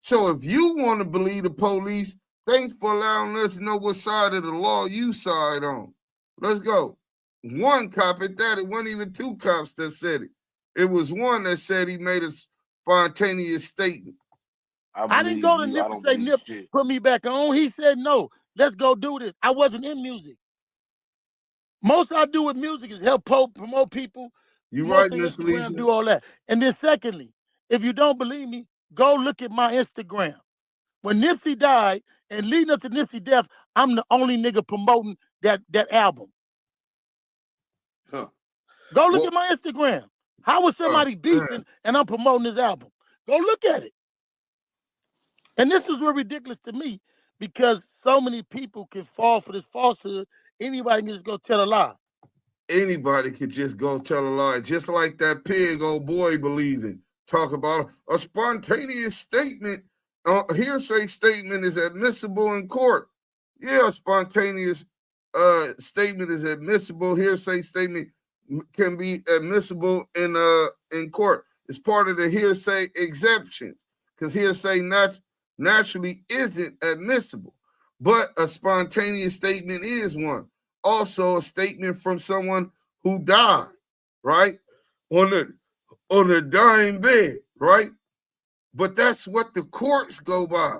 So if you want to believe the police, thanks for allowing us to know what side of the law you side on. Let's go. One cop at that, it wasn't even two cops that said it. It was one that said he made a spontaneous statement. I didn't go to Nip and say, Nip, put me back on. He said, no, let's go do this. I wasn't in music. Most I do with music is help promote people. You right, Miss Instagram, Lisa. do all that. And then secondly, if you don't believe me, go look at my Instagram. When Nipsey died and leading up to Nipsey's death, I'm the only nigga promoting that album. Huh. Go look at my Instagram. How was somebody beefing and I'm promoting this album? Go look at it. And this is what's ridiculous to me because so many people can fall for this falsehood. Anybody can just go tell a lie. Anybody could just go tell a lie, just like that pig old boy believing. Talk about a spontaneous statement. Hearsay statement is admissible in court. Yeah, a spontaneous statement is admissible. Hearsay statement can be admissible in court. It's part of the hearsay exemptions because hearsay naturally isn't admissible, but a spontaneous statement is one. Also, a statement from someone who died, right, on a dying bed, right? But that's what the courts go by.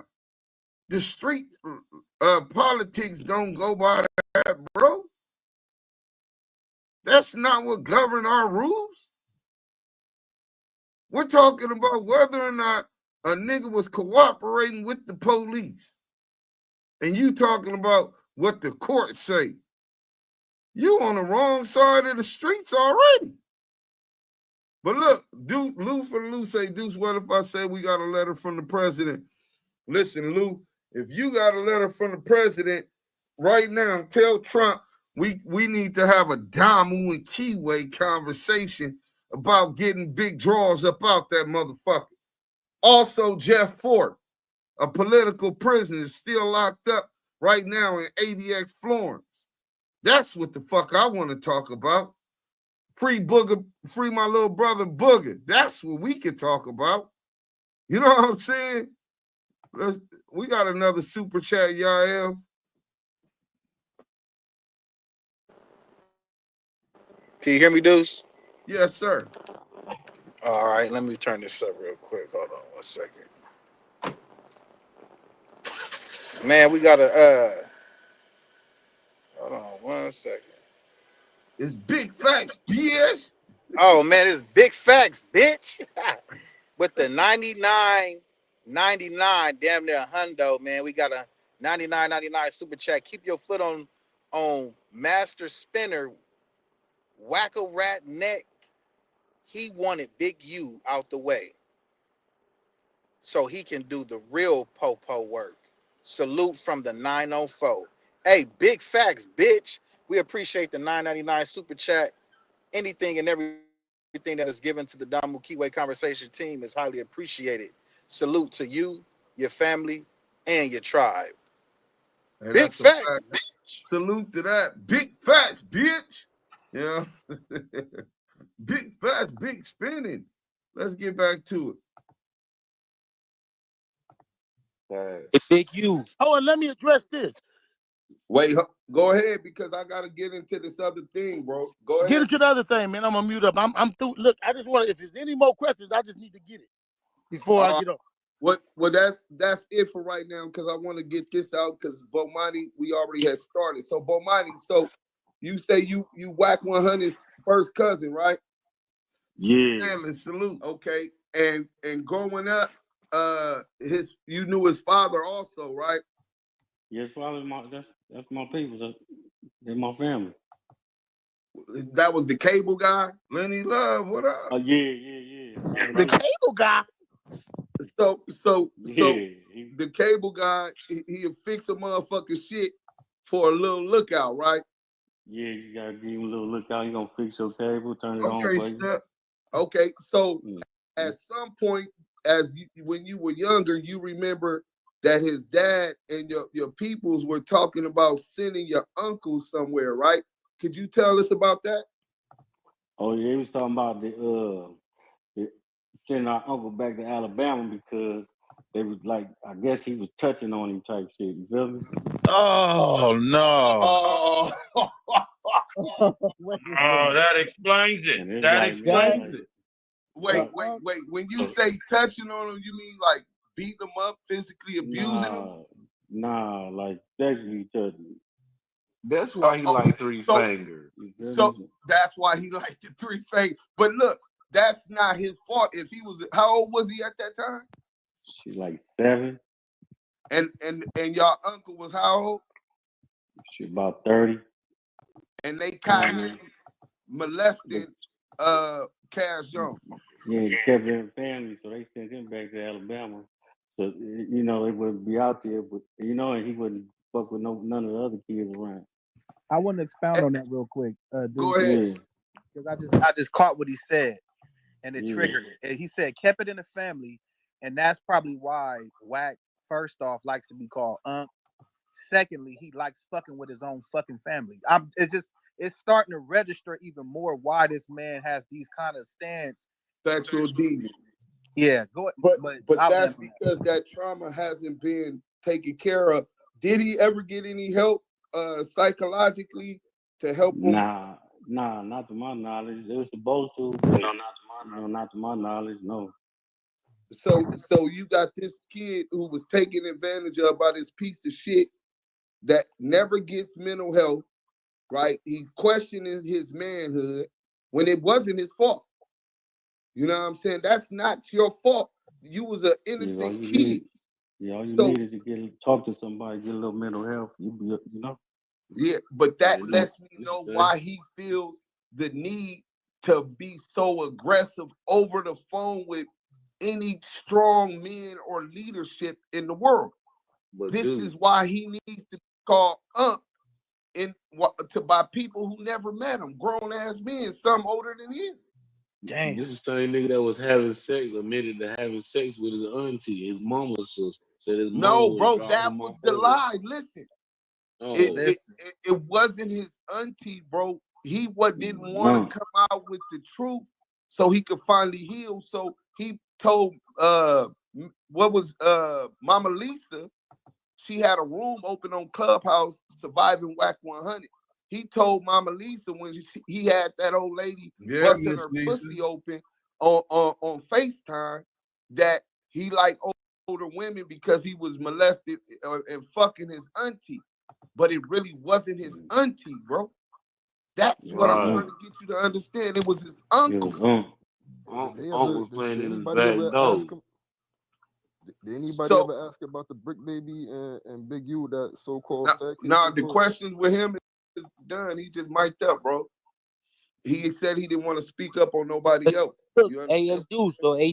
The street politics don't go by that, bro. That's not what govern our rules. We're talking about whether or not a nigga was cooperating with the police. And you talking about what the courts say. You on the wrong side of the streets already. But look, Lou say, Deuce, what if I say we got a letter from the president? Listen, Lou, if you got a letter from the president right now, tell Trump we need to have a Damu and Kiwe conversation about getting big draws up out that motherfucker. Also, Jeff Fort, a political prisoner, still locked up right now in ADX Florence. That's what the fuck I want to talk about. Free Booger, free my little brother Booger. That's what we can talk about. You know what I'm saying? We got another super chat, Yael. Can you hear me, Deuce? Yes, sir. All right, let me turn this up real quick. Hold on 1 second. Man, we got a hold on 1 second. It's big facts, bitch. Oh man, it's big facts, bitch. With the 99.99, damn near hundo, man. We got a 99.99 super chat. Keep your foot on Master Spinner Whack-A-Rat Neck, he wanted Big U out the way so he can do the real po-po work. Salute from the 904. Hey, big facts, bitch. We appreciate the $9.99 super chat. Anything and everything that is given to the Damu Kiwe Conversation team is highly appreciated. Salute to you, your family, and your tribe. Hey, big facts, bitch. Salute to that. Big facts, bitch. Yeah. Big facts, big spinning. Let's get back to it. Big U. Oh, and let me address this. Wait, go ahead, because I gotta get into this other thing, bro. Go ahead. Get into the other thing, man. I'm gonna mute up. I'm through. Look, I just want to. If there's any more questions, I just need to get it before I get off. Well, that's it for right now, because I want to get this out, because Bomani, we already had started. So Bomani, so you say you WACK100's first cousin, right? Yeah. Salute. Okay, and growing up, you knew his father also, right? Yes, father. That's my people. They're my family. That was the cable guy, Lenny Love. What up? Oh yeah. The cable guy. So Yeah. the cable guy, he'll fix a motherfucking shit for a little lookout, right? Yeah, you gotta give him a little lookout. You gonna fix your cable, turn it on for you. Okay, so at some point, when you were younger, you remember that his dad and your peoples were talking about sending your uncle somewhere, right? Could you tell us about that? Oh yeah, he was talking about the sending our uncle back to Alabama because they was like, I guess he was touching on him type shit. You feel me? Oh no. Oh. That explains it. That explains it. Wait. When you say touching on him, you mean like beating him up, physically abusing him? Nah, like sexually touching. That's why he liked three fingers. So that's why he liked the 3 fingers. But look, that's not his fault. If he was, how old was he at that time? She like 7. And your uncle was how old? She about 30. And they caught him molesting Cash Jones. Yeah, he kept it in family, so they sent him back to Alabama. So you know, it wouldn't be out there, but you know, and he wouldn't fuck with none of the other kids around. I want to expound on that real quick. Go ahead. Because I just caught what he said, and it triggered it. And he said, kept it in the family, and that's probably why Wack, first off, likes to be called Unc. Secondly, he likes fucking with his own fucking family. It's starting to register even more why this man has these kind of stance. Sexual demon. Yeah, but that's because that trauma hasn't been taken care of. Did he ever get any help psychologically to help him? Nah, not to my knowledge. They were supposed to, but not to my knowledge, no. So you got this kid who was taken advantage of by this piece of shit that never gets mental health, right? He's questioning his manhood when it wasn't his fault. You know what I'm saying? That's not your fault. You was an innocent kid. All you need is to talk to somebody, get a little mental health. You know. Yeah, but that lets me know why he feels the need to be so aggressive over the phone with any strong men or leadership in the world. But this is why he needs to call up by people who never met him, grown ass men, some older than him. Damn. This is the same nigga that was having sex, admitted to having sex with his auntie, his mama's sister. Said his mama No, bro, that was the lie. Listen, it wasn't his auntie, bro. He didn't want to come out with the truth so he could finally heal. So he told Mama Lisa, she had a room open on Clubhouse, Surviving WACK100. He told Mama Lisa when he had that old lady busting her pussy open on FaceTime that he liked older women because he was molested and fucking his auntie. But it really wasn't his auntie, bro. That's what I'm trying to get you to understand. It was his uncle. Uncle playing in his back door. Did anybody ever ask about the Brick Baby and Big U, that so-called? No, the question with him is done. He just mic'd up, bro. He said he didn't want to speak up on nobody else. Look, hey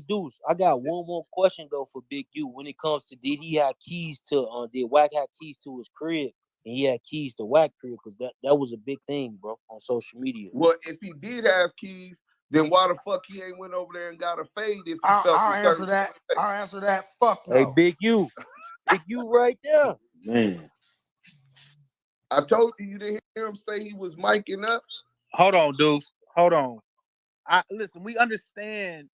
Deuce, I got one more question though for Big U. When it comes to did he have keys to did WACK have keys to his crib and he had keys to WACK crib? Because that was a big thing, bro, on social media. Well, if he did have keys, then why the fuck he ain't went over there and got a fade if he I'll felt answer that. I'll answer that. Fuck no. Hey, Big U right there. Man, I told you didn't hear him say he was miking up. Hold on, Deuce. Hold on. Listen, we understand.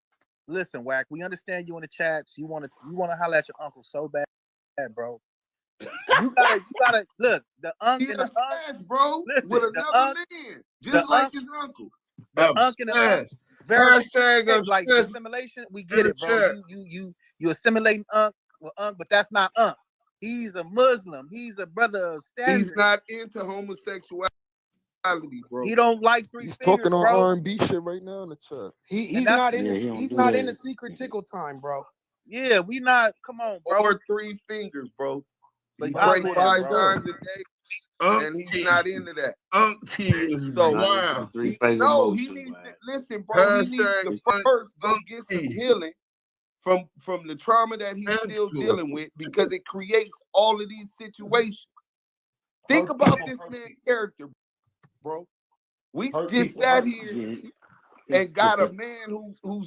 Listen, WACK, we understand you in the chats. You want to holler at your uncle so bad, bro. You gotta look. The uncle and the obsessed, bro. Listen, with another man, just like his uncle. The uncle and the very like obsessed. assimilation. We get it, bro. You assimilating with but that's not He's a Muslim. He's a brother of standard. He's not into homosexuality, bro. He don't like three He's fingers, talking on bro. R&B shit right now in the chat. He's not in the secret tickle time, bro. Yeah, we not. Come on, bro. Or 3 fingers, bro. He But pray 5 times a day, and he's not into that. So he needs to listen, bro. He needs to first go get some healing from the trauma that he's still dealing with, because it creates all of these situations. Think about this man's character, bro. We just sat here and got a man who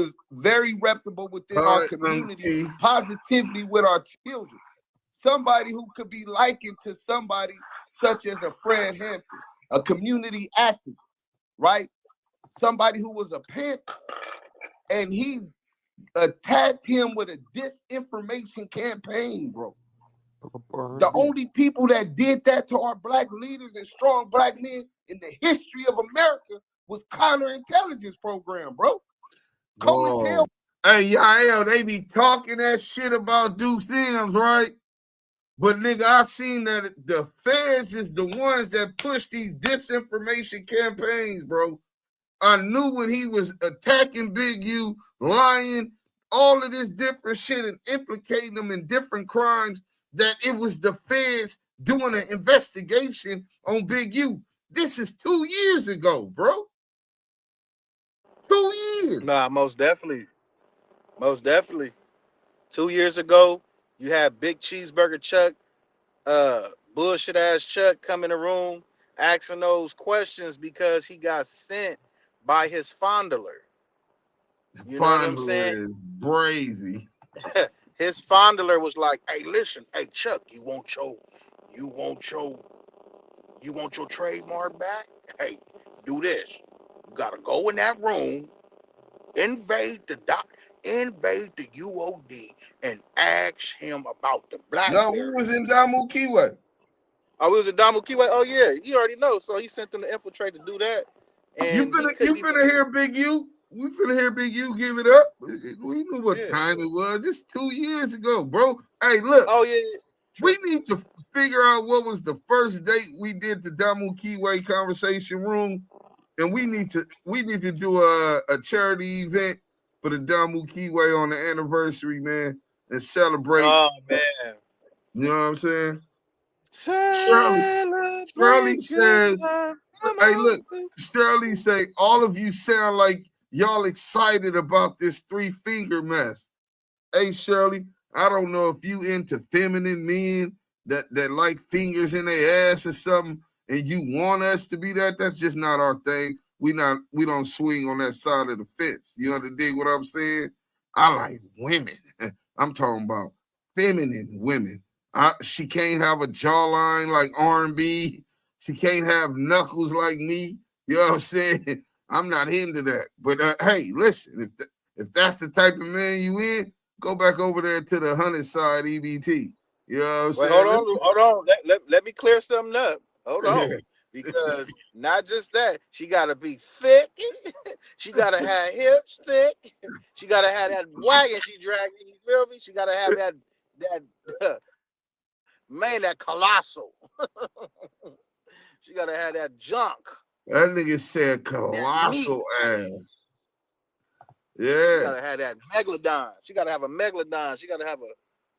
is very reputable within our community, positively with our children. Somebody who could be likened to somebody such as a Fred Hampton, a community activist, right? Somebody who was a Panther, and he attacked him with a disinformation campaign, bro. The only people that did that to our black leaders and strong black men in the history of America was counterintelligence program, bro. Whoa. Hey, y'all, they be talking that shit about Deuce Sims, right? But nigga, I seen that the feds is the ones that push these disinformation campaigns, bro. I knew when he was attacking Big U, lying, all of this different shit and implicating them in different crimes, that it was the feds doing an investigation on Big U. This is 2 years ago, bro. 2 years. Nah, most definitely. Most definitely. 2 years ago, you had Big Cheeseburger Chuck, bullshit ass Chuck come in the room asking those questions because he got sent by his fondler. You know what I'm saying? Is brazy. His fondler was like, "Hey, listen, hey Chuck, you want your trademark back? Hey, do this. You gotta go in that room, invade the UOD, and ask him about the BlackBerry." No, we was in Damu Kiwe. Oh, we was in Damu Kiwe. Oh yeah, you already know. So he sent them to infiltrate to do that. And you finna hear Big U. We finna hear Big U give it up. We knew what time it was. It's 2 years ago, bro. Hey, look. Oh yeah. We need to figure out what was the first date we did the Damu Kiwe Conversation Room, and we need to do a charity event for the Damu Kiwe on the anniversary, man, and celebrate. Oh man, you know what I'm saying? Shirley says, "Hey, look, Shirley say all of you sound like y'all excited about this 3-finger mess." Hey, Shirley, I don't know if you into feminine men that like fingers in their ass or something, and you want us to be that. That's just not our thing. We don't swing on that side of the fence. You understand what I'm saying? I like women. I'm talking about feminine women. She can't have a jawline like R&B. She can't have knuckles like me. You know what I'm saying? I'm not into that. But hey, listen, if that's the type of man you in, go back over there to the 100 side EBT. You know what I'm saying? Hold on. Let me clear something up. Hold on. Because not just that, she gotta be thick. She gotta have hips thick. She gotta have that wagon she dragging. You feel me? She gotta have that man, that colossal. She gotta have that junk. That nigga said colossal ass. Yeah. She gotta have that megalodon. She gotta have a megalodon. She gotta have a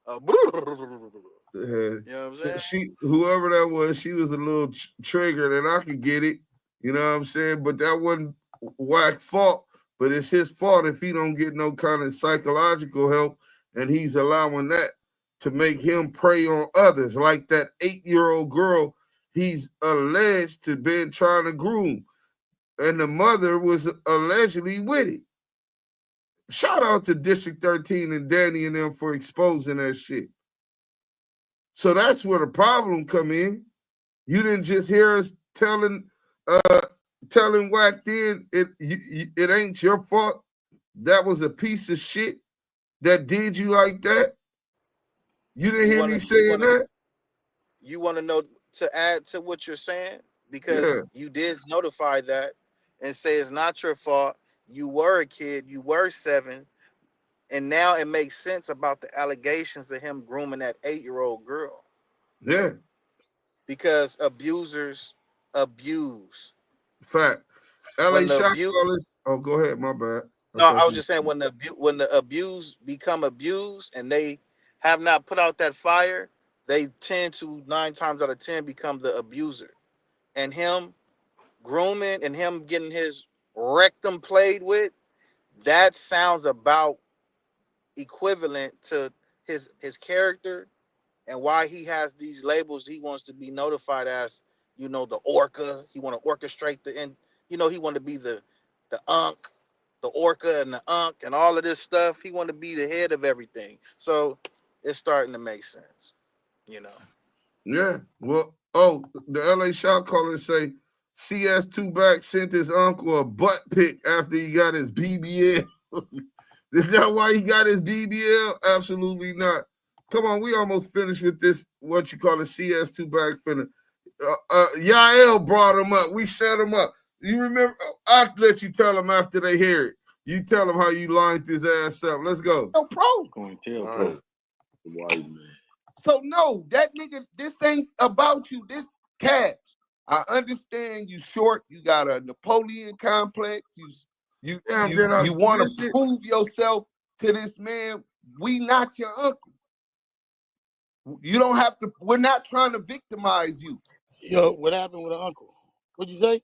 you know what I'm saying? Whoever that was, she was a little triggered, and I could get it. You know what I'm saying? But that wasn't Wack's fault. But it's his fault if he don't get no kind of psychological help, and he's allowing that to make him prey on others, like that 8-year-old girl he's alleged to been trying to groom, and the mother was allegedly with it. Shout out to District 13 and Danny and them for exposing that shit. So that's where the problem come in. You didn't just hear us telling Wack then it ain't your fault. That was a piece of shit that did you like that. You didn't hear me saying that? You want to know, to add to what you're saying? Because you did notify that and say it's not your fault. You were a kid. You were 7. And now it makes sense about the allegations of him grooming that 8-year-old girl. Yeah. Because abusers abuse. Fact. LA shot callers. Oh, go ahead. My bad. No, I was just saying when the abuse become abused and they have not put out that fire, they tend to 9 times out of 10 become the abuser. And him grooming and him getting his rectum played with, that sounds about equivalent to his character and why he has these labels. He wants to be notified as, the orca. He want to orchestrate he want to be the unk, the orca and the unk and all of this stuff. He want to be the head of everything. So it's starting to make sense, Yeah. Well, the LA shot callers say CS2 back sent his uncle a butt pic after he got his BBL. Is that why he got his BBL? Absolutely not. Come on, we almost finished with this, what you call a CS2 back finna. Yael brought him up. We set him up. You remember? I'll let you tell them after they hear it. You tell them how you lined his ass up. Let's go. No, pro. White man. So no, that nigga, this ain't about you. This cat. I understand you short. You got a Napoleon complex. You want to prove yourself to this man. We not your uncle. You don't have to. We're not trying to victimize you. Yo, what happened with an uncle? What'd you say?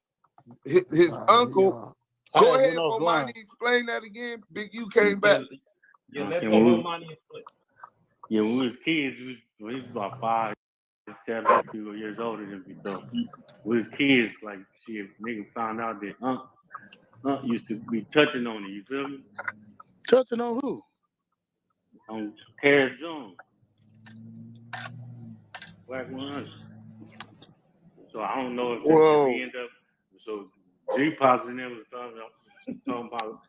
His uncle. Go ahead, Omani. Explain that again. Big U came back. Yeah, let's go, Omani. Yeah, when we was kids, we was about 5, 7, a few years older than me. So we was kids, like, shit, nigga found out that Unc used to be touching on it, you feel me? Touching on who? On Harris Jones. WACK100. So I don't know if we end up, so G-Pops and them was talking about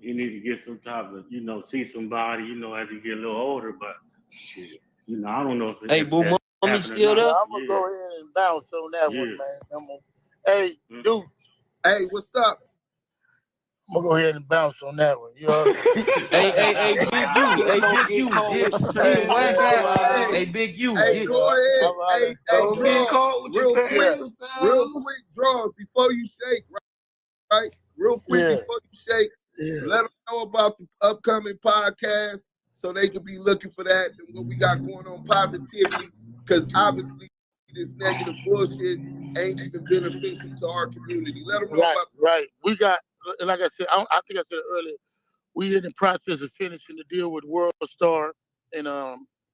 you need to get some type of, see somebody, as you get a little older, but shit, I don't know if it's. Hey, Boo, mommy still there? I'm gonna go ahead and bounce on that one, man. Hey, dude. Hey, what's up? I'm gonna go ahead and bounce on that one. You know? Hey, Big U. Hey, Big U. Hey, go ahead. Real quick, draws before you shake, right? Real quick before you shake. Let them know about the upcoming podcast so they can be looking for that and what we got going on positivity, because obviously this negative bullshit ain't even beneficial to our community. Let them know about Right. We got, like I said, I think I said it earlier, we in the process of finishing the deal with World Star and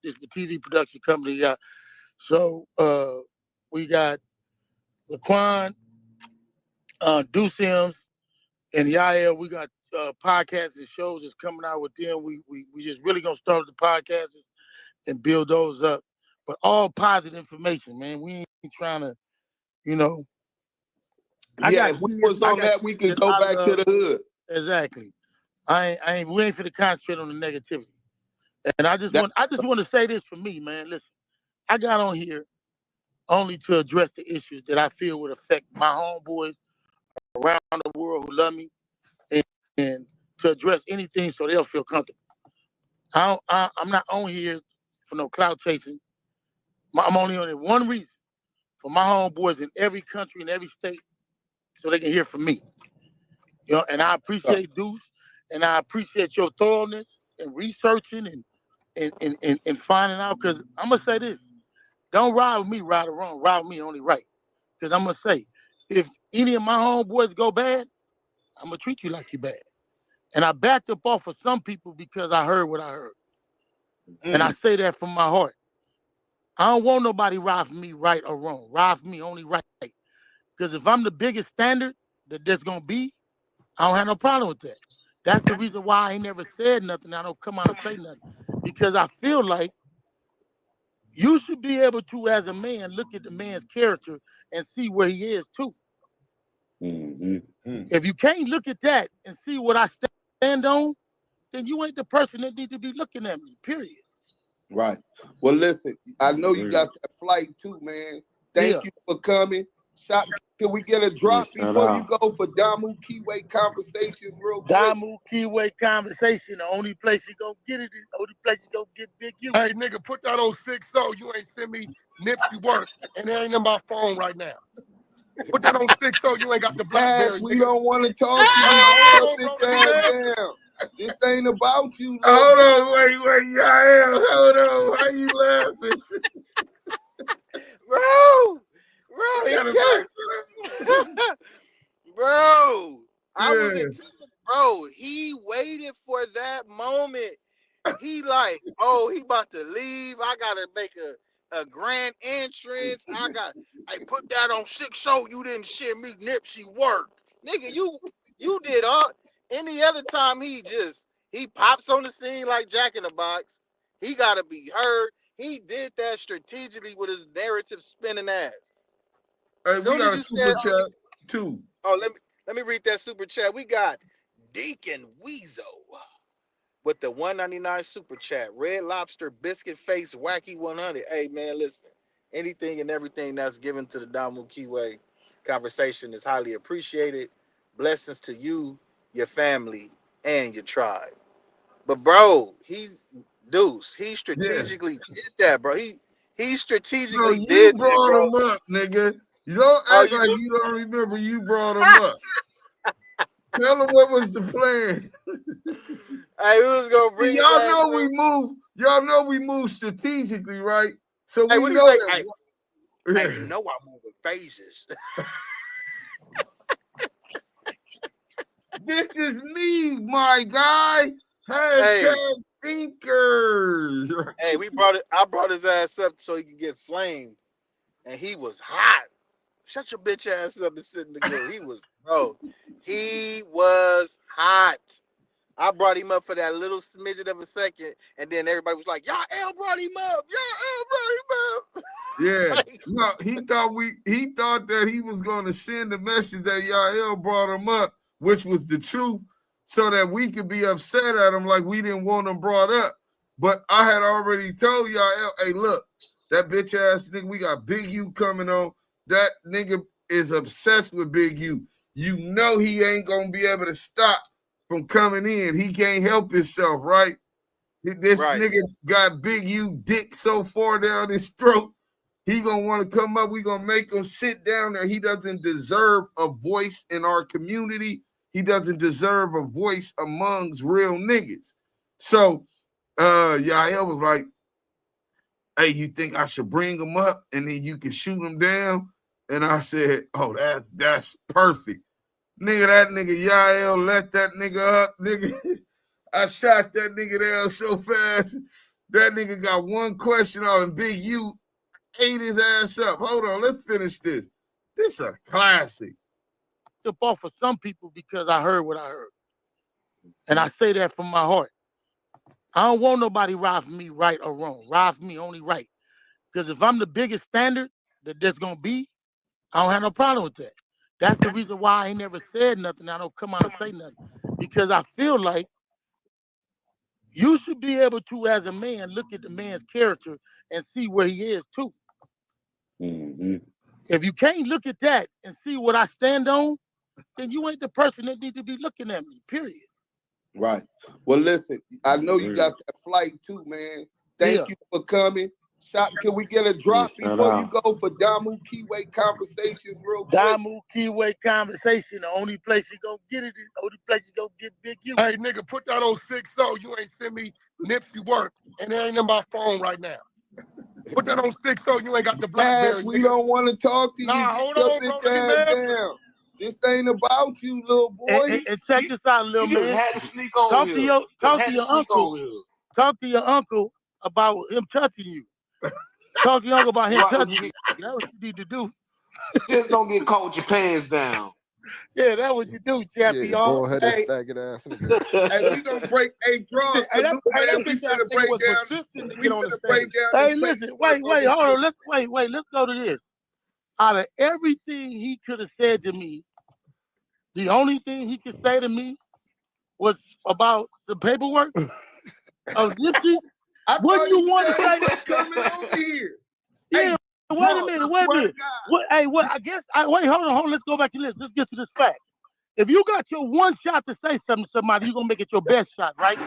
this the TV production company got. So we got Laquan, Deuce Sims, and Yael. We got podcasts and shows that's coming out with them. We just really gonna start the podcasts and build those up. But all positive information, man. We ain't trying to, if we was on that, we could go back to the hood. Exactly. We ain't for to concentrate on the negativity. And I just want to say this for me, man. Listen, I got on here only to address the issues that I feel would affect my homeboys around the world who love me, and to address anything so they'll feel comfortable. I'm not on here for no clout chasing. I'm only on it one reason, for my homeboys in every country and every state, so they can hear from me. And I appreciate Deuce, and I appreciate your thoroughness and researching and finding out. Because I'm gonna say this: don't ride with me right or wrong. Ride with me only right. Because I'm gonna say, any of my homeboys go bad, I'm gonna treat you like you bad. And I backed up off of some people because I heard what I heard. And I say that from my heart. I don't want nobody ride for me right or wrong. Ride for me only right. Because if I'm the biggest standard that there's gonna be, I don't have no problem with that. That's the reason why I ain't never said nothing. I don't come out and say nothing. Because I feel like you should be able to, as a man, look at the man's character and see where he is too. If you can't look at that and see what I stand on, then you ain't the person that need to be looking at me, period. Right. Well, listen, I know you got that flight too, man. Thank you for coming. Can we get a drop before you go for Damu Kiwe Conversations real quick? Damu Kiwe Conversation, the only place you gonna get it is the only place you gonna get Big U. Hey, nigga, put that on 6-0. You ain't send me Nipsey work, and it ain't in my phone right now. Put that on 6-0. You ain't got the BlackBerry. We don't want to talk to you. Down. This ain't about you. Hold on, wait, y'all. Hold on. Why you laughing? Bro, bro, I was anticipating, bro. He waited for that moment. He like, oh, he about to leave. I gotta make a grand entrance. I put that on 6-0. You didn't send me Nipsey work, nigga. You did all. Any other time he pops on the scene like Jack in the Box. He gotta be heard. He did that strategically with his narrative spinning ass. Hey, we got a super chat too. Oh, let me read that super chat. We got Deacon Weezo with the $1.99 super chat. Red Lobster Biscuit Face Wacky 100. Hey man, listen. Anything and everything that's given to the Damu Kiwe Conversation is highly appreciated. Blessings to you, your family, and your tribe. But bro, he strategically did that, bro. He strategically did that, bro. You brought him up, nigga. You don't act like you don't remember you brought him up. Tell him what was the plan. Hey, we was gonna bring y'all know we move. Y'all know we move strategically, right? So we know that. Hey, you know I move with phases. This is me, my guy. Hashtag thinkers. Hey, I brought his ass up so he could get flamed, and he was hot. Shut your bitch ass up and sit in the grill. He was hot. I brought him up for that little smidget of a second, and then everybody was like, "Y'all brought him up. Yeah, no, he thought that he was going to send a message that Yael brought him up, which was the truth, so that we could be upset at him like we didn't want him brought up. But I had already told Yael, hey, look, that bitch ass nigga, we got Big U coming on. That nigga is obsessed with Big U. You know he ain't gonna be able to stop from coming in. He can't help himself, right? This nigga got Big U dick so far down his throat. He gonna want to come up. We gonna make him sit down there. He doesn't deserve a voice in our community. He doesn't deserve a voice amongst real niggas. So Yael was like, hey, you think I should bring him up and then you can shoot him down? And I said, oh, that's perfect. Nigga, that nigga Yael let that nigga up, nigga. I shot that nigga down so fast. That nigga got one question on and Big U ate his ass up. Hold on, let's finish this. This is a classic. Up off for some people because I heard what I heard. And I say that from my heart. I don't want nobody ride for me right or wrong. Ride for me only right. Because if I'm the biggest standard that there's going to be, I don't have no problem with that. That's the reason why I ain't never said nothing. I don't come out and say nothing. Because I feel like you should be able to, as a man, look at the man's character and see where he is too. If you can't look at that and see what I stand on, then you ain't the person that need to be looking at me, period. Right. Well, listen, I know you got that flight too, man. Thank you for coming. Can we get a drop before you go for Damu Kiwe Conversations real quick? Damu Kiwe Conversation, the only place you gonna get it is the only place you gonna get Big U. Hey, nigga, put that on 6-0. You ain't send me Nipsey work, and it ain't in my phone right now. Put that on 6-0. You ain't got the BlackBerry. We don't want to talk to you. Nah, hold on, bro. Let me down. This ain't about you, little boy. And check this out, little You just man. had to sneak on Talk here. to your uncle. On here. Talk to your uncle about him touching you. Talk to your uncle about him touching you. That's what you need to do. Just don't get caught with your pants down. Yeah, that's what you do, champion. Yeah, bald-headed faggot ass nigga. Hey, we gonna break. Hey, draws. Hey, that We bitch ass finna nigga break was down. persistent to We get on the finna stage. break down. Hey, this listen, paperwork wait, on hold on. this Let's go to this. Out of everything he could have said to me, the only thing he could say to me was about the paperwork of Nipsey. What you want to say? Coming over here. Yeah, Hey, wait a minute. What? I guess. Wait, hold on. Let's go back to this. Let's get to this fact. If you got your one shot to say something to somebody, you're gonna make it your best shot, right?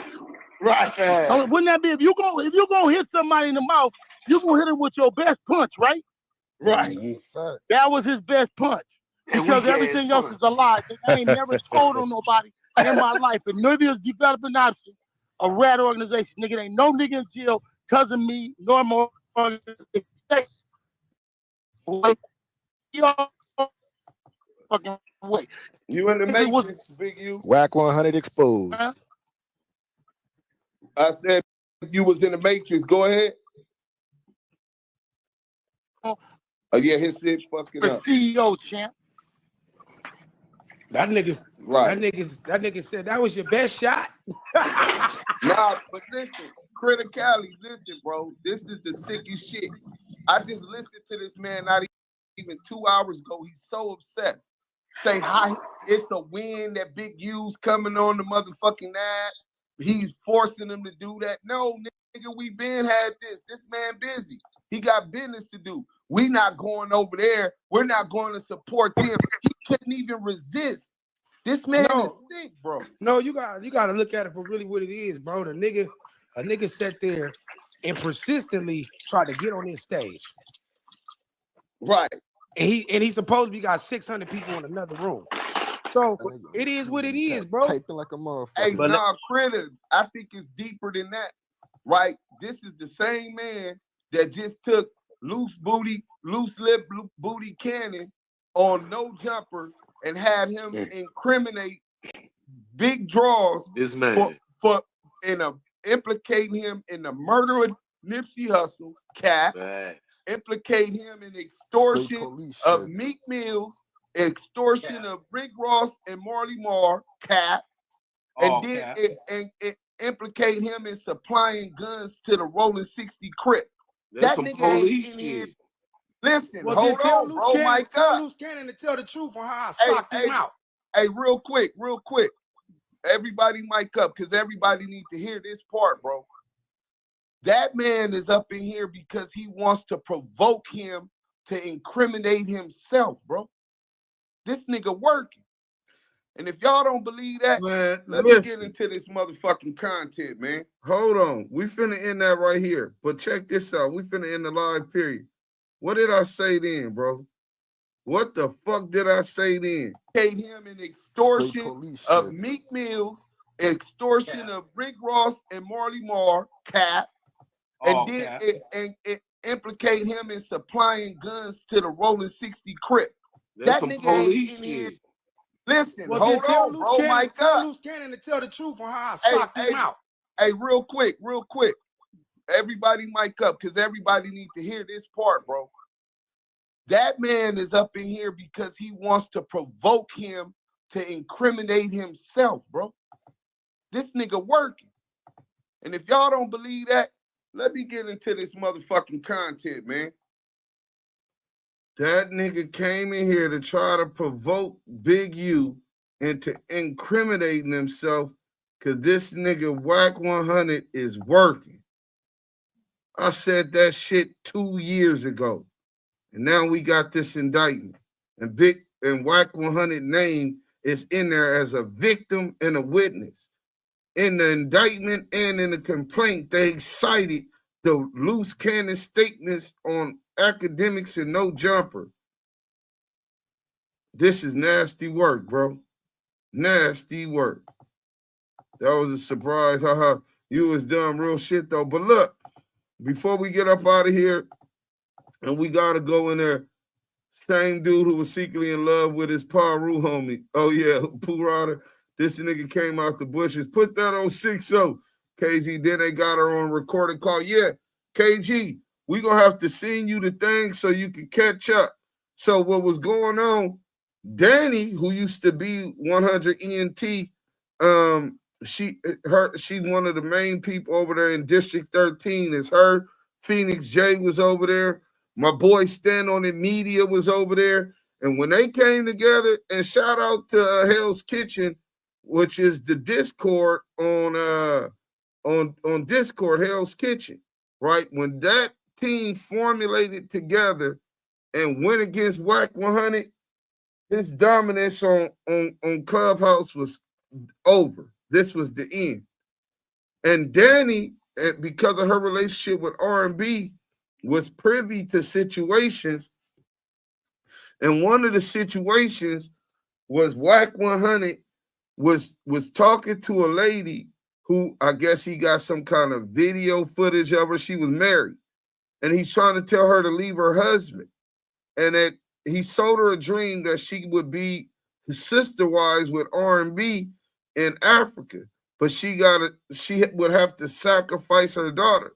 Right. Wouldn't that be if you gonna hit somebody in the mouth, you gonna hit it with your best punch, right? Right. That was his best punch. Because everything else is a lie. I ain't never told on nobody in my life, and neither is Developing Option, a rat organization. Nigga, ain't no nigga in jail cousin me, nor more organization. Fucking wait. You in the matrix, Big U. WACK100 exposed. Huh? I said you was in the matrix. Go ahead. Oh yeah, his shit fucking up. CEO champ. That nigga said that was your best shot. Nah, but listen, criticality, listen, bro. This is the sickest shit. I just listened to this man not even 2 hours ago. He's so obsessed. Say hi, it's a win that Big U's coming on the motherfucking ad. He's forcing him to do that. No, nigga, we been had this. This man busy. He got business to do. We not going over there. We're not going to support him. He couldn't even resist. This man is sick, bro. No, you got to look at it for really what it is, bro. A nigga sat there and persistently tried to get on this stage. Right. And he supposedly got 600 people in another room. So it is what it is, bro. Typing like a motherfucker. Hey, nah, Critter, I think it's deeper than that, right? This is the same man that just took loose lip booty Cannon on No Jumper and had him incriminate Big Draws this man for implicating him in the murder of Nipsey Hussle, Cap, implicate him in extortion of Meek Mills, extortion of Rick Ross and Marley Marr, Cap, and then implicate him in supplying guns to the Rolling 60 Crip. That's that nigga ain't in here. Listen, hold on, bro. My God. Tell Loose Cannon to tell the truth on how I socked him out. Hey, real quick. Everybody mic up because everybody needs to hear this part, bro. That man is up in here because he wants to provoke him to incriminate himself, bro. This nigga working. And if y'all don't believe that, man, let me get into this motherfucking content, man. Hold on. We finna end that right here. But check this out. We finna end the live period. What did I say then, bro? What the fuck did I say then? Paid him in extortion of Meek Mills, extortion of Rick Ross and Marley Marr, Cap, and then it implicate him in supplying guns to the Rolling 60 Crip. That nigga ain't in here. Listen, hold on, bro. My God. Tell Loose Cannon to tell the truth on how I socked him out. Hey, real quick. Everybody mic up because everybody needs to hear this part, bro. That man is up in here because he wants to provoke him to incriminate himself, bro. This nigga working. And if y'all don't believe that, let me get into this motherfucking content, man. That nigga came in here to try to provoke Big U into incriminating himself because this nigga WACK100 is working. I said that shit 2 years ago. And now we got this indictment. And WACK100 name is in there as a victim and a witness. In the indictment and in the complaint, they cited the Loose Cannon statements on academics and No Jumper. This is nasty work, bro. Nasty work. That was a surprise. Haha. You was done real shit, though. But look, before we get up out of here, and we got to go in there, Same dude who was secretly in love with his Paru homie. Oh, yeah, Purada. This nigga came out the bushes. Put that on 6-0. KG, then they got her on recording call. Yeah, KG, we going to have to send you the thing so you can catch up. So what was going on, Danny, who used to be 100 ENT, she's one of the main people over there in District 13. It's her. Phoenix J was over there. My boy Stand on It Media was over there. And when they came together, and shout out to Hell's Kitchen, which is the Discord on Discord, Hell's Kitchen, right? When that team formulated together and went against WACK100, his dominance on Clubhouse was over. This was the end. And Danny, because of her relationship with R&B, was privy to situations. And one of the situations was WACK100 was talking to a lady who I guess he got some kind of video footage of her. She was married. And he's trying to tell her to leave her husband. And that he sold her a dream that she would be sister-wise with R&B in Africa. But she would have to sacrifice her daughter.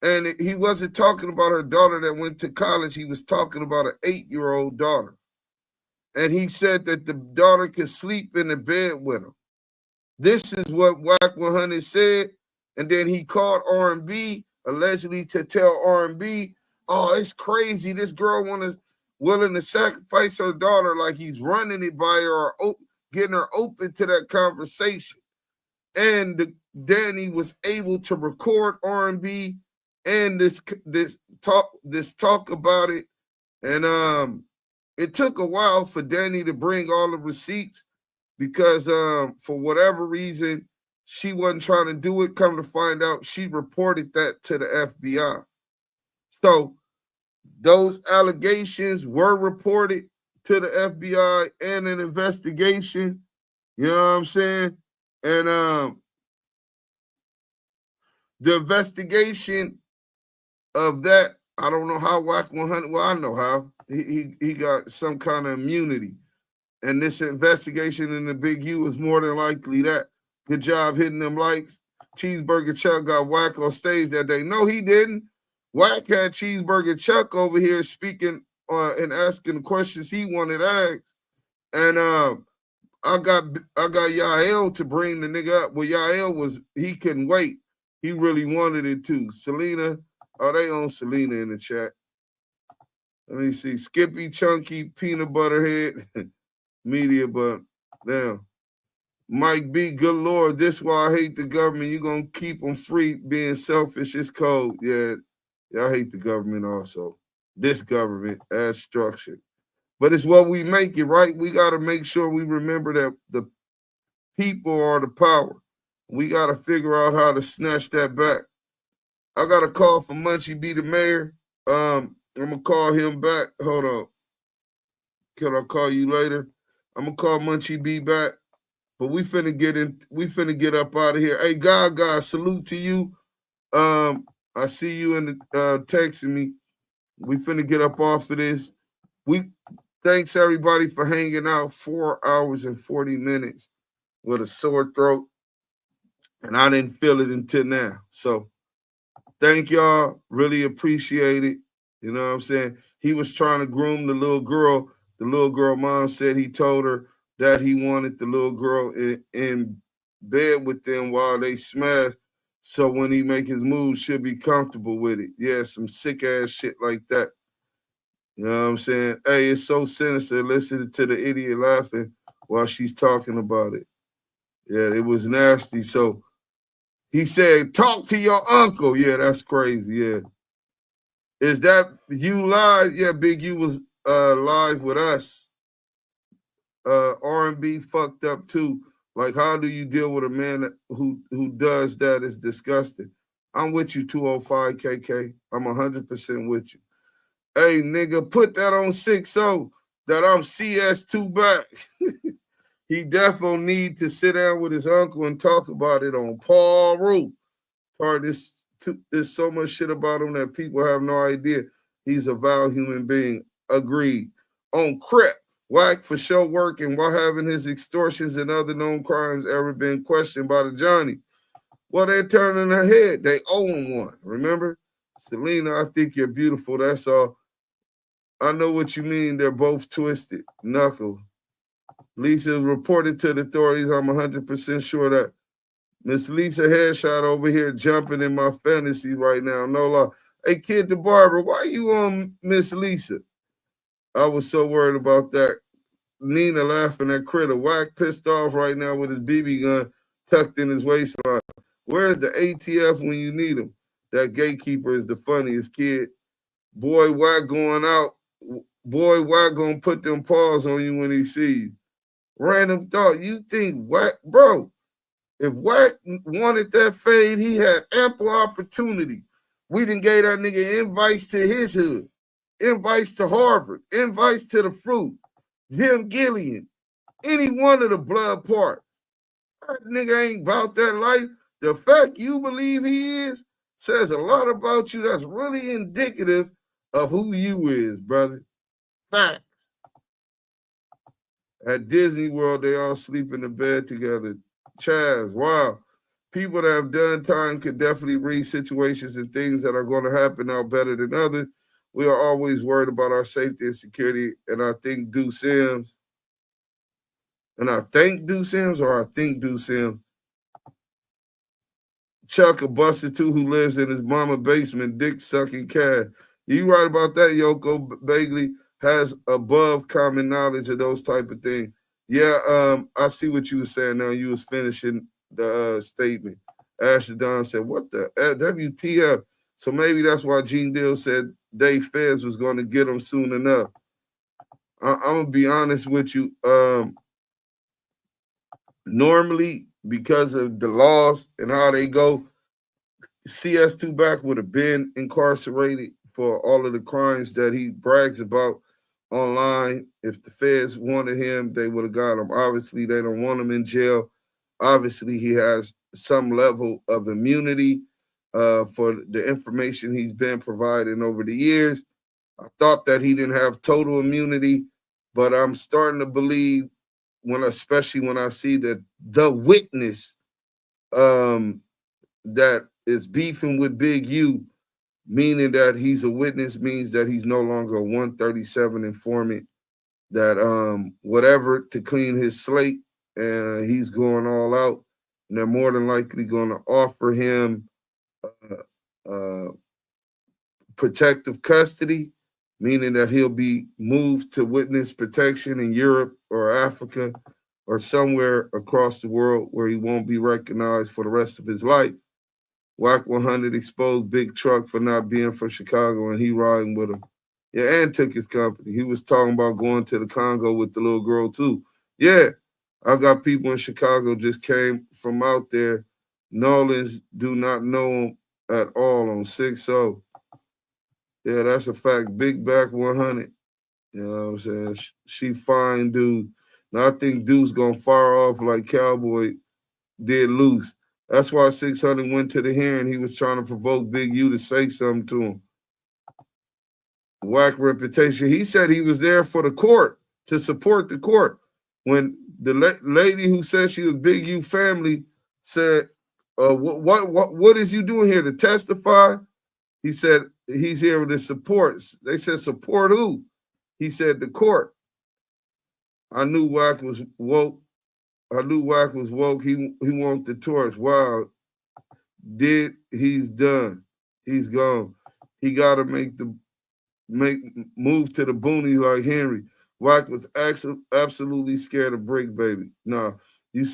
And he wasn't talking about her daughter that went to college. He was talking about an 8-year-old daughter. And he said that the daughter could sleep in the bed with him. This is what WACK100 said. And then he called R&B, allegedly to tell R&B, oh, it's crazy. This girl willing to sacrifice her daughter, like he's running it by her or getting her open to that conversation. And Danny was able to record R&B and this talk about it. And it took a while for Danny to bring all the receipts because for whatever reason, she wasn't trying to do it. Come to find out, she reported that to the FBI. So those allegations were reported to the FBI and an investigation. You know what I'm saying? And the investigation of that, I don't know how WACK100, well, I know how. He got some kind of immunity. And this investigation in the Big U is more than likely that. Good job hitting them likes. Cheeseburger Chuck got Wack on stage that day. No, he didn't. Wack had Cheeseburger Chuck over here speaking and asking questions he wanted asked. And I got Yael to bring the nigga up. Well, Yael he couldn't wait. He really wanted it too. Selena, they own Selena in the chat. Let me see. Skippy, Chunky, Peanut Butter Head, Media, but damn. Mike B, good Lord, this why I hate the government. You're going to keep them free being selfish. It's cold. Yeah, I hate the government also. This government as structured. But it's what we make it, right? We got to make sure we remember that the people are the power. We got to figure out how to snatch that back. I got a call from Munchie B, the mayor. I'm going to call him back. Hold on. Can I call you later? I'm going to call Munchie B back. But we finna get up out of here. Hey, God, salute to you. I see you in the texting me. We finna get up off of this. Thanks everybody for hanging out 4 hours and 40 minutes with a sore throat. And I didn't feel it until now. So thank y'all. Really appreciate it. You know what I'm saying? He was trying to groom the little girl. The little girl mom said he told her that he wanted the little girl in bed with them while they smash. So when he make his move, she'll be comfortable with it. Yeah, some sick ass shit like that. You know what I'm saying? Hey, it's so sinister listening to the idiot laughing while she's talking about it. Yeah, it was nasty. So he said, talk to your uncle. Yeah, that's crazy. Yeah. Is that you live? Yeah, Big U was live with us. R&B fucked up too. Like, how do you deal with a man who does that? Is disgusting. I'm with you, 205 KK. I'm 100% with you. Hey, nigga, put that on 6-0 that I'm CS2 back. He definitely need to sit down with his uncle and talk about it on Paul Rue. There's so much shit about him that people have no idea. He's a vile human being. agreed. On Crep, Wack for show working while having his extortions and other known crimes ever been questioned by the Johnny. Well, they're turning their head. They owe him one. Remember? Selena, I think you're beautiful. That's all. I know what you mean. They're both twisted. Knuckle. Lisa reported to the authorities. I'm 100% sure that Miss Lisa Headshot over here jumping in my fantasy right now. No lie. Hey, Kid the Barber, why you on Miss Lisa? I was so worried about that. Nina laughing at Critter. Wack pissed off right now with his BB gun tucked in his waistline. Where's the ATF when you need him? That gatekeeper is the funniest kid. Boy, Wack going out. Boy, Wack gonna put them paws on you when he see you. Random thought. You think Wack, bro, if Wack wanted that fade, he had ample opportunity. We done gave that nigga invites to his hood, invites to Harvard, invites to the Fruit, Jim Gillian, any one of the blood parts. That nigga ain't about that life. The fact you believe he is says a lot about you. That's really indicative of who you is, brother. Fact. At Disney World, they all sleep in the bed together. Chaz, wow. People that have done time could definitely read situations and things that are going to happen out better than others. We are always worried about our safety and security. And I think Do Sims, Chuck, a busted too, who lives in his mama basement, dick sucking cat. You right about that, Yoko Bagley has above common knowledge of those type of things. Yeah, I see what you were saying now. You was finishing the statement. Ashley Don said, what the WTF? So maybe that's why Gene Deal said Dave Fez was going to get him soon enough. I'm going to be honest with you. Normally, because of the laws and how they go, CS2 Back would have been incarcerated for all of the crimes that he brags about online. If the feds wanted him, they would have got him. Obviously, they don't want him in jail. Obviously, he has some level of immunity for the information he's been providing over the years. I thought that he didn't have total immunity, but I'm starting to believe, especially when I see that the witness that is beefing with Big U, meaning that he's a witness, means that he's no longer a 137 informant, that whatever to clean his slate, and he's going all out, and they're more than likely going to offer him protective custody, meaning that he'll be moved to witness protection in Europe or Africa or somewhere across the world where he won't be recognized for the rest of his life. WACK100 exposed Big Truck for not being from Chicago, and he riding with him. Yeah, and took his company. He was talking about going to the Congo with the little girl too. Yeah, I got people in Chicago just came from out there. Nolans do not know him at all on 6-0. Yeah, that's a fact. Big Back 100. You know what I'm saying? She fine, dude. Now I think dude's gonna fire off like Cowboy did Loose. That's why 600 went to the hearing. He was trying to provoke Big U to say something to him. Whack reputation. He said he was there for the court, to support the court. When the lady who said she was Big U family said, what is you doing here, to testify? He said he's here to support. They said, support who? He said the court. I knew Wack was woke. He wanted the torch. Wow. He's done. He's gone. He gotta move to the boonies like Henry. Wack was absolutely scared of Brick Baby. No, you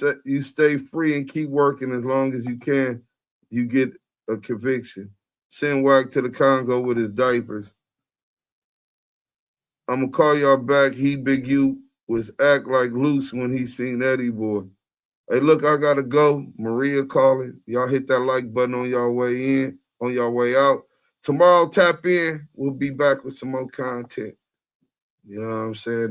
stay free and keep working as long as you can. You get a conviction. Send Wack to the Congo with his diapers. I'm gonna call y'all back. Big U was act like Loose when he seen Eddie Boy. Hey, look, I gotta go. Maria calling. Y'all hit that like button on y'all way in, on y'all way out. Tomorrow, tap in. We'll be back with some more content. You know what I'm saying?